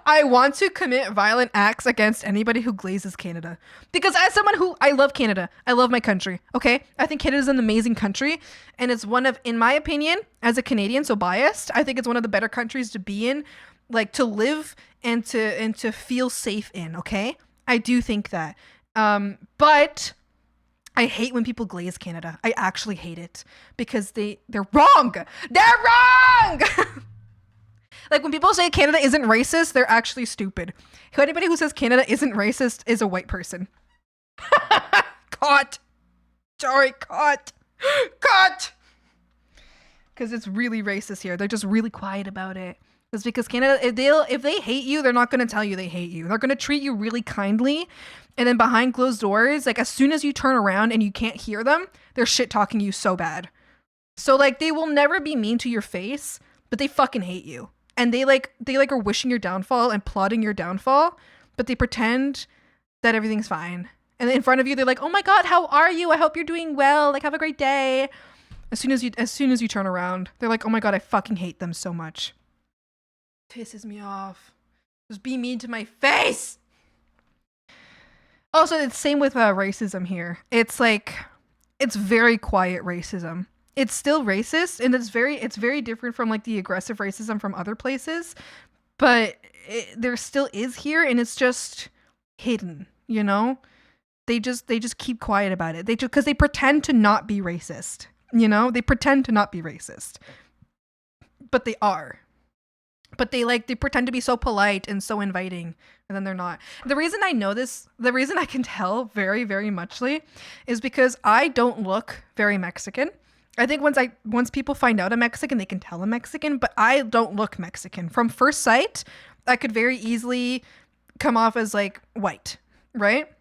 I want to commit violent acts against anybody who glazes Canada. Because as someone I love Canada. I love my country. Okay? I think Canada is an amazing country. And it's one of, in my opinion, as a Canadian, so biased, I think it's one of the better countries to be in, like to live and to feel safe in. Okay? I do think that. But I hate when people glaze Canada. I actually hate it because they're wrong. They're wrong. Like when people say Canada isn't racist, they're actually stupid. Anybody who says Canada isn't racist is a white person. Caught. Sorry, caught. Caught. Because it's really racist here. They're just really quiet about it. It's because Canada, if they hate you, they're not going to tell you they hate you. They're going to treat you really kindly. And then behind closed doors, like as soon as you turn around and you can't hear them, they're shit talking you so bad. So like they will never be mean to your face, but they fucking hate you. And they are wishing your downfall and plotting your downfall, but they pretend that everything's fine. And in front of you, they're like, "Oh my God, how are you? I hope you're doing well. Like, have a great day." As soon as you turn around, they're like, "Oh my God, I fucking hate them so much." Pisses me off. Just be mean to my face. Also, it's same with racism here. It's like, it's very quiet racism. It's still racist, and it's very different from like the aggressive racism from other places, but there still is here, and it's just hidden, you know? They just keep quiet about it. Because they pretend to not be racist, you know? They pretend to not be racist, but they are. But they pretend to be so polite and so inviting, and then they're not. The reason I know this, the reason I can tell very, very muchly, is because I don't look very Mexican. I think once people find out I'm Mexican, they can tell I'm Mexican, but I don't look Mexican. From first sight, I could very easily come off as like white, right?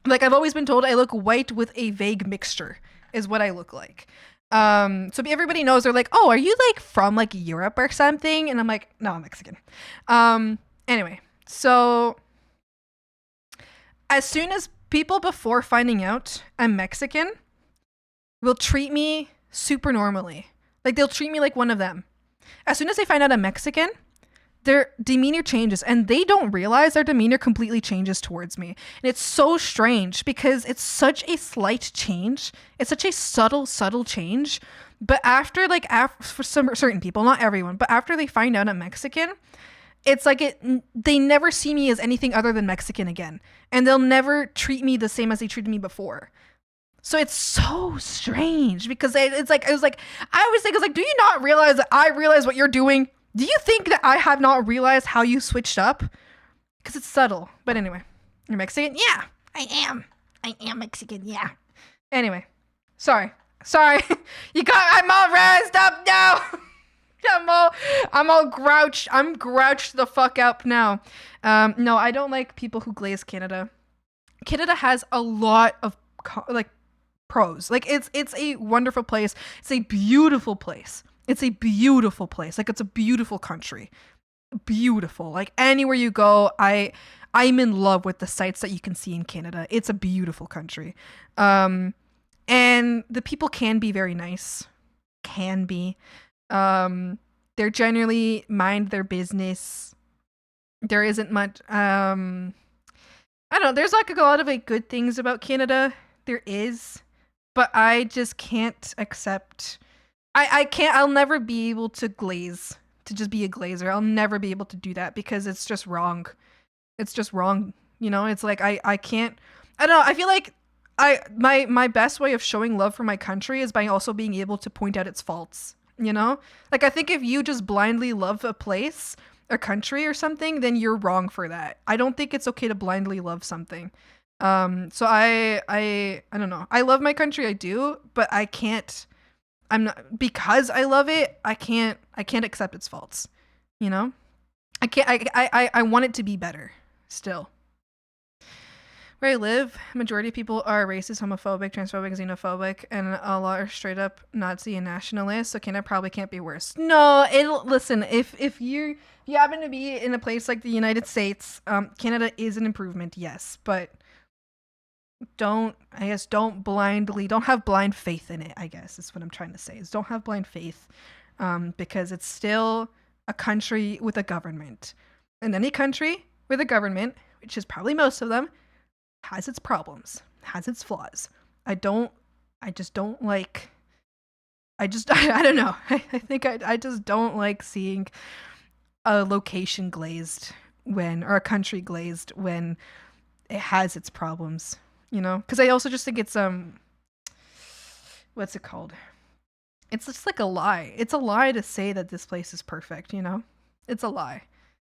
Like I've always been told I look white with a vague mixture is what I look like. So everybody knows, they're like, "Oh, are you like from like Europe or something?" And I'm like, "No, I'm Mexican." Anyway, so as soon as people before finding out I'm Mexican will treat me super normally. Like they'll treat me like one of them. As soon as they find out I'm Mexican, their demeanor changes, and they don't realize their demeanor completely changes towards me. And it's so strange because it's such a slight change. It's such a subtle change. But after for some certain people, not everyone, but after they find out I'm Mexican, it's like they never see me as anything other than Mexican again. And they'll never treat me the same as they treated me before. So it's so strange because I always think, do you not realize that I realize what you're doing? Do you think that I have not realized how you switched up? Because it's subtle. But anyway, you're Mexican? Yeah, I am. I am Mexican, yeah. Anyway, sorry. I'm all razzed up now. I'm all grouched. I'm grouched the fuck up now. No, I don't like people who glaze Canada. Canada has a lot of pros. Like it's a wonderful place. It's a beautiful place. It's a beautiful place. Like it's a beautiful country. Beautiful. Like anywhere you go, I'm in love with the sights that you can see in Canada. It's a beautiful country. And the people can be very nice. Can be. They're generally mind their business. There isn't much I don't know, there's like a lot of like good things about Canada. There is. But I just can't accept. I'll never be able to glaze, to just be a glazer. I'll never be able to do that because it's just wrong. It's just wrong. You know, it's like I can't. I don't know. I feel like my best way of showing love for my country is by also being able to point out its faults. You know, like I think if you just blindly love a place, a country or something, then you're wrong for that. I don't think it's okay to blindly love something. So I don't know. I love my country, I do, but I can't. I'm not, because I love it, I can't accept its faults. You know? I want it to be better still. Where I live, majority of people are racist, homophobic, transphobic, xenophobic, and a lot are straight up Nazi and nationalist, so Canada probably can't be worse. No, listen, if you happen to be in a place like the United States, Canada is an improvement, yes, but don't have blind faith in it, I guess is what I'm trying to say. Is don't have blind faith, because it's still a country with a government. And any country with a government, which is probably most of them, has its problems, has its flaws. I don't like I don't know. I think I just don't like seeing a location glazed or a country glazed when it has its problems, you know? Because I also just think it's what's it called? It's just like a lie. It's a lie to say that this place is perfect, you know? It's a lie.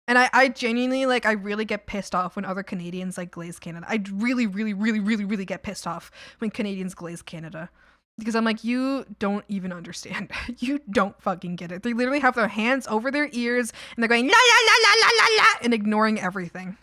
And I genuinely, like, I really get pissed off when other Canadians, like, glaze Canada. I really, really, really, really, really get pissed off when Canadians glaze Canada. Because I'm like, you don't even understand. You don't fucking get it. They literally have their hands over their ears, and they're going, la, la, la, la, la, la, la, and ignoring everything.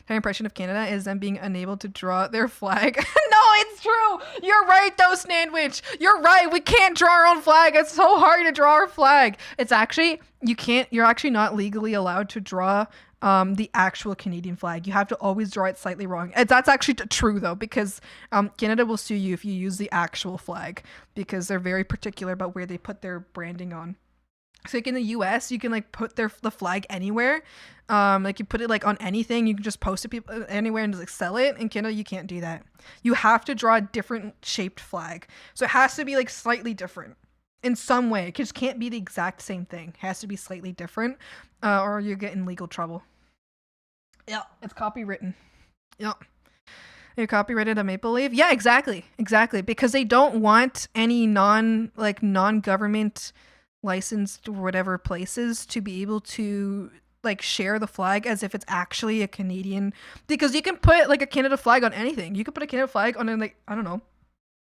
Their impression of Canada is them being unable to draw their flag. No, it's true. You're right, though, Sandwich. You're right. We can't draw our own flag. It's so hard to draw our flag. It's actually, you're actually not legally allowed to draw the actual Canadian flag. You have to always draw it slightly wrong. That's actually true, though, because Canada will sue you if you use the actual flag, because they're very particular about where they put their branding on. So like in the US, you can like put the flag anywhere. Like you put it like on anything. You can just post it people anywhere and just like sell it. In Canada, you can't do that. You have to draw a different shaped flag. So it has to be like slightly different in some way. It just can't be the exact same thing. It has to be slightly different, or you get in legal trouble. Yeah, it's copywritten. Yeah. You're copyrighted on Maple Leaf? Yeah, exactly. Because they don't want any non-government licensed or whatever places to be able to like share the flag as if it's actually a Canadian, because you can put like a Canada flag on anything. You could put a Canada flag on like, I don't know,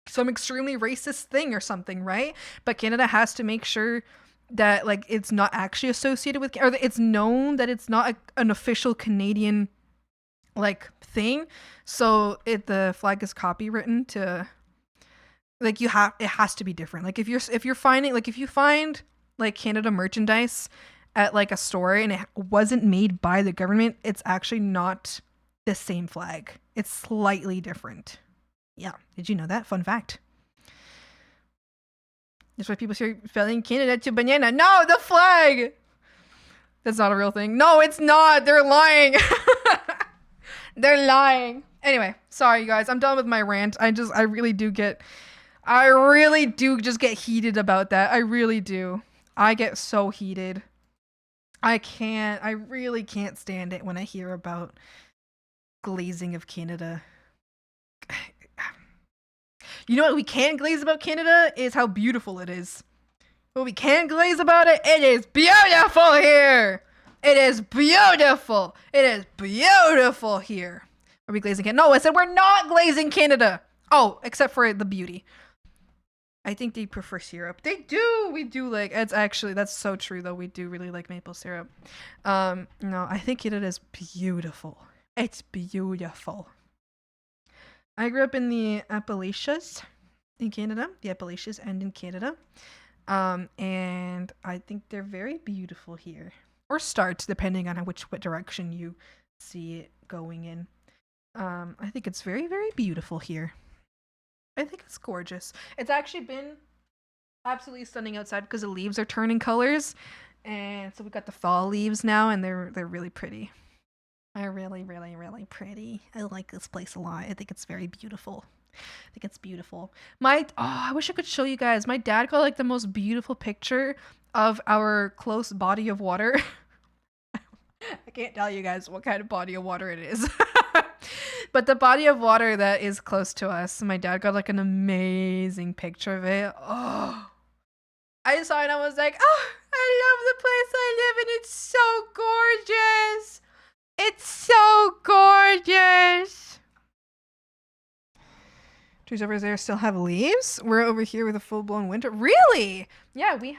some extremely racist thing or something, right? But Canada has to make sure that like it's not actually associated with, or it's known that it's not an official Canadian like thing. So the flag is copywritten to like it has to be different. Like if you find like Canada merchandise at like a store and it wasn't made by the government, it's actually not the same flag. It's slightly different. Yeah. Did you know that? Fun fact. That's why people say spelling Canada to banana. No, the flag. That's not a real thing. No, it's not. They're lying. They're lying. Anyway, sorry you guys. I'm done with my rant. I really do just get heated about that. I really do. I get so heated. I really can't stand it when I hear about glazing of Canada. You know what we can glaze about Canada is how beautiful it is. What we can glaze about it is beautiful here. It is beautiful. It is beautiful here. Are we glazing Canada? No, I said we're not glazing Canada. Oh, except for the beauty. I think they prefer syrup. They do. We do like, that's so true though. We do really like maple syrup. No, I think Canada is beautiful. It's beautiful. I grew up in the Appalachians in Canada. The Appalachians end in Canada. And I think they're very beautiful here. Or start, depending on what direction you see it going in. I think it's very, very beautiful here. I think it's gorgeous. It's actually been absolutely stunning outside because the leaves are turning colors. And so we got the fall leaves now, and they're really pretty. They're really, really, really pretty. I like this place a lot. I think it's very beautiful. I think it's beautiful. I wish I could show you guys. My dad got like the most beautiful picture of our close body of water. I can't tell you guys what kind of body of water it is. But the body of water that is close to us, my dad got like an amazing picture of it. Oh, I saw it and I was like, oh, I love the place I live in. It's so gorgeous. It's so gorgeous. Trees over there still have leaves. We're over here with a full-blown winter. Really? Yeah, we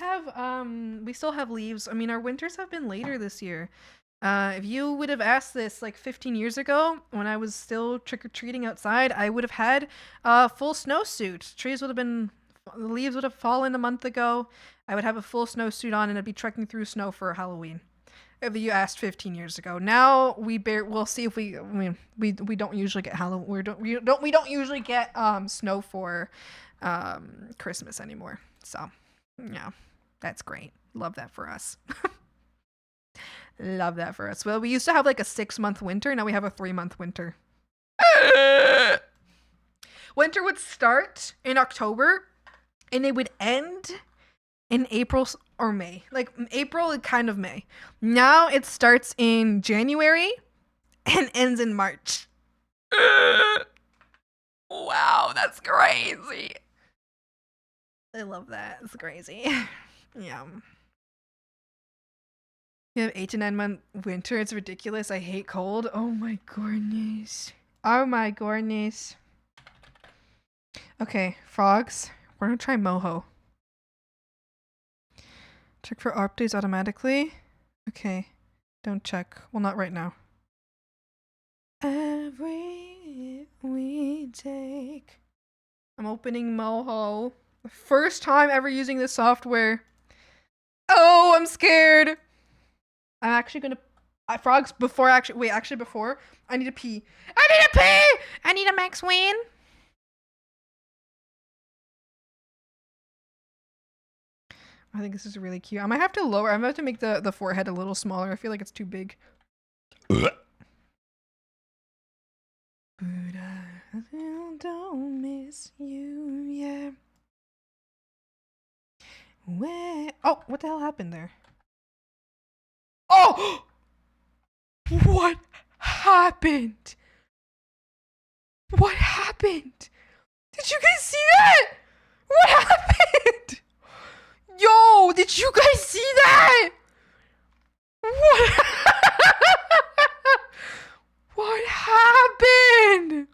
still have leaves. I mean, our winters have been later this year. If you would have asked this like 15 years ago when I was still trick-or-treating outside, I would have had a full snowsuit. The leaves would have fallen a month ago. I would have a full snowsuit on and I'd be trekking through snow for Halloween. If you asked 15 years ago. Now we'll see if we don't usually get Halloween. We don't usually get snow for Christmas anymore. So yeah, that's great. Love that for us. Love that for us. Well, we used to have like a 6-month winter. Now we have a 3-month winter. Winter would start in October and it would end in April or May. Like April and kind of May. Now it starts in January and ends in March. Wow, that's crazy. I love that. It's crazy. Yeah. We have 8 to 9 month winter. It's ridiculous. I hate cold. Oh my goodness. Oh my goodness. Okay, frogs. We're gonna try Moho. Check for updates automatically. Okay, don't check. Well, not right now. Every we take. I'm opening Moho. The first time ever using this software. Oh, I'm scared. I'm actually gonna. Frogs before actually. Wait, actually before. I need to pee. I need to pee. I need a max win. I think this is really cute. I might have to lower. I might have to make the forehead a little smaller. I feel like it's too big. But I still don't miss you, yeah. Where? Oh, what the hell happened there? Oh! What happened? What happened? Did you guys see that? What happened? Yo, did you guys see that? What? What happened?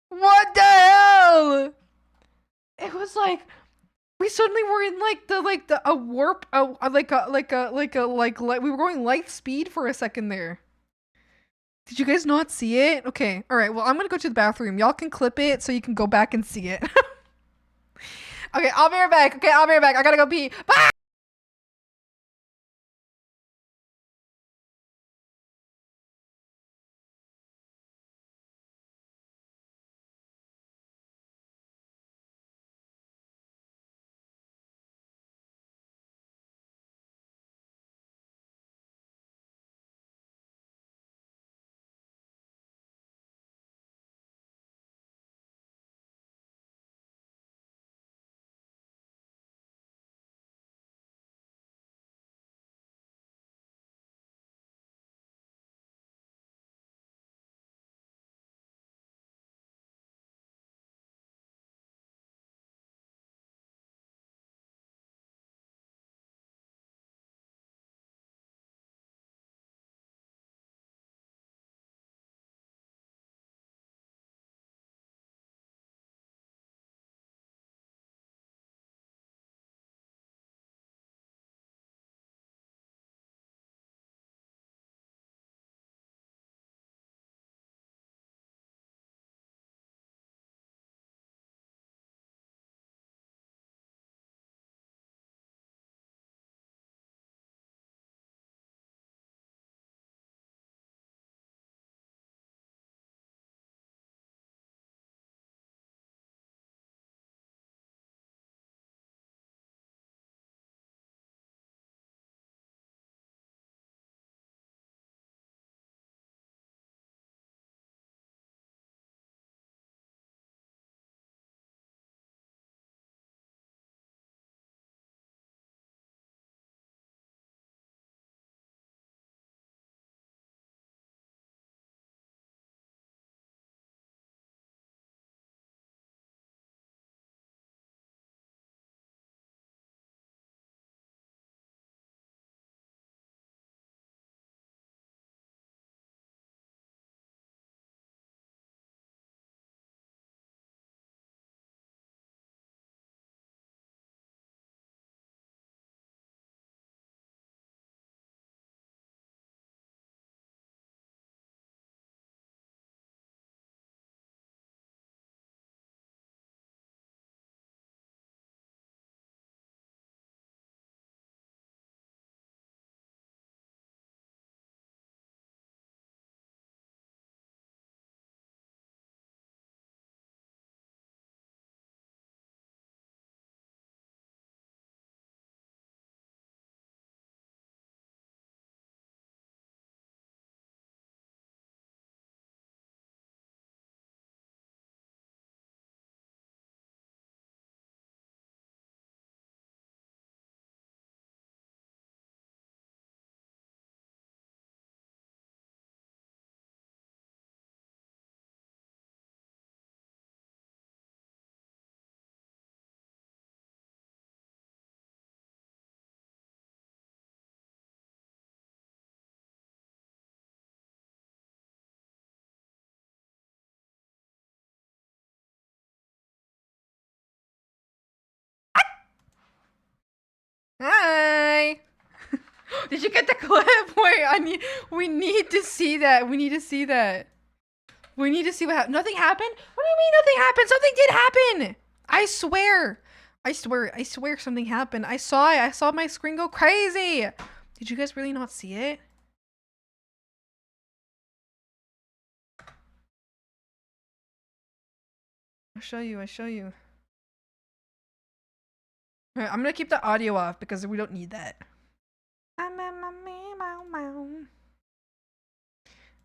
What the hell? It was like we suddenly were in like the a warp, we were going light speed for a second there. Did you guys not see it? Okay, all right. Well, I'm gonna go to the bathroom. Y'all can clip it so you can go back and see it. Okay, I'll be right back. Okay, I'll be right back. I gotta go pee. Bye. Did you get the clip? Wait, we need to see that. We need to see that. We need to see what happened. Nothing happened? What do you mean nothing happened? Something did happen. I swear. I swear something happened. I saw it. I saw my screen go crazy. Did you guys really not see it? I'll show you. Alright, I'm gonna keep the audio off because we don't need that.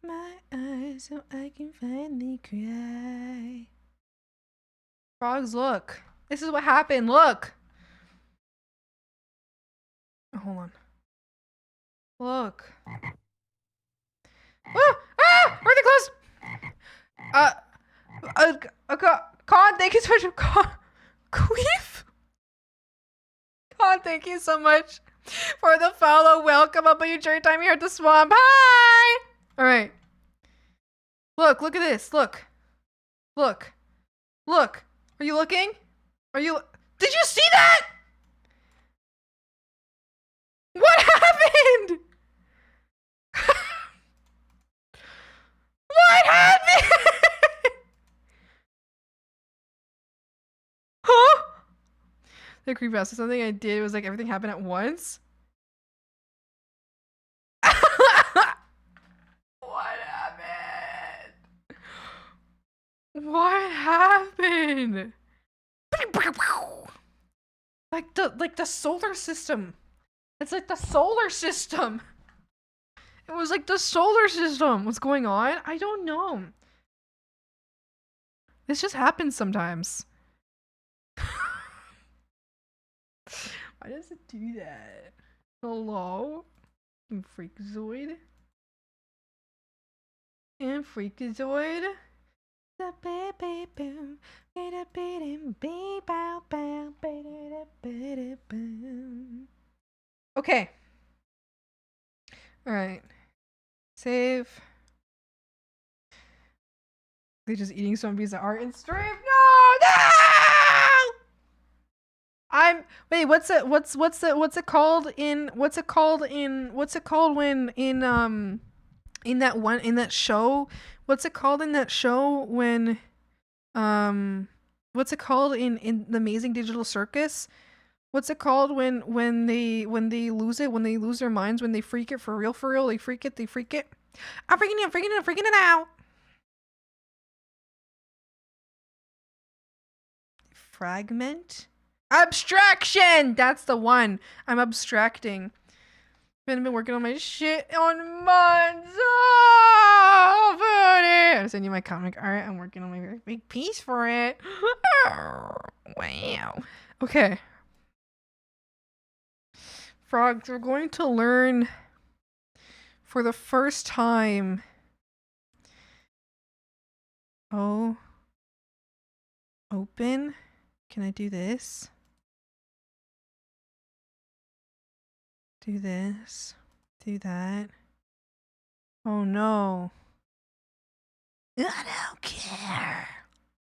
My eyes so I can finally cry. Frogs, look. This is what happened. Look. Oh, hold on. Look. Ah! Really close. Con, thank you so much. Queef. Con, thank you so much for the follow. Welcome up on your journey time here at the swamp. Hi. All right. Look at this. Look. Are you looking? Did you see that? What happened? What happened? Huh? The creepypasta. Something I did was like everything happened at once. What happened? Like the solar system. It's like the solar system. It was like the solar system. What's going on? I don't know. This just happens sometimes. Why does it do that? Hello? You freakazoid? And freakazoid? Okay. Alright. Save. They're just eating zombies that are in stream. No! Wait, what's it called in that show? What's it called in that show when what's it called in the Amazing Digital Circus? What's it called when they lose it, when they lose their minds, when they freak it for real, they freak it. I'm freaking it out. Fragment? Abstraction! That's the one. I'm abstracting. Been working on my shit on months. Oh, buddy. I'm sending you my comic art. I'm working on my very big piece for it. Wow. Okay. Frogs, we're going to learn for the first time. Oh. Open. Can I do this? Do this. Do that. Oh no. I don't care.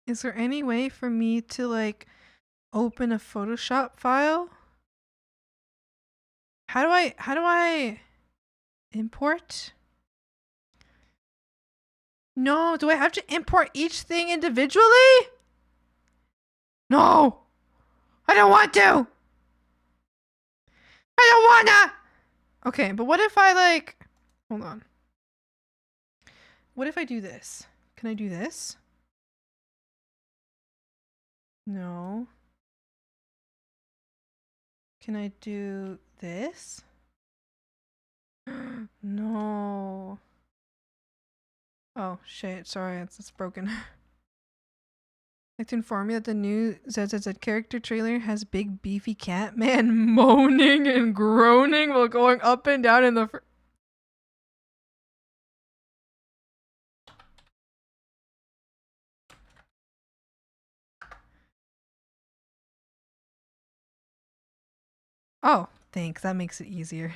Is there any way for me to like open a Photoshop file? How do I import? No, do I have to import each thing individually? No. I don't want to. I don't wanna! Okay, but what if I like... Hold on. What if I do this? Can I do this? No. Can I do this? No. Oh, shit. Sorry, it's broken. I'd like to inform you that the new ZZZ character trailer has big beefy cat man moaning and groaning while going up and down in the Oh, thanks. That makes it easier.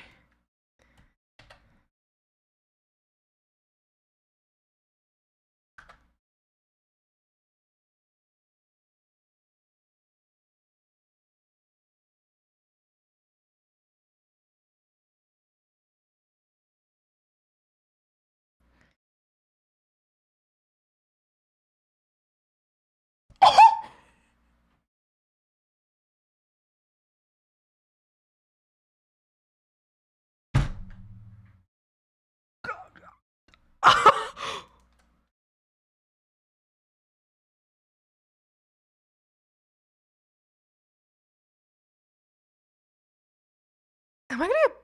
Am I gonna get...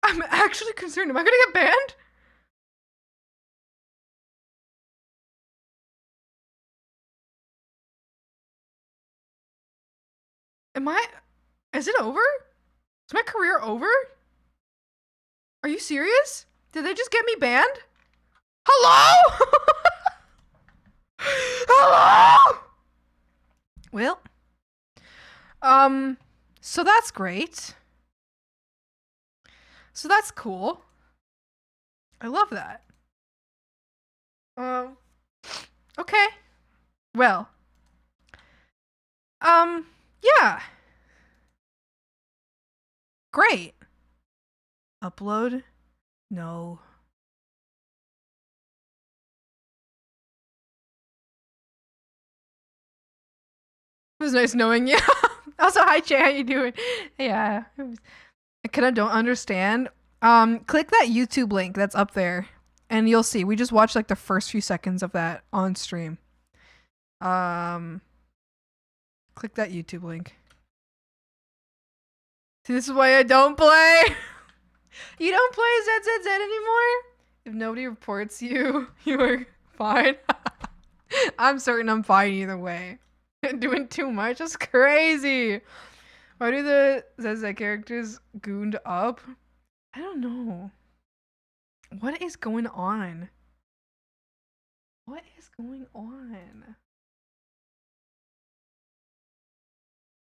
I'm actually concerned. Am I gonna get banned? Am I... Is it over? Is my career over? Are you serious? Did they just get me banned? Hello? Hello? Well. So that's great. So that's cool. I love that. Okay. Well. Yeah. Great. Upload? No. It was nice knowing you. Also, hi Jay, how you doing? Yeah. I kind of don't understand. Click that YouTube link that's up there, and you'll see. We just watched like the first few seconds of that on stream. Click that YouTube link. See, this is why I don't play. You don't play ZZZ anymore? If nobody reports you, you are fine. I'm certain I'm fine either way. Doing too much is crazy. Why do the ZZ characters gooned up? I don't know. What is going on? What is going on?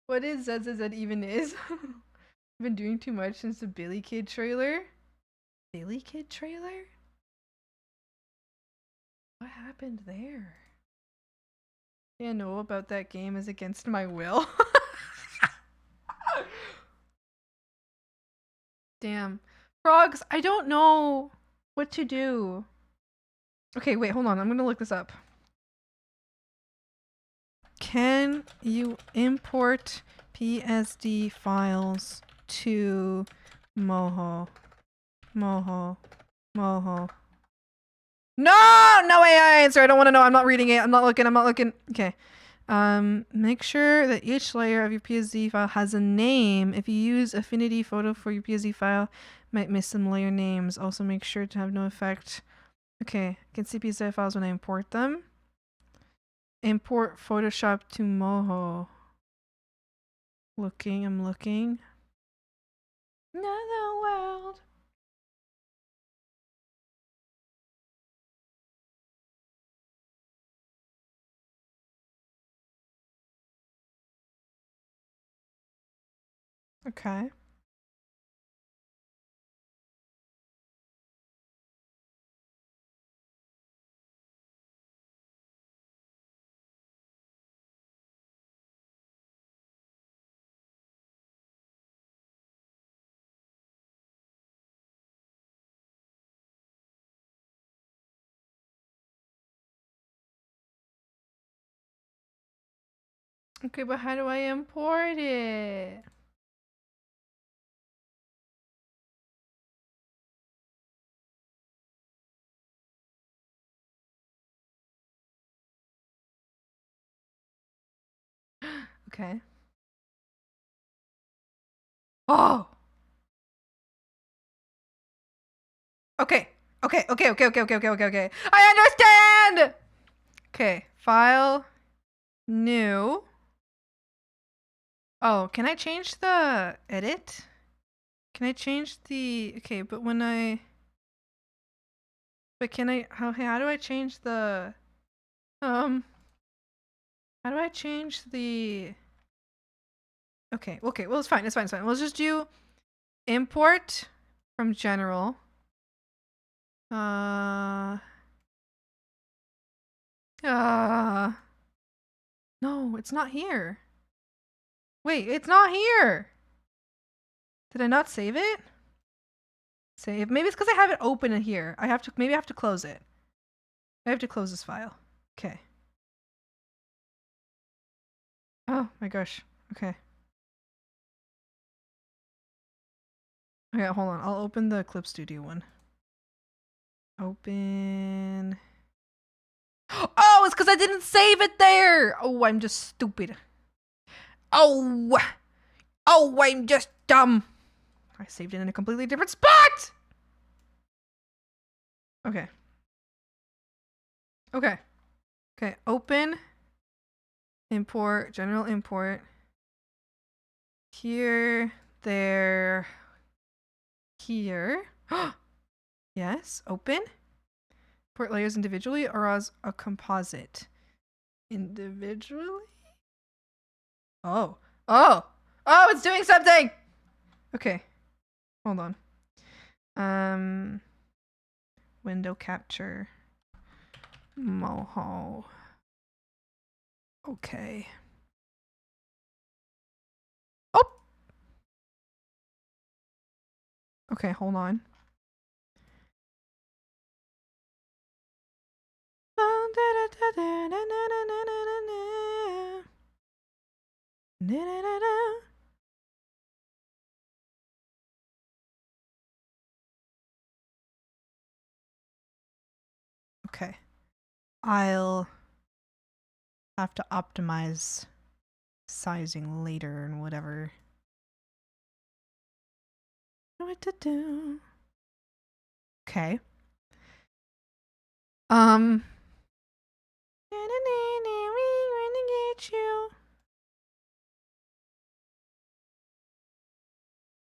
What is ZZZ even is? I've been doing too much since the Billy Kid trailer. Billy Kid trailer? What happened there? Yeah, know about that game is against my will. Damn. Frogs, I don't know what to do. Okay, wait, hold on. I'm gonna look this up. Can you import PSD files to Moho? Moho. No AI answer. I don't want to know. I'm not reading it. I'm not looking. Okay. Make sure that each layer of your PSD file has a name. If you use affinity photo for your PSD file, might miss some layer names. Also make sure to have no effect. Okay. I can see PSD files when I import them. Import Photoshop to Moho. I'm looking. Another world. Okay. Okay, but how do I import it? Okay. Oh. Okay. Okay. I understand. Okay. File. New. Oh, can I change the edit? Can I change the... Okay, but when I... But can I... How do I change the... How do I change the... Okay, well, it's fine. Let's just do import from general. No, it's not here. Wait, it's not here. Did I not save it? Save. Maybe it's because I have it open in here. Maybe I have to close it. I have to close this file. Okay. Oh my gosh. Okay. Okay, hold on. I'll open the Clip Studio one. Open. Oh, it's because I didn't save it there. Oh, I'm just stupid. Oh, I'm just dumb. I saved it in a completely different spot! Okay. Okay. Okay, open. Import, general import. Here, there, here. Yes, open. Import layers individually or as a composite? Individually? Oh. Oh! Oh, it's doing something! Okay. Hold on. Window capture. Moho. Okay. Oh! Okay, hold on. Okay. I'll have to optimize sizing later and whatever. What to do? Okay. We're gonna get you.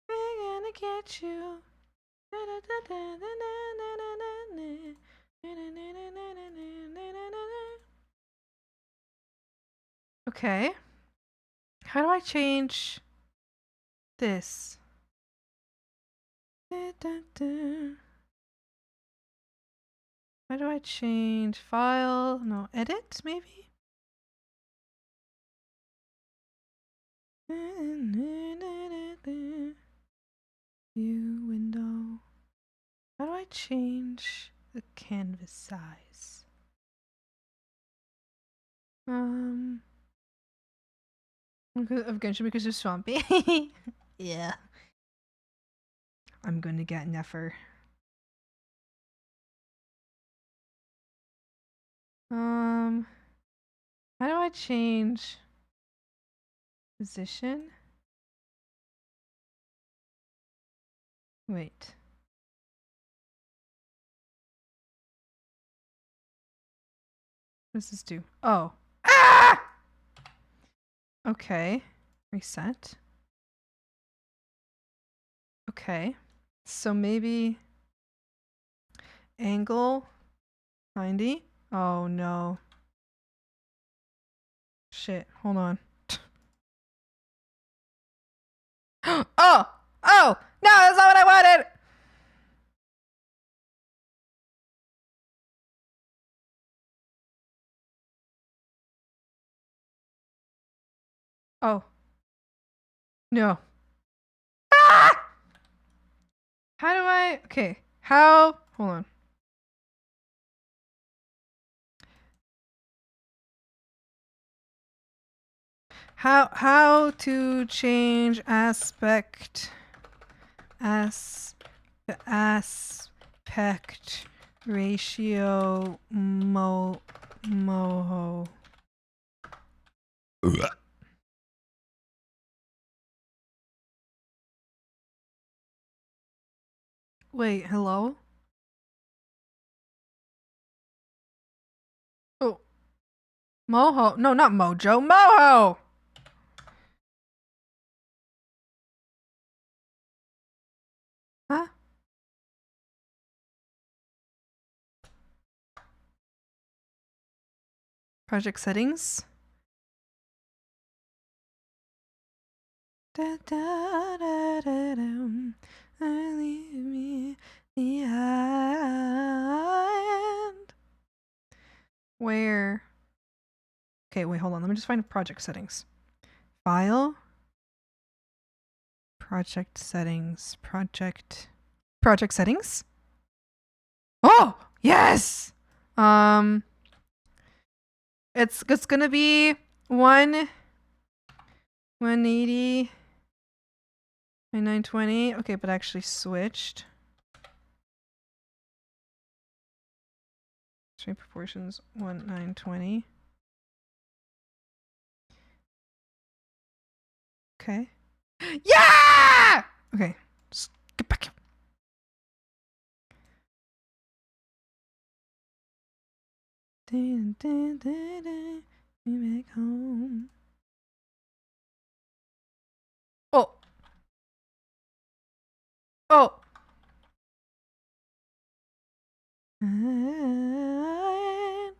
We're gonna get you. Okay. How do I change this? How do I change file? No, edit maybe? View window. How do I change the canvas size? Of Genshin because you're swampy. Yeah. I'm going to get Nefer. How do I change position? Wait. What does this do? Oh. Ah! Okay. Reset. Okay. So maybe angle 90. Oh no. Shit. Hold on. Oh! Oh! No, that's not what I wanted! Oh. No. Ah! How do I... Okay. How... Hold on. How to change aspect ratio moho. Wait, hello? Oh. Moho. No, not Mojo. Moho! Huh? Project settings. Da, da, da, da, dum. Leave me behind. Where? Okay, wait, hold on. Let me just find project settings. File. Project settings. Project settings. Oh, yes. It's gonna be 180 by 920. Okay, but actually switched. Screen proportions 920. Okay. Yeah! Okay. Dun, dun, dun, dun, me back home. Oh. Oh. And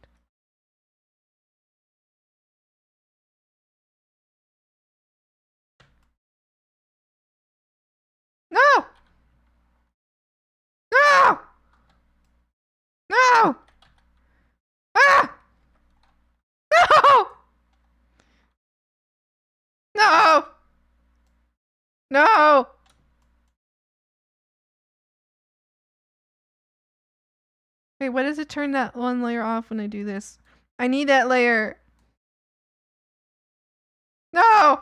no! No! No! Ah! No! No! No! Wait, why does it turn that one layer off when I do this? I need that layer. No!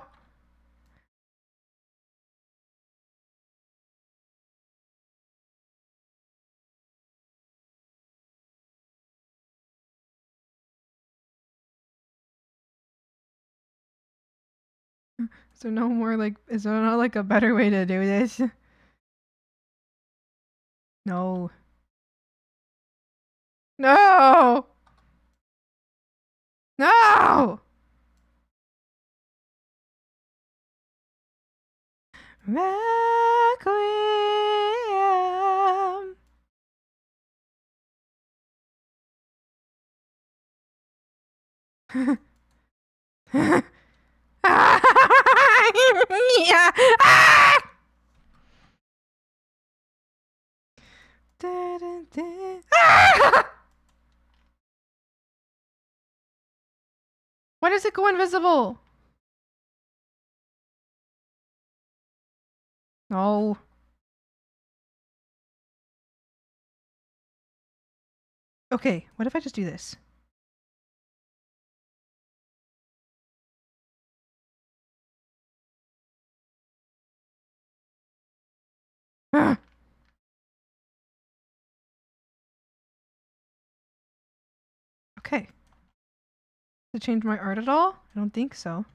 Is there no more like, is there not like a better way to do this? No. No! No! Requiem. Yeah. Ah! Da, da, da. Ah! Why does it go invisible? No. Okay, what if I just do this? Ah. Okay. Does it change my art at all? I don't think so.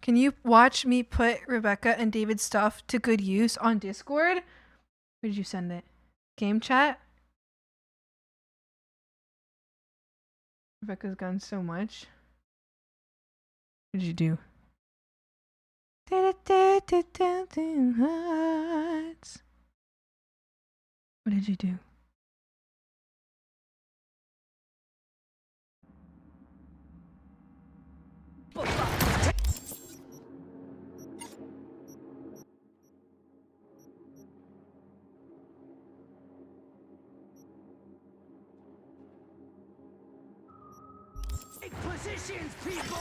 Can you watch me put Rebecca and David's stuff to good use on Discord? Where did you send it? Game chat? Rebecca's gone so much. What did you do? What did you do? Take positions, people!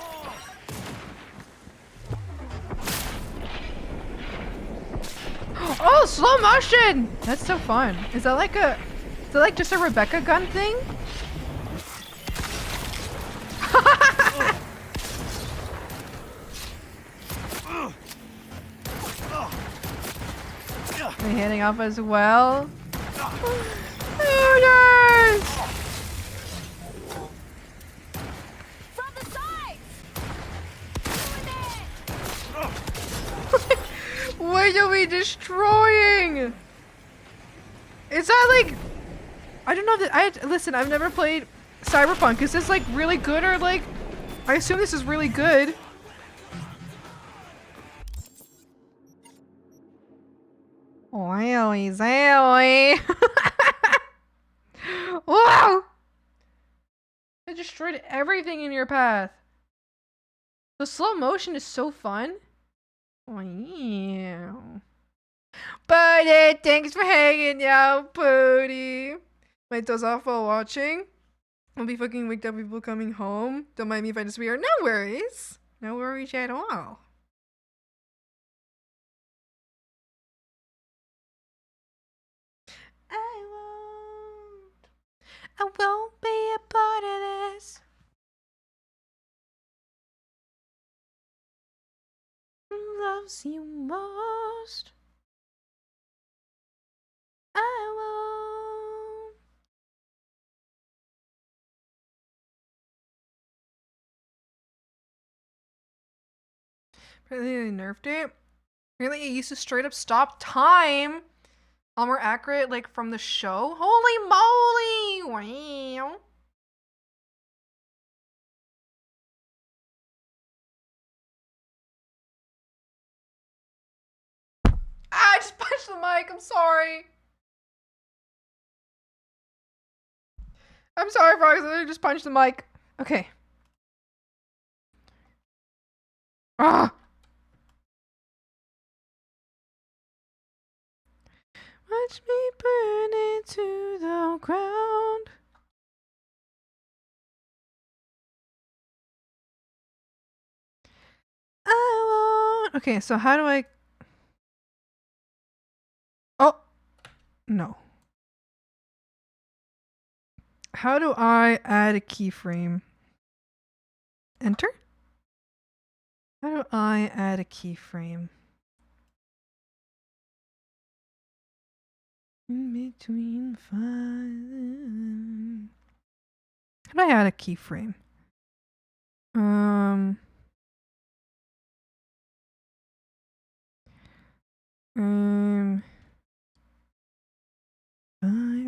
Oh, slow motion! That's so fun. Is that like a, is that like just a Rebecca gun thing? Are you hitting off as well? Oh, yes! From the sides! What are we destroying? Is that like, I don't know that listen, I've never played Cyberpunk. Is this like really good or like, I assume this is really good. Oily zoily. Wow! I destroyed everything in your path. The slow motion is so fun. Wow. Buddy, thanks for hanging out, buddy. My toes off while watching. I'll be fucking waked up people coming home. Don't mind me if I disappear. No worries. No worries at all. I won't be a part of this. Loves you most. I won't. Apparently they nerfed it. Apparently it used to straight up stop time. All more accurate, like from the show? Holy moly! Wow. I just punched the mic. I'm sorry. I'm sorry, Fox. I just punched the mic. Okay. Ah! Watch me burn it to the ground. I won't. Okay, so how do I... Oh! No. How do I add a keyframe? Enter? How do I add a keyframe? In between five. How do I add a keyframe? Um,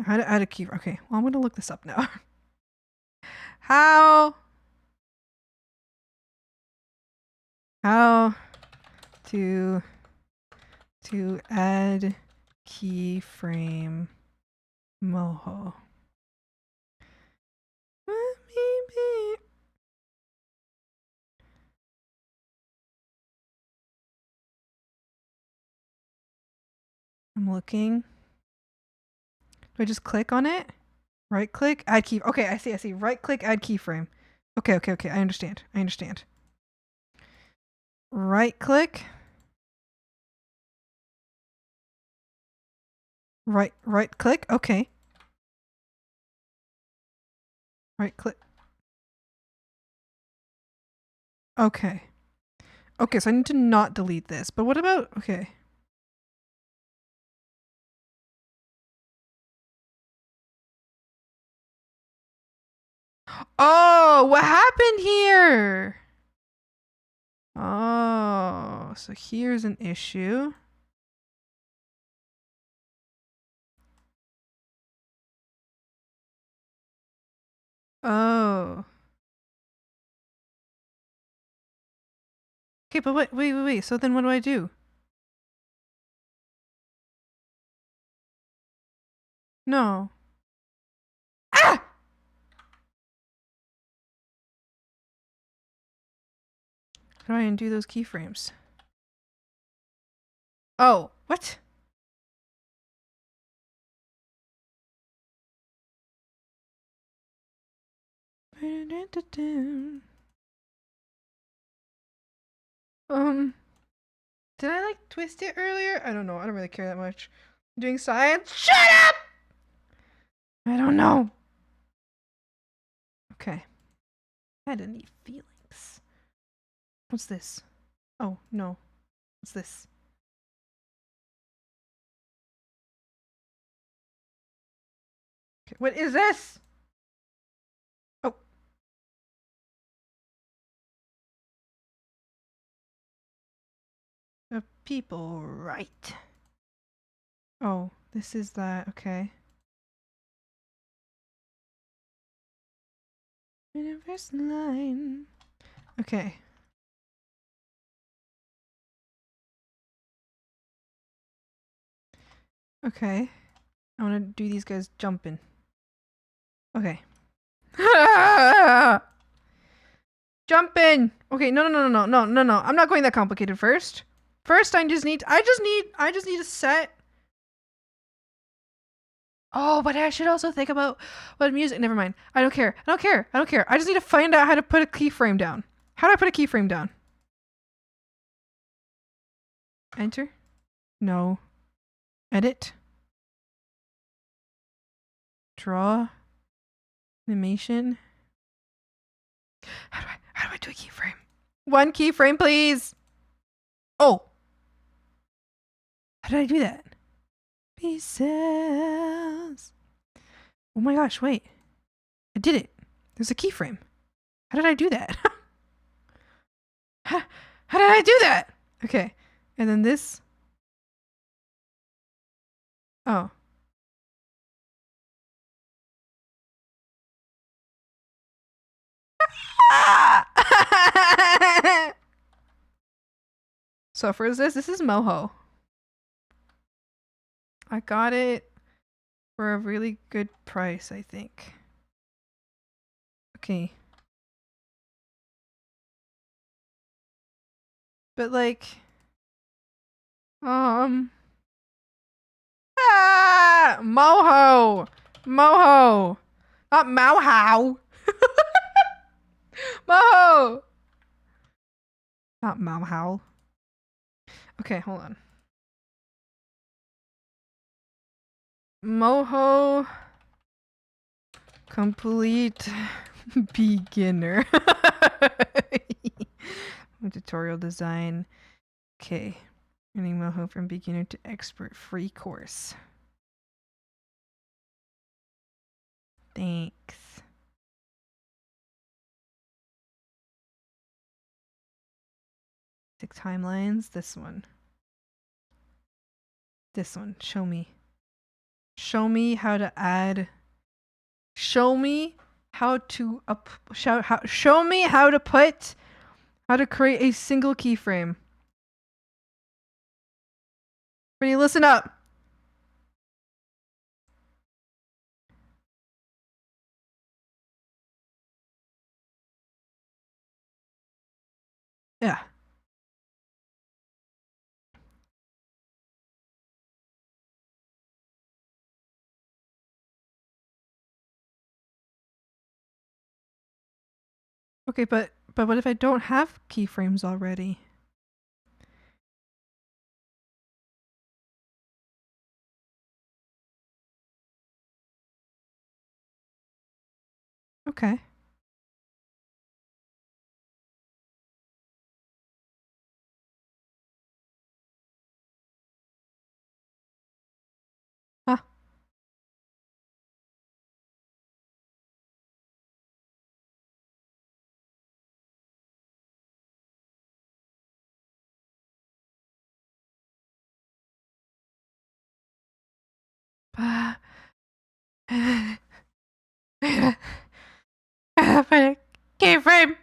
how to add a key? Okay, well, I'm gonna look this up now. How to add keyframe moho. I'm looking. Do I just click on it? Right click, add key. Okay, I see. Right click, add keyframe. Okay. I understand. Right click. Right click. Okay. Right click. Okay. Okay, so I need to not delete this. But what about... Okay. Oh, what happened here? Oh, so here's an issue. Oh. Okay, but wait. So then what do I do? No. Ah! How do I undo those keyframes? Oh, what? Did I like twist it earlier? I don't know. I don't really care that much. I'm doing science. Shut up! I don't know. Okay. I had any feelings. What's this? Oh, no. What's this? Okay, what is this? Oh. The people right. Oh, this is that. Okay. Universe line. Okay. Okay. I want to do these guys jumping. Okay. Jumping. Okay, no. I'm not going that complicated first. First, I just need a set. Oh, but I should also think about what music. Never mind. I don't care. I just need to find out how to put a keyframe down. How do I put a keyframe down? Enter? No. Edit? Draw? Animation? How do I do a keyframe? One keyframe, please. Oh. How did I do that? Pieces. Oh my gosh, wait. I did it. There's a keyframe. How did I do that? How did I do that? Okay. And then this. Oh. So for this is moho. I got it for a really good price, I think. Okay. But like, moho, moho, not mauhow, moho, not mauhow. Okay, hold on. Moho complete beginner. Tutorial design. Okay. Learning Moho from beginner to expert free course. Thanks. Six timelines. This one. This one. Show me. Show me how to add. Show me how to show me how to put. How to create a single keyframe. Ready, listen up. Yeah. Okay, but what if I don't have keyframes already? Okay. Huh. Keyframe.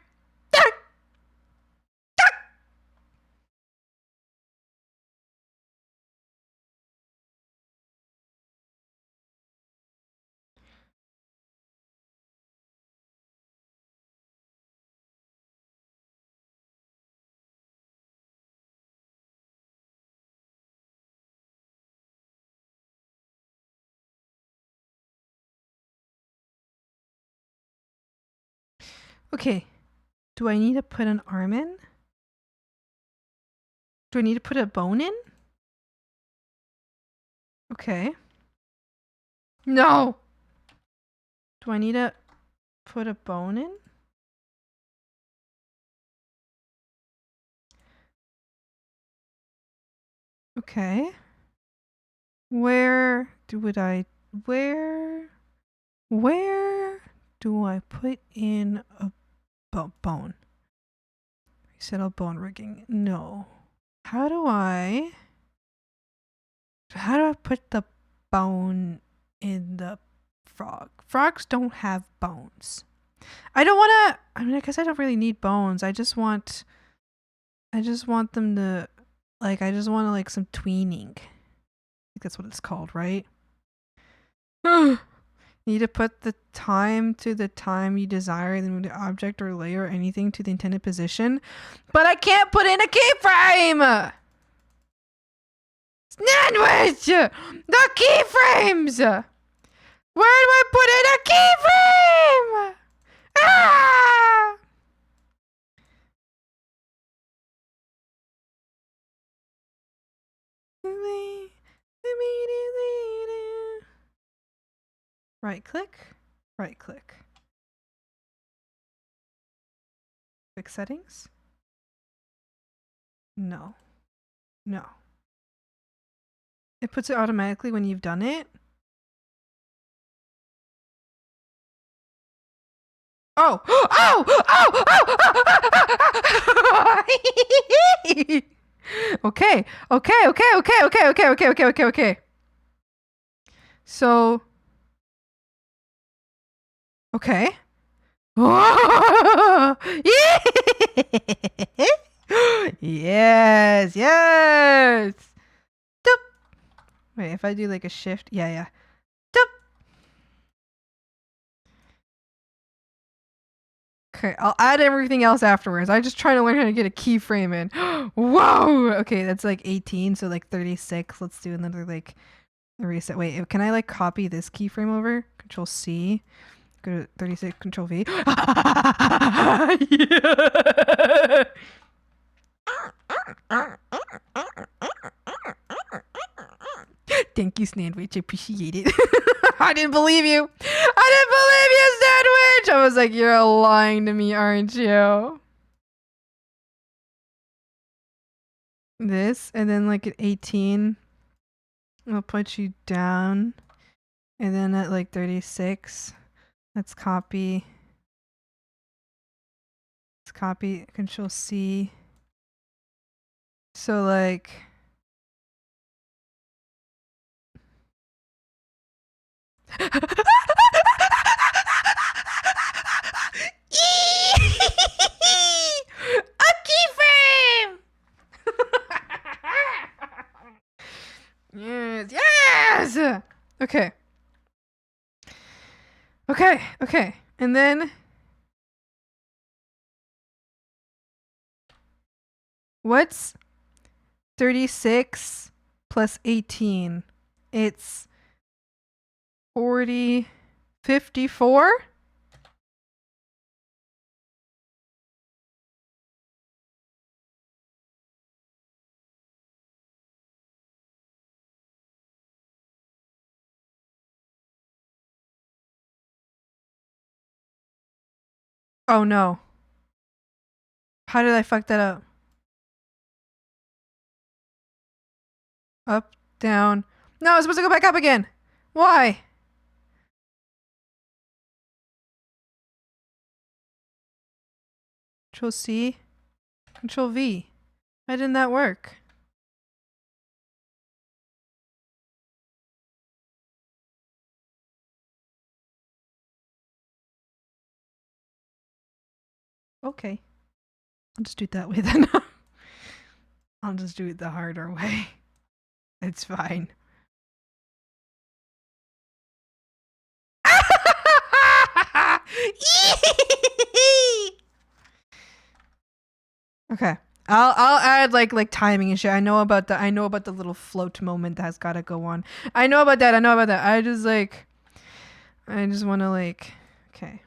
Okay. Do I need to put an arm in? Do I need to put a bone in? Okay. No! Do I need to put a bone in? Okay. Where do I put in a bone? Settle bone rigging. No. How do I put the bone in the frog? Frogs don't have bones. I don't want to, I mean, I guess I don't really need bones. I just want them to, like, I just want to, like, some tweening. I think that's what it's called, right? Need to put the time to the time you desire, then move the object or layer or anything to the intended position. But I can't put in a keyframe! Sandwich! The keyframes! Where do I put in a keyframe? Ah! Right click, right click. Quick settings? No. No. It puts it automatically when you've done it. Oh! Oh! Oh! Oh! Okay. Okay. Okay. Okay. Okay. Okay. Okay. Okay. Okay. Okay. So, okay. Yes, yes. Doop. Wait, if I do like a shift, yeah. Doop. Okay, I'll add everything else afterwards. I just try to learn how to get a keyframe in. Whoa. Okay, that's like 18, so like 36. Let's do another like reset. Wait, can I like copy this keyframe over? Control C. Go to 36. Control V. Yeah. Thank you, Sandwich. I appreciate it. I didn't believe you. I didn't believe you, Sandwich. I was like, you're lying to me, aren't you? This, and then like at 18, I'll put you down. And then at like 36, let's copy. Let's copy, Control C. So like... A keyframe! Yes, yes! Okay. Okay. And then... What's 36 plus 18? It's 40, 54? Oh no. How did I fuck that up? Up, down. No, I was supposed to go back up again. Why? Control C. Control V. Why didn't that work? Okay. I'll just do it that way then. I'll just do it the harder way. It's fine. Okay. I'll add like timing and shit. I know about the little float moment that's gotta go on. I know about that. I just wanna like okay.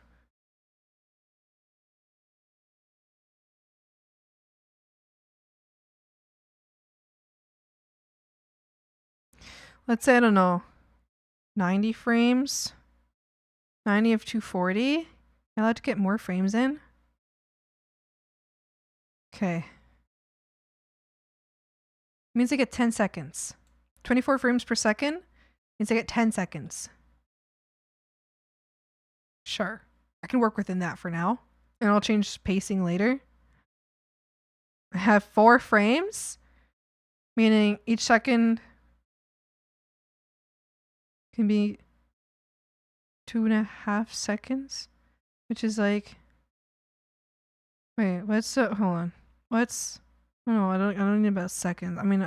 Let's say, I don't know, 90 frames. 90 of 240. Am I allowed to get more frames in? Okay. Means I get 10 seconds. 24 frames per second means I get 10 seconds. Sure. I can work within that for now. And I'll change pacing later. I have 4 frames, meaning each second can be 2.5 seconds, which is like, wait, what's the, hold on, what's, no, I don't need about seconds. I mean,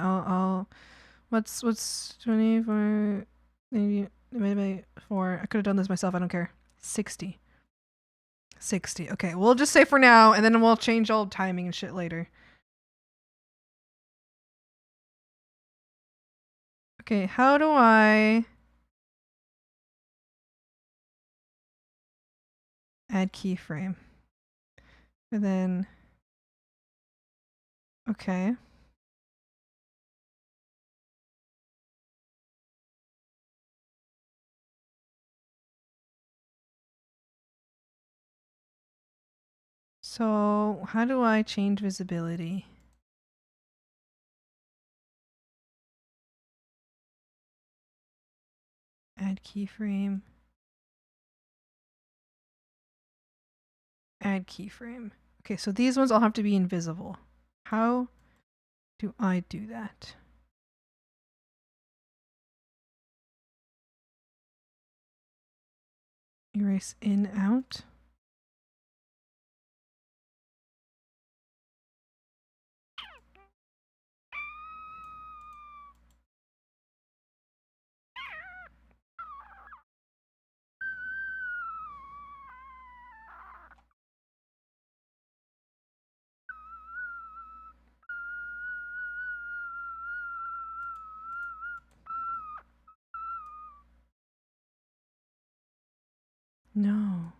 what's 24, maybe divided by 4. I could have done this myself. I don't care. 60. Okay, we'll just say for now, and then we'll change all timing and shit later. Okay, how do I add keyframe? And then, okay. So how do I change visibility? Add keyframe. Add keyframe. Okay, so these ones all have to be invisible. How do I do that? Erase in, out. No.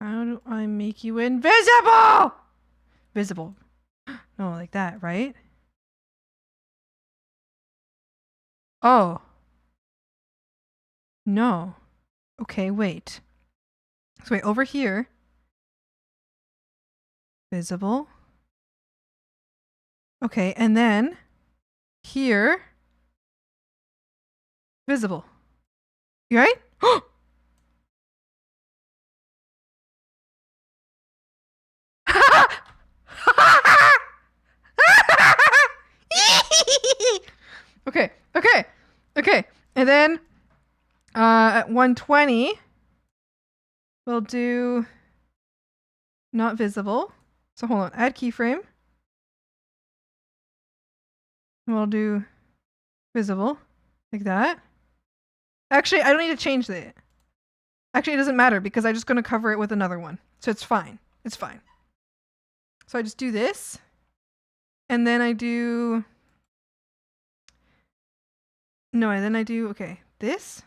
How do I make you invisible? Visible. No, like that, right? Oh. No. Okay, wait. So wait, over here. Visible. Okay, and then here. Visible. You right? Okay, okay, okay. And then at 120, we'll do not visible. So hold on, add keyframe. We'll do visible, like that. Actually, I don't need to change it. Actually, it doesn't matter because I'm just going to cover it with another one. So it's fine. It's fine. So I just do this. And then I do... No, and then I do, okay, this.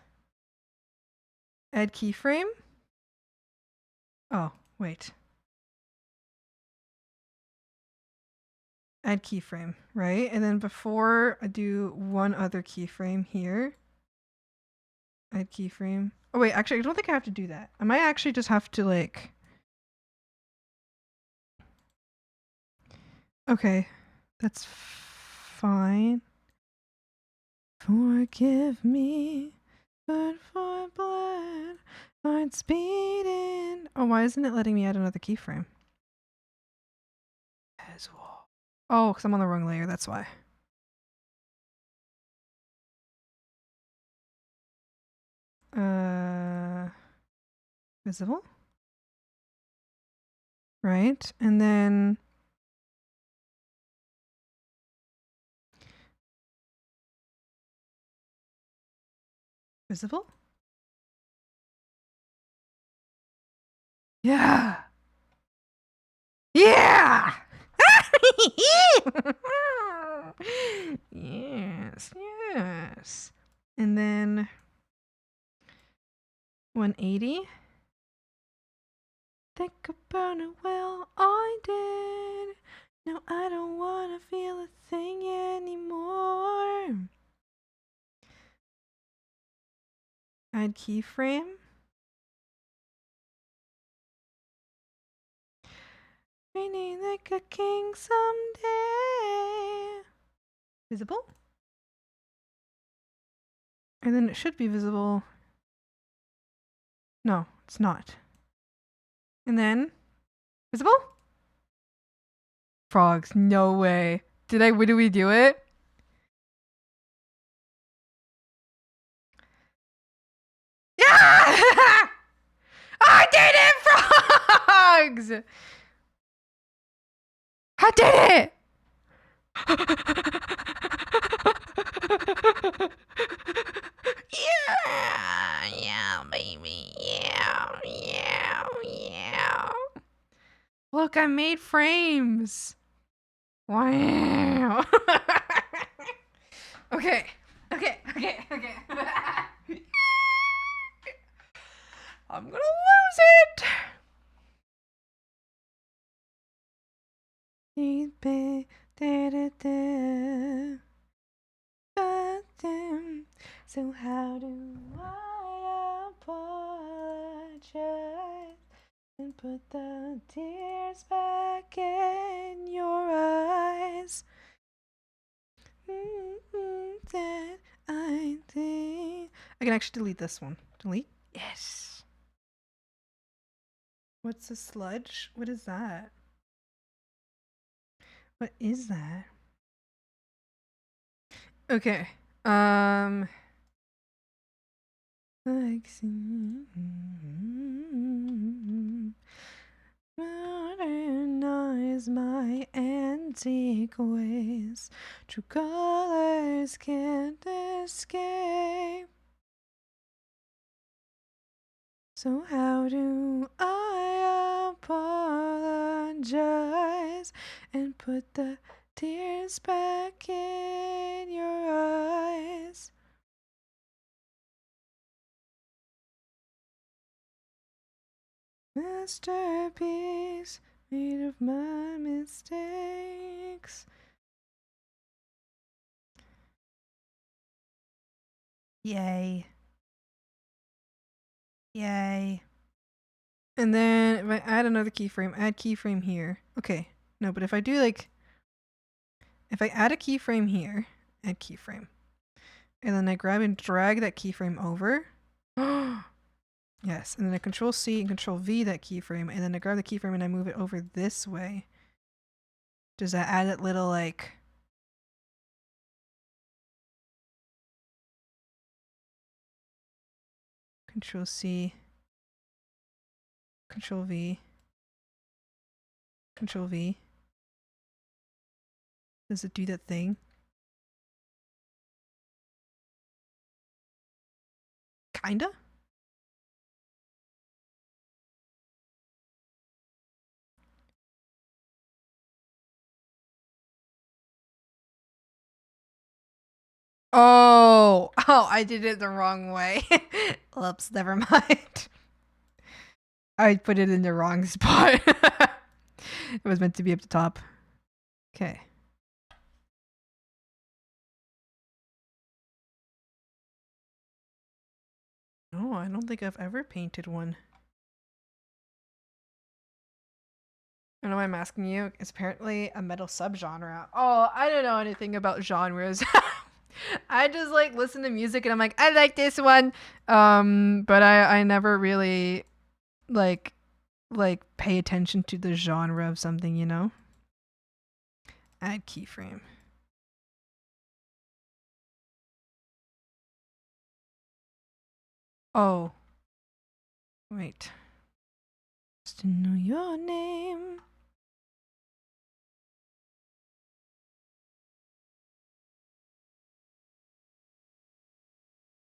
Add keyframe. Oh, wait. Add keyframe, right? And then before I do one other keyframe here. Add keyframe. Oh wait, actually I don't think I have to do that. I might actually just have to like... Okay, that's fine. Forgive me, but for blood, heart's beating. Oh, why isn't it letting me add another keyframe? As well. Oh, because I'm on the wrong layer, that's why. Visible? Right, and then... Visible? Yeah! Yeah! Yes, yes. And then 180. Think about it, well, I did. No, I don't want to feel a thing anymore. Add keyframe. Reigning like a king someday. Visible? And then it should be visible. No, it's not. And then visible? Frogs, no way. Did we do it? Yeah! I did it, frogs! I did it! Yeah, baby. Yeah. Look, I made frames. Wow. Okay. I'm gonna lose it. So how do I apologize and put the tears back in your eyes? That I think I can actually delete this one. Delete? Yes. What's a sludge? What is that? What is that? Okay. Like modernize my antique ways. True colors can't escape. So how do I apologize and put the tears back in your eyes? Masterpiece made of my mistakes. Yay. Yay. And then if I add another keyframe, add keyframe here. Okay. No, but if I do like, if I add a keyframe here, add keyframe, and then I grab and drag that keyframe over. Yes, and then I Control C and Control V that keyframe, and then I grab the keyframe and I move it over this way. Does that add that little like... Control C, Control V, Control V. Does it do that thing? Kinda? Oh, I did it the wrong way. Oops, never mind. I put it in the wrong spot. It was meant to be up the top. Okay. No, I don't think I've ever painted one. I don't know why I'm asking you. It's apparently a metal subgenre. Oh, I don't know anything about genres. I just like listen to music and I'm like, I like this one. But I never really like pay attention to the genre of something, you know? Add keyframe. Oh. Wait. Just to know your name.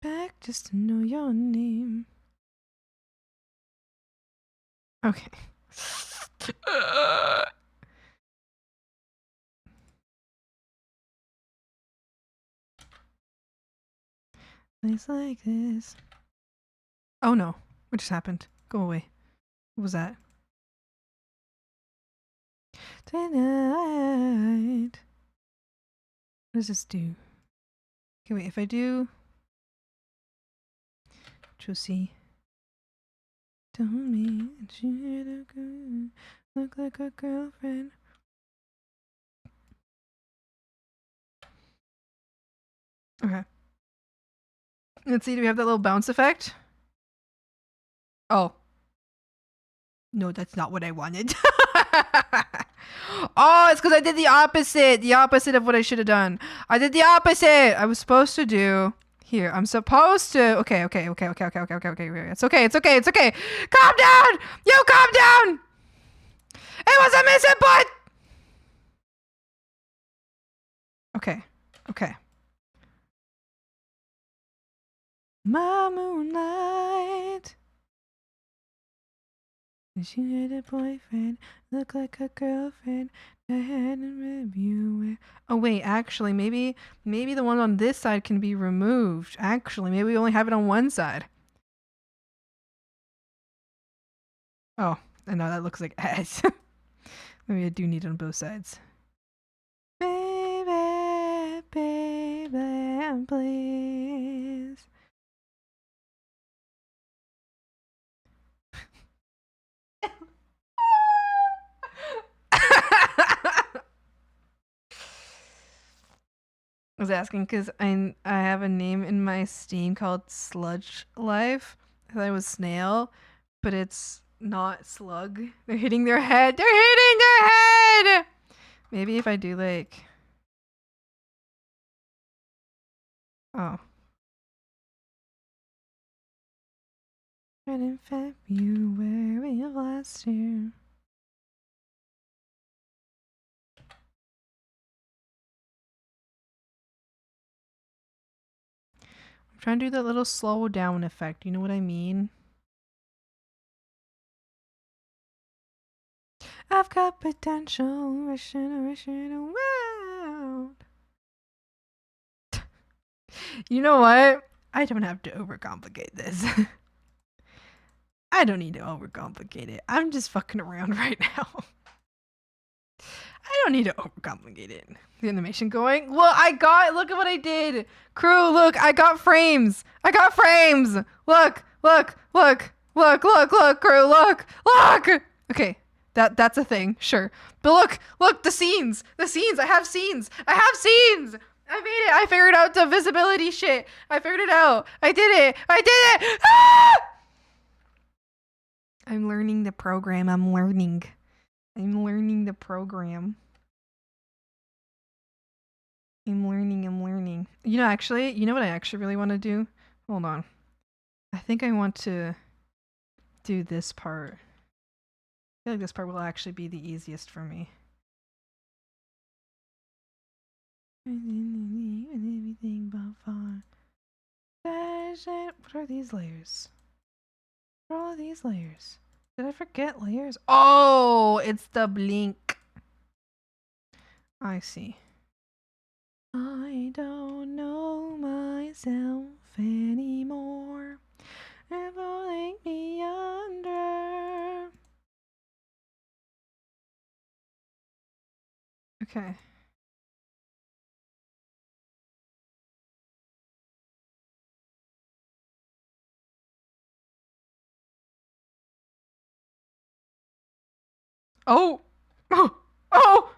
Back just to know your name. Okay. Place like this. Oh no. What just happened? Go away. What was that? Tonight. What does this do? Okay, wait. If I do... Josie told me she had a girl, look like a girlfriend. Okay. Let's see, do we have that little bounce effect? Oh. No, that's not what I wanted. Oh, it's because I did the opposite. The opposite of what I should have done. I did the opposite. I was supposed to do... Here, I'm supposed to... Okay. It's okay. Calm down! You calm down! It was a misinput! Okay. My moonlight. She had a boyfriend, look like a girlfriend. I had to rib you with... Oh wait, actually, maybe the one on this side can be removed. Actually, maybe we only have it on one side. Oh, I know that looks like ass. Maybe I do need it on both sides. Baby, please. I was asking because I have a name in my Steam called Sludge Life. I thought it was snail, but it's not slug. They're hitting their head. They're hitting their head! Maybe if I do like... Oh. And in February of last year. I'm trying to do that little slow down effect. You know what I mean? I've got potential, wishing around. You know what? I don't have to overcomplicate this. I don't need to overcomplicate it. I'm just fucking around right now. I don't need to overcomplicate it. The animation going. Well, look at what I did. Crew, look, I got frames. I got frames. Look, crew, look. Okay, that's a thing, sure. But look, the scenes. I have scenes. I made it. I figured out the visibility shit. I figured it out. I did it. Ah! I'm learning the program. I'm learning the program. I'm learning. You know what I actually really want to do? Hold on. I think I want to do this part. I feel like this part will actually be the easiest for me. Everything but fun. What are these layers? What are all of these layers? Did I forget layers? Oh, it's the blink. I see. I don't know myself anymore. Never link me under. Okay. Oh! Oh! Help!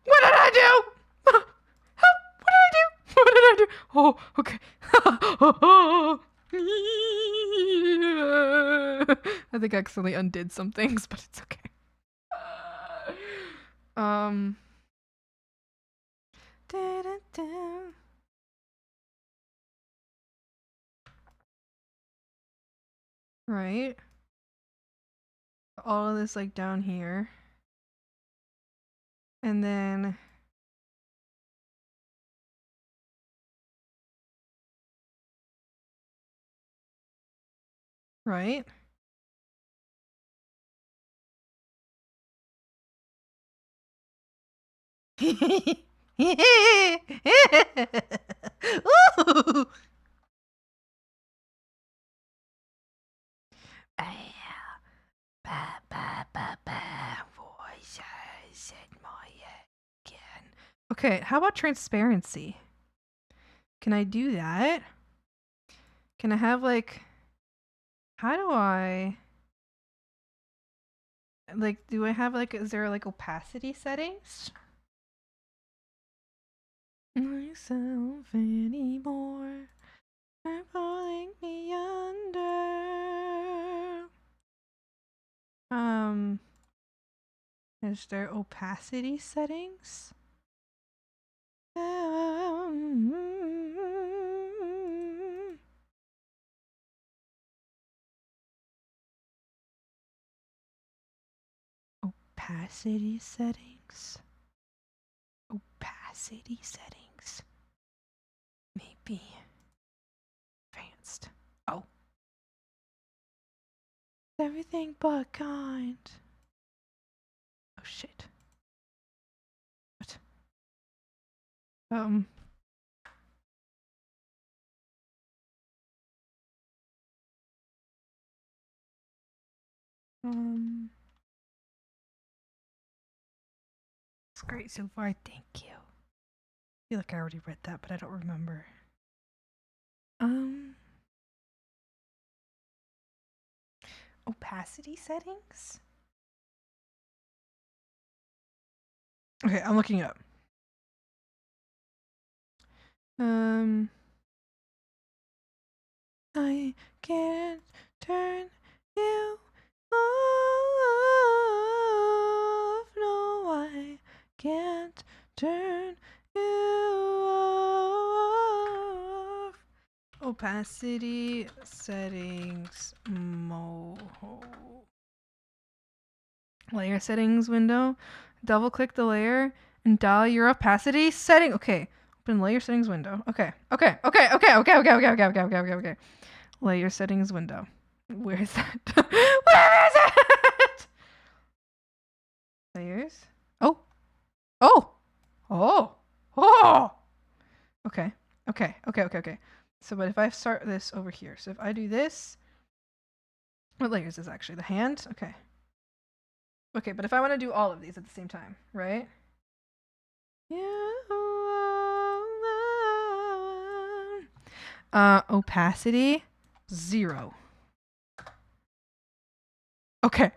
What did I do? Help! What did I do? Oh, okay. I think I accidentally undid some things, but it's okay. Right. All of this like down here. And then right. Ooh. Voices in my head again. Okay, how about transparency? Can I do that? Can I have like, how do I, like, do I have like, is there like opacity settings? Myself anymore. They're pulling me under. Is there opacity settings? Opacity settings. Opacity settings. Maybe advanced. Oh. Everything but kind. Oh shit. What? It's great so far, thank you. I feel like I already read that, but I don't remember. Opacity settings? Okay, I'm looking it up. I can't turn you off. No, I can't turn you off. Opacity settings moho. Layer settings window. Double click the layer and dial your opacity setting. Okay. Open layer settings window. Okay. Okay. Layer settings window. Where is that? Where is it? Layers. Oh. Okay. So, but if I start this over here, so if I do this, what layers is actually the hand? Okay. Okay, but if I want to do all of these at the same time, right? Opacity 0. Okay,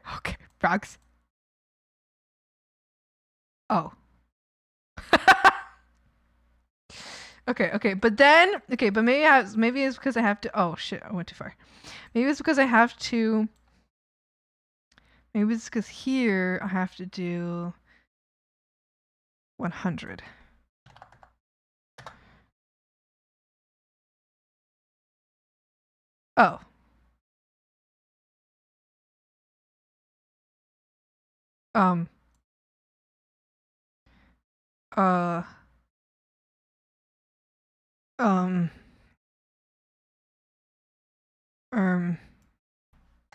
frogs. Oh. Okay, but maybe it's because I have to. Oh shit, I went too far. Maybe it's because I have to. Maybe it's because here I have to do 100. Oh. Um.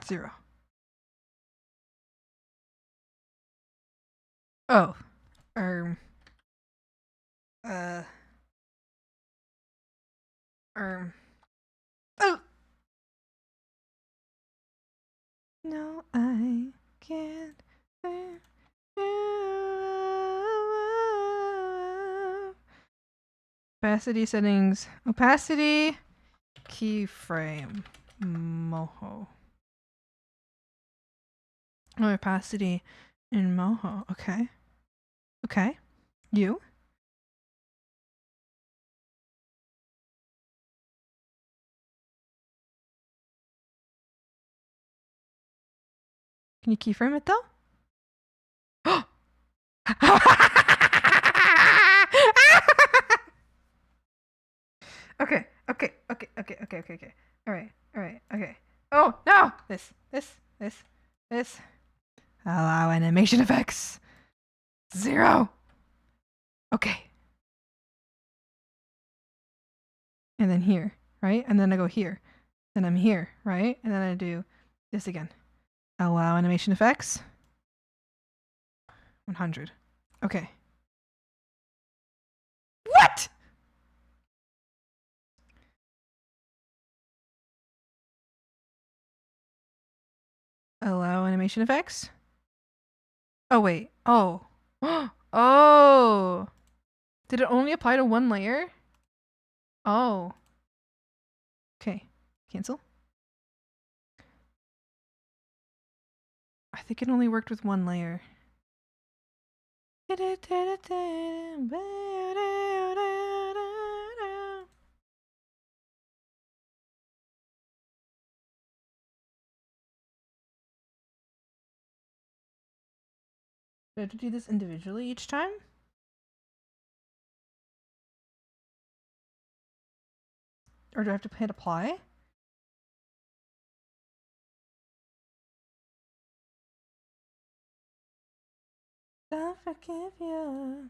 0. Oh. Oh. No, I can't. Opacity settings. Opacity. Keyframe. Moho. Oh, opacity in Moho. Okay. Okay. You. Can you keyframe it though? Okay. All right. Okay. Oh no! This. Allow animation effects. 0. Okay. And then here, right? And then I go here. Then I'm here, right? And then I do this again. Allow animation effects. 100. Okay. What? Allow animation effects. Oh, wait. Oh. Oh. Did it only apply to one layer? Oh. Okay. Cancel. I think it only worked with one layer. Do I have to do this individually each time? Or do I have to hit apply? Don't forgive you.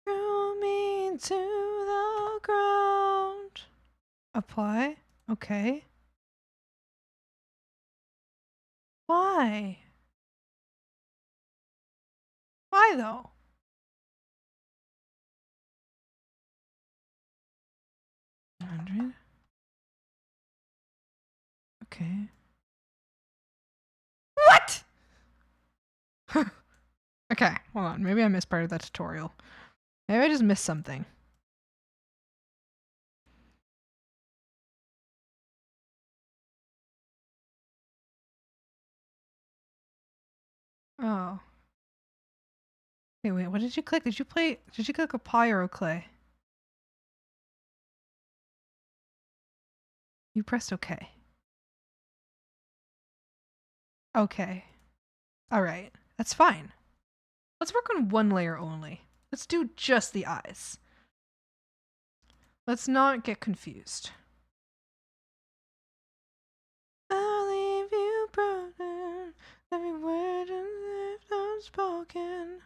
Throw me to the ground. Apply? Okay. Why? Why though? 100. Okay. What? Okay, hold on. Maybe I missed part of that tutorial. Maybe I just missed something. Oh. Wait, what did you click? Did you click apply or clay? You pressed OK. Okay. Alright. That's fine. Let's work on one layer only. Let's do just the eyes. Let's not get confused. I'll leave you broken, every word left unspoken.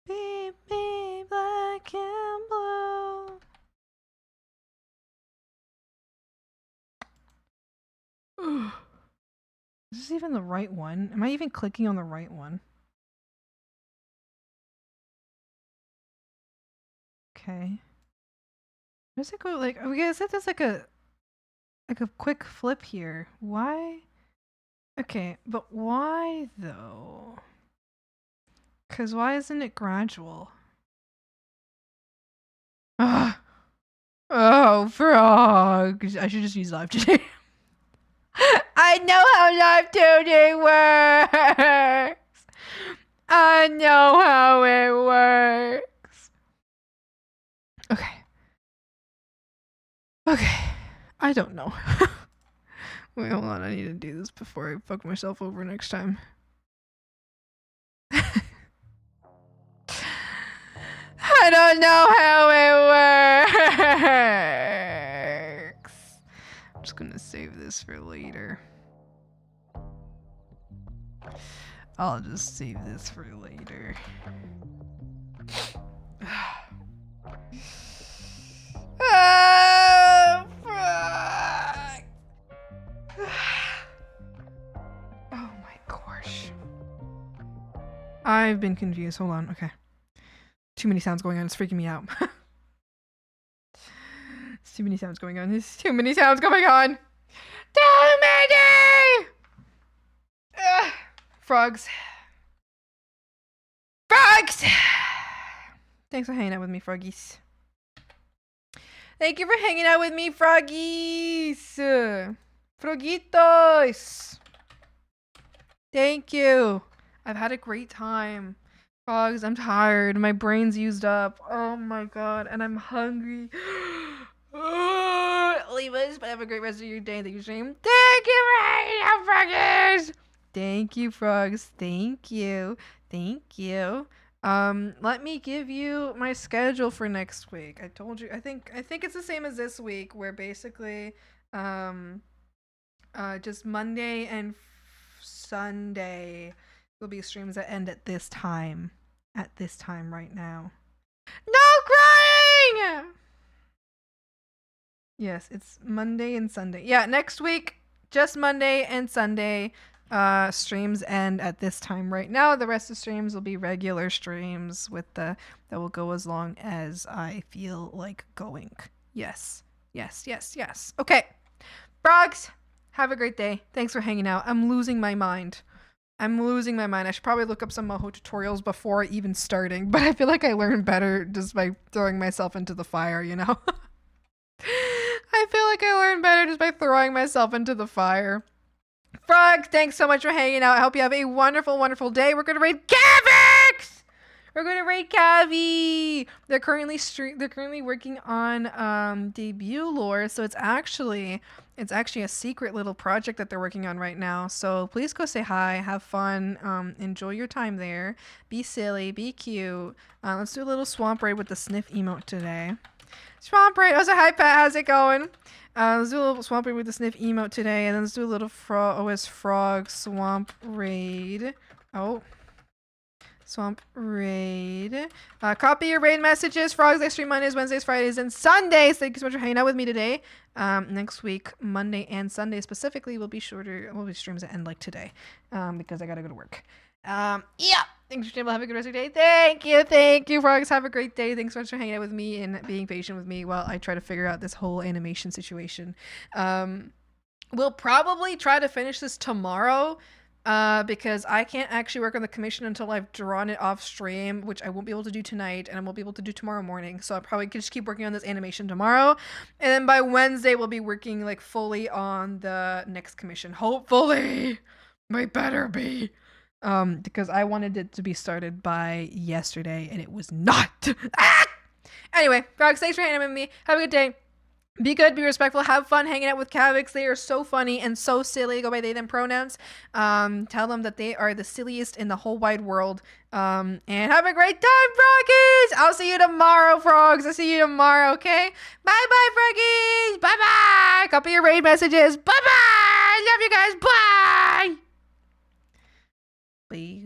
Beep, beep, black and blue. Is this even the right one? Am I even clicking on the right one? Okay. Where does it go? Like, I guess there's like a quick flip here. Why? Okay, but why though? Cause why isn't it gradual? Ugh. Oh, frogs! I should just use live today. I know how live today works. I know how it works. Okay. Okay. I don't know. Wait, hold on. I need to do this before I fuck myself over next time. I don't know how it works. I'm just gonna save this for later. I'll just save this for later. Oh, fuck. Oh my gosh. I've been confused. Hold on. Okay. Too many sounds going on. It's freaking me out. There's too many sounds going on. There's too many sounds going on. Too many! Frogs. Frogs! Thanks for hanging out with me, froggies. Thank you for hanging out with me, froggies. Frogitos. Thank you. I've had a great time. Frogs, I'm tired. My brain's used up. Oh my god. And I'm hungry. Leave us, but have a great rest of your day. Thank you, stream. Thank you for hanging out, froggies. Thank you, frogs. Thank you. Thank you. Let me give you my schedule for next week. I told you. I think it's the same as this week, where basically, just Monday and Sunday will be streams that end at this time. At this time right now. No crying! Yes, it's Monday and Sunday. Yeah, next week, just Monday and Sunday. Streams end at this time right now. The rest of streams will be regular streams that will go as long as I feel like going. Yes. Yes, yes, yes. Okay. Frogs, have a great day. Thanks for hanging out. I'm losing my mind. I should probably look up some Moho tutorials before even starting, but I feel like I learn better just by throwing myself into the fire, you know? I feel like I learn better just by throwing myself into the fire. Frog, thanks so much for hanging out. I hope you have a wonderful, wonderful day. We're gonna raid Cavix. We're gonna raid Cavi. They're currently working on debut lore, so it's actually a secret little project that they're working on right now. So please go say hi, have fun, enjoy your time there. Be silly, be cute. Let's do a little swamp raid with the sniff emote today. Swamp raid. Oh, so hi Pat, how's it going? Let's do a little swamp raid with the sniff emote today, and then let's do a little OS frog swamp raid. Oh, swamp raid. Copy your raid messages. Frogs, I stream Mondays, Wednesdays, Fridays, and Sundays. Thank you so much for hanging out with me today. Next week, Monday and Sunday specifically, will be shorter. Will be streams that end like today, because I gotta go to work. Yeah. Thanks for streaming. Have a good rest of your day. Thank you, frogs. Have a great day. Thanks so much for hanging out with me and being patient with me while I try to figure out this whole animation situation. We'll probably try to finish this tomorrow. because I can't actually work on the commission until I've drawn it off stream, which I won't be able to do tonight, and I won't be able to do tomorrow morning. So I'll probably just keep working on this animation tomorrow, and then by Wednesday we'll be working like fully on the next commission. Hopefully, might better be, because I wanted it to be started by yesterday, and it was not. Ah! Anyway, Frogs, thanks for hanging out with me. Have a good day. Be good, be respectful, have fun hanging out with Cavix. They are so funny and so silly. Go by they, them pronouns. Tell them that they are the silliest in the whole wide world. And have a great time, Froggies! I'll see you tomorrow, Frogs. I'll see you tomorrow, okay? Bye-bye, Froggies! Bye-bye! Copy your raid messages. Bye-bye! Love you guys. Bye! Bye.